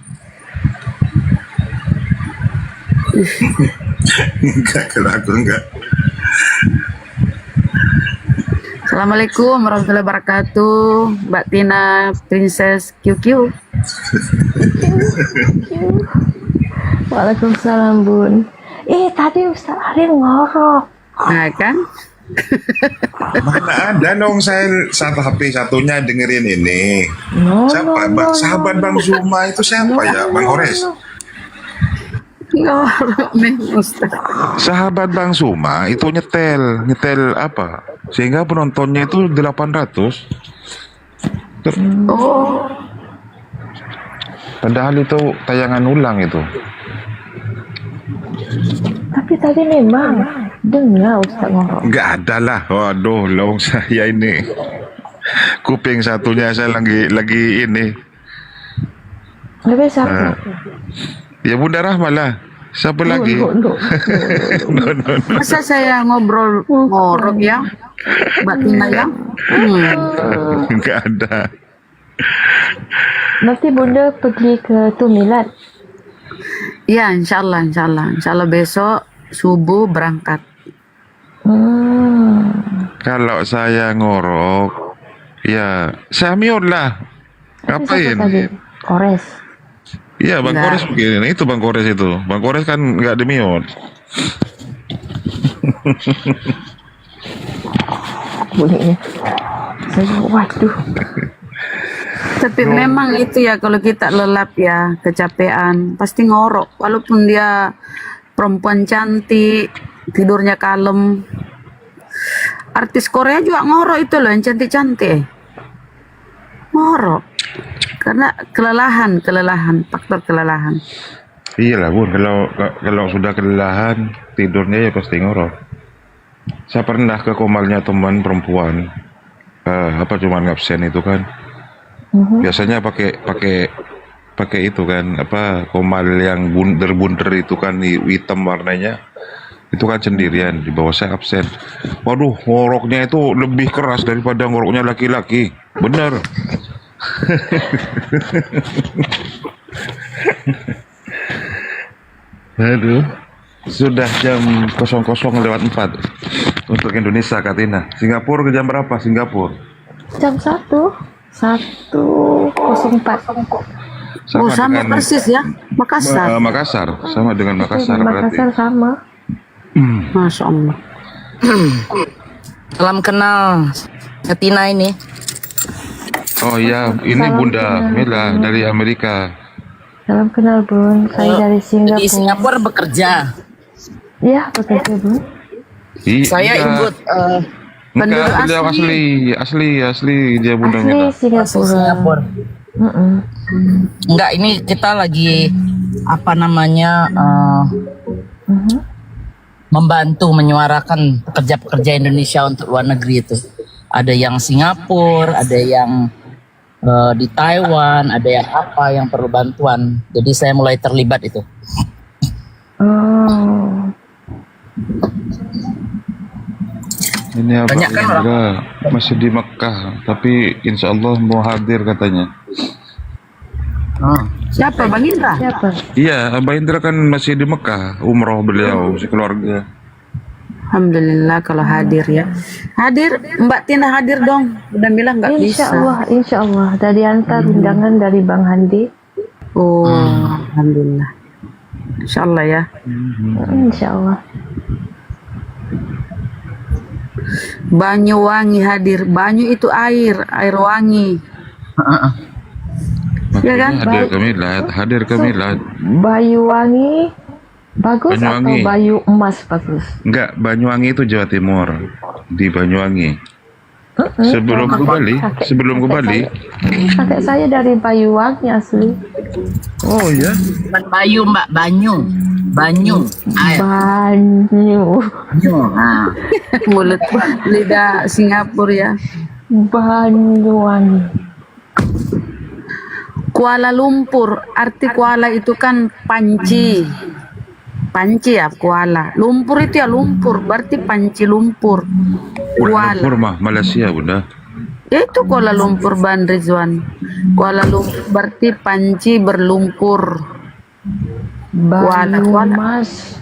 Enggak, kalau aku enggak. Assalamualaikum warahmatullahi wabarakatuh, Mbak Tina, Princess QQ. Waalaikumsalam Bun. Tadi Ustaz Aril ngorok. Nah kan? Mana ada dong, saya satu HP satunya dengerin ini. Siapa? Sahabat Bang Zuma itu siapa ya? Bang Ores? Ngorok nih Ustaz. Sahabat Bang Suma itu nyetel apa? Sehingga penontonnya itu 800. Oh. Padahal itu tayangan ulang itu. Tapi tadi memang dengar Ustaz ngorok. Enggak ada lah. Waduh, lawang saya ini. Kuping satunya saya lagi ini. Lebih siapa? Ya Bunda Rahma lah. Siapa lagi? No. Masa saya ngobrol ngorok ya? Mbak Tina ya? Enggak ada. Nanti Bunda pergi ke Tumilat. Ya, insya Allah besok subuh berangkat. Kalau saya ngorok, ya saya mute lah. Ngapain? Kores. Iya Bang Kores begini, itu Bang Kores itu. Bang Kores kan nggak di mute. Bunyinya. Waduh. Tapi memang itu ya, kalau kita lelap ya, kecapean, pasti ngorok. Walaupun dia perempuan cantik, tidurnya kalem. Artis Korea juga ngorok itu loh, yang cantik-cantik. Ngorok. Karena kelelahan, faktor kelelahan. Iyalah Bun, kalau sudah kelelahan, tidurnya ya pasti ngorok. Saya pernah ke komalnya teman perempuan, cuman ngabsen itu kan. Biasanya pakai itu kan, komal yang bunder itu kan, hitam warnanya. Itu kan sendirian, di bawah saya absen. Waduh, ngoroknya itu lebih keras daripada ngoroknya laki-laki. Bener. Aduh, sudah jam 00:04 untuk Indonesia, Katina. Singapura ke jam berapa? Singapura Jam 1:04. Sama persis ya, Makassar. Makassar, sama dengan Makassar berarti. Makassar sama. Masya Allah. Salam kenal Tina ini. Oh iya, ini Bunda Mela dari Amerika. Salam kenal Bun, saya dari Singapura. Di Singapura bekerja. Ya, bekerja Bu. Saya ikut Enggak, penduduk beliau asli dia Bunda Asli Mila. Singapura. Enggak, ini kita lagi apa namanya membantu menyuarakan pekerja-pekerja Indonesia untuk luar negeri itu. Ada yang Singapura, ada yang di Taiwan, ada yang apa yang perlu bantuan. Jadi saya mulai terlibat itu. Ini Abang Banyak kan Indra masih di Mekah, tapi insya Allah mau hadir katanya. Siapa Bang Indra? Iya, Abang Indra kan masih di Mekah, umroh beliau sekeluarga. Alhamdulillah kalau hadir ya. Hadir, Mbak Tina hadir dong. Udah bilang nggak bisa. Insya Allah. Dari antar undangan dari Bang Handi. Oh, alhamdulillah. Insya Allah ya. Insya Allah. Banyuwangi hadir. Banyu itu air wangi. Ya kan? Hadir ke Milad. Banyuwangi bagus Banyuwangi. atau Bayu Emas bagus? Enggak, Banyuwangi itu Jawa Timur. Di Banyuwangi. Sebelum ke Bali. Kakek saya dari Banyuwangi asli. Oh ya? Bukan Bayu Mbak, Banyu. Air. Banyu. Mulut lidah Singapura ya. Banyuwangi. Kuala Lumpur, arti Kuala itu kan panci. Panci ya Kuala. Lumpur itu ya lumpur, berarti panci lumpur. Kuala Lumpur mah Malaysia Bunda. Itu Kuala Lumpur Ban Rizwan. Kuala Lumpur berarti panci berlumpur. Bayu Mas.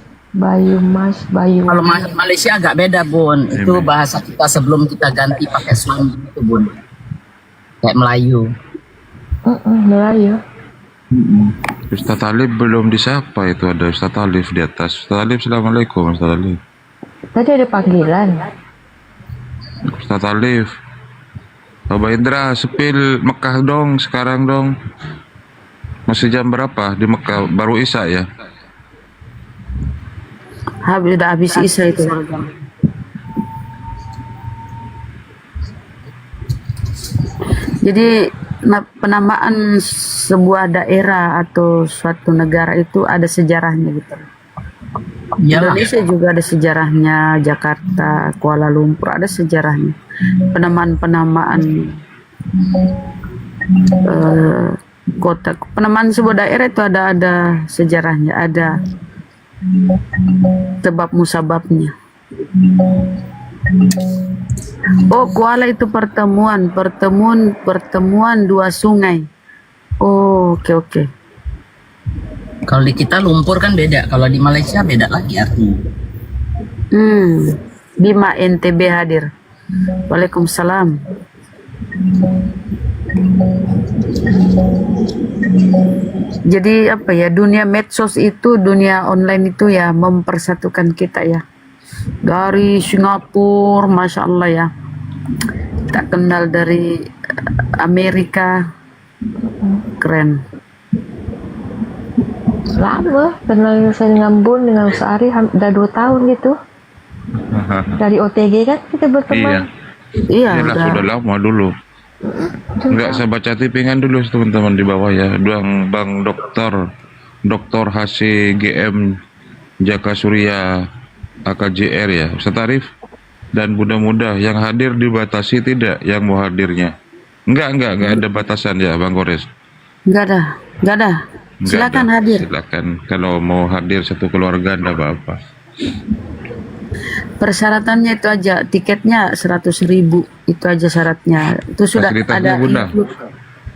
Kalau Malaysia agak beda Bun. Itu bahasa kita sebelum kita ganti pakai slang itu Bun. Kayak Melayu. Melayu. Ustaz Talib belum disapa, itu ada Ustaz Talib di atas. Ustaz Talib, Assalamualaikum Ustaz Talib. Tadi ada panggilan. Ustaz Talib. Abang Indra, sepil Mekah dong sekarang dong. Masih jam berapa di Mekah? Baru Isya ya? Udah habis Isya itu. Jadi penamaan sebuah daerah atau suatu negara itu ada sejarahnya gitu. Indonesia juga ada sejarahnya, Jakarta, Kuala Lumpur ada sejarahnya. Penamaan kota, penamaan sebuah daerah itu ada sejarahnya, ada sebab musababnya. Oh, Kuala itu pertemuan dua sungai. Oh, oke. Kalau di kita lumpur kan beda, kalau di Malaysia beda lagi artinya. Bima NTB hadir. Waalaikumsalam. Jadi apa ya, dunia medsos itu, dunia online itu ya mempersatukan kita ya. Dari Singapura, Masya Allah ya. Tak kenal dari Amerika. Keren. Lama kenal saya dengan Bun, dengan Usari udah 2 tahun gitu. Dari OTG kan kita berteman. Iya, sudah lama dulu. Enggak, saya baca tippingan dulu teman-teman di bawah ya. Bang Doktor HCGM Jaka Surya AKJR ya, Ustaz Arif dan mudah-mudah yang hadir dibatasi tidak yang mau hadirnya? Enggak ada batasan ya Bang Kores? Enggak ada. Silakan hadir. Silakan, kalau mau hadir satu keluarga enggak apa-apa. Persyaratannya itu aja, tiketnya 100.000 itu aja syaratnya. Itu sudah Fasilitasnya, ada Bunda.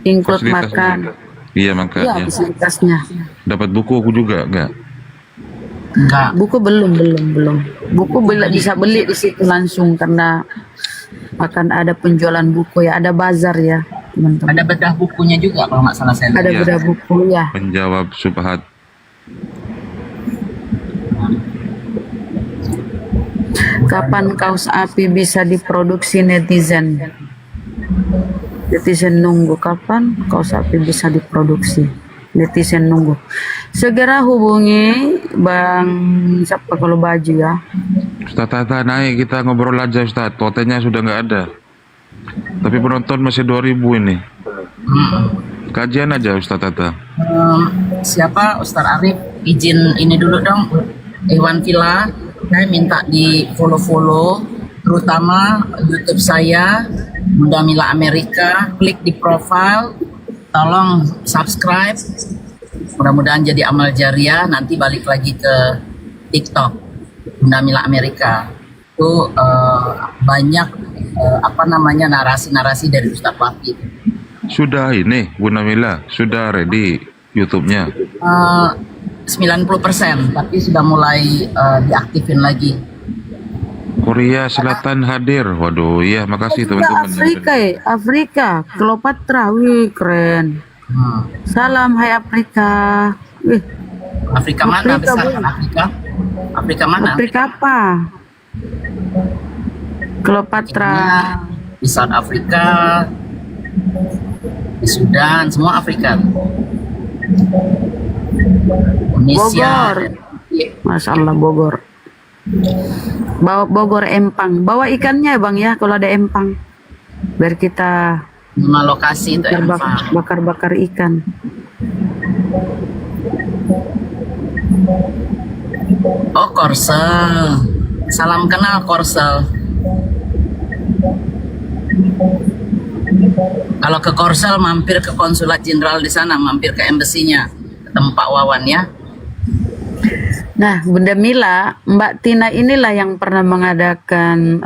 include Fasilitas makan. Iya makanya. Iya, fasilitasnya. Dapat buku aku juga enggak? Enggak. Buku belum. Buku bisa beli di situ langsung karena akan ada penjualan buku ya, ada bazar ya, teman-teman. Ada bedah bukunya juga kalau nggak salah saya. Ada bedah buku ya. Menjawab subhat. Kapan kaos api bisa diproduksi netizen? Netizen nunggu kapan kaos api bisa diproduksi. netizen nunggu. Segera hubungi Bang siapa kalau baju ya. Ustaz Tata naik, kita ngobrol aja Ustaz. Totennya sudah nggak ada. Tapi penonton masih 2000 ini. Kajian aja Ustaz Tata. Siapa Ustaz Arif, izin ini dulu dong, Iwan Villa, saya minta di follow terutama YouTube saya Bunda Mila Amerika, klik di profile, tolong subscribe, mudah-mudahan jadi amal jariah, nanti balik lagi ke TikTok Bunda Mila Amerika. Itu banyak narasi-narasi dari Ustadz Wahid. Sudah ini Bunda Mila, sudah ready YouTube-nya. 90%, tapi sudah mulai diaktifin lagi. Korea Selatan hadir. Waduh, iya makasih teman-teman. Afrika, Cleopatra, wih keren. Salam hai Afrika. Wih. Afrika mana besar? Afrika mana? Afrika apa? Cleopatra. Di South Afrika, di Sudan, semua Afrika. Indonesia. Bogor. Masya Allah Bogor. Bawa Bogor empang. Bawa ikannya Bang ya kalau ada empang. Biar kita 5 lokasi itu empang. Bakar-bakar ikan. Oh Korsel. Salam kenal Korsel. Kalau ke Korsel mampir ke konsulat jenderal di sana, mampir ke embasinya, ketemu Pak Wawan ya. Nah, Bunda Mila, Mbak Tina inilah yang pernah mengadakan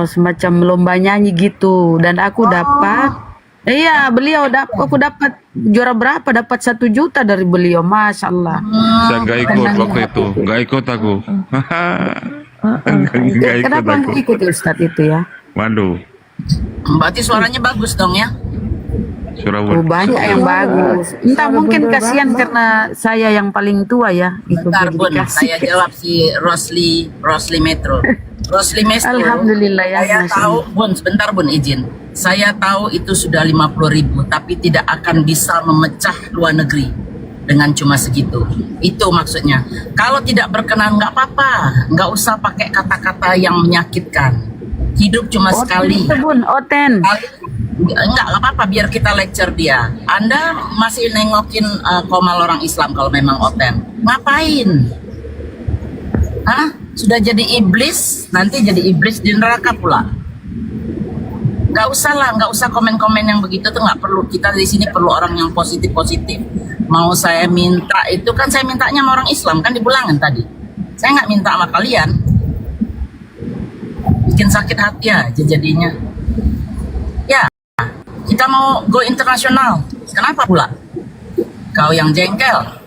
semacam lomba nyanyi gitu, dan aku dapat, aku dapat juara berapa? Dapat 1 juta dari beliau, masya Allah. Saya nggak ikut waktu itu, nggak ikut aku. Kenapa nggak ikut Ustadz itu ya? Waduh. Berarti suaranya bagus dong ya? Banyak yang bagus. Entah mungkin kasihan karena saya yang paling tua ya. Bentar Bun, saya jawab si Rosli Metro. Rosli Metro. Alhamdulillah ya. Saya tahu Bun, sebentar Bun izin. Saya tahu itu sudah 50.000, tapi tidak akan bisa memecah luar negeri dengan cuma segitu. Itu maksudnya. Kalau tidak berkenan nggak apa-apa, nggak usah pakai kata-kata yang menyakitkan. Hidup cuma sekali. Bun, Oten. Enggak apa-apa, biar kita lecture dia. Anda masih nengokin komal orang Islam kalau memang Oten. Ngapain? Hah? Sudah jadi iblis, nanti jadi iblis di neraka pula. Nggak usah lah, nggak usah komen-komen yang begitu tuh nggak perlu. Kita di sini perlu orang yang positif-positif. Mau saya minta itu kan saya mintanya sama orang Islam kan dibulangan tadi. Saya nggak minta sama kalian. Bikin sakit hati aja jadinya. Ya, kita mau go internasional. Kenapa pula? Kau yang jengkel.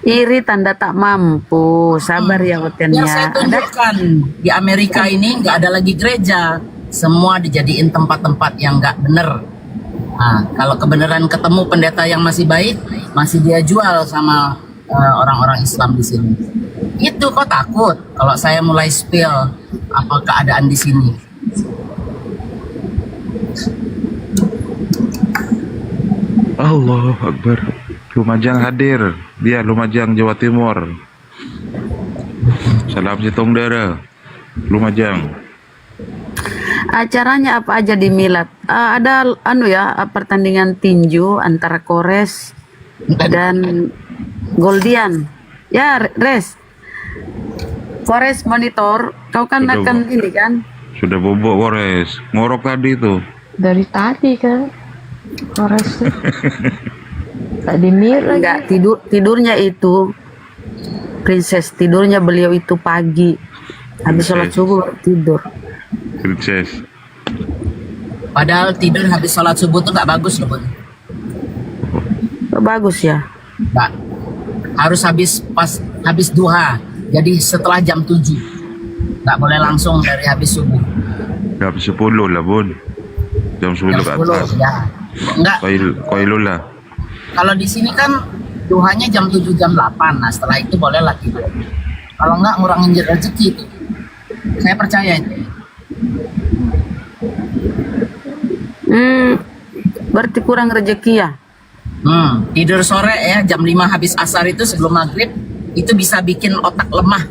Iri tanda tak mampu. Sabar ya Otennya. Yang saya tunjukkan di Amerika ini nggak ada lagi gereja. Semua dijadiin tempat-tempat yang nggak bener. Nah, kalau kebenaran ketemu pendeta yang masih baik, masih dia jual sama orang-orang Islam di sini. Itu kok takut kalau saya mulai spill apa keadaan di sini. Allahu Akbar. Lumajang hadir. Dia Lumajang Jawa Timur. Salam Situng Dara. Lumajang. Acaranya apa aja di Milad? Ada pertandingan tinju antara Kores dan Goldian. Ya, Res. Kores monitor, kau kan Sudah, akan ini kan? Sudah bobok Kores. Ngorok tadi tuh. Dari tadi kan. Kores. Tadi mirip. Enggak, tidurnya itu Princess, tidurnya beliau itu pagi. Habis sholat subuh tidur. Princess. Padahal tidur habis sholat subuh tuh nggak bagus loh, Bun. Bagus ya? Nggak. Harus habis duha. Jadi setelah jam 7. Nggak boleh langsung dari habis subuh. Jam 10 lah Bun. Jam 10 ke atas. Ya. Enggak. Koilul lah. Kalau di sini kan duhanya jam 7 jam 8. Nah, setelah itu bolehlah tidur. Kalau enggak ngurangin rezeki itu. Saya percaya itu. Berarti kurang rezeki ya? Tidur sore ya, jam 5 habis asar itu sebelum maghrib, itu bisa bikin otak lemah.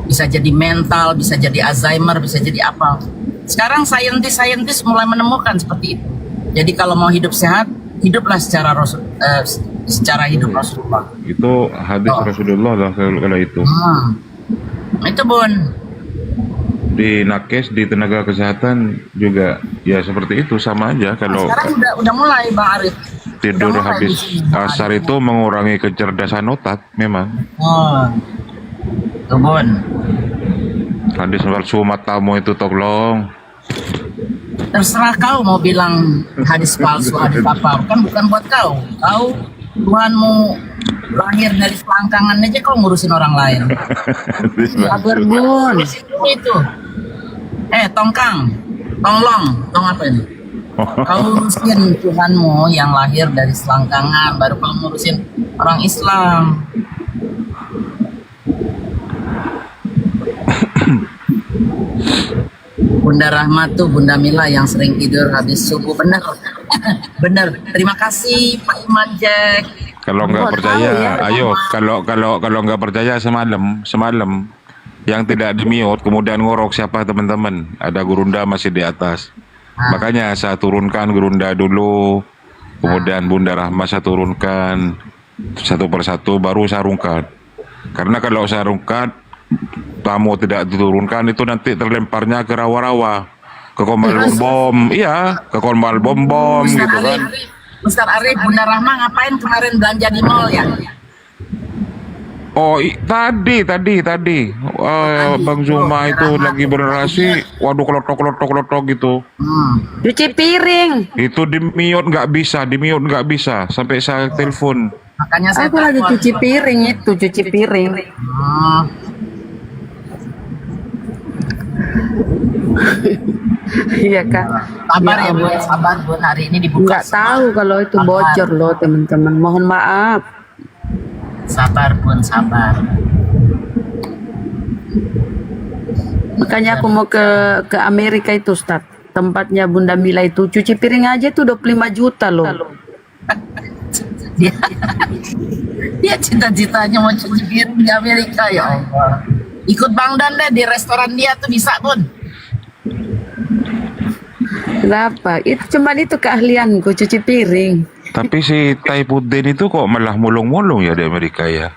Bisa jadi mental, bisa jadi Alzheimer, bisa jadi apa. Sekarang saintis mulai menemukan seperti itu. Jadi kalau mau hidup sehat, hiduplah secara hidup Rasulullah. Itu hadis Rasulullah lah kalau itu. Itu Bun. Di nakes, di tenaga kesehatan juga ya seperti itu, sama aja. Kalau Sekarang udah mulai Bang Arif. tidur habis asar itu mengurangi kecerdasan otak memang. Tuh Bun. Hadis palsu matamu itu tolong. Terserah kau mau bilang hadis palsu, hadis apa, kan bukan buat kau. Kau Tuhanmu lahir dari selangkangan aja kau ngurusin orang lain. Sabar Bun. Itu. Tongkang, tong apa ini? Kau ngurusin Tuhanmu yang lahir dari selangkangan, baru kau ngurusin orang Islam. Bunda Rahmat tuh Bunda Mila yang sering tidur habis subuh, bener. Bener. Terima kasih Pak Iman Jack. Kalau nggak percaya, ayo. Kalau nggak percaya semalam yang tidak di mute kemudian ngorok siapa teman-teman? Ada Gurunda masih di atas. Makanya saya turunkan Gurunda dulu, kemudian Bunda Rahma saya turunkan satu persatu, baru saya rungkat. Karena kalau saya rungkat, tamu tidak diturunkan itu nanti terlemparnya ke rawa-rawa, ke kombal bom, iya, ke kombal bom gitu kan. Ustaz Arif, Bunda Rahma ngapain kemarin belanja di mall ya? Oh, tadi Bang Zuma itu lagi berorasi, waduh kelotok gitu. Cuci piring. Itu di mute nggak bisa, sampai saya telepon. Makanya saya Aku lagi cuci piring itu, cuci piring. Iya Kak. Sabar ya Bun, sabar Bun, hari ini dibuka. Nggak tahu kalau itu bocor loh teman-teman. Mohon maaf. Sabar Bun, sabar. Makanya aku mau ke Amerika itu Ustaz. Tempatnya Bunda Mila itu cuci piring aja tuh 25 juta loh. Dia cita-citanya mau cuci piring di Amerika, ya Allah. Ikut Bang Dan deh di restoran dia tuh bisa Bun. Kenapa? Itu cuman itu keahlianku cuci piring. Tapi si Taipudin itu kok malah mulung-mulung ya di Amerika ya?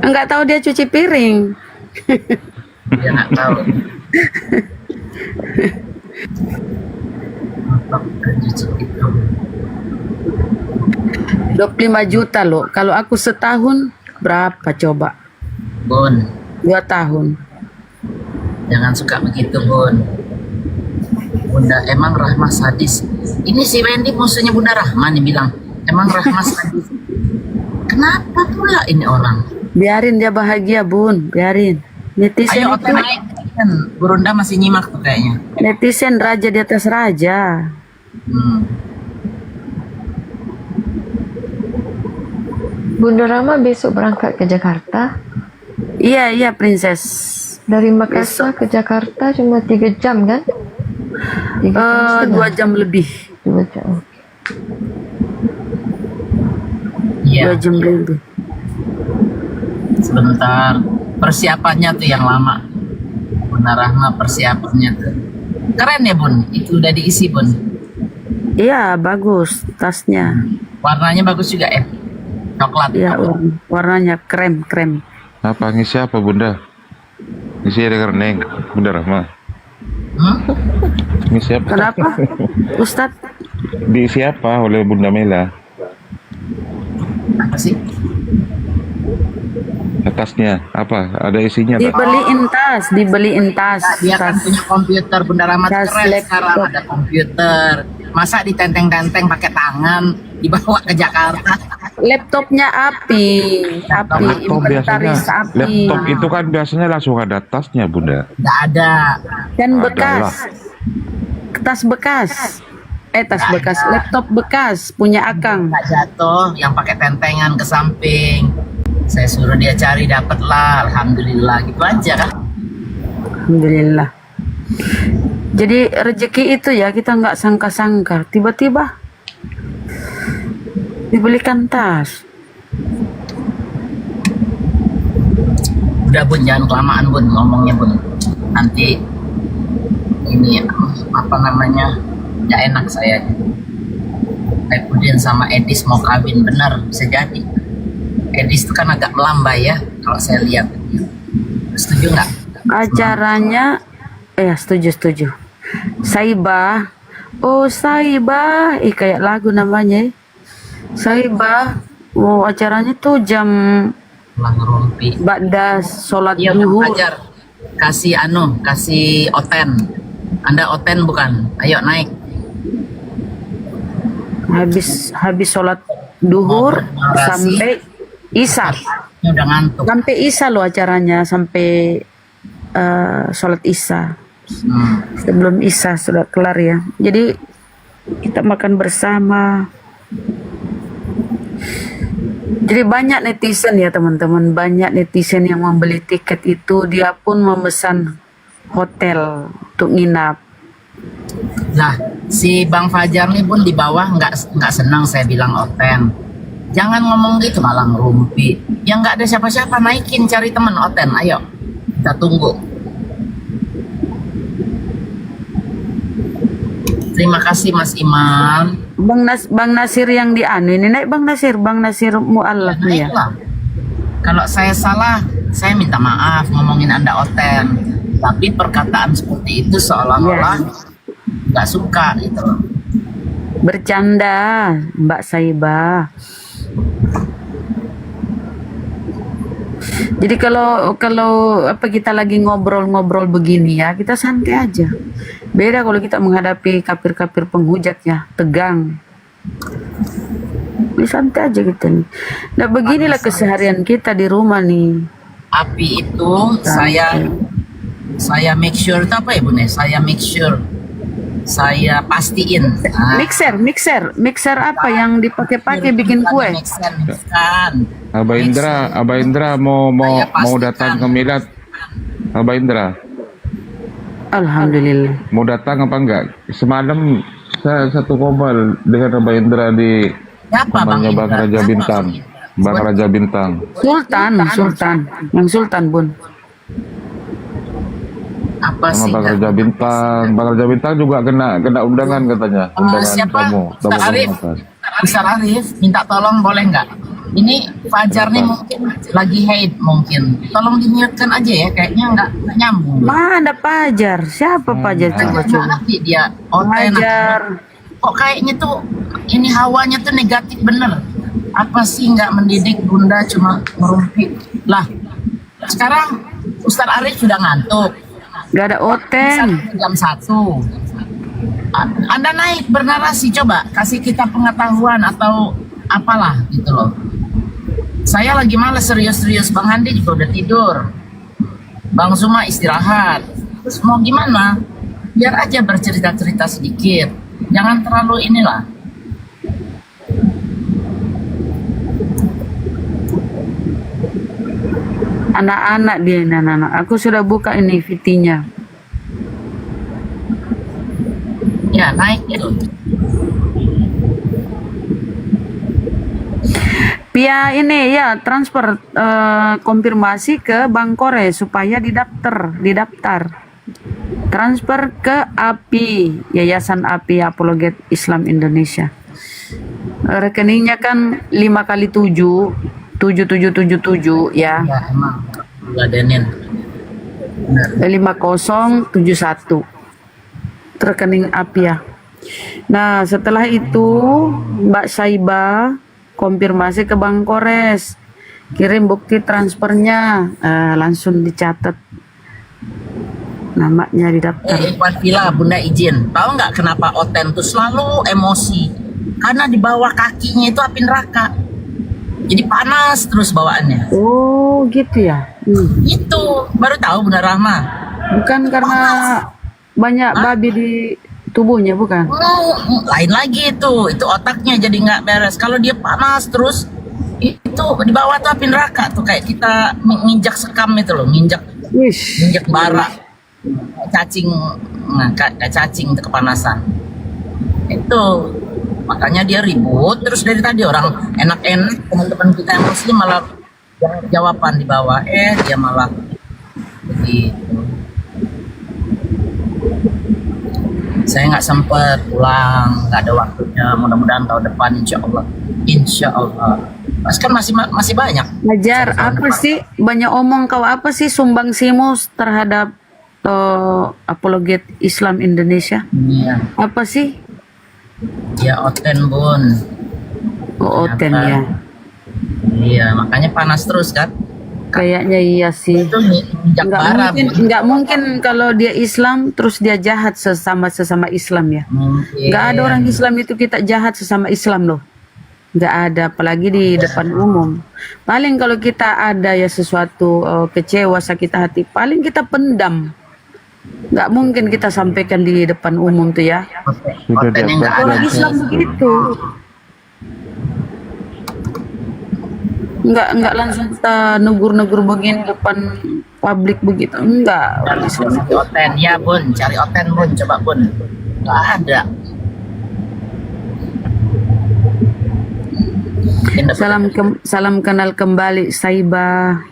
Enggak tahu dia cuci piring. Dia nggak tahu. 25 juta loh. Kalau aku setahun berapa coba? Bun, 2 tahun. jangan suka begitu Bun. Bunda, emang Rahma sadis. Ini si Wendy musuhnya Bunda Rahma nih bilang, emang Rahma sadis. Kenapa pula ini orang? Biarin dia bahagia Bun, biarin. Netizen Ayo itu naik. Kan Burunda masih nyimak tuh kayaknya. netizen raja di atas raja. Bunda Rama besok berangkat ke Jakarta. Iya Princess. Dari Makassar ke Jakarta cuma 3 jam kan? 2 jam lebih. 2 jam. 2 jam lebih. Sebentar, persiapannya tuh yang lama. Bunda Rahma persiapannya tuh keren ya Bun, itu udah diisi Bun. Iya bagus tasnya. Warnanya bagus juga ya, coklat. Iya warnanya krem. Apa ngisi apa Bunda? Ngisi ada kereneng Bunda Rahma. Ngisi apa? Kenapa Ustadz? Diisi apa oleh Bunda Mela? Apa sih? Atasnya apa? Ada isinya tak? Dibeliin tas. Dia kan punya komputer, Bunda Rahmat Tas keren laptop. sekarang ada komputer. Masa ditenteng-tenteng pakai tangan dibawa ke Jakarta? Laptopnya api, inventaris api. Laptop itu kan biasanya langsung ada tasnya Bunda. Nggak ada. Kan bekas. Tas bekas. Laptop bekas punya Akang. Nggak jatuh, yang pakai tentengan ke samping. Saya suruh dia cari, dapatlah. Alhamdulillah, gitu aja kan. Alhamdulillah. Jadi rezeki itu ya kita nggak sangka-sangka, tiba-tiba dibelikan tas. Udah Bun, jangan kelamaan Bun ngomongnya Bun. Nanti ini apa namanya, nggak enak saya. Epudin sama Edis mau kawin, benar bisa jadi. Edis itu kan agak melambai ya kalau saya lihat. Setuju nggak? Acaranya, setuju. Saibah, oh Saibah, kayak lagu namanya. Saibah, oh acaranya tuh jam rumpi. Ba'da sholat Iya, zuhur. Fajar. Kasih oten. Anda oten bukan? Ayo naik. Habis sholat duhur sampai isya. Ini udah ngantuk. Sampai isya loh acaranya, sampai sholat isya. Sebelum isya sudah kelar ya. Jadi kita makan bersama. Jadi banyak netizen ya teman-teman, banyak netizen yang membeli tiket itu, dia pun memesan hotel untuk nginap. Lah, si Bang Fajar nih Bun di bawah nggak senang saya bilang oten. Jangan ngomong gitu malah ngerumpi. Yang nggak ada siapa-siapa, naikin cari temen oten. Ayo, kita tunggu. Terima kasih Mas Imam. Bang Nasir yang di anu ini naik Bang Nasir Mu'allaf nih ya. Kalau saya salah, saya minta maaf ngomongin Anda oten. Tapi perkataan seperti itu seolah-olah nggak suka gitu. Bercanda, Mbak Saibah. Jadi kalau apa kita lagi ngobrol-ngobrol begini ya, kita santai aja. Beda kalau kita menghadapi kafir-kafir penghujat ya, tegang. Ini santai aja kita nih. Nah beginilah keseharian kita di rumah nih. Api itu saya make sure itu apa ya Bun? Saya make sure, saya pastiin. Mixer apa yang dipakai bikin kue? Abah Indra mau datang ke milad. Abah Indra. Alhamdulillah. Mau datang apa enggak? Semalam saya satu kobal dengan Abah Indra di namanya Bang Raja Bintang. Bang Raja Bintang. Sultan Bun. Apa sih? Sama Bang Raja Bintang. Bang Raja Bintang juga kena undangan katanya. Undangan siapa? kamu. Ustaz Arif, minta tolong boleh nggak? Ini Fajar nih mungkin lagi hate mungkin. Tolong di-mute-kan aja ya, kayaknya nggak nyambung. Mana Fajar? Siapa Fajar? Coba. Nanti dia Fajar. Kok kayaknya tuh ini hawanya tuh negatif bener. Apa sih nggak mendidik Bunda, cuma merumpi. Lah, sekarang Ustaz Arif sudah ngantuk. Gak ada oten. Jam 1. Anda naik bernarasi, coba kasih kita pengetahuan atau apalah gitu loh. Saya lagi males serius-serius, Bang Handi juga udah tidur, Bang Zuma istirahat. Terus mau gimana? Biar aja bercerita-cerita sedikit, jangan terlalu inilah. Anak-anak dia, anak-anak. Aku sudah buka ini VT-nya. Ya, naik itu. Via ini ya transfer konfirmasi ke Bank Kore supaya didaftar. Transfer ke API, Yayasan API Apologet Islam Indonesia. Rekeningnya kan 5 kali 7 7777 ya. Ya emang ladenin. 5071 rekening API ya. Nah setelah itu Mbak Saibah konfirmasi ke Bank Kores, kirim bukti transfernya, langsung dicatat namanya didaftar. Ikhwan Villa, Bunda izin, tahu nggak kenapa Oten tuh selalu emosi? Karena di bawah kakinya itu api neraka, jadi panas terus bawaannya. Oh gitu ya. Itu baru tahu Bunda Rahma. Bukan karena banyak babi di tubuhnya, bukan? Lain lagi itu otaknya jadi nggak beres. Kalau dia panas terus, itu di bawah tuh api neraka tuh, kayak kita nginjak sekam itu loh, nginjak bara, cacing kayak cacing itu kepanasan. Itu makanya dia ribut terus dari tadi, orang enak-enak teman-teman kita yang muslim malah jawaban di bawah, dia malah begitu. Saya nggak sempat pulang, nggak ada waktunya. Mudah-mudahan tahun depan insya Allah. Mas kan masih banyak. Ajar apa sih, banyak omong kau, apa sih sumbangsimu terhadap apologet Islam Indonesia? Iya. Apa sih? Ya oten bun. Oh, oten ya. Iya, makanya panas terus kan. Kayaknya iya sih. Nggak mungkin kalau dia Islam terus dia jahat sesama Islam ya. Nggak ada orang Islam itu kita jahat sesama Islam loh. Nggak ada, apalagi di depan umum. Paling kalau kita ada ya sesuatu kecewa, sakit hati, paling kita pendam. Nggak mungkin kita sampaikan di depan umum tuh ya. Orang Islam begitu. Nggak langsung kita negur-negur begini depan publik begitu, enggak. Cari oten ya bun, cari oten bun, coba bun. Nggak ada. Salam kenal kembali Saiba.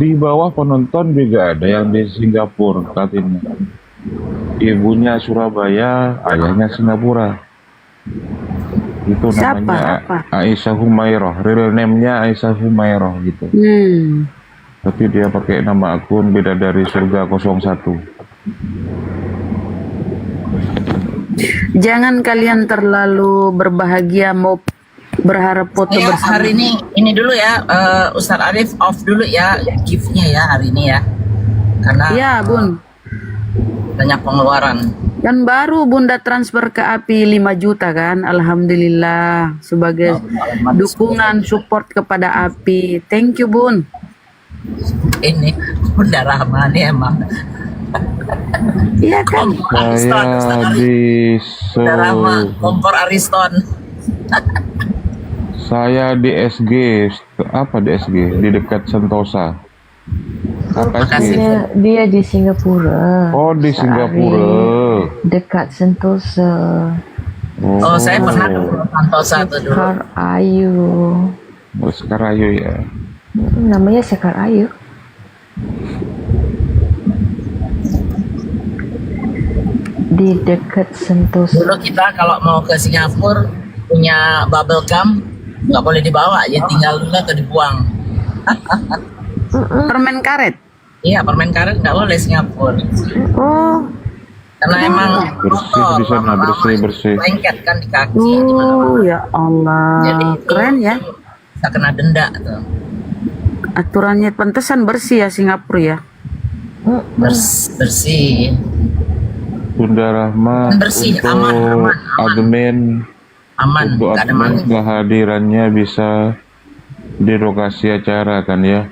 Di bawah penonton juga ada yang di Singapura katanya. Ibunya Surabaya, ayahnya Singapura. Itu namanya Aisyah Humairah, real name-nya Aisyah Humairah gitu. Tapi dia pakai nama akun Bidadari Surga 01. Jangan kalian terlalu berbahagia mau berharap foto bersama. Hari ini dulu ya, Ustadz Arif off dulu ya gift-nya ya hari ini ya. Karena ya bun, banyak pengeluaran. Kan baru Bunda transfer ke API 5 juta kan, alhamdulillah, sebagai dukungan support kepada API. Thank you Bun. Ini Bunda Rahma nih emang. Iya kan. Saya Bunda Rahma, kompor Ariston. Saya di SG, apa di SG? Di dekat Sentosa. Dia di Singapura. Oh, di Singapura. Dekat Sentosa. Oh, saya pernah ke Sentosa tuh dulu. Sekar Ayu. Oh, Sekar Ayu ya. Namanya Sekar Ayu. Di dekat Sentosa. Dulu kita kalau mau ke Singapura punya bubble gum, nggak boleh dibawa, ya tinggal dulu atau dibuang. Permen karet. Iya, permen karet nggak boleh Singapura. Oh. Karena emang bersih di sana, bersih. lengket kan di kaki. Oh ya Allah. Jadi keren ya. Bisa kena denda tuh. Aturannya pantesan bersih ya Singapura ya. Bersih. Bunda Rahma Bersih, untuk aman. admin. Aman, untuk nggak ada admin kehadirannya bisa di lokasi acara kan ya.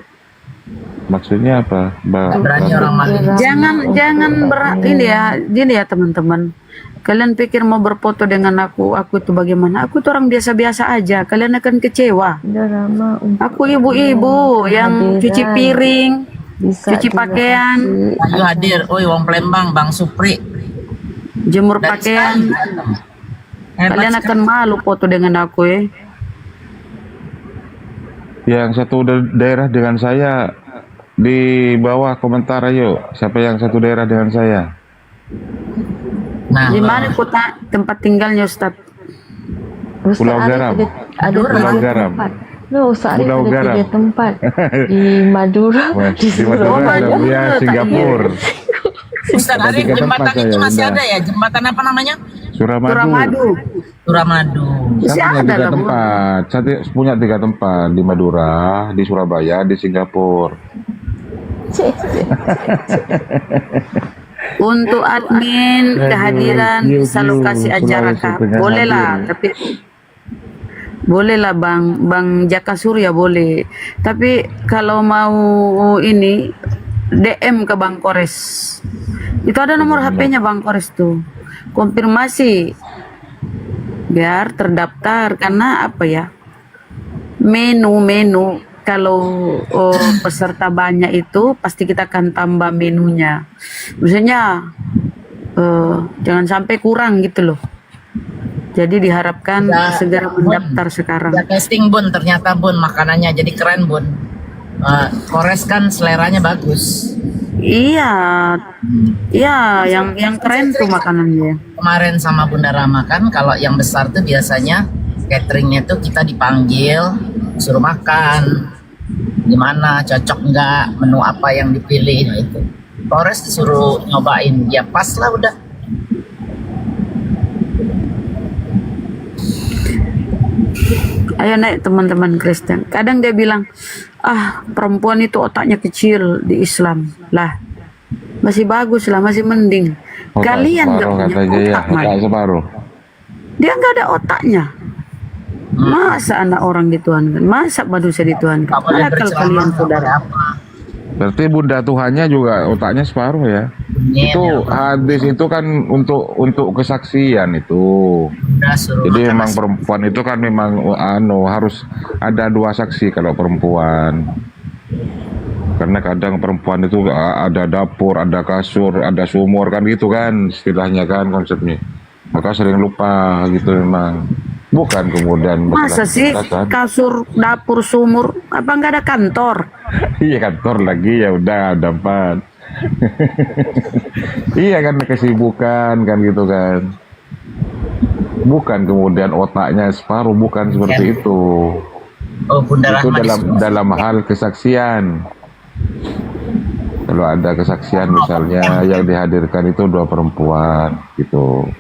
Maksudnya apa, Mbak? Jangan ini ya teman-teman. Kalian pikir mau berfoto dengan aku itu bagaimana? Aku tuh orang biasa-biasa aja. Kalian akan kecewa. Aku ibu-ibu yang cuci piring, cuci pakaian. Ayo hadir, wong Palembang, Bang Supri. Jemur pakaian. Kalian akan malu foto dengan aku ya. Yang satu daerah dengan saya di bawah komentar ayo. Siapa yang satu daerah dengan saya? Nah, di mana kota tempat tinggalnya Ustadz? Pulau Garam. Pulau Garam. Ustadz ada 3 tempat di Madura, di Madura, ya Singapura. Ustadz Arif, jembatan itu masih ada ya? Jembatan apa namanya? Suramadu. Saya punya 3 tempat. Saya punya 3 tempat di Madura, di Surabaya, di Singapura. Untuk admin kehadiran bisa lokasi acara kah? Bolehlah Bang Jaka Surya boleh. Tapi kalau mau ini DM ke Bang Kores. Itu ada nomor HP-nya Bang Kores tuh. Konfirmasi biar terdaftar, karena apa ya? Menu kalau peserta banyak itu pasti kita akan tambah menunya. Maksudnya jangan sampai kurang gitu loh. Jadi diharapkan segera mendaftar sekarang. Ya, testing Bun, ternyata Bun makanannya jadi keren Bun. Kores kan seleranya bagus. Iya, iya, yang keren tuh makanannya. Kemarin sama Bunda Rama kan, kalau yang besar tuh biasanya cateringnya tuh kita dipanggil, suruh makan, gimana, cocok nggak, menu apa yang dipilih, nah itu. Kores disuruh nyobain, ya pas lah udah. Ayo naik teman-teman Kristen. Kadang dia bilang, perempuan itu otaknya kecil di Islam. Lah, masih bagus lah, masih mending. Kalian nggak punya otak, otak separuh. Dia nggak ada otaknya. Masa anak orang dituhankan? Masa manusia dituhankan? Akal kalian saudara. Berarti Bunda Tuhannya juga otaknya separuh ya? Itu hadis itu kan untuk kesaksian itu. Jadi memang perempuan itu kan memang harus ada 2 saksi kalau perempuan. Karena kadang perempuan itu ada dapur, ada kasur, ada sumur kan gitu kan istilahnya kan konsepnya. Maka sering lupa gitu memang. Bukan kemudian masa sih kasur, dapur, sumur, apa nggak ada kantor? Iya kantor lagi ya udah dapat. Iya kan kesibukan kan gitu kan. Bukan kemudian otaknya separuh, bukan seperti itu. Itu dalam hal kesaksian. Kalau ada kesaksian misalnya yang dihadirkan itu 2 perempuan gitu.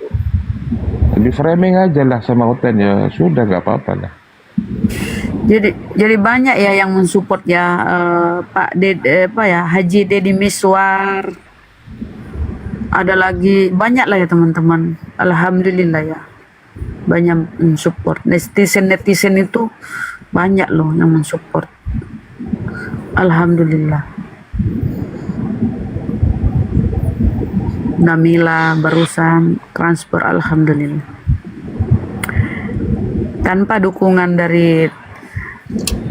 Di framing aja lah sama hotel ya sudah nggak apa-apa lah. Jadi banyak ya yang mensupport ya Pak Haji Deddy Miswar. Ada lagi banyak lah ya teman-teman. Alhamdulillah ya banyak mensupport. Netizen itu banyak loh yang mensupport. Alhamdulillah. Namila barusan transfer, alhamdulillah. Tanpa dukungan dari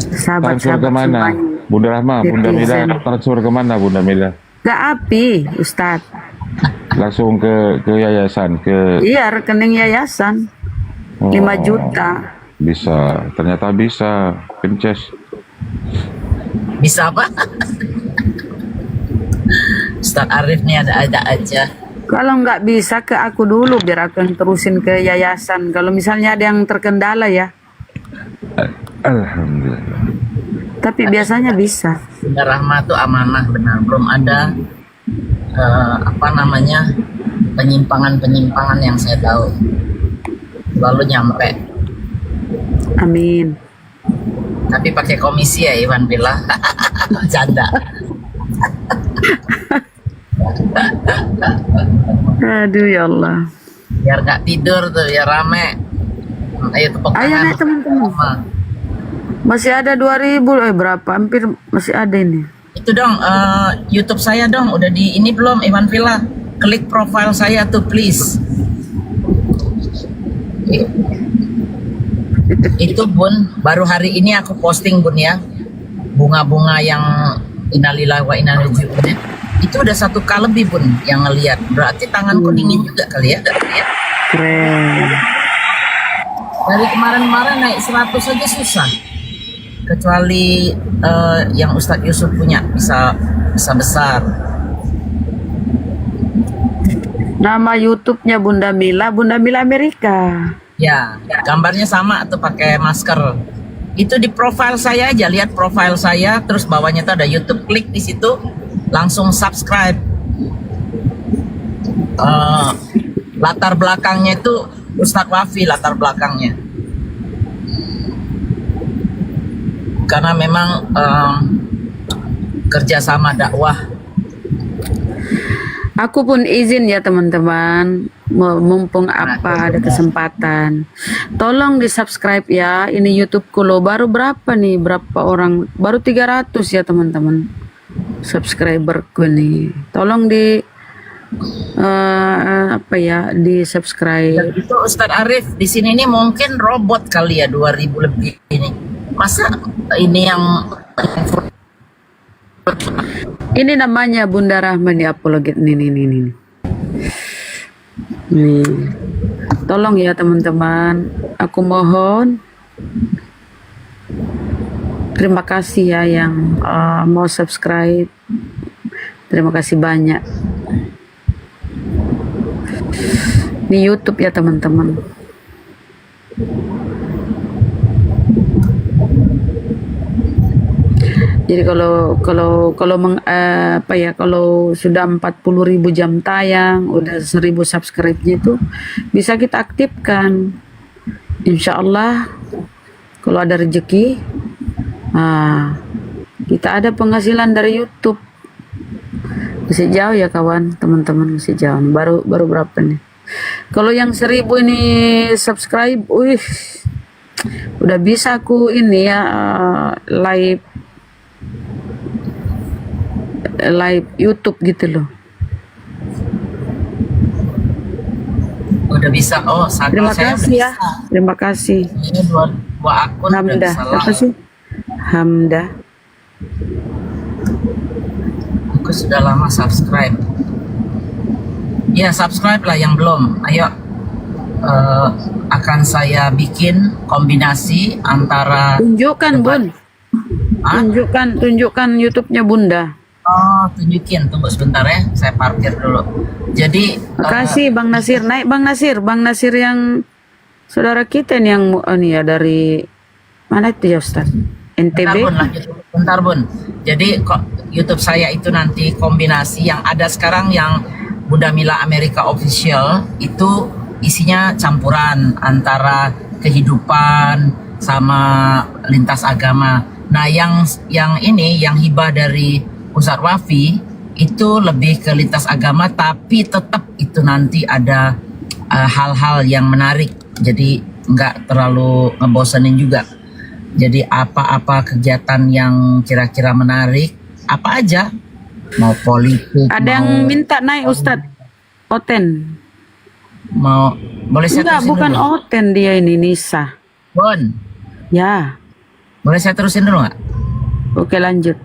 sahabat-sahabat kemana? Bunda Rahma, Bunda Mila transfer kemana Bunda Mila? Ke API, Ustadz. Langsung ke yayasan ke. Iya, rekening yayasan. 5 juta. Bisa, ternyata bisa. Pences. Bisa apa? Ustadz Arif nih ada aja. Kalau nggak bisa ke aku dulu biar aku yang terusin ke yayasan. Kalau misalnya ada yang terkendala ya. Alhamdulillah. Tapi biasanya bisa. Bunda Rahma tuh amanah benar. Belum ada penyimpangan yang saya tahu. Lalu nyampe. Amin. Tapi pakai komisi ya Iwan Bila. Canda. Aduh ya Allah. Biar nggak tidur tuh, biar rame. Ayo tepuk tangan. Ayo naik teman-teman. Masih ada 2000 berapa? Hampir masih ada ini. Itu dong YouTube saya dong. Udah di ini belum Iwan Villa? Klik profile saya tuh please. Itu Bun, baru hari ini aku posting Bun ya. Bunga-bunga yang innalillahi wa inna ilaihi raji'un. Itu udah 1K lebih Bun yang ngelihat. Berarti tanganku dingin juga kali ya. Keren. Dari kemarin-kemarin naik 100 aja susah. Kecuali yang Ustadz Yusuf punya bisa besar. Nama YouTube-nya Bunda Mila Amerika. Ya, gambarnya sama tuh pakai masker. Itu di profile saya aja, lihat profile saya, terus bawahnya tuh ada YouTube, klik di situ, langsung subscribe. Latar belakangnya itu Ustadz Wafi latar belakangnya. Karena memang kerjasama dakwah. Aku pun izin ya teman-teman, mumpung ada kesempatan, tolong di subscribe ya. Ini YouTubeku loh, baru berapa orang, baru 300 ya teman-teman subscriberku nih. Tolong di di subscribe. Itu Ustadz Arif di sini ini mungkin robot kali ya 2000 lebih ini. Masa ini yang Ini namanya Bunda Rahma nih apologet nih. Nih. Tolong ya teman-teman, aku mohon terima kasih ya yang mau subscribe. Terima kasih banyak. Di YouTube ya teman-teman. Jadi kalau sudah 40.000 jam tayang, udah 1.000 subscribe-nya itu bisa kita aktifkan. Insya Allah kalau ada rezeki, kita ada penghasilan dari YouTube. Masih jauh ya kawan, teman-teman, masih jauh. Baru berapa nih? Kalau yang 1.000 ini subscribe, udah bisa aku ini ya live YouTube gitu loh. udah bisa. Oh, Terima saya kasih ya. Terima kasih. Ini dua akun udah Hamda. bisa Apa live. sih? Hamda. Aku sudah lama subscribe. Ya, subscribe lah yang belum. Ayo, akan saya bikin kombinasi antara. Tunjukkan Bun. Tunjukkan YouTube-nya Bunda. Oh, tunjukin. Tunggu sebentar ya. Saya parkir dulu. Jadi. Makasih Bang Nasir. Naik Bang Nasir. Bang Nasir yang saudara kita nih yang ya dari mana itu ya Ustaz? NTB. Bentar Bun, lanjut. Bentar Bun. Jadi kok YouTube saya itu nanti kombinasi yang ada sekarang yang Bunda Mila Amerika Official itu isinya campuran antara kehidupan sama lintas agama. Nah, yang ini yang hibah dari Ustadz Wafi itu lebih ke lintas agama, tapi tetap itu nanti ada hal-hal yang menarik. Jadi nggak terlalu ngebosenin juga. Jadi apa-apa kegiatan yang kira-kira menarik, apa aja, mau politik. Ada yang minta naik Ustadz. Oten. Mau boleh saya Enggak, terusin bukan dulu? Oten dia ini Nisa. Bon. Ya. Boleh saya terusin dulu nggak? Oke, lanjut.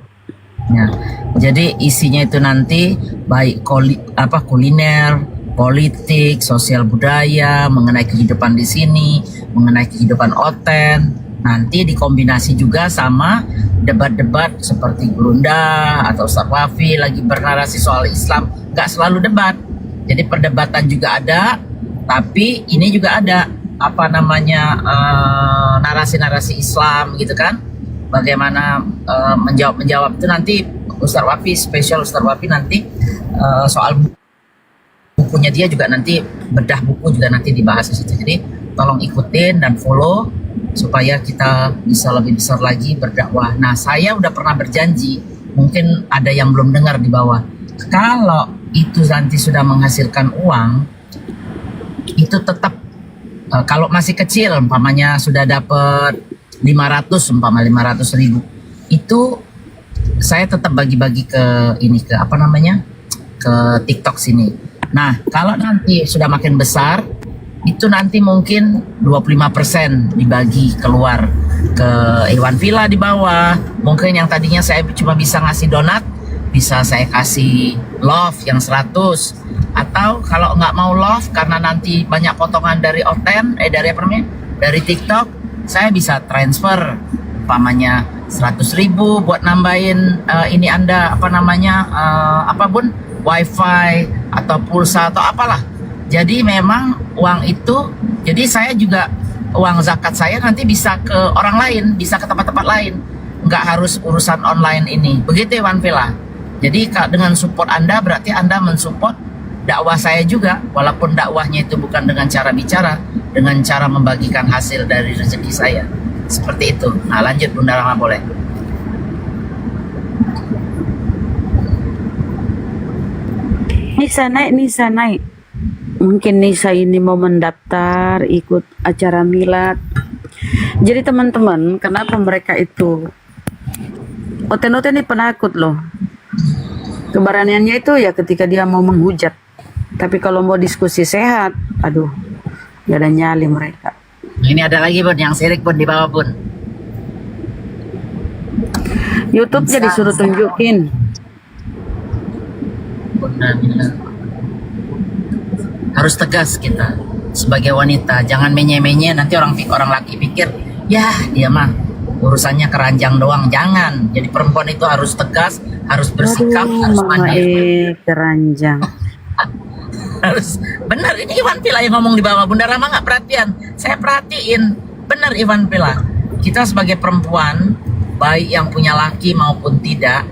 Ya, jadi isinya itu nanti baik kuliner, politik, sosial budaya, mengenai kehidupan di sini, mengenai kehidupan Oten. Nanti dikombinasi juga sama debat-debat seperti Gurunda atau Ustadz Wafi lagi bernarasi soal Islam. Nggak selalu debat. Jadi perdebatan juga ada, tapi ini juga ada narasi-narasi Islam gitu kan. Bagaimana menjawab itu nanti Ustadz Wafi, spesial Ustadz Wafi nanti soal bukunya dia juga nanti, bedah buku juga nanti dibahas di situ. Jadi tolong ikutin dan follow supaya kita bisa lebih besar lagi berdakwah. Nah, saya udah pernah berjanji, mungkin ada yang belum dengar di bawah. Kalau itu nanti sudah menghasilkan uang, itu tetap kalau masih kecil, umpamanya sudah dapat 500.000, itu saya tetap bagi-bagi ke ke TikTok sini. Nah, kalau nanti sudah makin besar, itu nanti mungkin 25% dibagi keluar ke Iwan Villa di bawah. Mungkin yang tadinya saya cuma bisa ngasih donat, bisa saya kasih love yang 100. Atau kalau nggak mau love karena nanti banyak potongan dari Oten, dari TikTok, saya bisa transfer umpamanya 100.000 buat nambahin ini Anda Bun, wifi atau pulsa atau apalah. Jadi memang uang itu, jadi saya juga uang zakat saya nanti bisa ke orang lain, bisa ke tempat-tempat lain, nggak harus urusan online ini. Begitu Iwan Villa. Jadi dengan support Anda berarti Anda mensupport dakwah saya juga, walaupun dakwahnya itu bukan dengan cara bicara, dengan cara membagikan hasil dari rezeki saya. Seperti itu. Nah, lanjut Bunda Rahma boleh. Nisa naik. Mungkin Nisa ini mau mendaftar ikut acara milad. Jadi teman-teman, kenapa mereka itu Oten-oten ini penakut loh. Keberaniannya itu ya ketika dia mau menghujat. Tapi kalau mau diskusi sehat, aduh, gak ada nyali mereka. Nah, ini ada lagi Bun, yang sirik Bun di bawah Bun. YouTube-nya disuruh tunjukin. Benar. Harus tegas kita sebagai wanita, jangan menye-menye, nanti orang laki pikir ya dia mah urusannya keranjang doang. Jangan, jadi perempuan itu harus tegas, harus bersikap, harus mandiri. Keranjang. Harus benar. Ini Iwan Pila yang ngomong di bawah. Bunda Rama nggak perhatian, saya perhatiin. Benar Iwan Pila, kita sebagai perempuan, baik yang punya laki maupun tidak,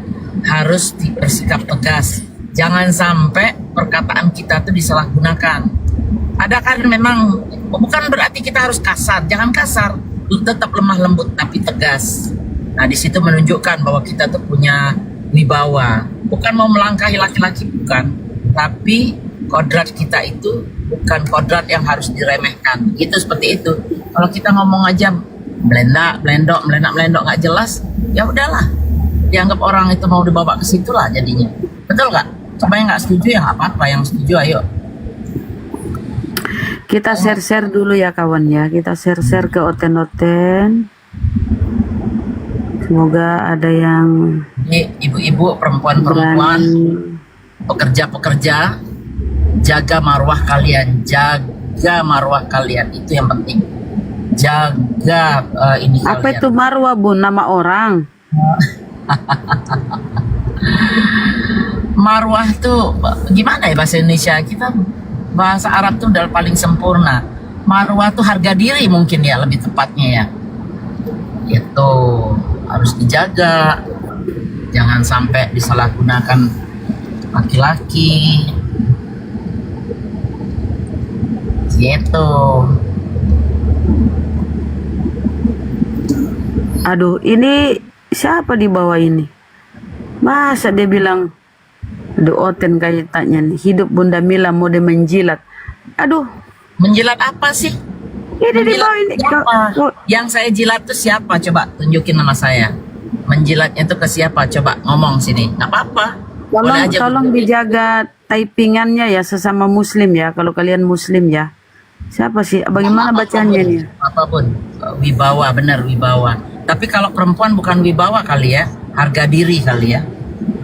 harus bersikap tegas. Jangan sampai perkataan kita itu disalahgunakan. Ada kan memang, bukan berarti kita harus kasar, jangan kasar, tetap lemah lembut tapi tegas. Nah di situ menunjukkan bahwa kita tuh punya wibawa, bukan mau melangkahi laki-laki, bukan, tapi kodrat kita itu bukan kodrat yang harus diremehkan. Gitu, seperti itu. Kalau kita ngomong aja melendok nggak jelas, ya udahlah, dianggap orang itu mau dibawa ke situ lah jadinya. Betul nggak? Coba yang nggak setuju ya nggak apa-apa, yang setuju ayo. Kita share-share dulu ya kawan ya. Kita share-share ke Oten-Oten. Semoga ada yang ibu-ibu, perempuan-perempuan, pekerja-pekerja, jaga marwah kalian, jaga marwah kalian, itu yang penting. Jaga ini apa kalian. itu marwah, Bun? Nama orang. Marwah tuh gimana ya bahasa Indonesia? Kita bahasa Arab tuh udah paling sempurna. Marwah tuh harga diri mungkin ya, lebih tepatnya ya. Itu harus dijaga. Jangan sampai disalahgunakan laki-laki. Gitu. Aduh, ini siapa di bawah ini? Masa dia bilang Oten kaitannya nih, hidup Bunda Mila mode menjilat. Aduh, menjilat apa sih? Ini di bawah ini. Yang saya jilat tuh siapa? Coba tunjukin nama saya. Menjilatnya tuh ke siapa? Coba ngomong sini. Nggak apa-apa. Tolong dijaga typingannya ya, sesama muslim ya. Kalau kalian muslim ya. Siapa sih? Bagaimana bacanya nih? Apapun. Wibawa, benar wibawa. Tapi kalau perempuan bukan wibawa kali ya. Harga diri kali ya.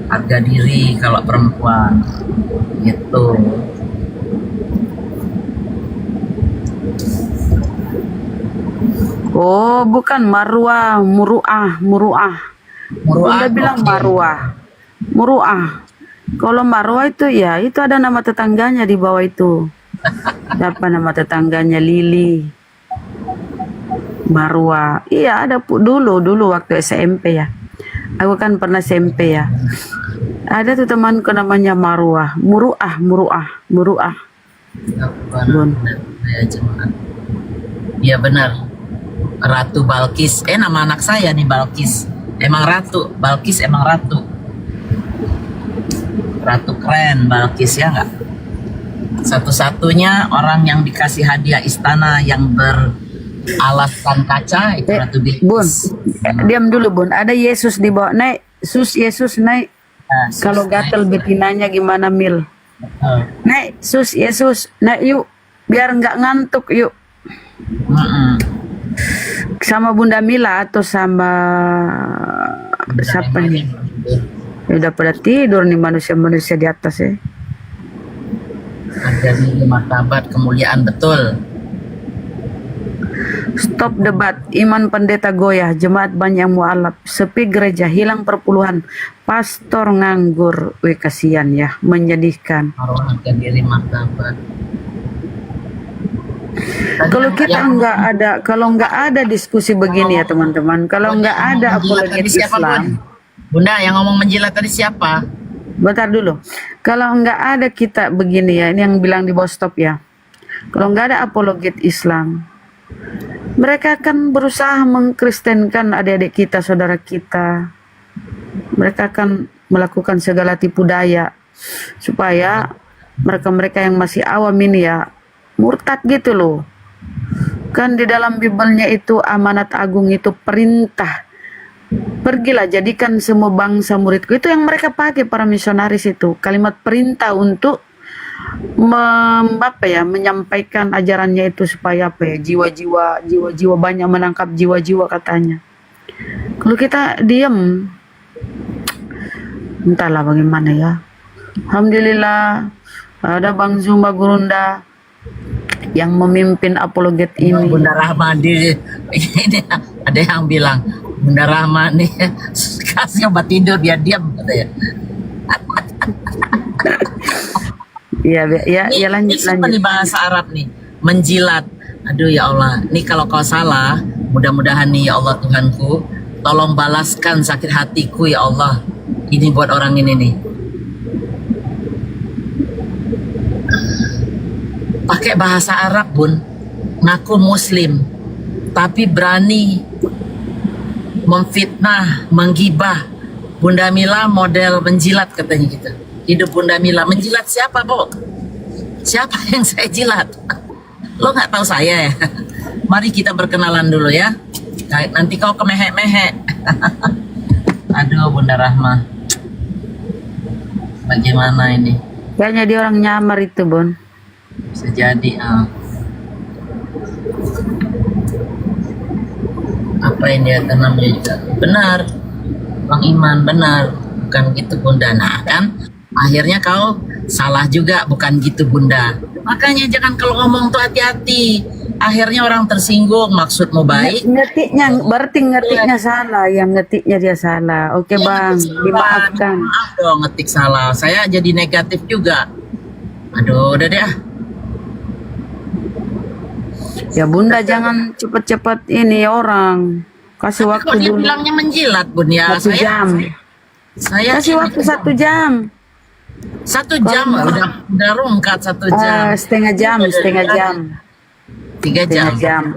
Harga diri kalau perempuan. Gitu. Oh, bukan marwah, muruah. Bunda bilang marwah. Muruah. Kalau marwah itu ya, itu ada nama tetangganya di bawah itu. Siapa nama tetangganya? Lili. Marwah. Iya, ada dulu waktu SMP ya. Aku kan pernah SMP ya. Ada tuh temanku namanya Marwah. Muruah. Bun. Iya benar. Ratu Balkis. Nama anak saya nih Balkis. Emang ratu. Balkis emang ratu. Ratu keren Balkis ya nggak? Satu-satunya orang yang dikasih hadiah istana yang beralaskan kaca itu Ratu Bilqis. Bun, diam dulu Bun. Ada Yesus di bawah. Naik. Yesus naik. Kalau gatel betinanya gimana Mil? Naik Yesus naik yuk. Biar nggak ngantuk yuk. Sama Bunda Mila atau sama siapa nih? Udah pada tidur nih manusia-manusia di atas ya. Ada di martabat kemuliaan betul. Stop debat, iman pendeta goyah, jemaat banyak mualaf, sepi gereja, hilang perpuluhan, pastor nganggur, kasihan ya, menyedihkan. Harga diri martabat. Kalau nggak ada diskusi begini ya teman-teman, kalau nggak ada apologetik Islam. Bunda yang ngomong menjilat tadi siapa? Bentar dulu. Kalau nggak ada kita begini ya, ini yang bilang di bawah stop ya. Kalau nggak ada apologet Islam, mereka akan berusaha mengkristenkan adik-adik kita, saudara kita. Mereka akan melakukan segala tipu daya supaya mereka-mereka yang masih awam ini ya murtad gitu loh. Kan di dalam Bibelnya itu amanat agung itu perintah. Pergilah jadikan semua bangsa muridku. Itu yang mereka pakai para misionaris itu. Kalimat perintah untuk menyampaikan ajarannya itu supaya jiwa-jiwa banyak menangkap jiwa-jiwa katanya. Kalau kita diam Entahlah bagaimana ya. Alhamdulillah ada Bang Zumba Gurunda yang memimpin apologet ini. Bunda Rahmadi ini ada yang bilang Bunda Rahma nih kasih obat tidur biar diam katanya. Ya lanjut Apa nih bahasa Arab nih? Menjilat. Aduh ya Allah, nih kalau kau salah, mudah-mudahan nih ya Allah Tuhanku, tolong balaskan sakit hatiku ya Allah. Ini buat orang ini nih. Pakai bahasa Arab Bun, ngaku Muslim, tapi berani memfitnah, menggibah Bunda Mila model menjilat katanya gitu. Hidup Bunda Mila menjilat siapa, Bu? Siapa yang saya jilat? Lo nggak tahu saya ya? Mari kita berkenalan dulu ya. Nanti kau kemehe-mehe. Aduh Bunda Rahma, bagaimana ini? Kayaknya dia orang nyamar itu, Bon. Bisa jadi. Apa yang dia tanamnya juga benar, Bang Iman, benar. Bukan gitu Bunda. Nah kan akhirnya kau salah juga, bukan gitu Bunda. Makanya jangan kalau ngomong tuh hati-hati. Akhirnya orang tersinggung, maksudmu baik. Ngetiknya salah, yang ngetiknya dia salah. Oke Bang, dimaafkan. Maaf dong ngetik salah. Saya jadi negatif juga. Aduh, udah deh. Ya Bunda jangan cepat-cepat ini orang. Kasih waktu Kok dia dulu. bilangnya menjilat Bun ya? 1 jam. Saya Kasih waktu 1 jam. 1 jam udah rungkat 1 jam. Setengah jam. 3 jam.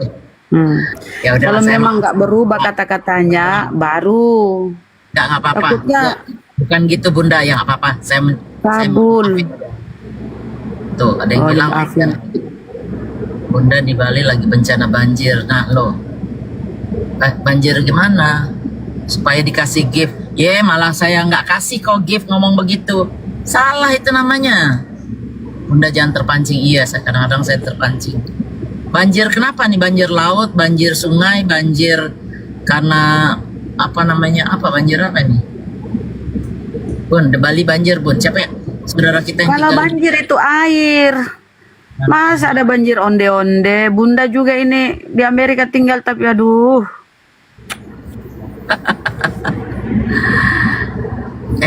Ya udah Kalau memang nggak berubah kata-katanya, baru. Nggak apa-apa. Takutnya Bukan gitu Bunda, ya nggak apa-apa. kabul. Tuh ada yang bilang Bunda di Bali lagi bencana banjir. Nah lo banjir gimana? Supaya dikasih gift. Malah saya nggak kasih kok gift, ngomong begitu. Salah itu namanya. Bunda jangan terpancing. Iya, kadang-kadang saya terpancing. Banjir kenapa nih? Banjir laut, banjir sungai, banjir karena apa namanya? Banjir apa nih? Bun, di Bali banjir Bun. Siapa ya? Saudara kita yang Kalau tinggal banjir itu air. Masa ada banjir onde-onde? Bunda juga ini di Amerika tinggal tapi aduh.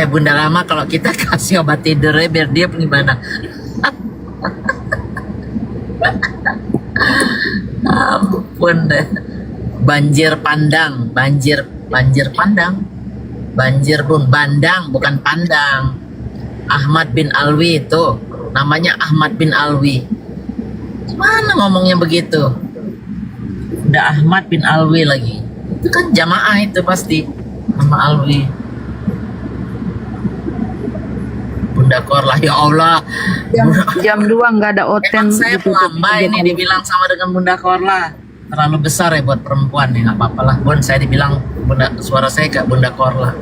Bunda Rama kalau kita kasih obat tidurnya biar dia gimana? Ampun deh. Banjir pandang, banjir pandang. Banjir Bun, bandang bukan pandang. Ahmad bin Alwi itu namanya Ahmad bin Alwi. Gimana ngomongnya begitu? Udah Ahmad bin Alwi lagi. Itu kan jamaah itu pasti nama Alwi. Bunda Korla, ya Allah. Jam 2 nggak ada oten. Emang saya pelambai ini dibilang sama dengan Bunda Korla. Terlalu besar ya buat perempuan ya, nggak apa-apa lah. Bun, saya dibilang suara saya kayak Bunda Korla.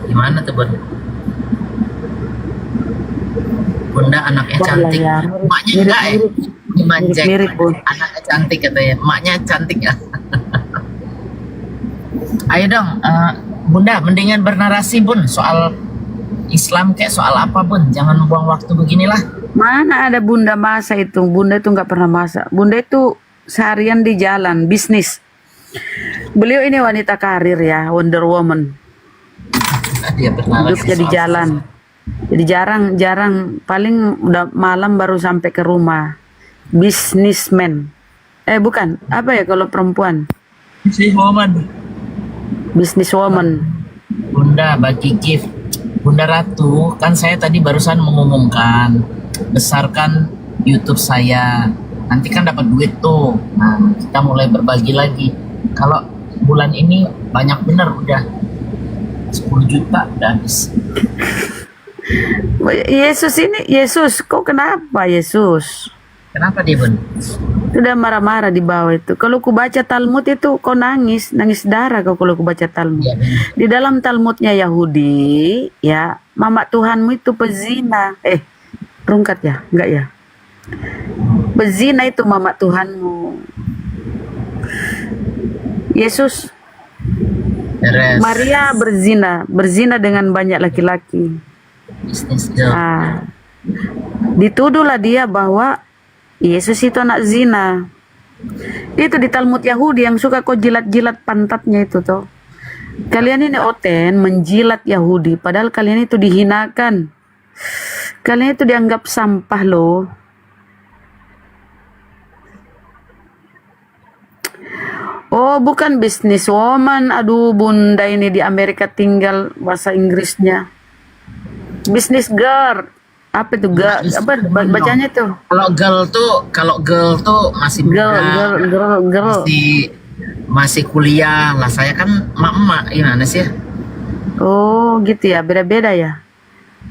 Gimana tuh Bun? Bunda anaknya cantik. Emaknya enggak ya? Dimanjek. Anaknya cantik katanya. Emaknya cantik ya. Ayo dong, Bunda, mendingan bernarasi Bun soal Islam kayak soal apa Bun? Jangan buang waktu beginilah. Mana ada Bunda masa itu? Bunda itu nggak pernah masak. Bunda itu seharian di jalan, bisnis. Beliau ini wanita karir ya, Wonder Woman. Hidupnya di jalan. Jadi jarang paling udah malam baru sampai ke rumah. Businessman. Bukan, apa ya kalau perempuan? Business woman. Bunda bagi gift. Bunda Ratu, kan saya tadi barusan mengumumkan besarkan YouTube saya. Nanti kan dapat duit tuh. Nah, kita mulai berbagi lagi. Kalau bulan ini banyak bener udah 10 juta udah habis. Yesus, kok kenapa Yesus? Kenapa dia Bun? Sudah marah-marah di bawah itu. Kalau ku baca Talmud itu kau nangis darah kau kalau ku baca Talmud. Ya, di dalam Talmudnya Yahudi, ya, mama Tuhanmu itu pezina. Rungkat ya? Enggak ya? Pezina itu mama Tuhanmu. Yesus, Beres. Maria berzina dengan banyak laki-laki. Bisnis girl. Ah, dituduhlah dia bahwa Yesus itu anak zina. Itu di Talmud Yahudi yang suka kau jilat-jilat pantatnya itu toh. Kalian ini oten menjilat Yahudi, padahal kalian itu dihinakan. Kalian itu dianggap sampah loh. Oh, bukan businesswoman. Aduh, bunda ini di Amerika tinggal bahasa Inggrisnya. Business girl. Apa itu girl? Apa bacanya tuh? Kalau girl tuh masih muda, Girl. masih kuliah lah. Saya kan emak-emak, gimana sih? Oh, gitu ya. Beda-beda ya.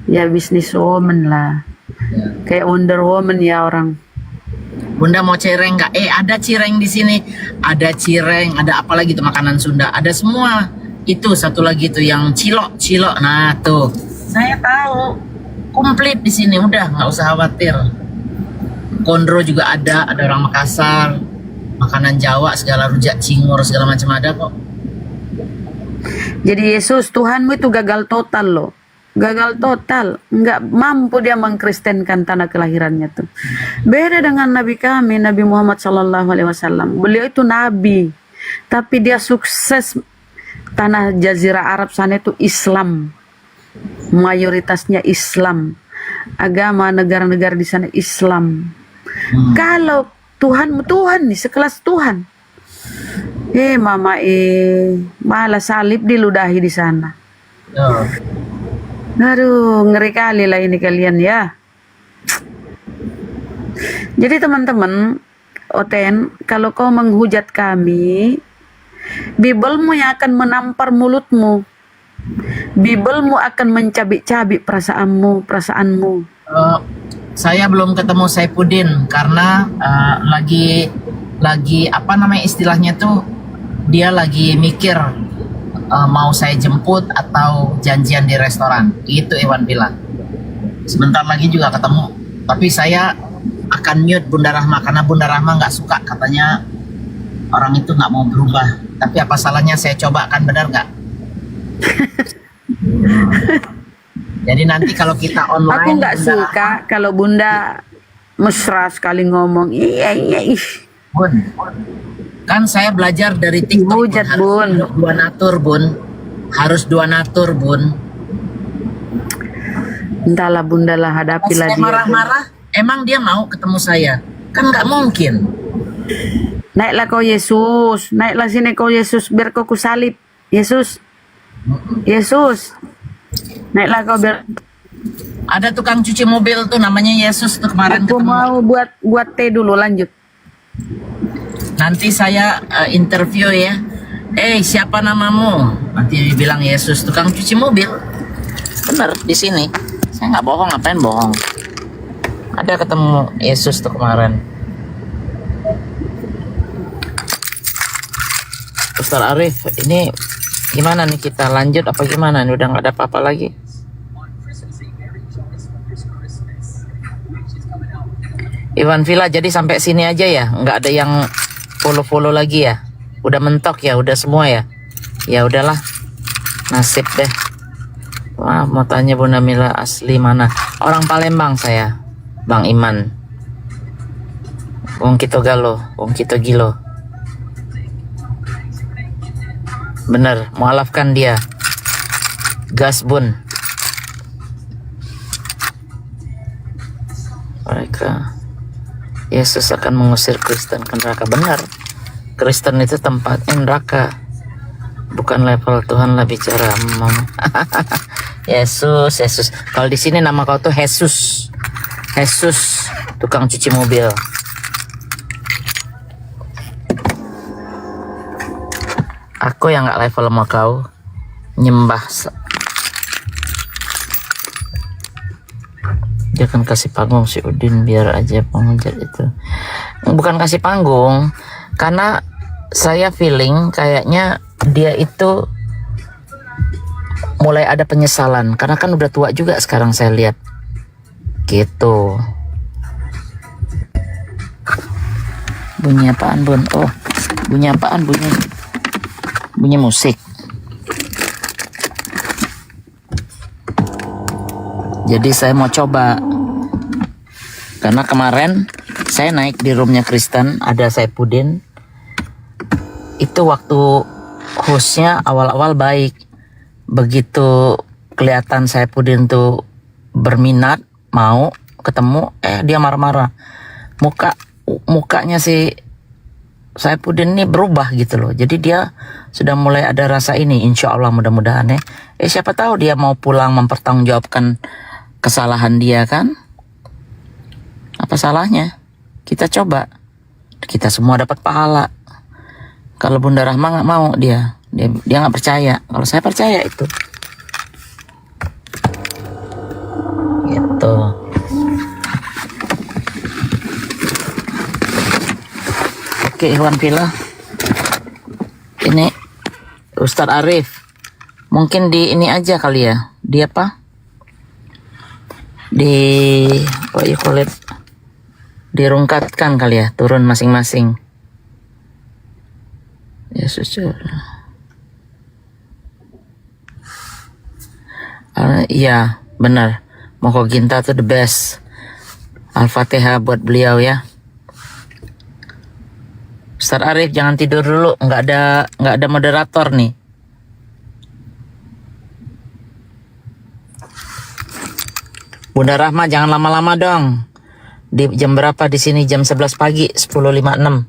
Ya businesswoman lah. Kayak Wonder Woman ya orang. Bunda mau cireng nggak? Ada cireng di sini. Ada cireng, ada apa lagi tuh makanan Sunda? Ada semua. Itu satu lagi tuh yang cilok. Nah tuh, saya tahu. Komplit di sini, udah nggak usah khawatir. Kondro juga ada orang Makassar, makanan Jawa, segala rujak cingur, segala macam ada kok. Jadi Yesus Tuhanmu itu gagal total loh. Gagal total, nggak mampu dia mengkristenkan tanah kelahirannya tuh. Beda dengan Nabi kami, Nabi Muhammad SAW. Beliau itu Nabi, tapi dia sukses tanah Jazirah Arab sana itu Islam, mayoritasnya Islam, agama negara-negara di sana Islam. Kalau Tuhan nih sekelas Tuhan, mama malah salib diludahi di sana. Aduh, ngeri kali lah ini kalian ya. Jadi teman-teman, Oten, kalau kau menghujat kami, Bibelmu yang akan menampar mulutmu. Bibelmu akan mencabik-cabik perasaanmu. Saya belum ketemu Saifuddin karena lagi apa namanya istilahnya tuh, dia lagi mikir mau saya jemput atau janjian di restoran. Itu Iwan bilang. Sebentar lagi juga ketemu. Tapi saya akan mute Bunda Rahma karena Bunda Rahma nggak suka, katanya orang itu nggak mau berubah. Tapi apa salahnya saya coba, kan benar nggak? Jadi nanti kalau kita online, aku nggak suka kalau Bunda mesra sekali ngomong. Iya. Bun, kan saya belajar dari TikTok. Bun. Harus dua natur, Bun. Entahlah Bunda lah, hadapilah dia. Saya marah-marah, emang dia mau ketemu saya? Kan nggak mungkin. Naiklah kau Yesus, naiklah sini kau Yesus, biar kau kusalib. Yesus, naiklah kau biar. Ada tukang cuci mobil tuh namanya Yesus tuh kemarin. Aku mau buat teh dulu, lanjut. Nanti saya interview ya. Siapa namamu? Nanti bilang Yesus, tukang cuci mobil. Bener di sini. Saya nggak bohong, ngapain bohong? Ada ketemu Yesus tuh kemarin. Ustaz Arif, ini gimana nih, kita lanjut apa gimana? Ini udah nggak ada apa-apa lagi. Iwan Villa, jadi sampai sini aja ya, nggak ada yang follow lagi ya? Udah mentok ya, udah semua ya? Ya udahlah, nasib deh. Wah, mau tanya Bunda Mila asli mana? Orang Palembang saya, Bang Iman. Wong Kito Galo, Wong Kito Gilo. Bener, mualafkan dia. Gas Bun. Mereka Yesus akan mengusir Kristen ke neraka. Benar, Kristen itu tempatnya neraka, bukan level Tuhan lah bicara. Yesus. Kalau di sini nama kau tuh Jesus, tukang cuci mobil. Aku yang nggak level sama kau, nyembah. Dia kan kasih panggung si Udin biar aja penghujat itu. Bukan kasih panggung, karena saya feeling kayaknya dia itu mulai ada penyesalan, karena kan udah tua juga sekarang saya lihat gitu. Bunyi apaan Bun? Oh, bunyi apaan? Bunyi musik. Jadi saya mau coba. Karena kemarin saya naik di roomnya Kristen, ada Saipudin. Itu waktu hostnya awal-awal baik. Begitu kelihatan Saipudin tuh berminat, mau ketemu, dia marah-marah. Mukanya si Saipudin ini berubah gitu loh. Jadi dia sudah mulai ada rasa ini, insya Allah mudah-mudahan ya. Siapa tahu dia mau pulang mempertanggungjawabkan kesalahan dia kan. Apa salahnya? Kita coba. Kita semua dapat pahala. Kalau Bunda Rahma nggak mau dia nggak percaya. Kalau saya percaya itu. Gitu. Oke, Iwan Villa. Ini Ustadz Arif. Mungkin di ini aja kali ya. Di apa? What you call it? Dirungkatkan kali ya, turun masing-masing. Ya jujur. Iya, benar. Moko Ginta tuh the best. Al-Fatihah buat beliau ya. Ustaz Arif jangan tidur dulu, nggak ada moderator nih. Bunda Rahma jangan lama-lama dong. Di jam berapa di sini? Jam 11 pagi, 10.56.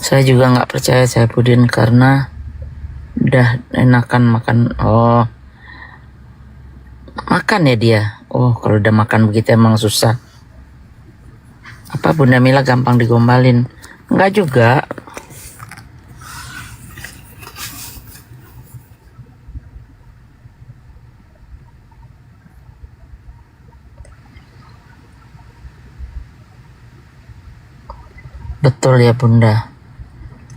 Saya juga nggak percaya Saipudin karena udah enakan makan. Makan ya dia. Kalau udah makan begitu emang susah. Apa Bunda Mila gampang digombalin? Enggak juga. Betul ya Bunda.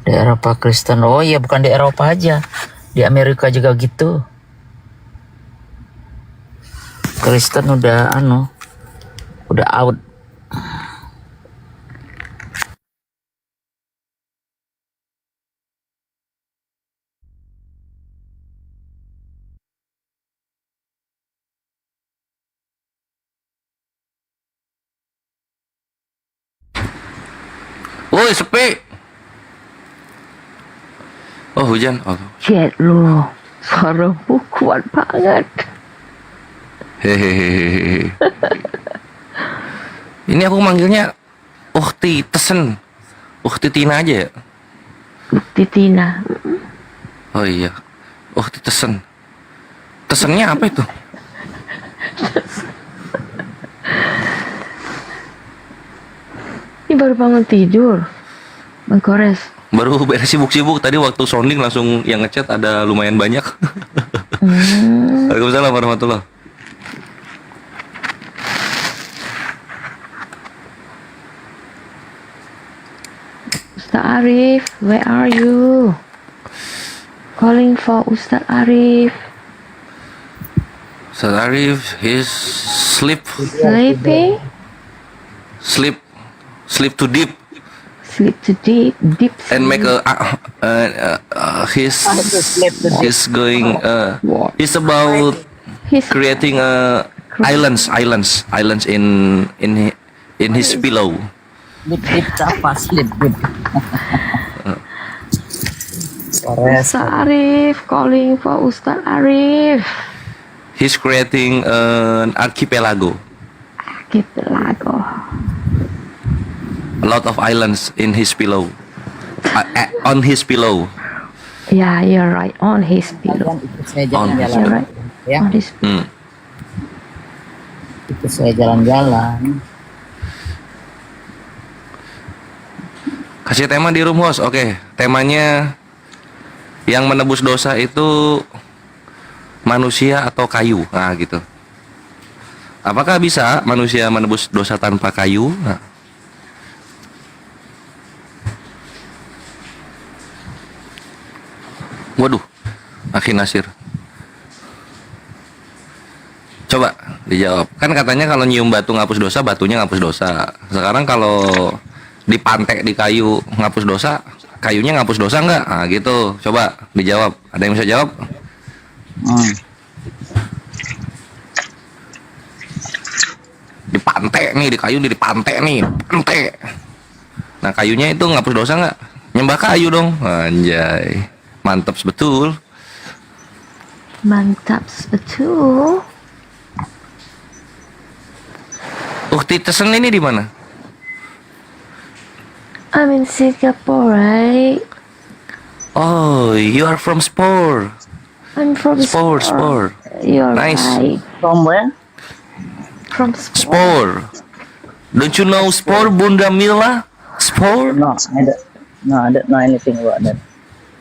Di Eropa Kristen. Oh iya, bukan di Eropa aja. Di Amerika juga gitu. Kristen udah udah out. Woi, sepi. Oh, hujan. Oh. Jet lu, suaramu kuat banget. Hehehe. Ini aku manggilnya Ukti Tesen. Ukti Tina aja ya? Ukti Tina. Oh iya. Ukti Tesen. Tesennya apa itu? Ini baru bangun tidur, Bang Kores. Baru beres sibuk-sibuk. Tadi waktu sounding langsung yang ngechat ada lumayan banyak. Waalaikumsalam warahmatullahi. Ustaz Arif, where are you? Calling for Ustaz Arif. Ustaz Arif, he's Sleeping? Sleep too deep. Sleep too deep, deep sleep. And make he's going he's about creating islands in his pillow. Deep apa? Sleep good. Ustaz Arif, calling for Ustaz Arif. He's creating an archipelago. Archipelago. A lot of islands in his pillow. On his pillow. Yeah, you're right. On his pillow. You're right. Ya. On his pillow. Itu saya jalan-jalan. Kasih tema di room host. Oke, temanya yang menebus dosa itu manusia atau kayu. Nah, gitu. Apakah bisa manusia menebus dosa tanpa kayu? Nah. Waduh, Akhi Nasir. Coba Dijawab. Kan katanya kalau nyium batu ngapus dosa, batunya ngapus dosa. Sekarang kalau dipantek di kayu ngapus dosa, kayunya ngapus dosa nggak? Nah gitu. Coba dijawab. Ada yang bisa jawab? Dipantek nih, di kayu dipantek nih, pantek. Nah kayunya itu ngapus dosa nggak? Nyembah kayu dong. Anjay, mantap betul. Mantap betul. Ukti Tesen ini di mana? I'm in Singapore, right? Oh, you are from Spore. I'm from Spore. You're Nice. right. From where? From Spore. Don't you know Spore, Bunda Mila? Spore? No, I don't know anything about that.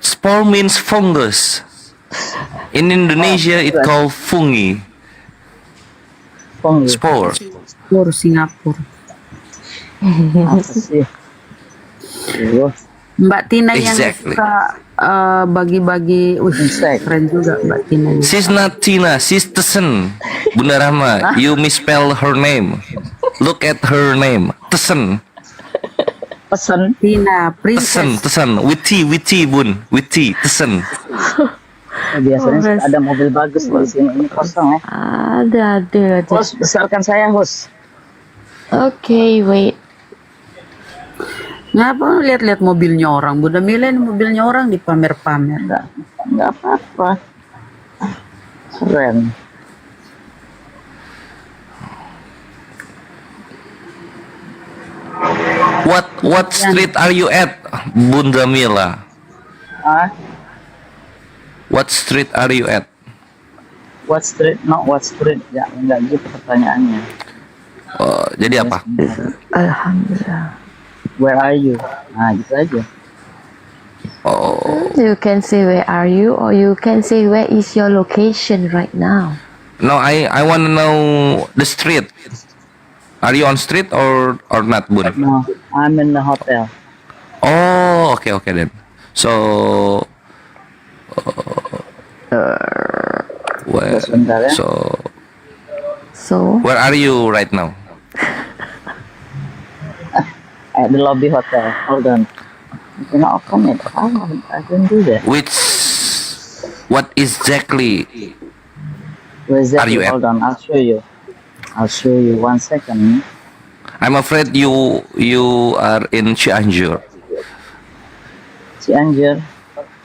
Spore means fungus. In Indonesia, it called fungi. Spore. Singapura. Apa sih? Mbak Tina yang Exactly. suka bagi-bagi, keren juga Mbak Tina. She's not Tina, she's Tesen. Bunda Rahma, you misspell her name. Look at her name, Tesen. Pesan Tina, Tesen, Tesen. With T, Bun. With T, Tesen. biasanya ada mobil bagus di sini, ini kosong ya. Ada. Host, besarkan saya host. Okay, wait. Ngapa lihat-lihat mobilnya orang? Bunda Mila ini mobilnya orang dipamer-pamer. Enggak apa-apa. Keren. What street are you at, Bunda Mila? What street are you at? What street? Not what street. Ya, enggak gitu pertanyaannya. Oh, jadi apa? Alhamdulillah. Where are you? Nah, gitu aja. Oh. You can say where are you, or you can say where is your location right now. No, I want to know the street. Are you on street or not, Bun? No, I'm in the hotel. Oh, okay then. So, where? Sebentar ya. So, where are you right now? At the lobby hotel. Hold on. You cannot open it. I can do that. What exactly Where's are you at? Hold on, I'll show you. 1 second. I'm afraid you are in Cianjur.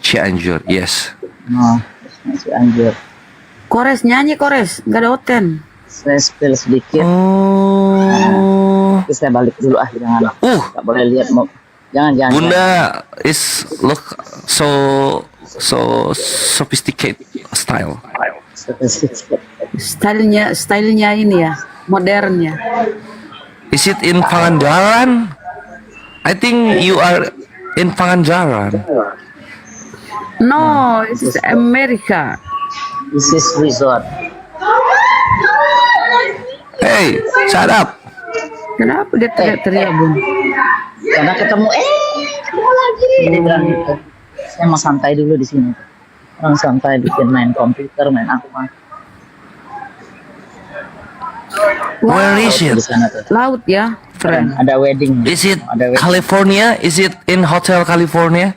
Cianjur, yes. No, it's not Cianjur. Kores, nyanyi Kores, gak ada oten. Saya spill sedikit. Terus saya balik dulu jangan. Gak boleh lihat mau. Jangan. Bunda is look so sophisticated style. Stylenya ini ya, modernnya. Is it in Pangandaran? I think you are in Pangandaran. No, it is America. This is resort. Hey, shut up. Kenapa dia teriak-teriak, Bun? Karena ketemu lagi. Dia bilang gitu. Saya mau santai dulu di sini. Orang santai bikin main komputer, main apa. Where is it? Laut ya, keren. Ada wedding. Is it California? Is it in Hotel California?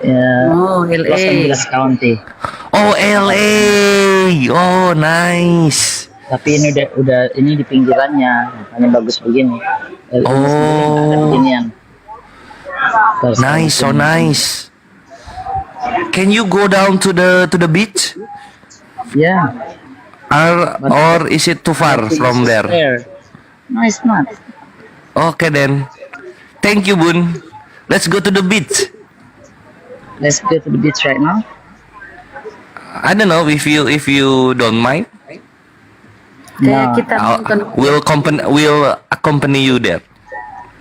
Ya, Oh, Los LA. Angeles County. Oh, LA. Oh, nice. Tapi ini udah ini di pinggirannya, makanya bagus begini. LA sendiri nggak ada beginian. Nice, so nice. Can you go down to the beach? Yeah. Or is it too far from there? No, it's not. Okay then. Thank you, Bun. Let's go to the beach. Let's go to the beach right now. I don't know if you don't mind. Kayak kita nonton We'll accompany you there.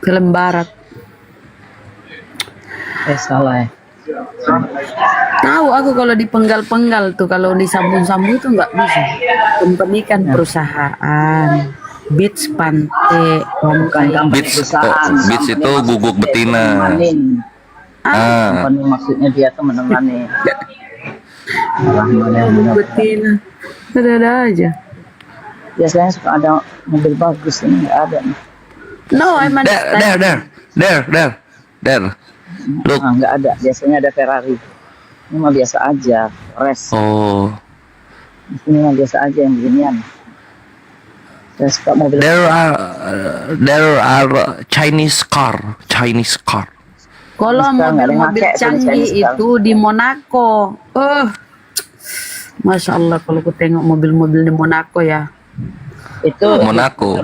film barat. Salah ya. Tahu aku kalau dipenggal-penggal tuh, kalau disambung-sambung itu nggak bisa. Company kan perusahaan, beach pantai, Beach itu guguk betina. Company maksudnya dia tuh menemani. betina, ada aja. Biasanya suka ada mobil bagus, ini nggak ada nih. No, I'm There. Look. Nah, nggak ada. Biasanya ada Ferrari. Ini mah biasa aja, race. Oh. Ini mah biasa aja yang beginian. Saya suka mobil. There are Chinese car. Kalau Sekarang nggak ada yang mobil-mobil pakai, canggih Chinese itu di Monaco. Masya Allah kalau ku tengok mobil-mobil di Monaco ya. Itu Monaco.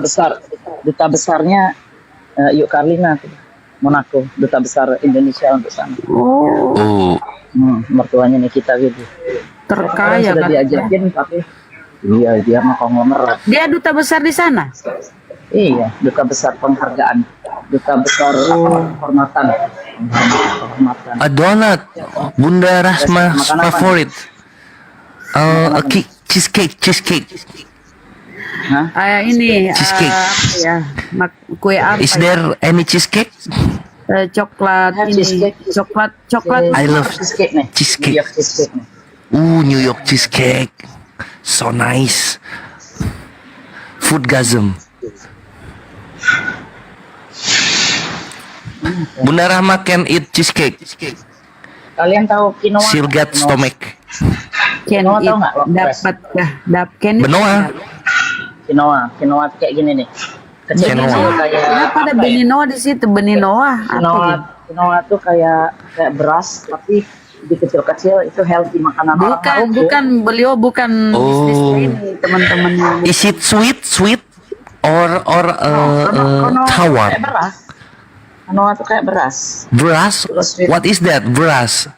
duta besarnya Yuk Karlina tuh. Monaco, duta besar Indonesia untuk sana. Oh. Mertuanya Nikita gitu. Terkaya sudah kan? diajakin tapi iya dia mah konglomerat. Dia duta besar di sana? Iya, duta besar penghargaan, duta besar kehormatan. A donut. Bunda Rasma favorit. Cheesecake. Ini Cheesecake. apa ya? Kue apa? Is there any cheesecake? Coklat ini. Coklat. I love cheesecake nih. cheesecake. New York cheesecake. So nice. Foodgasm. Bunda Rahma can eat cheesecake. Kalian tahu quinoa? She'll get stomach. Quinoa tahu nggak? dapat kah? Benoa. Quinoa tuh kayak gini nih. Quinoa. Kenapa ada beninoa di situ? Beninoa. Quinoa tuh kayak beras tapi di kecil-kecil itu healthy makanan orang Beliau bukan bisnis ini teman-temannya. Is it sweet or tawar? Kayak beras. Quinoa tuh kayak beras. Beras? What is that? Beras?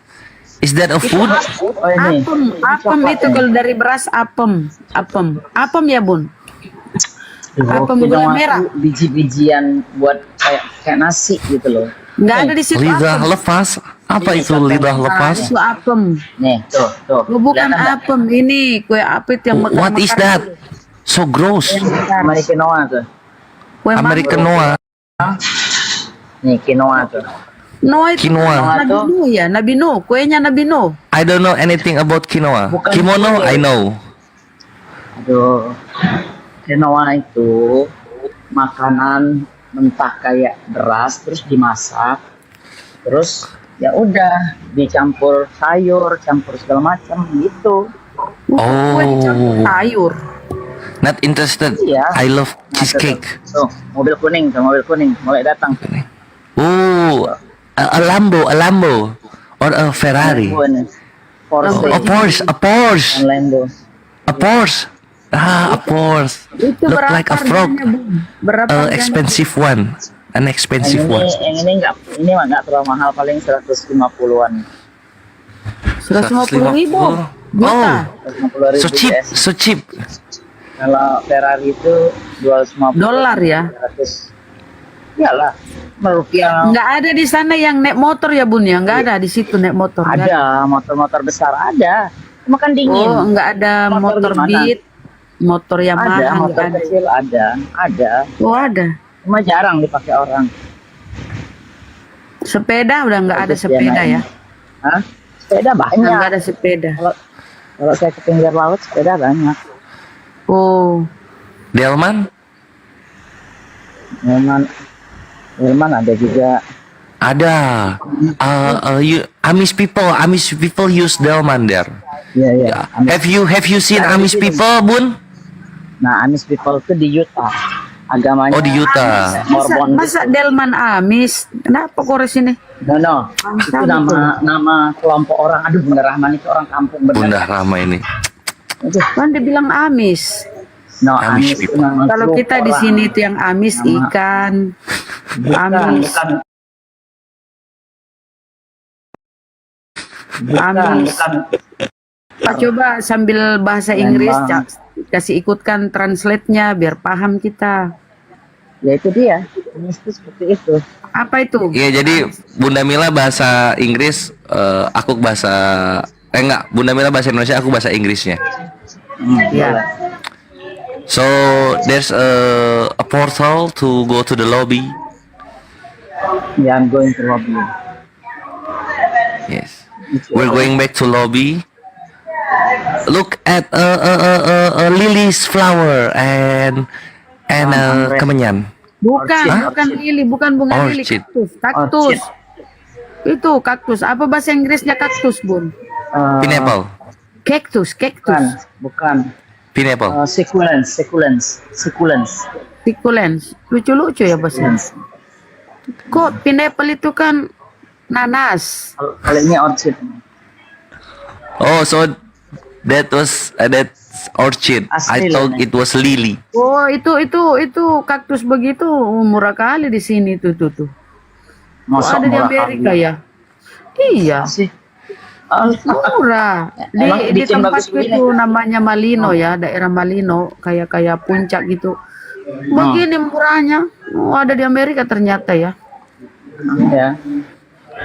Is that a food? Oh, ini. Apem itu kalau dari beras apem ya bun. Apem gula merah. Biji-bijian buat kayak nasi gitu loh. Nggak ada di situ Lidah apem. lepas. Apa itu lidah lepas? Itu apem. Nih, tuh. Bukan apem, ini kue apit yang mekar. What is that? So gross. Americanoa tuh. Kue Americanoa. Nih, quinoa tuh. No itu Quinoa. Nabi Nuh ya, Nabi Nuh, kuenya Nabi Nuh. I don't know anything about quinoa. Bukan Kimono, kue. I know. Aduh. Quinoa itu makanan mentah kayak beras terus dimasak. Terus ya udah dicampur sayur, campur segala macam gitu. Oh. Sayur. Not interested. Iya. I love cheesecake. Tuh, mobil kuning mulai datang. Oh, a Lambo, or a Ferrari. A Porsche. Lambo. A Porsche. A Porsche. Itu Look berapa like a frog. harganya, Bun? Berapa harganya? Expensive one. An expensive one. Yang ini nggak terlalu mahal, paling 150-an. 150.000 Oh, juta. 150.000 so cheap. Kalau Ferrari itu 250 Dolar ya? 100. Iyalah, merupiah. Nggak ada di sana yang naik motor ya bun ya? Nggak ada di situ naik motor. nggak Ada motor-motor besar ada. Cuma kan dingin. Oh, nggak ada motor gimana? Beat, motor Yamaha Ada, motor nggak ada. kecil ada. Oh ada. Cuma jarang dipakai orang. Sepeda udah nggak ada Bagus sepeda ya, ya? Hah? Sepeda banyak. Nggak ada sepeda. Kalau saya ke pinggir laut sepeda banyak. Oh. Delman? Delman ada juga. Ada. Amish people use Delman there. Iya. Have you seen Amish people, Bun? Nah, Amish people itu di Utah. Agamanya. Oh, di Utah. Masa Delman Amis? Kenapa kok sini? No. Itu nama kelompok orang. Aduh, Bunda Rahman itu orang kampung bener. Bunda Rahma ini. Kan dibilang Amis. No, Amish Amis itu people. nama Kalau grup kita di orang. sini itu yang Amis ikan, Amis, Amis. Pak coba sambil bahasa Inggris kasih ikutkan translate-nya biar paham kita. Ya itu dia. Amis itu seperti itu. Apa itu? Iya, jadi Bunda Mila bahasa Inggris, aku bahasa enggak, Bunda Mila bahasa Indonesia, aku bahasa Inggrisnya. Ya. So there's a portal to go to the lobby. Yeah, I'm going to lobby. Yes. We're going back to lobby. look at lily's flower and kemenyan. Bukan lili, bukan bunga lili, Orchid. kaktus. Itu kaktus. Apa bahasa Inggrisnya kaktus, Bun? Pineapple. Cactus. Bukan. Pineapple. Succulents. Lucu-lucu ya bahasa. Kok pineapple itu kan nanas? Kalau ini orchid. Oh, so that's orchid. I Asli thought lah, it was lily. Oh, itu kaktus begitu murah kali di sini tuh. Masa Ada di murah Amerika kali? ya? Iya. Murah. Emang Di bikin tempat bagus begini? itu namanya Malino ya, daerah Malino, kayak puncak gitu. Begini murahnya. Oh, ada di Amerika ternyata ya. Ya.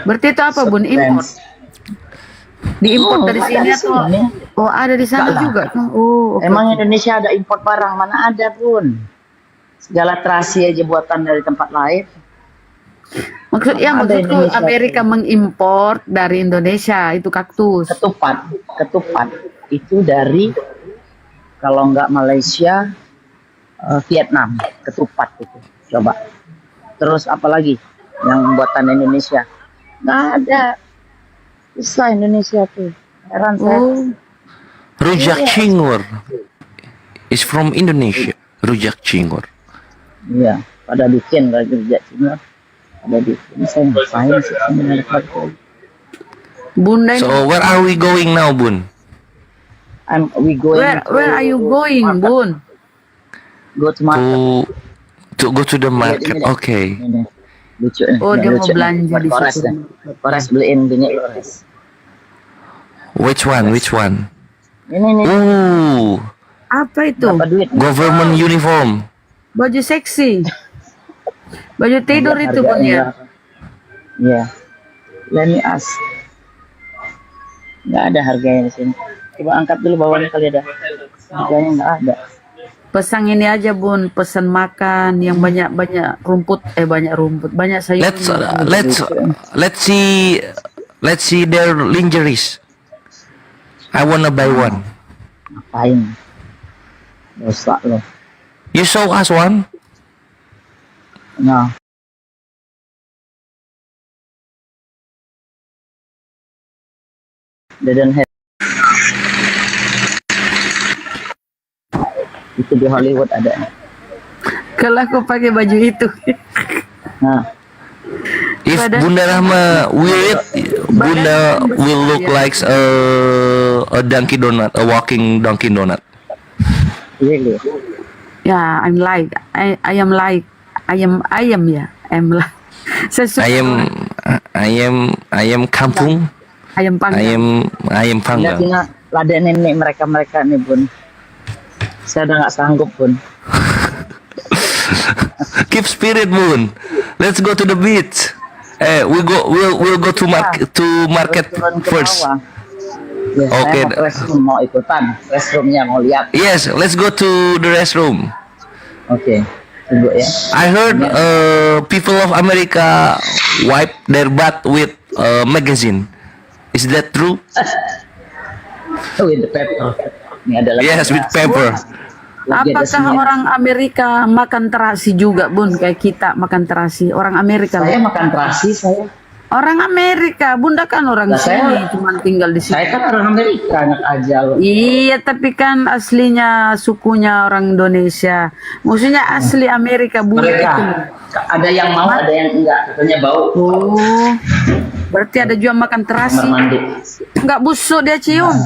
Berarti itu apa, Bun? Import. Diimport dari sini atau? Oh, ada di sana juga. Oh, oke. Emang Indonesia ada import barang? Mana ada, Bun? Segala terasi aja buatan dari tempat lain. Maksudku Indonesia. Amerika mengimpor dari Indonesia itu kaktus. Ketupat itu dari kalau nggak Malaysia, Vietnam, ketupat itu. Coba. Terus apa lagi yang buatan Indonesia? Nggak ada. Susah Indonesia tuh. Heran saya. Rujak cingur is from Indonesia. Rujak cingur. Iya, pada bikin lagi rujak cingur. Ada bikin. Saya ngapain sih sebenarnya? Bunda ini. So where are we going now, Bun? We going Where are you going, Bun? Go to market. To go to the market. Okay. Lucu nih. Oh, dia mau lucu nih. belanja Buat di Kores situ. nih. Kores beliin bini Kores. Which one? Ini. Apa itu? Berapa duit? Government uniform. Baju seksi. Baju tidur itu, Bun ya. Iya. Let me ask. Nggak ada harganya di sini. Coba angkat dulu bawahnya kali ada. Harganya nggak ada. Pesan ini aja, Bun, pesan makan yang banyak sayur. Let's see their lingeries. I wanna buy one. Ngapain? Dosa loh. You show us one? No. They don't have. Itu di Hollywood ada. Kalau aku pakai baju itu. Nah. If Bunda Rahma wear it, Bunda will look like a Dunkin' Donut, a walking Dunkin' Donut. Really? Yeah, I am like ayam kampung. Ayam panggang. Ayam panggang. Lihatin ladenin nih mereka nih, Bun. Saya udah nggak sanggup, Bun. Keep spirit, Bun. Let's go to the beach. We'll go to market first. Ya, Okay. saya mau restroom, mau ikutan. Restroomnya mau lihat. Yes, let's go to the restroom. Oke. Tunggu ya. I heard people of America wipe their butt with magazine. Is that true? With the paper. Ini adalah. Yes, with paper. Apakah orang Amerika makan terasi juga, Bun? Kayak kita makan terasi. Orang Amerika. Saya makan terasi, saya. Orang Amerika, Bunda kan orang sini, cuma tinggal di sini. Saya kan orang Amerika, anak aja. Iya, tapi kan aslinya sukunya orang Indonesia. Maksudnya asli Amerika, Bunda. Mereka. Itu. Ada yang mau, ada yang enggak. Katanya bau. Oh, berarti ada juga makan terasi. Kamar mandi. Enggak busuk dia cium.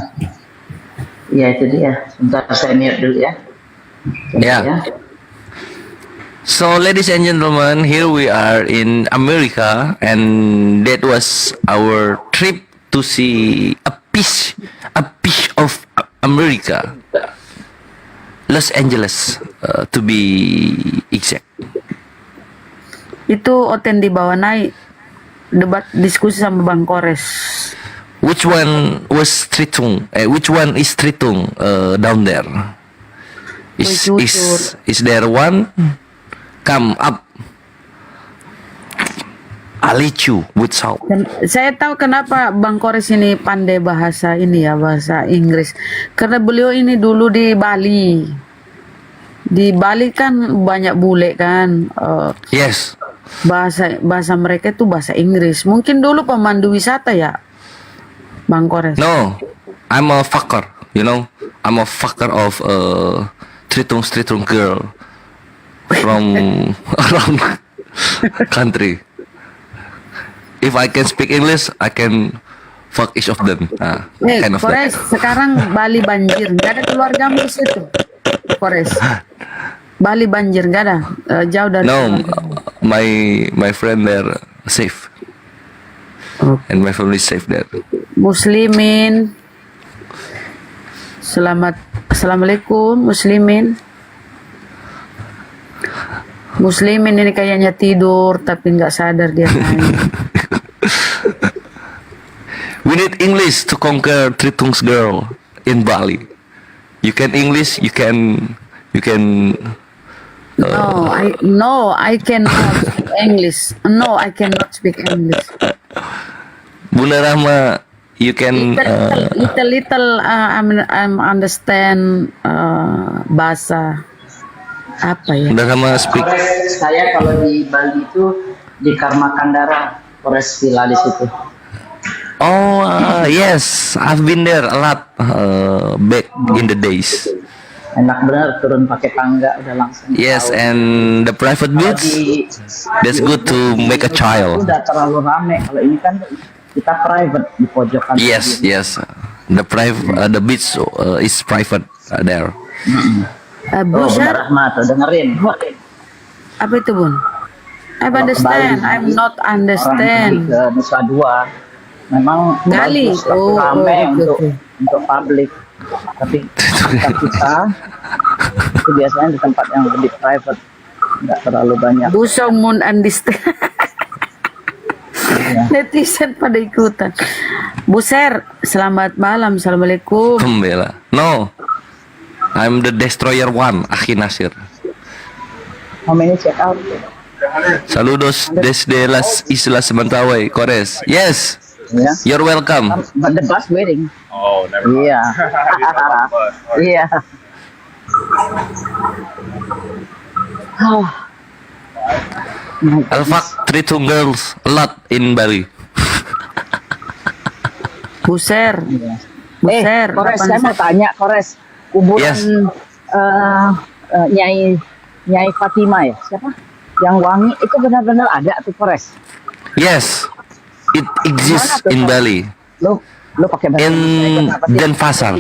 Iya, itu dia. Sebentar saya mute dulu ya. Yeah. So, ladies and gentlemen, here we are in America, and that was our trip to see a piece of America, Los Angeles, to be exact. Itu Oten dibawa naik debat diskusi sama Bang Kores. Which one was Tritung? Which one is Tritung down there? Is there one? Come up. Alicu with salt. Saya tahu kenapa Bang Kores ini pandai bahasa ini ya, bahasa Inggris. Karena beliau ini dulu di Bali. Di Bali kan banyak bule kan. Yes. Bahasa mereka itu bahasa Inggris. Mungkin dulu pemandu wisata ya, Bang Kores. No, I'm a fucker. You know, I'm a fucker of tritung girl from around country. If I can speak English, I can fuck each of them. Kind of Kores, that. sekarang Bali banjir, nggak ada keluargamu di situ, Kores. Bali banjir nggak ada, jauh dari. No, my friend there safe, and my family safe there. Muslimin, assalamualaikum Muslimin. Muslimin ini kayaknya tidur tapi nggak sadar dia. We need English to conquer Tritungs girl in Bali. You can English, you can. No, I cannot speak English. No, I cannot speak English. Bunda Rahma, you can. Little. I'm understand bahasa apa ya? Bunda Rahma speak. Saya kalau di Bali itu di Karma Kandara, Kores Villa di situ. Oh yes, I've been there a lot back in the days. Enak benar, turun pakai tangga udah langsung. Yes, and the private beach, that's good to make a child. Udah terlalu rame. Kalau ini kan kita private di pojokan. Yes, the beach is private there. Bushar, Rahmat, dengerin. apa itu Bun? I understand. I'm not understand. Ke Nusa Dua, memang Gali. bagus, tapi rame untuk publik. Tapi kita itu biasanya di tempat yang lebih private, nggak terlalu banyak. Busong mun understand. Netizen pada ikutan. Buser, selamat malam. Assalamualaikum. Kembela. No, I'm the destroyer one, Akhi Nasir. How many check out? Saludos desde las Islas Mentawai, Kores. Yes, you're welcome. But the bus waiting. Oh, never mind. Iya. Iya. I'll fuck Tritung girls a lot in Bali. Buser. Kores, saya mau tanya, Kores. Kuburan Nyai Fatima ya, siapa? Yang wangi itu benar-benar ada tuh, Kores? Yes, it exists in Bali. Lo pakai bahasa in Denpasar.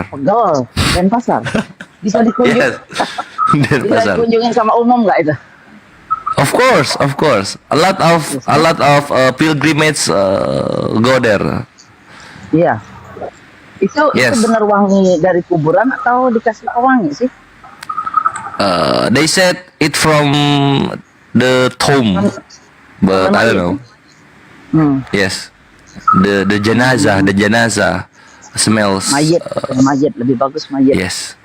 Pegel, Denpasar. Bisa dikunjungi. Yes, Bisa Denpasar. dikunjungin sama umum nggak itu? Of course. A lot of pilgrimage go there. Iya. Itu benar wangi dari kuburan atau dikasih pewangi sih? They said it from the tomb, but I don't know. Yes, the jenazah smells. Mayit lebih bagus mayit. Yes,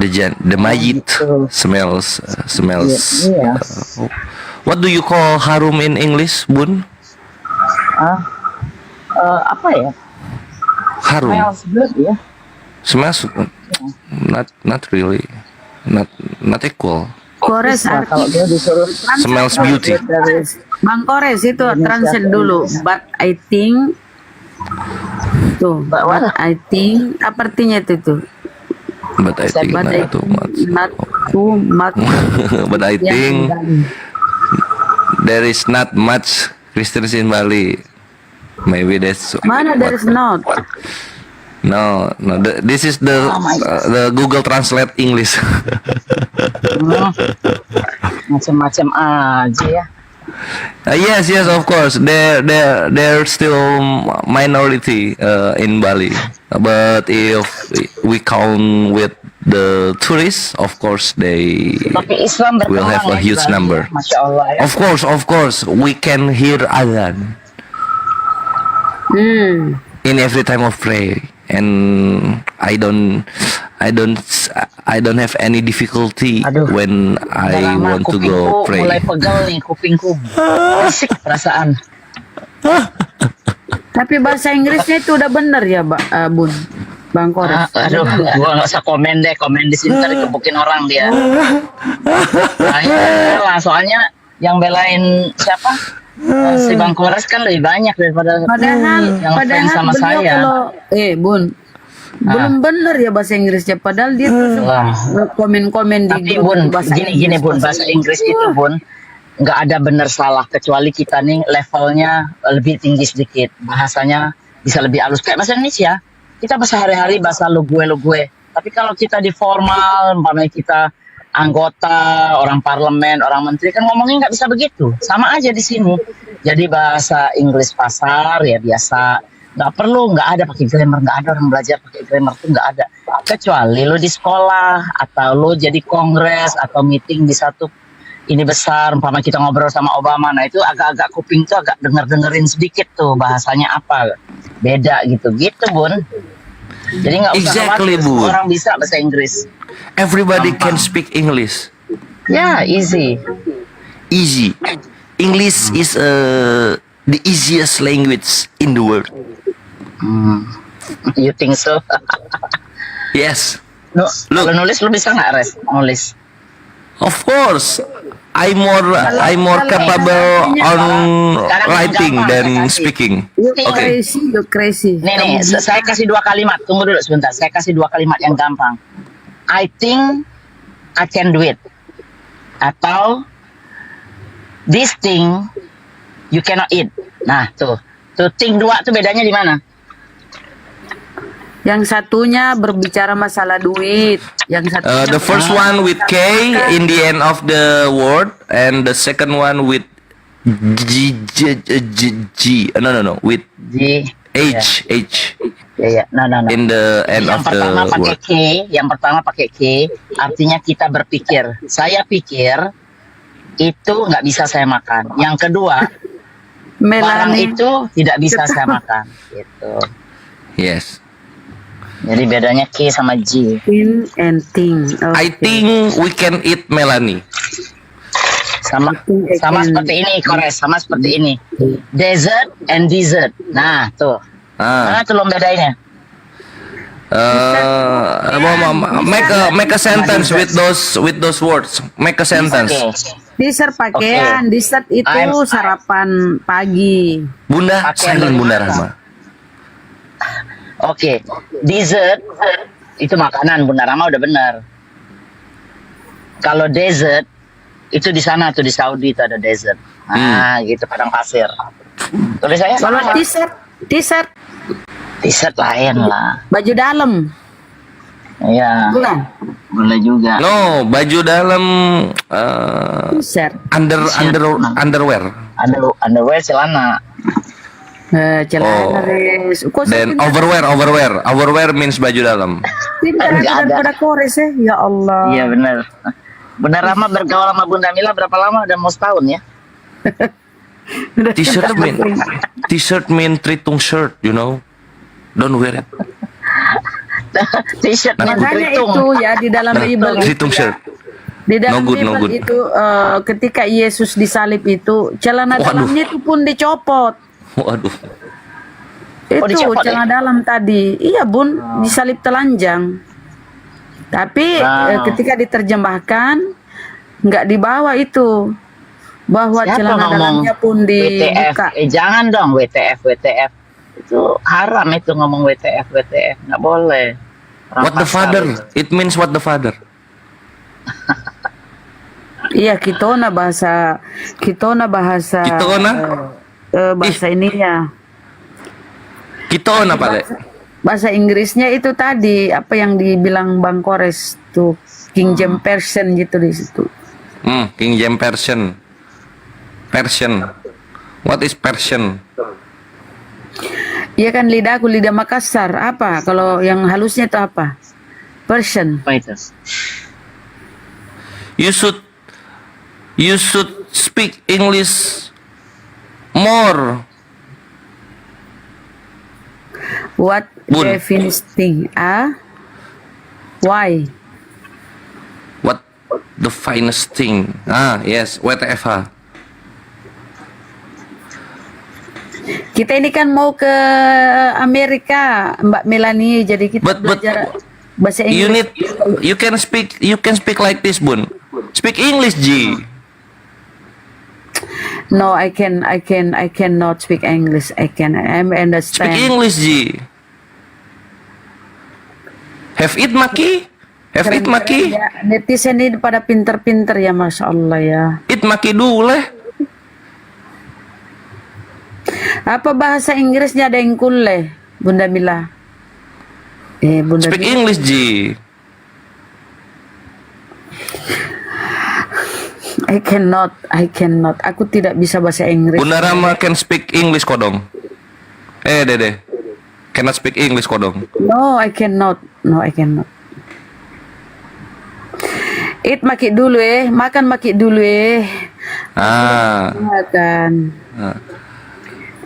the mayit smells. What do you call harum in English, Bun? Apa ya? Harum. Smells good ya. Smells not really. Not equal. Kores kalau dia disuruh smells beauty. Bang Kores itu translate dulu. But I think tuh. But I think apa artinya itu tuh? But I think not too much. Not too much. But I think there is not much Christians in Bali. Maybe that's Mana there is not. No. This is the Google Translate English. Macam-macam aja ya. Yes, of course. They're still minority in Bali. But if we count with the tourists, of course they will have a huge number. Masya Allah ya. Of course, we can hear adhan in every time of prayer. And I don't I don't have any difficulty when I Udah lama want to kupingku go pray. mulai pegel nih, kupingku asik perasaan. Tapi bahasa Inggrisnya itu udah bener ya, Bun? Bang Kores. Aduh, gua nggak usah komen di sini ntar dikebukin orang dia. Lah, soalnya yang belain siapa? Si Bang Kores kan lebih banyak daripada yang fans sama beliau saya. kalau Bun, belum bener ya bahasa Inggrisnya, padahal dia tuh komen-komen di Tapi grup Bun, bahasa gini Bun, bahasa Inggris itu Bun nggak ada bener salah, kecuali kita nih levelnya lebih tinggi sedikit, bahasanya bisa lebih halus kayak bahasa Indonesia. Kita bahasa hari-hari bahasa lu gue. Tapi kalau kita di formal, umpamanya kita anggota, orang parlemen, orang menteri, kan ngomongnya nggak bisa begitu. Sama aja di sini. Jadi bahasa Inggris pasar ya biasa. Nggak ada pakai grammar, nggak ada orang belajar pakai grammar tuh nggak ada. Kecuali lu di sekolah atau lu jadi kongres atau meeting di satu ini besar, umpama kita ngobrol sama Obama, nah itu agak-agak kuping tuh agak dengerin sedikit tuh bahasanya apa, beda gitu Bun. Jadi nggak usah Exactly, khawatir, Bun. orang bisa bahasa Inggris. Everybody can speak English. Ya, easy. English is the easiest language in the world. You think so? Yes. Kalau nulis lu bisa nggak, Res? Nulis? Of course. I'm more capable on writing than speaking. Okay. Crazy. Nih, saya kasih 2 kalimat. Tunggu dulu sebentar. Saya kasih 2 kalimat yang gampang. I think I can do it. Atau this thing you cannot eat. Nah, tuh think 2 tuh bedanya di mana? Yang satunya berbicara masalah duit, yang satunya The first one with K in the end of the word, and the second one with no, with H. Ya. No. In the end Yang of the pertama pakai word. K, yang pertama pakai K, artinya kita berpikir. Saya pikir itu nggak bisa saya makan. Yang kedua, barang itu tidak bisa saya makan. Gitu. Yes. Jadi bedanya K sama G. In and thing. I think we can eat Melanie. Sama seperti ini, Kores, sama seperti ini. Desert and dessert. Nah, tuh. Mana tuh lo bedainnya? Make a sentence with those words. Make a sentence. Dessert pakaian, dessert itu sarapan pagi. Bunda, silent Bunda Rahma. Oke, dessert itu makanan, Bunda Rama udah benar. Kalau desert itu di sana tuh di Saudi itu ada desert. Nah, gitu padang pasir. Tulisannya Kalau sama. T-shirt lain lah. Baju dalam. Iya. Bukan. Boleh juga. No, baju dalam T-shirt. underwear. Underwear celana. Celana res. Then overwear means baju dalam. Pintar daripada Kores ya Allah. Iya benar. Bunda Rama bergaul sama Bunda Mila berapa lama? Udah mau setahun ya? T-shirt mean tritung shirt, you know. Don't wear it. T-shirt Makanya itu ya di dalam Bible tritung shirt. Di dalam No Bible good. itu ketika Yesus disalib itu celana dalamnya itu pun dicopot. Waduh. Itu celana dalam tadi. Iya Bun, disalib telanjang. Tapi ketika diterjemahkan nggak dibawa itu bahwa Siapa celana dalamnya pun dibuka. WTF? Jangan dong WTF itu haram itu ngomong WTF nggak boleh. What the father? It means what the father. Iya, kitona bahasa bahasa ininya. Kitona Pak. Bahasa Inggrisnya itu tadi apa yang dibilang Bang Kores tuh King James Version gitu di situ. King James Version. What is Persian? Iya kan lidahku lidah Makassar. Apa kalau yang halusnya itu apa? Persian. You should speak English more. What definition Why? What the finest thing? Yes, WTFH. Kita ini kan mau ke Amerika, Mbak Melanie, jadi kita belajar bahasa Inggris. You can speak like this, Bun. Speak English, G. No, I cannot speak English. I understand. Speak English, G. Have it, Maki? Have it, Maki? Ya, netizen ini pada pinter-pinter ya, Masya Allah ya. It Maki dulu lah. Apa bahasa Inggrisnya ada yang kuleh, Bunda Mila? Bunda Speak Mila. English, G. I cannot. Aku tidak bisa bahasa Inggris. Bunda Rama can speak English kodong. Dede. Cannot speak English kodong. No, I cannot. Eat maki dulu makan maki dulu Makan.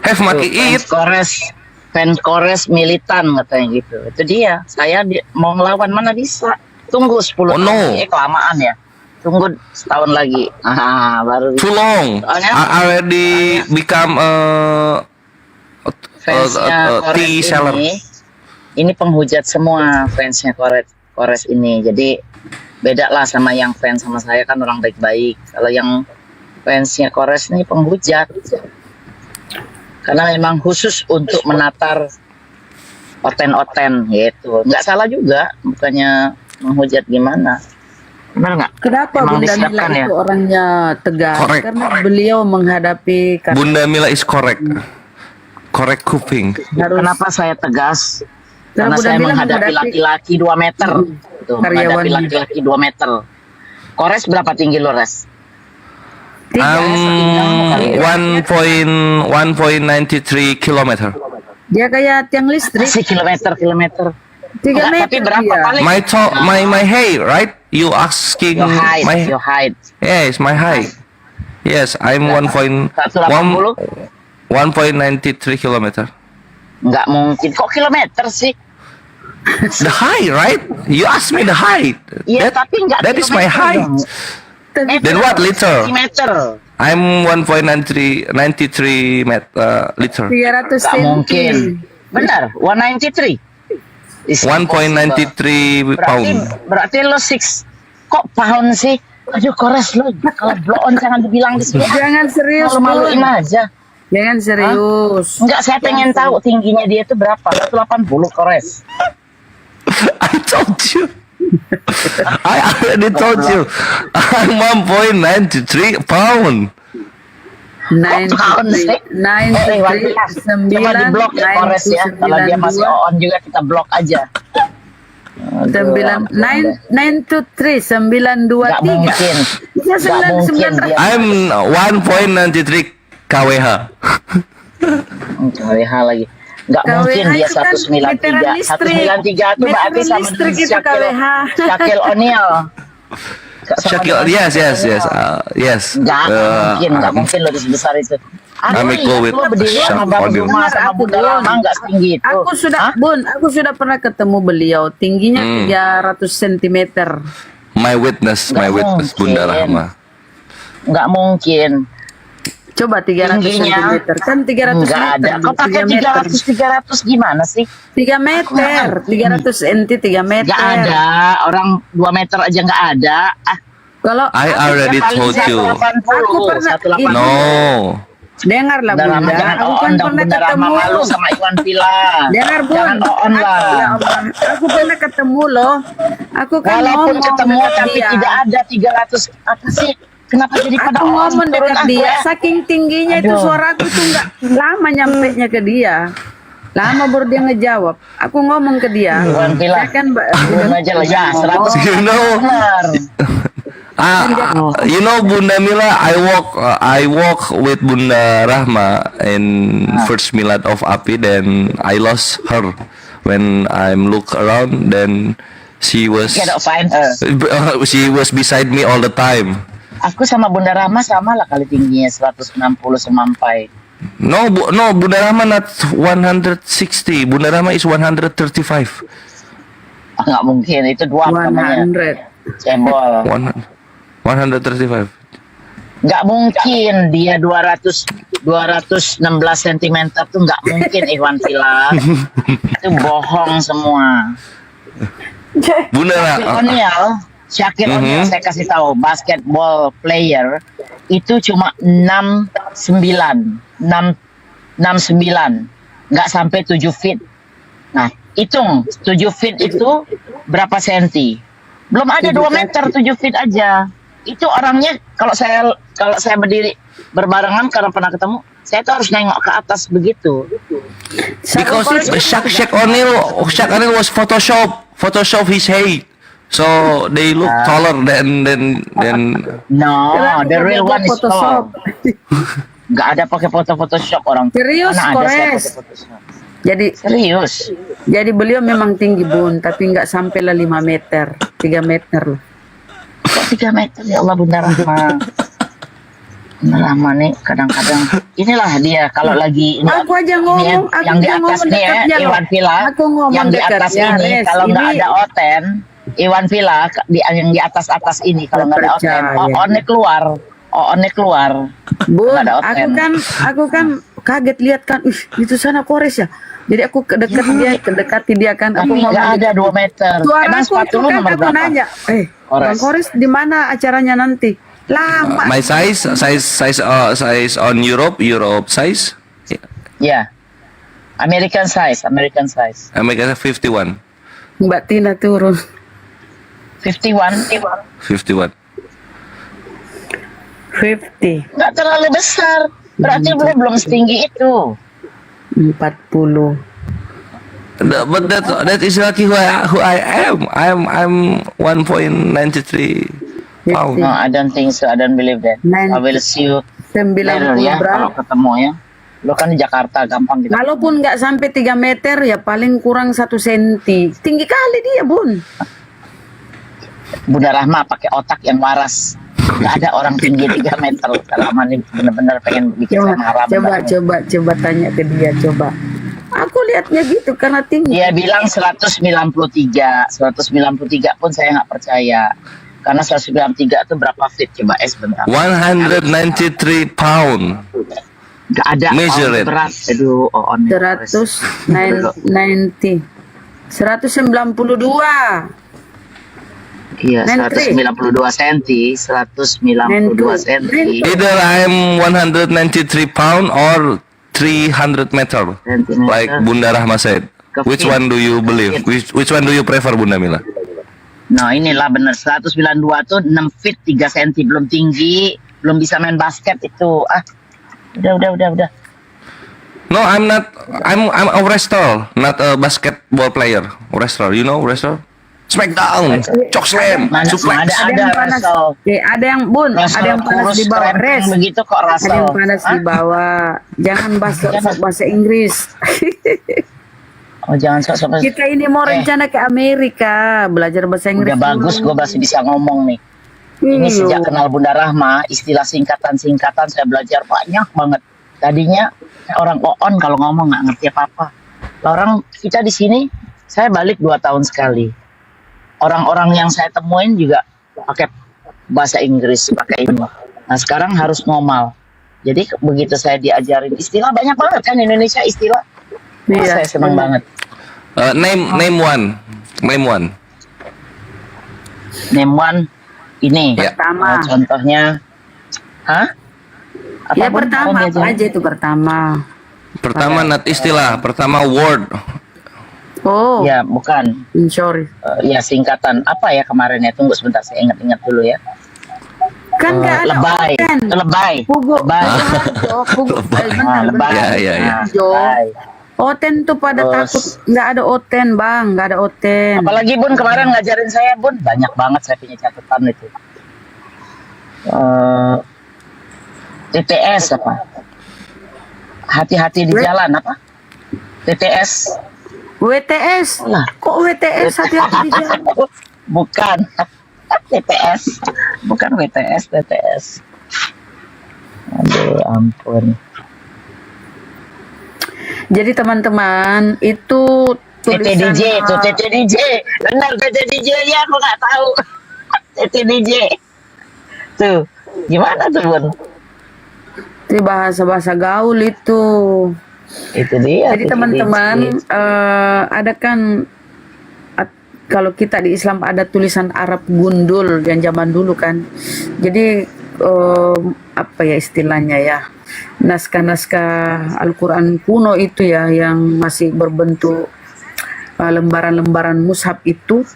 Have maki eat. Fans Kores militan katanya gitu. Itu dia. Saya mau ngelawan mana bisa. Tunggu 10 tahun. Kelamaan ya. Tunggu setahun lagi. Baru. Too long. I already become tea seller. Ini penghujat semua fansnya Kores ini. Jadi beda lah sama yang fans sama saya kan orang baik-baik. Kalau yang fansnya Kores ini penghujat. Karena memang khusus untuk menatar oten-oten gitu. Nggak salah juga, bukannya menghujat gimana. Benar nggak? Kenapa memang Bunda Mila disiapkan itu orangnya tegas? Correct. Karena beliau menghadapi Bunda Mila is correct. Correct kuping. Kenapa saya tegas? Karena Bunda saya Mila menghadapi laki-laki 2 meter. Tuh, menghadapi laki-laki 2 meter. Kores berapa tinggi lo, Res? 1.93 kilometer. Dia kayak tiang listrik. Kilometer. 3 meter. Tapi berapa kali? My height, right? You asking Your height. my Your height. Yes, my height. Yes, I'm 1.93 kilometer. Nggak mungkin. Kok kilometer sih? The height, right? You ask me the height. Iya, tapi nggak That is my height. Then what liter? Meter. I'm 1.93 liter. 300 Nggak mungkin. Benar, 193. 1.93 pound. Berarti lo 6. Kok pound sih? Aduh, Kores lo. Kalau blow on jangan dibilang di sini. Jangan serius. Malu-maluin aja. Jangan serius. Enggak, saya pengen tahu tingginya dia itu berapa. 180 Kores. I told you. I already told you. I'm 1.93 pound. 93 Coba di blok ya Kores ya. Kalau dia masih on juga kita blok aja. 923 Nggak mungkin. I'm 1.93 kWh. KWH lagi. Nggak mungkin dia 193. 193 itu berarti sama dengan Shaquille O'Neal. Yes. Nggak mungkin lo sebesar itu. I'm equal with Shaquille O'Neal sama Bunda Rama nggak setinggi itu. Aku sudah pernah ketemu beliau, tingginya 300 cm. My witness, Bunda Rahma. Nggak mungkin. Coba 300 cm, kan 300 nggak meter. ada. Kok pakai 300 gimana sih? 3 meter, 300 cm 3 meter. Nggak ada, orang 2 meter aja nggak ada. Kalau I already told you. Aku pernah No. Dengarlah Bunda, aku kan pernah ketemu malu sama Iwan Villa. Dengar Bun, Jangan on lah. aku pernah ketemu loh. Aku kan Walaupun ngomong ketemu dekat tapi dia. tidak ada 300 apa sih? Kenapa jadi pada Aku ngomong turun dekat aku dia, ya? saking tingginya itu Aduh. suaraku tuh nggak lama nyampe nya ke dia. Lama baru dia ngejawab. Aku ngomong ke dia. Iwan Villa. Saya kan Belum aja lah ya, 100 You know Bunda Mila, I walk with Bunda Rahma in first milad of Api, then I lost her when I'm look around, then she was Cannot find her. she was beside me all the time. Aku sama Bunda Rama sama lah kali tingginya 160 semampai. No, Bunda Rahma not 160. Bunda Rahma is 135. Nggak mungkin, itu dua namanya. 100. Cebol. 135. Nggak mungkin dia 216 cm tuh nggak mungkin Iwan Villa. Itu bohong semua. Bunda Shaquille O'Neal saya kasih tahu, basketball player itu cuma 69, nggak sampai 7 feet. Nah, hitung 7 feet itu berapa senti? Belum ada 2 meter, 7 feet aja. Itu orangnya kalau saya berdiri berbarengan karena pernah ketemu, saya tuh harus nengok ke atas begitu. Because Shaq O'Neal was Photoshop his height. So they look taller than No, the real one is tall. Nggak ada pakai Photoshop orang. Serius, Mana ada saya Kores. pakai Photoshop. Jadi serius. Jadi beliau memang tinggi Bun, tapi nggak sampai lah 5 meter, 3 meter lah. Kok 3 meter ya Allah Bunda Rahma. Bunda Rahma nih kadang-kadang inilah dia kalau lagi ini, Aku aja ngomong, aku yang di aja atas ngomong nih ya, dekatnya loh. Iwan Villa. Aku ngomong Yang di atas dekatnya, ini Res. kalau nggak Ini- ada Oten, Iwan Villa yang di atas ini kalau nggak ada Oten, Percaya. Oonnya keluar. Bun, Nggak ada Oten. aku kan kaget lihat kan, itu sana Kores ya. Jadi aku kedekati dia kan. Aku Tapi nggak ada 2 meter. Suara Emang aku sepatu itu lu kan nomor aku berapa? nanya, Kores. Bang Kores di mana acaranya nanti? Lama. my size on Europe size. Ya. American size. America 51. Mbak Tina turun. 51. 51. 50. Nggak terlalu besar. Berarti belum setinggi itu. 40. But that is lucky who I am. I'm 1.93 pound. No, I don't think so. I don't believe that. I will see you later ya kalau ketemu ya. Lo kan di Jakarta gampang gitu. Walaupun nggak sampai 3 meter ya paling kurang 1 senti. Tinggi kali dia Bun. Bunda Rahma pakai otak yang waras. Nggak ada orang tinggi 3 meter. Selama ini benar-benar pengen bikin sama haram. Coba tanya ke dia coba. Aku lihatnya gitu karena tinggi. Dia bilang 193 pun saya nggak percaya. Karena 193 itu berapa feet coba bentar. 193 pound. Nggak ada Measure it. berat. Aduh, 192. Iya, 192 cm, 192 cm. Either I'm 193 pound or 300 meter, like Bunda Rahma said. Which one do you believe? Which one do you prefer, Bunda Mila? Nah inilah bener 192 tuh 6 feet 3 cm, belum tinggi, belum bisa main basket itu. Udah. No, I'm not. I'm a wrestler, not a basketball player. Wrestler, you know wrestler? Smackdown, chokeslam, suplex. Ada yang Bun, ada yang panas di bawah. Res. Begitu kok Ada yang panas di bawah. Jangan bahasa Inggris. Oh jangan sok-sok. Kita ini mau rencana ke Amerika, belajar bahasa Inggris. Udah bagus, gue masih bisa ngomong nih. Ini sejak kenal Bunda Rahma, istilah singkatan-singkatan saya belajar banyak banget. Tadinya orang oon kalau ngomong nggak ngerti apa-apa. Orang kita di sini, saya balik 2 tahun sekali. Orang-orang yang saya temuin juga pakai bahasa Inggris, pakai ini. Nah sekarang harus ngomal. Jadi begitu saya diajarin istilah banyak banget kan Indonesia istilah. Saya senang banget. Name one. Ini. Pertama. Contohnya, Ya pertama apa aja itu pertama. Pertama not istilah, pertama word. Oh. Ya bukan. Sorry. Ya singkatan apa ya kemarin ya? Tunggu sebentar saya ingat-ingat dulu ya. Kan nggak ada lebay. oten. Lebay. Lebay. Ya. Oten tuh pada takut nggak ada oten Bang, nggak ada oten. Apalagi Bun kemarin ngajarin saya Bun, banyak banget saya punya catatan itu. TTS apa? Hati-hati di jalan apa? TTS. WTS. Kok WTS hati-hati di jalan? Bukan. TTS. Bukan WTS, TTS. Aduh, ampun. Jadi teman-teman, itu TTDJ tuh, TTDJ. Benar TTDJ ya, aku nggak tahu. TTDJ. Tuh, gimana tuh, Bun? Itu bahasa-bahasa gaul itu. Itu dia. Jadi teman-teman, ada kan kalau kita di Islam ada tulisan Arab gundul yang zaman dulu kan. Jadi apa ya istilahnya ya? Naskah-naskah Al-Quran kuno itu ya yang masih berbentuk lembaran-lembaran mushaf itu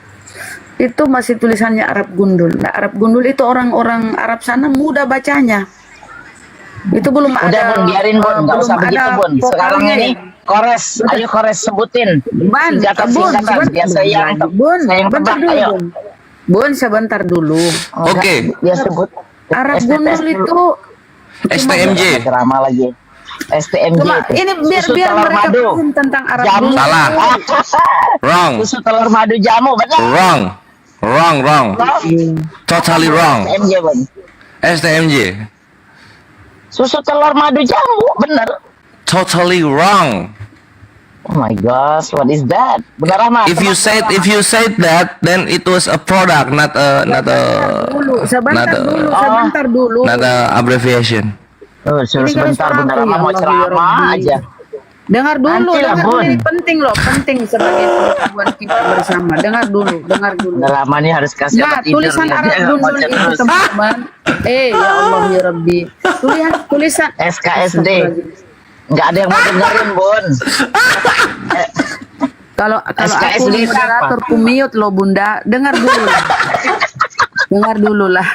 masih tulisannya Arab gundul. Nah, Arab gundul itu orang-orang Arab sana mudah bacanya. Itu belum Udah, ada. Bun, biarin, Bun, nggak usah begitu, Bun. Sekarang ini Kores, ayo Kores sebutin singkatan biasa yang bentar tebak, dulu, ayo. Bun, sebentar dulu. Oke. Dia sebut Arab gundul itu STMJ. drama lagi. STMJ cuma itu. ini biar Susu biar telur mereka madu. paham tentang Arab Jamu. gundul. Salah. Wrong. Susu telur madu jamu, benar. Wrong. Totally wrong. STMJ, Bun. STMJ. Susu telur madu jamu, bener. Totally wrong. Oh my gosh, what is that? Benar Rahmat. If you said that, then it was a product, not a Sebentar dulu. not a abbreviation. Oh, suruh Ini kan sebentar, suara benar aku, Rahmat mau ya Allah, ya ceramah Rabbi. aja. Dengar dulu, Nanti lah, dengar Bun. ini penting loh, penting sebagai pengetahuan kita bersama. Dengar dulu. Benar Rahmat ini harus kasih Nah, obat tidur. tulisan Dia Arab nggak mau gundul itu terus. teman-teman. Ya Allah ya Rabbi. Tulisan SKSD. Nggak ada yang mau dengerin, Bun. Kalau aku SKSD itu moderator apa? kumiyut loh Bunda, dengar dulu. Dengar dulu lah.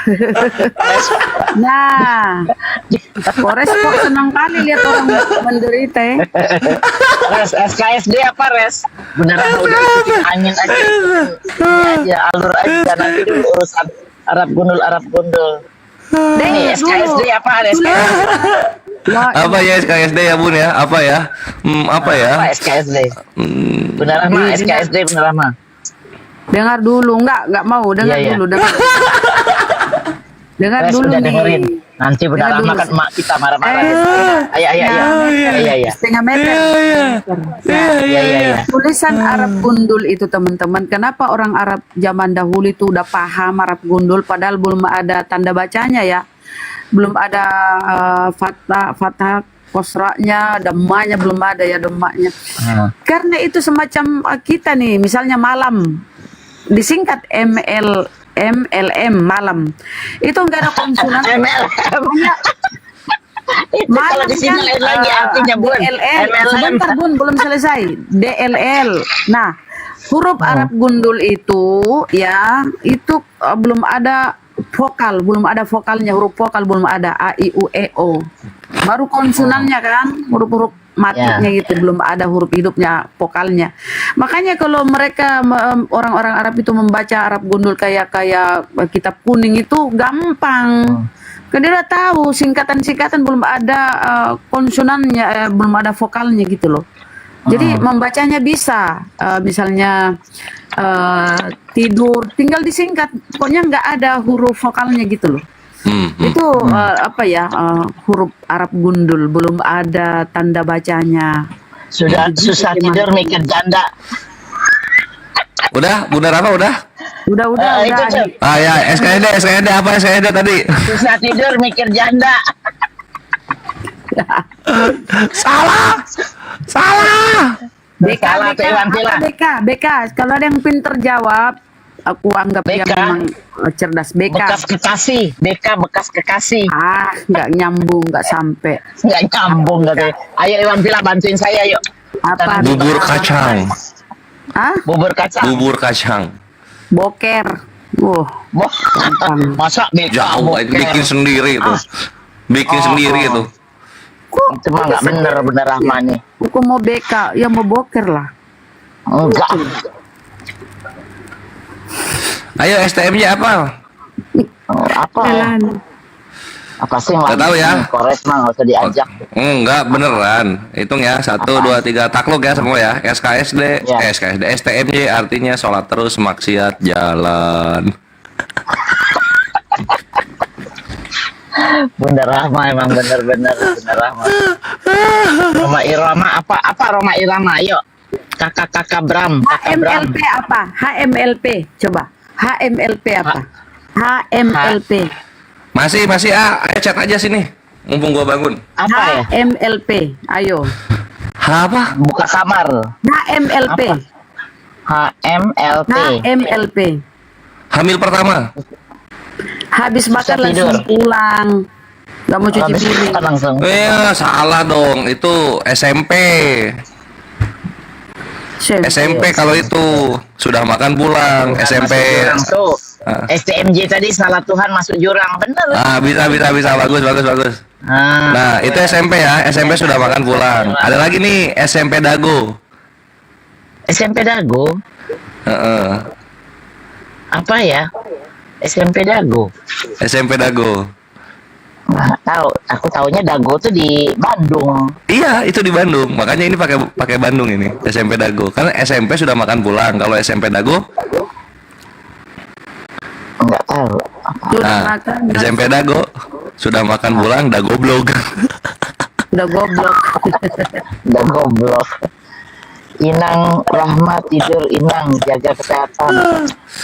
Nah, Kores kok senang kali lihat orang menderita ya. Res, SKSD apa, Res? Beneran udah ikutin angin aja. Ini aja, alur aja. Nanti dulu urusan Arab gundul. Nih, SKSD apa, Res? Apa ya SKSD ya Bun ya? Apa ya? Apa ya? Apa SKSD? Beneran mah SKSD beneran mah. Dengar dulu, enggak mau, dengar Iya, iya. dulu, dengar. Dengar Res, dulu udah nih. dengerin. Nanti beneran Dengar mah dulu. kan emak kita marah-marah. Ayo. Iya. Setengah meter. Iya. Tulisan Arab gundul itu teman-teman. Kenapa orang Arab zaman dahulu itu udah paham Arab gundul padahal belum ada tanda bacanya ya. Belum ada fathah kosranya, demaknya belum ada ya demaknya. Karena itu semacam kita nih, misalnya malam disingkat MLM malam. Itu enggak ada konsonan. Itu kalau disingkat lagi artinya Bun. DLL. Sebentar Bun, belum selesai. DLL. Nah, huruf Arab gundul itu ya, itu belum ada vokal, belum ada vokalnya, huruf vokal belum ada, A I U E O. Baru konsonannya kan, huruf-huruf matinya gitu, belum ada huruf hidupnya, vokalnya. Makanya kalau mereka orang-orang Arab itu membaca Arab gundul kayak kitab kuning itu gampang. Karena dia udah tahu singkatan-singkatan belum ada konsonannya, belum ada vokalnya gitu loh. Jadi membacanya bisa, misalnya tidur, tinggal disingkat, pokoknya nggak ada huruf vokalnya gitu loh. Itu huruf Arab gundul, belum ada tanda bacanya. Sudah susah tidur mikir janda. Udah, Bunda Rafa udah? Itu, Cep. Ya, SKSD apa SKSD tadi? Susah tidur mikir janda. Salah. BK. Kalau ada yang pinter jawab, aku anggap dia memang cerdas. BK. Bekas kekasih. Nggak nyambung, nggak sampai. Nggak nyambung katanya. Ayo Iwan Villa bantuin saya yuk. Apa? Bubur kacang. Bubur kacang. Boker. Masa BK Jauh, itu bikin sendiri itu. Itu mah nggak bener Rahmani. Aku mau BK, ya mau boker lah. Enggak. Ayo STM-nya apa? Apa sih yang Nggak tahu ya. Kores mah nggak usah diajak. Enggak, beneran. Hitung ya, 1, 2, 3, takluk ya semua ya. SKSD, STMJ artinya sholat terus, maksiat jalan. Bunda Rahma emang bener Bunda Rahma. Roma Irama apa Roma Irama? Yuk. Kakak Bram. Kakak Bram. HMLP apa? HMLP. Coba. HMLP apa? HMLP. Masih ayo chat aja sini. Mumpung gua bangun. Apa ya? HMLP. Ayo. Apa? Buka kamar. HMLP. HMLP. HMLP. Hamil pertama. Habis bakar Susah tidur. langsung pulang. Gak mau cuci Habis piring. makan langsung. Salah dong. Itu SMP. SMP kalau itu sudah makan pulang. Bukan SMP. masuk jurang tuh. Ah. STMJ tadi salah Tuhan masuk jurang. Bener. Bisa. Bagus. Nah, itu SMP ya. SMP sudah makan pulang. Ada lagi nih SMP Dago. SMP Dago. Heeh. Apa ya? SMP Dago. SMP Dago. Nggak tahu. Aku taunya Dago tuh di Bandung. Iya, itu di Bandung. Makanya ini pakai Bandung ini, SMP Dago. Karena SMP sudah makan pulang. Kalau SMP Dago nggak tahu. Nah, SMP Dago sudah makan pulang, Dago blog. Udah goblok. Udah goblok. Inang Rahmat tidur, Inang jaga kesehatan.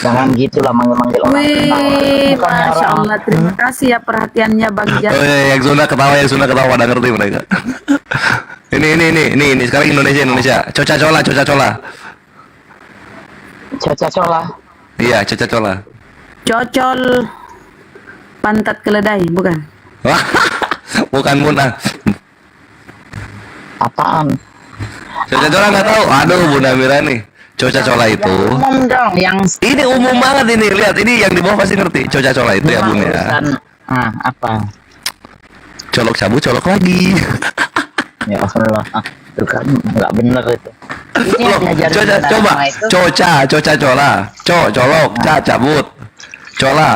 Jangan gitu lah manggil-manggil orang. Wih, Bukannya Masya orang. Allah. Terima kasih ya perhatiannya Bang Jan. Oh iya, yang Sunda ketawa, pada ngerti mereka. ini sekarang Indonesia. Coca Cola. Iya, Coca Cola. Cocol pantat keledai, bukan? Bukan Bunda. Apaan? Coca Cola nggak tahu. Aduh, Bunda Mira nih. Coca Cola itu. Umum dong, yang Ini umum banget ini. Lihat, ini yang di bawah pasti ngerti. Coca Cola itu ya, Bun ya. urusan apa? Colok sabut, colok lagi. Ya Allah, itu kan nggak bener itu. Ini yang diajarin Coba, Bunda Rahma itu. Coca Cola. Colok, cabut. Cola.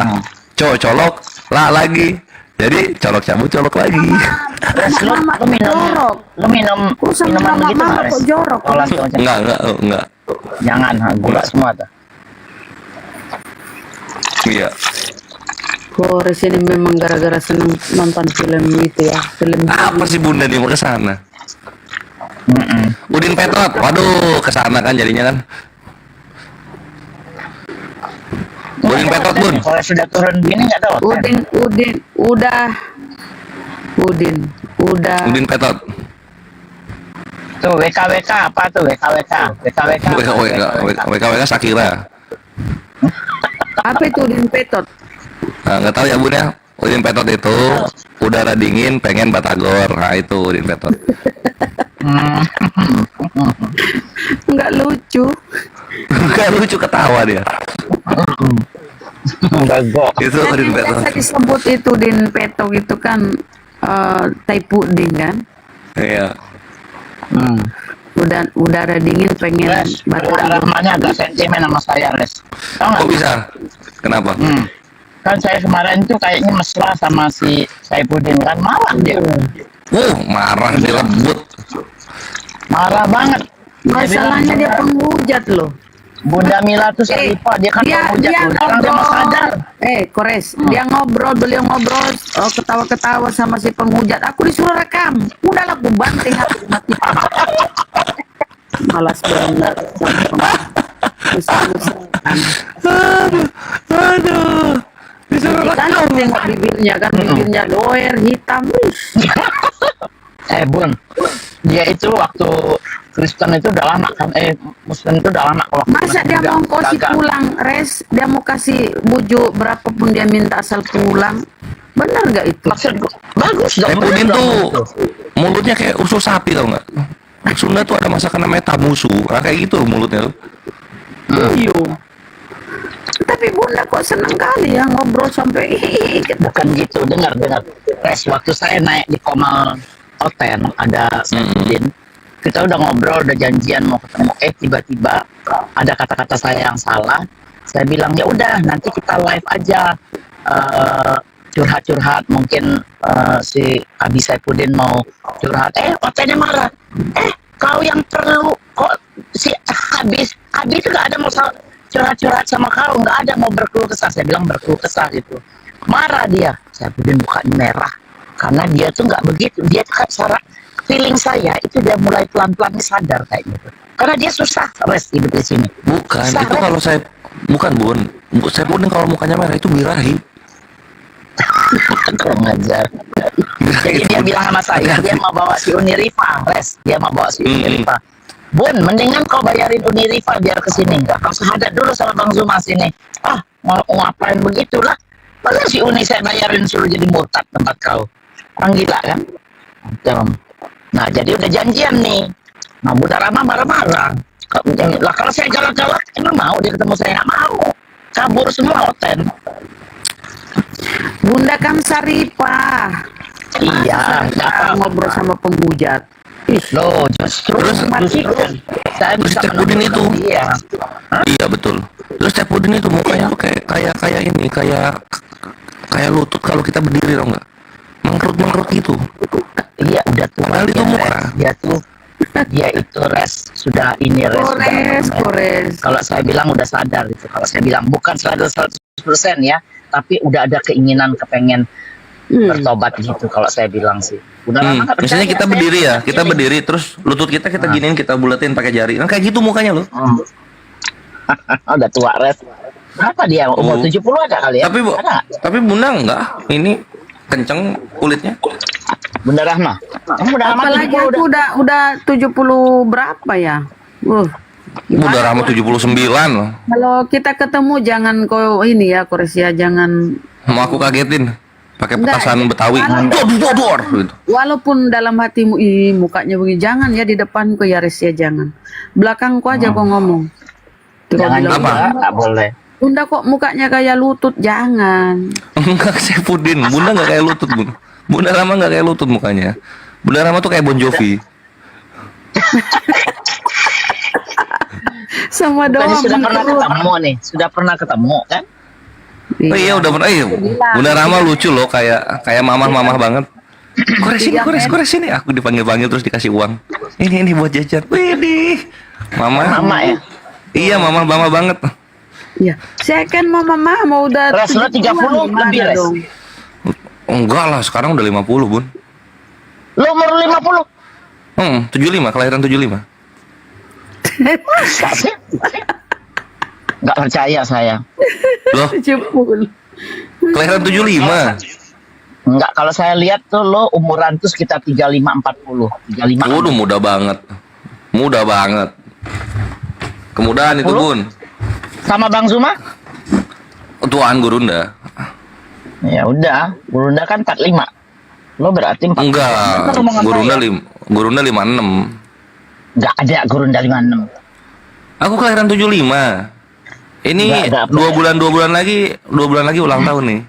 Colok, lagi. Jadi colok cabut, colok lagi. Res, lu minum minuman begitu nggak, Res? kok jorok? Cola, Coca. Enggak. Jangan, gula semua tuh. Iya. Kores ini memang gara-gara senang nonton film itu ya. Film Apa sih Bunda nih mau ke sana? Udin Petrot. Waduh, ke sana kan jadinya kan. Udin Petrot, Bun. Kalau sudah turun gini nggak tahu. Udah. Udin Petrot. Tuh WKWK apa tuh WKWK? WKWK Shakira. Apa itu Udin Petot? Nah, nggak tahu ya Bun ya. Udin Petrot itu udara dingin pengen batagor. Nah, itu Udin Petrot. Nggak lucu. Nggak lucu, ketawa dia. Itu Udin Petrot. Biasa disebut itu Udin Petot itu kan tai puding kan? Iya. Udara dingin pengen Bunda Rahmanya agak sentimen sama saya, Res. Tahu nggak? Kok bisa? Kenapa? Kan saya kemarin tuh kayaknya mesra sama si Saipudin kan, marah dia. Marah, direbut. Marah banget. Masalahnya dia penghujat loh. Bunda Mila tuh Sarifah, dia kan penghujat. Sekarang dia mau sadar. Kores, beliau ngobrol, ketawa-ketawa sama si penghujat. Aku disuruh rekam. Udahlah, aku banting aku mati. Malas banget. Aduh. Kan tengok bibirnya doer hitam. Bun, dia itu waktu Kristen itu udah lama kan, Muslim itu udah lama waktu. Masa dia mau kasih pulang, Res? Dia mau kasih bujuk berapapun dia minta asal pulang. Benar nggak itu? Maksud bagus dong. Saipudin tuh mulutnya kayak usus sapi, tau nggak? Sunda tuh ada masakan namanya tamusu. Nah, kayak gitu mulutnya tuh. Iya. Tapi Bunda kok seneng kali ya ngobrol sampai Bukan gitu, dengar. Res, waktu saya naik di Komal Oten ada Saipudin. Kita udah ngobrol, udah janjian mau ketemu. Tiba-tiba ada kata-kata saya yang salah. Saya bilang ya udah nanti kita live aja, curhat-curhat. Mungkin si Abi Saipudin mau curhat. Otennya marah. Kau yang perlu kok si Habis itu gak ada mau curhat-curhat sama kau, nggak ada mau berkeluh kesah. Saya bilang berkeluh kesah gitu. Marah dia. Saipudin mukanya merah karena dia tuh nggak begitu. Dia tuh cara feeling saya itu dia mulai pelan-pelan sadar kayak gitu. Karena dia susah res hidup di sini. Bukan, Susah, itu Res. kalau saya bukan Bun. Saya puding kalau mukanya merah itu birahi. Kurang ajar. Jadi dia bilang sama saya, dia mau bawa si Unirifa, res. Dia mau bawa si Unirifa. Bun, mendingan kau bayarin Unirifa biar kesini. Enggak, kau sahadat dulu sama Bang Zuma sini. Ah, mau ngapain begitulah? Masa si Uni saya bayarin suruh jadi murtad tempat kau? Orang gila kan? Nah, jadi udah janjian nih. Nah, Bunda Rama marah-marah. Lah kalau saya galak-galak, emang mau dia ketemu saya? Nggak mau. Kabur semua Oten. Bunda kan Saripah. Iya, ngobrol sama penghujat. Loh, justru saya bisa Pudin itu. Iya. Iya betul. Terus Teh Pudin itu mukanya tuh kayak ini, kayak lutut kalau kita berdiri tau nggak? Mengkerut gitu. Iya, udah tua. Padahal itu muka. Dia itu res sudah ini Kores. Kalau saya bilang udah sadar itu. Kalau saya bilang bukan sadar 100% ya, tapi udah ada keinginan kepengen bertobat gitu. Kalau saya bilang sih. Misalnya kita berdiri ya, kita berdiri terus lutut kita giniin, kita buletin pakai jari. Nah kayak gitu mukanya loh. Udah tua res. Berapa dia? Umur 70 ada kali ya? Tapi Bunda enggak. Ini kenceng kulitnya. Bunda Rahma. Apalagi aku udah 70 berapa ya? Bunda Rahma 79 loh. Kalau kita ketemu jangan kau ini ya, Kores ya, jangan. Mau aku kagetin pakai petasan Betawi. Dor gitu. Walaupun dalam hatimu mukanya begini, jangan ya di depanku ya, Res ya, jangan. Belakangku aja kau ngomong. Jangan apa? Enggak boleh. Bunda kok mukanya kayak lutut, jangan. Enggak, saya Pudin. Bunda enggak kayak lutut, Bun. Bunda Rama enggak kayak lutut mukanya. Bunda Rama tuh kayak Bon Jovi. Sama doang. Sudah pernah ketemu nih. Sudah pernah ketemu kan? Oh iya udah pernah. Bunda Rama lucu loh, kayak mamah banget. Kores sini. Aku dipanggil terus dikasih uang. Ini buat jajan. Wih, Mama ya? Iya, mama banget. Iya. Saya kan mau udah Res lo 30 lebih res. Enggak lah, sekarang udah 50, Bun. Lo umur 50? 75, kelahiran 75. Enggak percaya saya. Loh? 70. Kelahiran 75. Enggak, kalau saya lihat tuh lo umuran tuh sekitar 35-40. 35. Waduh, muda banget. Kemudahan itu, Bun. Sama Bang Zuma? Tuaan Gurunda. Ya udah, Gurunda kan 45. Lo berarti 40. Enggak, Gurunda 56. Enggak ada Gurunda 56. Aku kelahiran 75. Ini 2 bulan lagi ulang tahun nih.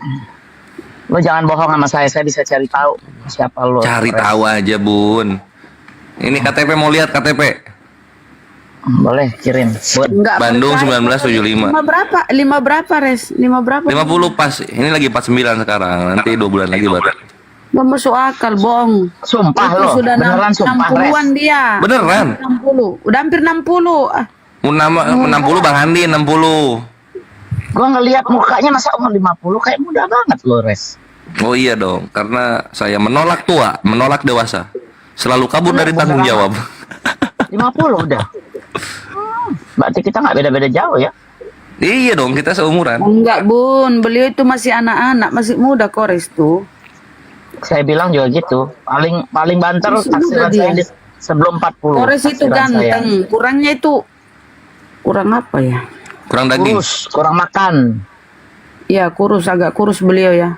Lo jangan bohong sama saya bisa cari tahu siapa lo. Cari tahu aja, Bun. Ini KTP, mau lihat KTP? Boleh kirim. Enggak Bandung percaya. 1975. 5 berapa, Res? 5 berapa? 50 pas. Ini lagi 49 sekarang. Nanti 2 bulan lagi baru. Gak masuk akal, bohong. Sumpah itu lo. Sudah Beneran sumpah, 60-an dia. Beneran? 60. Udah hampir 60. 60 Bang Andi 60. Gua ngelihat mukanya masa umur 50 kayak muda banget lo, Res. Oh iya dong, karena saya menolak tua, menolak dewasa. Selalu kabur dari tanggung jawab. 50 udah. Berarti kita nggak beda-beda jauh ya? Iya dong, kita seumuran. Enggak, Bun. Beliau itu masih anak-anak, masih muda, Kores tuh. Saya bilang juga gitu. Paling banter taksiran saya sebelum 40. Kores itu ganteng. Kurangnya itu kurang apa ya? Kurang daging. Kurus, kurang makan. Iya, agak kurus beliau ya.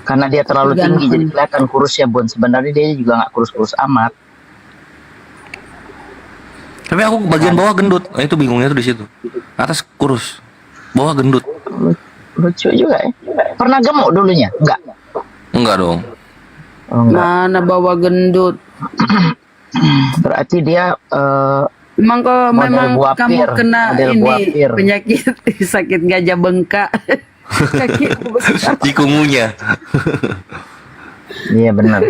Karena dia terlalu tinggi jadi kelihatan kurus ya, Bun. Sebenarnya dia juga nggak kurus-kurus amat. Tapi aku bagian bawah gendut. Nah, itu bingungnya tuh di situ. Atas kurus, bawah gendut. Lucu juga ya. Pernah gemuk dulunya? Enggak dong. Mana bawah gendut? Berarti dia memang kamu kena ini penyakit sakit gajah bengkak. Kaki cikungunya. Iya benar.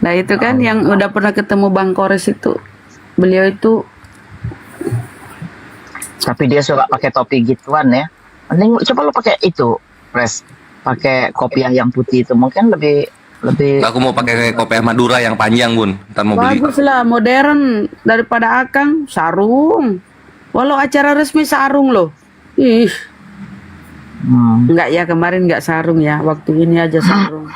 Nah itu kan yang udah pernah ketemu Bang Kores itu, beliau itu. Tapi dia suka pakai topi gituan ya. Mending coba lo pakai itu, Res. Pakai kopiah yang putih itu mungkin lebih Lebih Aku mau pakai kopiah Madura yang panjang, Bun. Ntar mau beli. Bagus lah, modern daripada Akang sarung. Walau acara resmi sarung loh. Ih. Enggak ya, kemarin enggak sarung ya. Waktu ini aja sarung.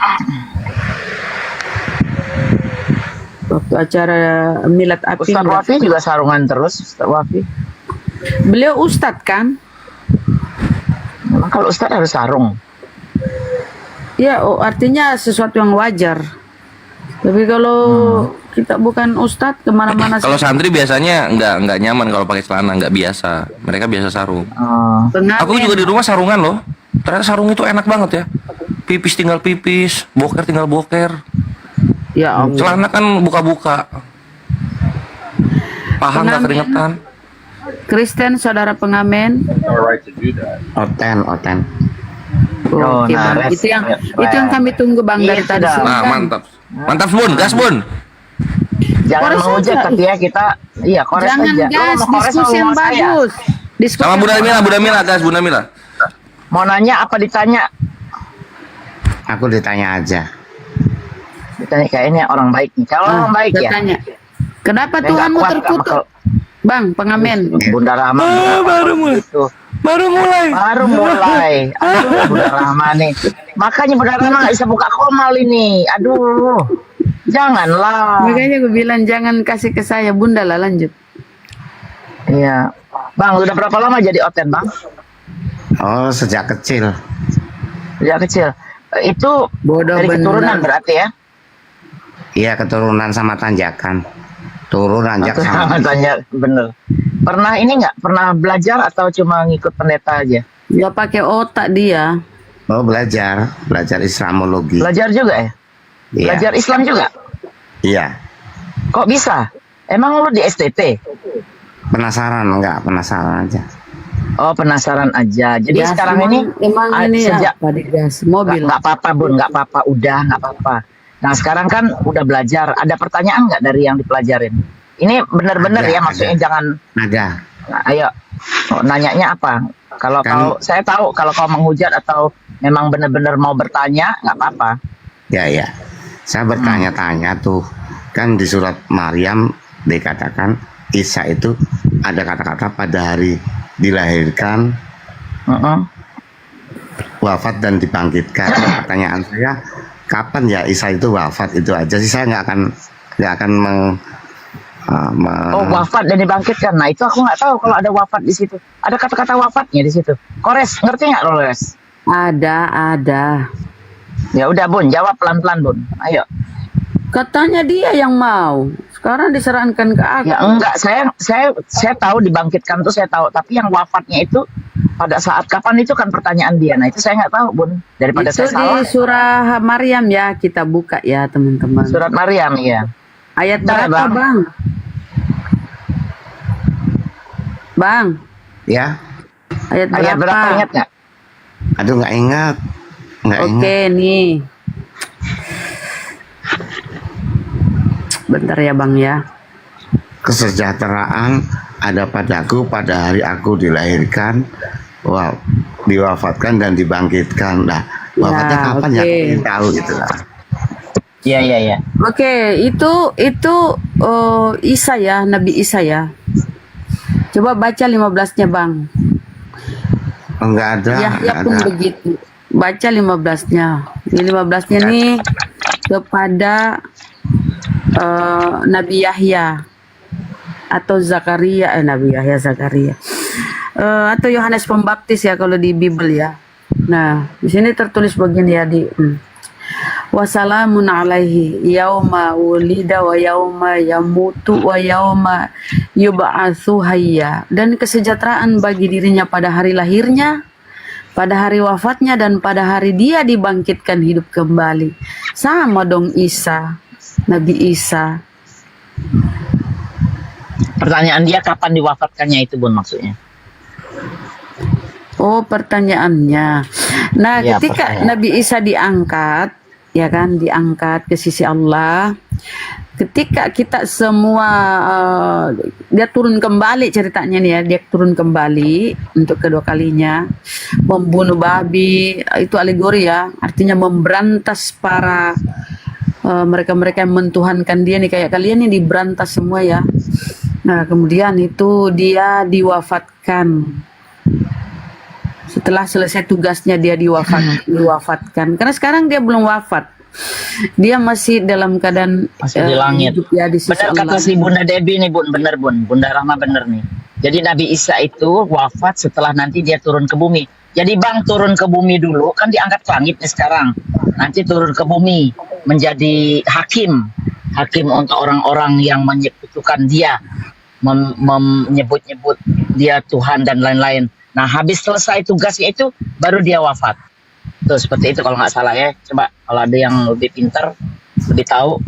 Waktu acara Milad Api. Ustadz Wafi juga sarungan terus, Ustadz Wafi. Beliau ustadz kan? Memang kalau ustadz harus sarung. Ya, oh, artinya sesuatu yang wajar. Tapi kalau kita bukan ustadz, kemana-mana. Kalau santri biasanya nggak nyaman kalau pakai celana, nggak biasa. Mereka biasa sarung. Aku juga di rumah sarungan loh. Ternyata sarung itu enak banget ya. Pipis tinggal pipis, boker tinggal boker. Ya Allah. Celana kan buka-buka. Paha nggak keringetan. Kristen, saudara pengamen. Oten. Oke, Bang. Itu yang kami tunggu Bang dari tadi. Nah, Silakan. mantap. Mantap, Bun. Gas, Bun. Jangan Kores menghujat aja. tapi ya kita, iya kores Jangan aja. gas, Lu mau kores diskusi sama yang mau saya? bagus. Diskusi Sama yang Bu Damila, gas, Bu Damila. Mau nanya apa ditanya? Aku ditanya aja. Ditanya kayaknya orang baik nih. Kalau orang baik ya. Tanya. Kenapa Saya Tuhanmu nggak kuat terkutuk? sama Bang, pengamen. Bunda Rahma. baru mulai. Baru mulai. Aduh, Bunda Rahma nih. Makanya Bunda Rahma nggak bisa buka komal ini. Aduh. Janganlah. Makanya gue bilang jangan kasih ke saya. Bunda lah, lanjut. Iya. Bang, udah berapa lama jadi oten, Bang? Oh, sejak kecil. Sejak kecil. Itu dari bener. keturunan berarti ya? Iya, keturunan sama tanjakan. Turun nanjak sama. Tanya bener. Pernah ini nggak? Pernah belajar atau cuma ngikut pendeta aja? Nggak pakai otak dia. Oh, belajar Islamologi. Belajar juga ya? Iya. Belajar Islam juga? Iya. Kok bisa? Emang lu di STT? Penasaran aja. Oh, penasaran aja. Jadi Ya, sekarang emang ini sejak apa di gas mobil. nggak apa-apa, Bun, nggak apa-apa, udah nggak apa-apa. Nah, sekarang kan udah belajar. Ada pertanyaan nggak dari yang dipelajarin? Ini bener-bener ya, maksudnya jangan. Ada. Nah, ayo, nanyanya apa? Kalau saya tahu kalau kau menghujat atau memang bener-bener mau bertanya, nggak apa-apa. Ya. Saya bertanya-tanya tuh. Kan di surat Maryam dikatakan Isa itu ada kata-kata pada hari dilahirkan, wafat dan dibangkitkan. Pertanyaan saya, kapan ya Isa itu wafat? Itu aja sih, saya nggak akan Oh, wafat dan dibangkitkan. Nah, itu aku nggak tahu kalau ada wafat di situ. Ada kata-kata wafatnya di situ. Kores, ngerti nggak, Kores? Ada. Ya udah, Bun, jawab pelan-pelan, Bun. Ayo. Katanya dia yang mau. Sekarang diserahkan ke aku. Ya enggak, saya tahu dibangkitkan tuh saya tahu, tapi yang wafatnya itu pada saat kapan itu kan pertanyaan dia. Nah, itu saya nggak tahu, Bun. Daripada Itu saya salah. di surah Maryam ya, kita buka ya, teman-teman. Surat Maryam, iya. Ayat Bentar, berapa, Bang? Bang, ya. ayat berapa? Ayat berapa, ingat nggak? Aduh, nggak ingat. Oke, nih. Bentar ya, Bang ya. Kesejahteraan ada padaku pada hari aku dilahirkan, diwafatkan dan dibangkitkan. Nah, wafatnya kapan ya? Ingin tahu gitu lah. Iya. Oke, itu Isa ya, Nabi Isa ya. Coba baca 15-nya, Bang. Enggak ada. Yahya pun begitu. Baca 15-nya. Ini 15-nya nih kepada Nabi Yahya atau Zakaria, Nabi Yahya Zakaria. Atau Yohanes Pembaptis ya kalau di Bible ya. Nah, di sini tertulis begini ya di Wassalamun alaihi yauma wulida wa yauma yamutu wa yauma yub'atsu hayya. Dan kesejahteraan bagi dirinya pada hari lahirnya, pada hari wafatnya, dan pada hari dia dibangkitkan hidup kembali. Sama dong Isa, Nabi Isa. Pertanyaan dia kapan diwafatkannya itu, Bun, maksudnya. Oh, pertanyaannya. Nah, Ya, ketika Nabi Isa diangkat, ya kan, diangkat ke sisi Allah. Ketika kita semua dia turun kembali ceritanya nih ya, dia turun kembali untuk kedua kalinya, membunuh babi, itu alegori ya, artinya memberantas para mereka-mereka yang mentuhankan dia nih, kayak kalian ini diberantas semua ya. Nah, kemudian itu dia diwafatkan. Setelah selesai tugasnya dia diwafatkan. Karena sekarang dia belum wafat. Dia masih dalam keadaan Masih di langit. hidup ya di sisi Benar kata Allah. si Bunda Debbie nih Bun, bener Bun, Bunda Rahma bener nih. Jadi Nabi Isa itu wafat setelah nanti dia turun ke bumi. Jadi Bang turun ke bumi dulu, kan diangkat ke langit nih sekarang. Nanti turun ke bumi menjadi hakim. Hakim untuk orang-orang yang menyekutukan dia. Menyebut-nyebut dia Tuhan dan lain-lain. Nah habis selesai tugasnya itu baru dia wafat. Tuh seperti itu kalau nggak salah ya. Coba kalau ada yang lebih pintar, lebih tahu,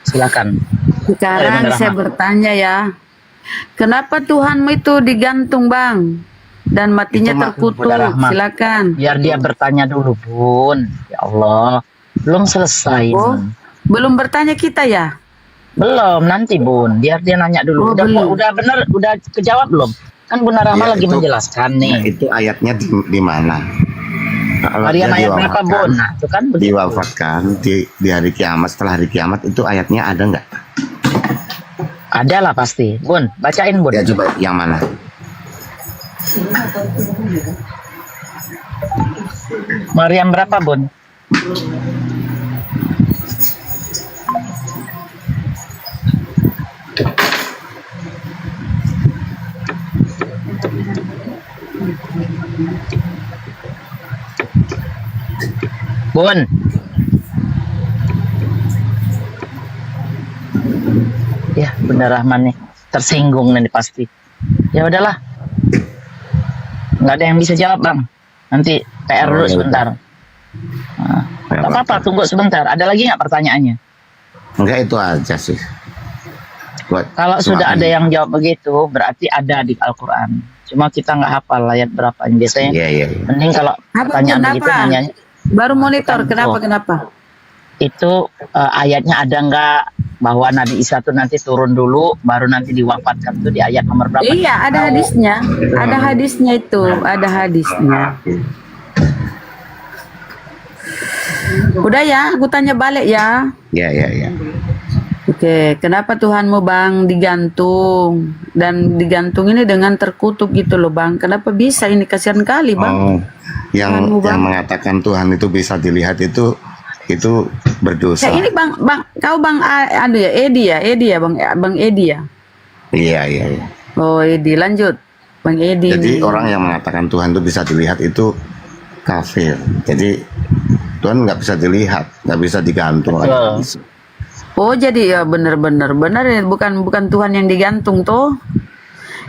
silakan. Sekarang saya bertanya ya, kenapa Tuhanmu itu digantung Bang? Dan matinya terkutuk, Bunda Rahma. silakan. Biar dia bertanya dulu Bun. Ya Allah, belum selesai. Oh, Bun. belum bertanya kita ya? Belum, nanti Bun. Biar dia nanya dulu. Oh, udah belum. udah bener, udah kejawab belum? Kan Bunda Rahma Ya, lagi itu- menjelaskan nih. Nah, itu ayatnya di mana? Kalau Maryam dia ayat berapa diwafatkan- Bun? Nah, itu kan begitu. Diwafatkan di hari kiamat, setelah hari kiamat itu ayatnya ada nggak? Ada lah pasti. Bun, bacain Bun. Ya coba yang mana? Maryam berapa Bun? Bun. Ya, Bunda Rahman nih tersinggung nih pasti. Ya udahlah. Nggak ada yang bisa jawab, Bang. Nanti PR dulu Oh, ya sebentar. Nah, nggak apa-apa, tunggu sebentar. Ada lagi nggak pertanyaannya? Enggak, itu aja sih. Buat Kalau sudah semakin- ada yang jawab begitu, berarti ada di Al-Quran. Cuma kita nggak hafal ayat berapa. Biasanya Iya, iya. mending kalau pertanyaan begitu nanya Baru monitor, kenapa? itu ayatnya ada nggak bahwa Nabi Isa tuh nanti turun dulu, baru nanti diwafatkan tuh di ayat nomor berapa? Iya, ada hadisnya. Ada hadisnya itu, ada hadisnya. Udah ya, aku tanya balik ya. Iya, iya, iya. Oke, kenapa Tuhanmu Bang digantung? Dan digantung ini dengan terkutuk gitu loh Bang. Kenapa bisa ini? Kasihan kali Bang. Oh, yang Tuhanmu, Bang. yang mengatakan Tuhan itu bisa dilihat itu berdosa. Ya, ini Bang, kau Bang aduh ya, Edi ya Bang Edi ya. Iya, iya, iya. Oh Edi, lanjut Bang Edi. Jadi nih. orang yang mengatakan Tuhan itu bisa dilihat itu kafir. Jadi Tuhan nggak bisa dilihat, nggak bisa digantung. Oh jadi ya benar ya, bukan Tuhan yang digantung tuh.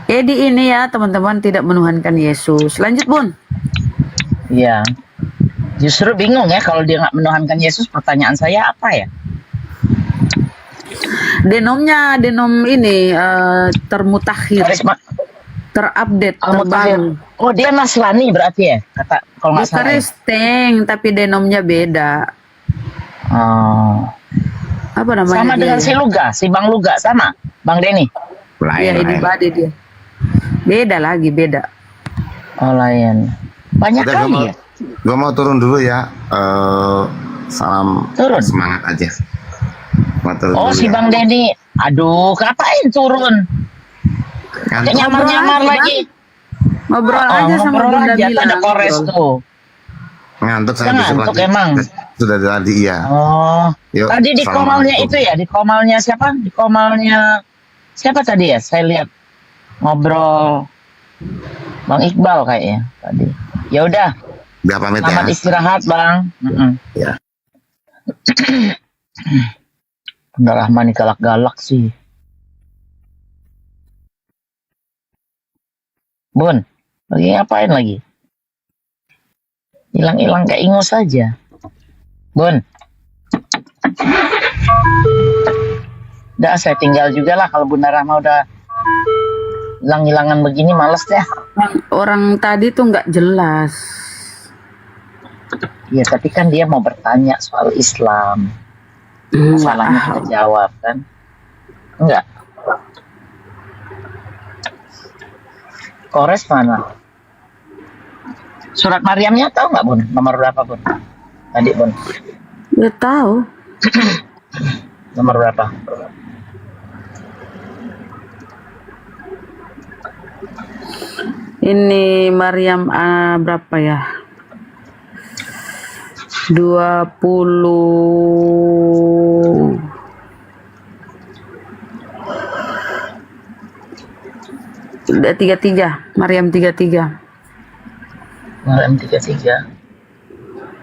Edi ini ya teman-teman tidak menuhankan Yesus. Lanjut Bun. Iya. Justru bingung ya kalau dia nggak menuhankan Yesus. Pertanyaan saya apa ya? Denom ini termutakhir, terupdate, terbaru. Oh dia Nasrani berarti ya? Kata kalau nggak Bukan salah. Ya? Kristen, tapi denomnya beda. Oh. Apa namanya? Sama dengan si Luga, si Bang Luga sama, Bang Denny. Iya, ini Bade dia. Beda lagi, beda. Oh lain. Banyak Udah, kali ya. Gue mau turun dulu ya. Salam semangat aja. Mau turun Oh dulu si ya. Bang Denny. Aduh, ngapain turun? Kayak nyamar-nyamar Ngobrol aja, lagi. Ngobrol aja sama ngobrol Bunda aja, bilang. ada kores ngobrol. tuh. Ngantuk saya Saya besok ngantuk lagi. emang. Sudah tadi iya. Oh. Yuk, Tadi di komalnya assalamualaikum. itu ya, di komalnya siapa? Di komalnya siapa tadi ya? Saya lihat ngobrol Bang Iqbal kayaknya tadi. Ya udah. Biar pamit ya. Selamat istirahat, Bang. Ya. Bunda Rahman nih galak-galak sih. Bun, lagi ngapain lagi? Hilang-hilang kayak ingus saja. Bun. Udah saya tinggal juga lah kalau Bunda Rahma udah hilang-hilangan begini males deh. Orang tadi tuh nggak jelas. Ya tapi kan dia mau bertanya soal Islam. Masalahnya kita jawab kan? Enggak. Kores mana? Surat Maryamnya tahu nggak Bun? Nomor berapa Bun? Tadi Bun. Ya tahu. Nomor berapa? Ini Maryam berapa ya? 20 33, Maryam 33. Maryam 33.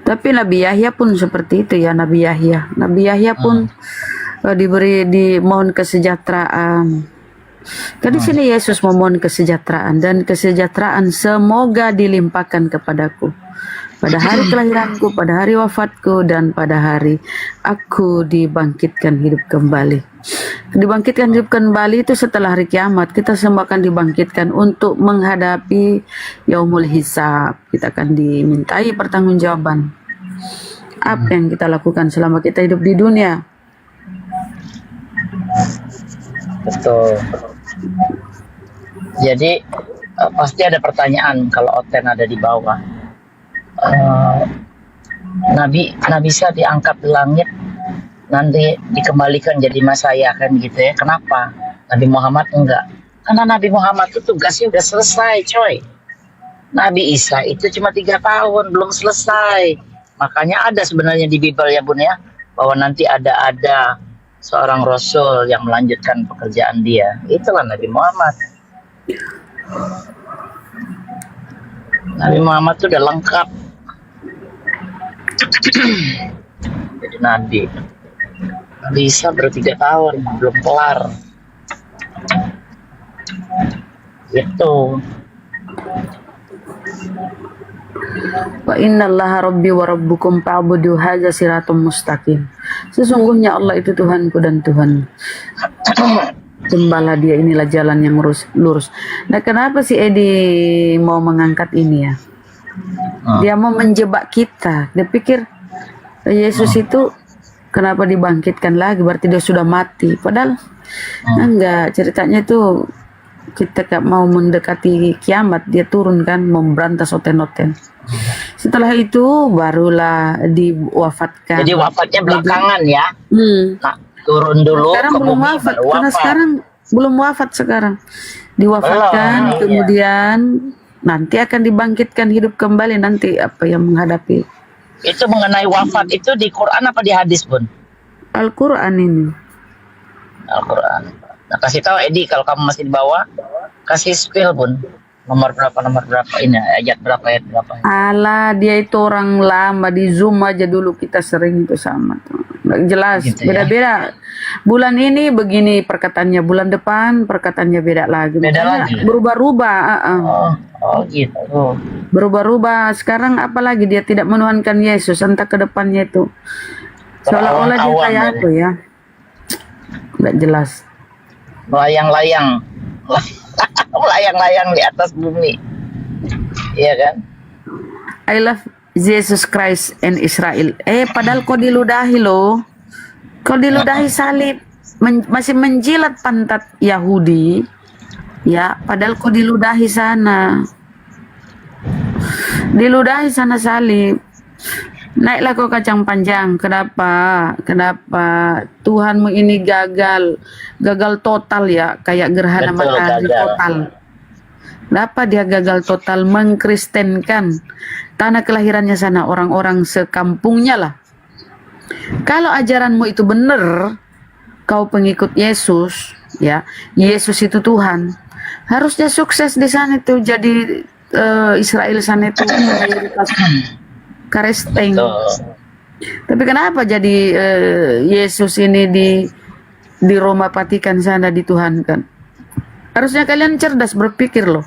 Tapi Nabi Yahya pun seperti itu ya, Nabi Yahya. Nabi Yahya pun dimohon kesejahteraan. Kan di sini Yesus memohon kesejahteraan, dan kesejahteraan semoga dilimpahkan kepadaku pada hari kelahiranku, pada hari wafatku, dan pada hari aku dibangkitkan hidup kembali. Dibangkitkan hidup kembali itu setelah hari kiamat. Kita semua akan dibangkitkan untuk menghadapi yaumul hisab. Kita akan dimintai pertanggungjawaban apa yang kita lakukan selama kita hidup di dunia. Betul. Jadi pasti ada pertanyaan kalau Oten ada di bawah. Nabi bisa diangkat di langit, nanti dikembalikan jadi Masaya kan gitu ya. Kenapa? Nabi Muhammad enggak. Karena Nabi Muhammad itu tugasnya udah selesai, coy. Nabi Isa itu cuma 3 tahun belum selesai. Makanya ada sebenarnya di Bible ya Bun ya, bahwa nanti ada seorang Rasul yang melanjutkan pekerjaan dia. Itulah Nabi Muhammad. Nabi Muhammad itu udah lengkap jadi Nabi. Nabi Isa baru 3 tahun belum kelar gitu. Wa innallaha rabbi wa rabbukum fa'budu hadza siratum mustaqim. Sesungguhnya Allah itu Tuhanku dan Tuhan. Sembahlah dia, inilah jalan yang lurus. Nah, kenapa si Edi mau mengangkat ini ya? Dia mau menjebak kita. Dia pikir Yesus itu kenapa dibangkitkan lagi? Berarti dia sudah mati. Padahal enggak, ceritanya itu kita mau mendekati kiamat, dia turun kan memberantas oten-oten. Setelah itu barulah diwafatkan. Jadi wafatnya belakangan ya. Nah, turun dulu sekarang ke belum bumi, wafat, baru karena wafat. sekarang belum wafat sekarang. Diwafatkan, Belum, iya. kemudian nanti akan dibangkitkan hidup kembali nanti apa yang menghadapi. Itu mengenai wafat itu di Quran apa di hadis Bun? Al-Quran ini. Al-Quran. Nah, kasih tahu Edi kalau kamu masih di bawah, kasih spill Bun. Nomor berapa ini, ayat berapa. Alah, dia itu orang lama, di Zoom aja dulu kita sering itu sama tuh. Nggak jelas, Gitu ya. beda-beda. Bulan ini begini perkataannya, bulan depan perkataannya beda lagi. Beda Makanya lagi? berubah-ubah. Oh gitu. Berubah-ubah. Sekarang apalagi dia tidak menuhankan Yesus, entah ke depannya itu. Seolah-olah dia Awam-awam kayak ya. apa ya? Nggak jelas. Melayang-layang. Melayang-layang di atas bumi. Iya kan? I love Jesus Christ and Israel. Padahal kau diludahi loh. Kau diludahi salib. Masih menjilat pantat Yahudi. Ya, padahal kau diludahi sana. Diludahi sana salib. Naiklah kau kacang panjang. Kenapa? Tuhanmu ini gagal total ya, kayak gerhana Betul, matahari gagal. total. Kenapa dia gagal total? Mengkristenkan tanah kelahirannya sana, orang-orang sekampungnya lah. Kalau ajaranmu itu benar, kau pengikut Yesus, ya, Yesus itu Tuhan, harusnya sukses di sana itu, jadi Israel sana itu karesteng. Tapi kenapa jadi Yesus ini di Roma Vatikan sana dituhankan? Harusnya kalian cerdas berpikir loh.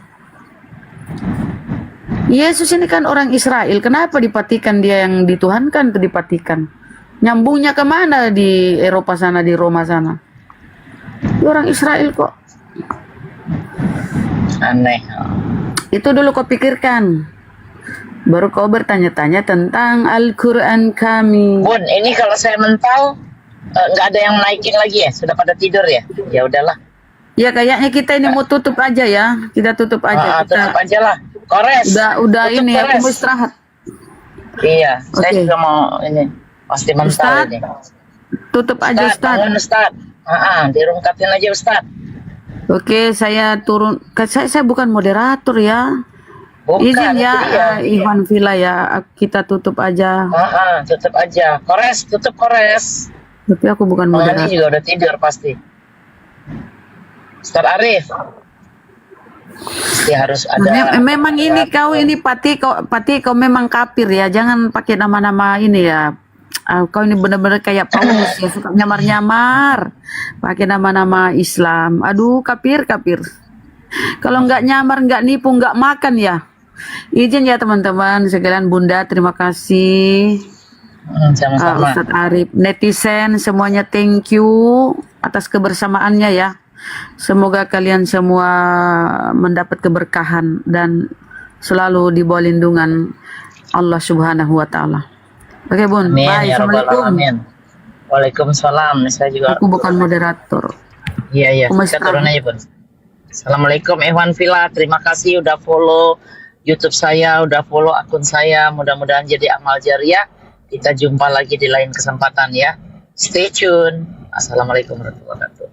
Yesus ini kan orang Israel, kenapa di Vatikan dia yang dituhankan tuh di Vatikan? Nyambungnya kemana di Eropa sana, di Roma sana? Dia orang Israel kok. Aneh. Itu dulu kau pikirkan. Baru kau bertanya-tanya tentang Al-Quran kami. Bun, ini kalau saya mental nggak ada yang naikin lagi ya? Sudah pada tidur ya? Ya udahlah. Ya kayaknya kita ini mau tutup aja ya. Kita tutup aja. Tutup aja lah. Kores. Udah Tutup ini kores. aku mau istirahat. Iya, saya Oke. juga mau ini. Pasti mental Ustaz, ini. Tutup aja Ustaz. Bangun Ustaz. Dirungkatin aja Ustaz. Oke, saya turun. Saya bukan moderator ya. Bukan, Izin ya, itu dia. Iwan Villa ya. Kita tutup aja. Tutup aja. Kores, tutup kores. Tapi aku bukan Bang moderator. Ani juga udah tidur pasti. Ustaz Arif. Pasti harus ada. Memang ini kau ini Pati kau memang kafir ya. Jangan pakai nama-nama ini ya. Kau ini benar-benar kayak Paulus ya, suka nyamar-nyamar. Pakai nama-nama Islam. Aduh, kafir. Kalau nggak nyamar, nggak nipu, nggak makan ya. Izin ya teman-teman sekalian, Bunda terima kasih. Sama-sama. Ustadz Arif, netizen semuanya thank you atas kebersamaannya ya. Semoga kalian semua mendapat keberkahan dan selalu di bawah lindungan Allah Subhanahu wa taala. Oke, Bun. Amin, Bye. ya Rabbal Assalamualaikum. Alamin. Waalaikumsalam. Saya juga. Aku bukan moderator. Iya, Aku kita mesra. turun aja, Bun. Assalamualaikum Iwan Villa. Terima kasih udah follow YouTube saya, udah follow akun saya. Mudah-mudahan jadi amal jariah. Kita jumpa lagi di lain kesempatan ya. Stay tune. Assalamualaikum warahmatullahi wabarakatuh.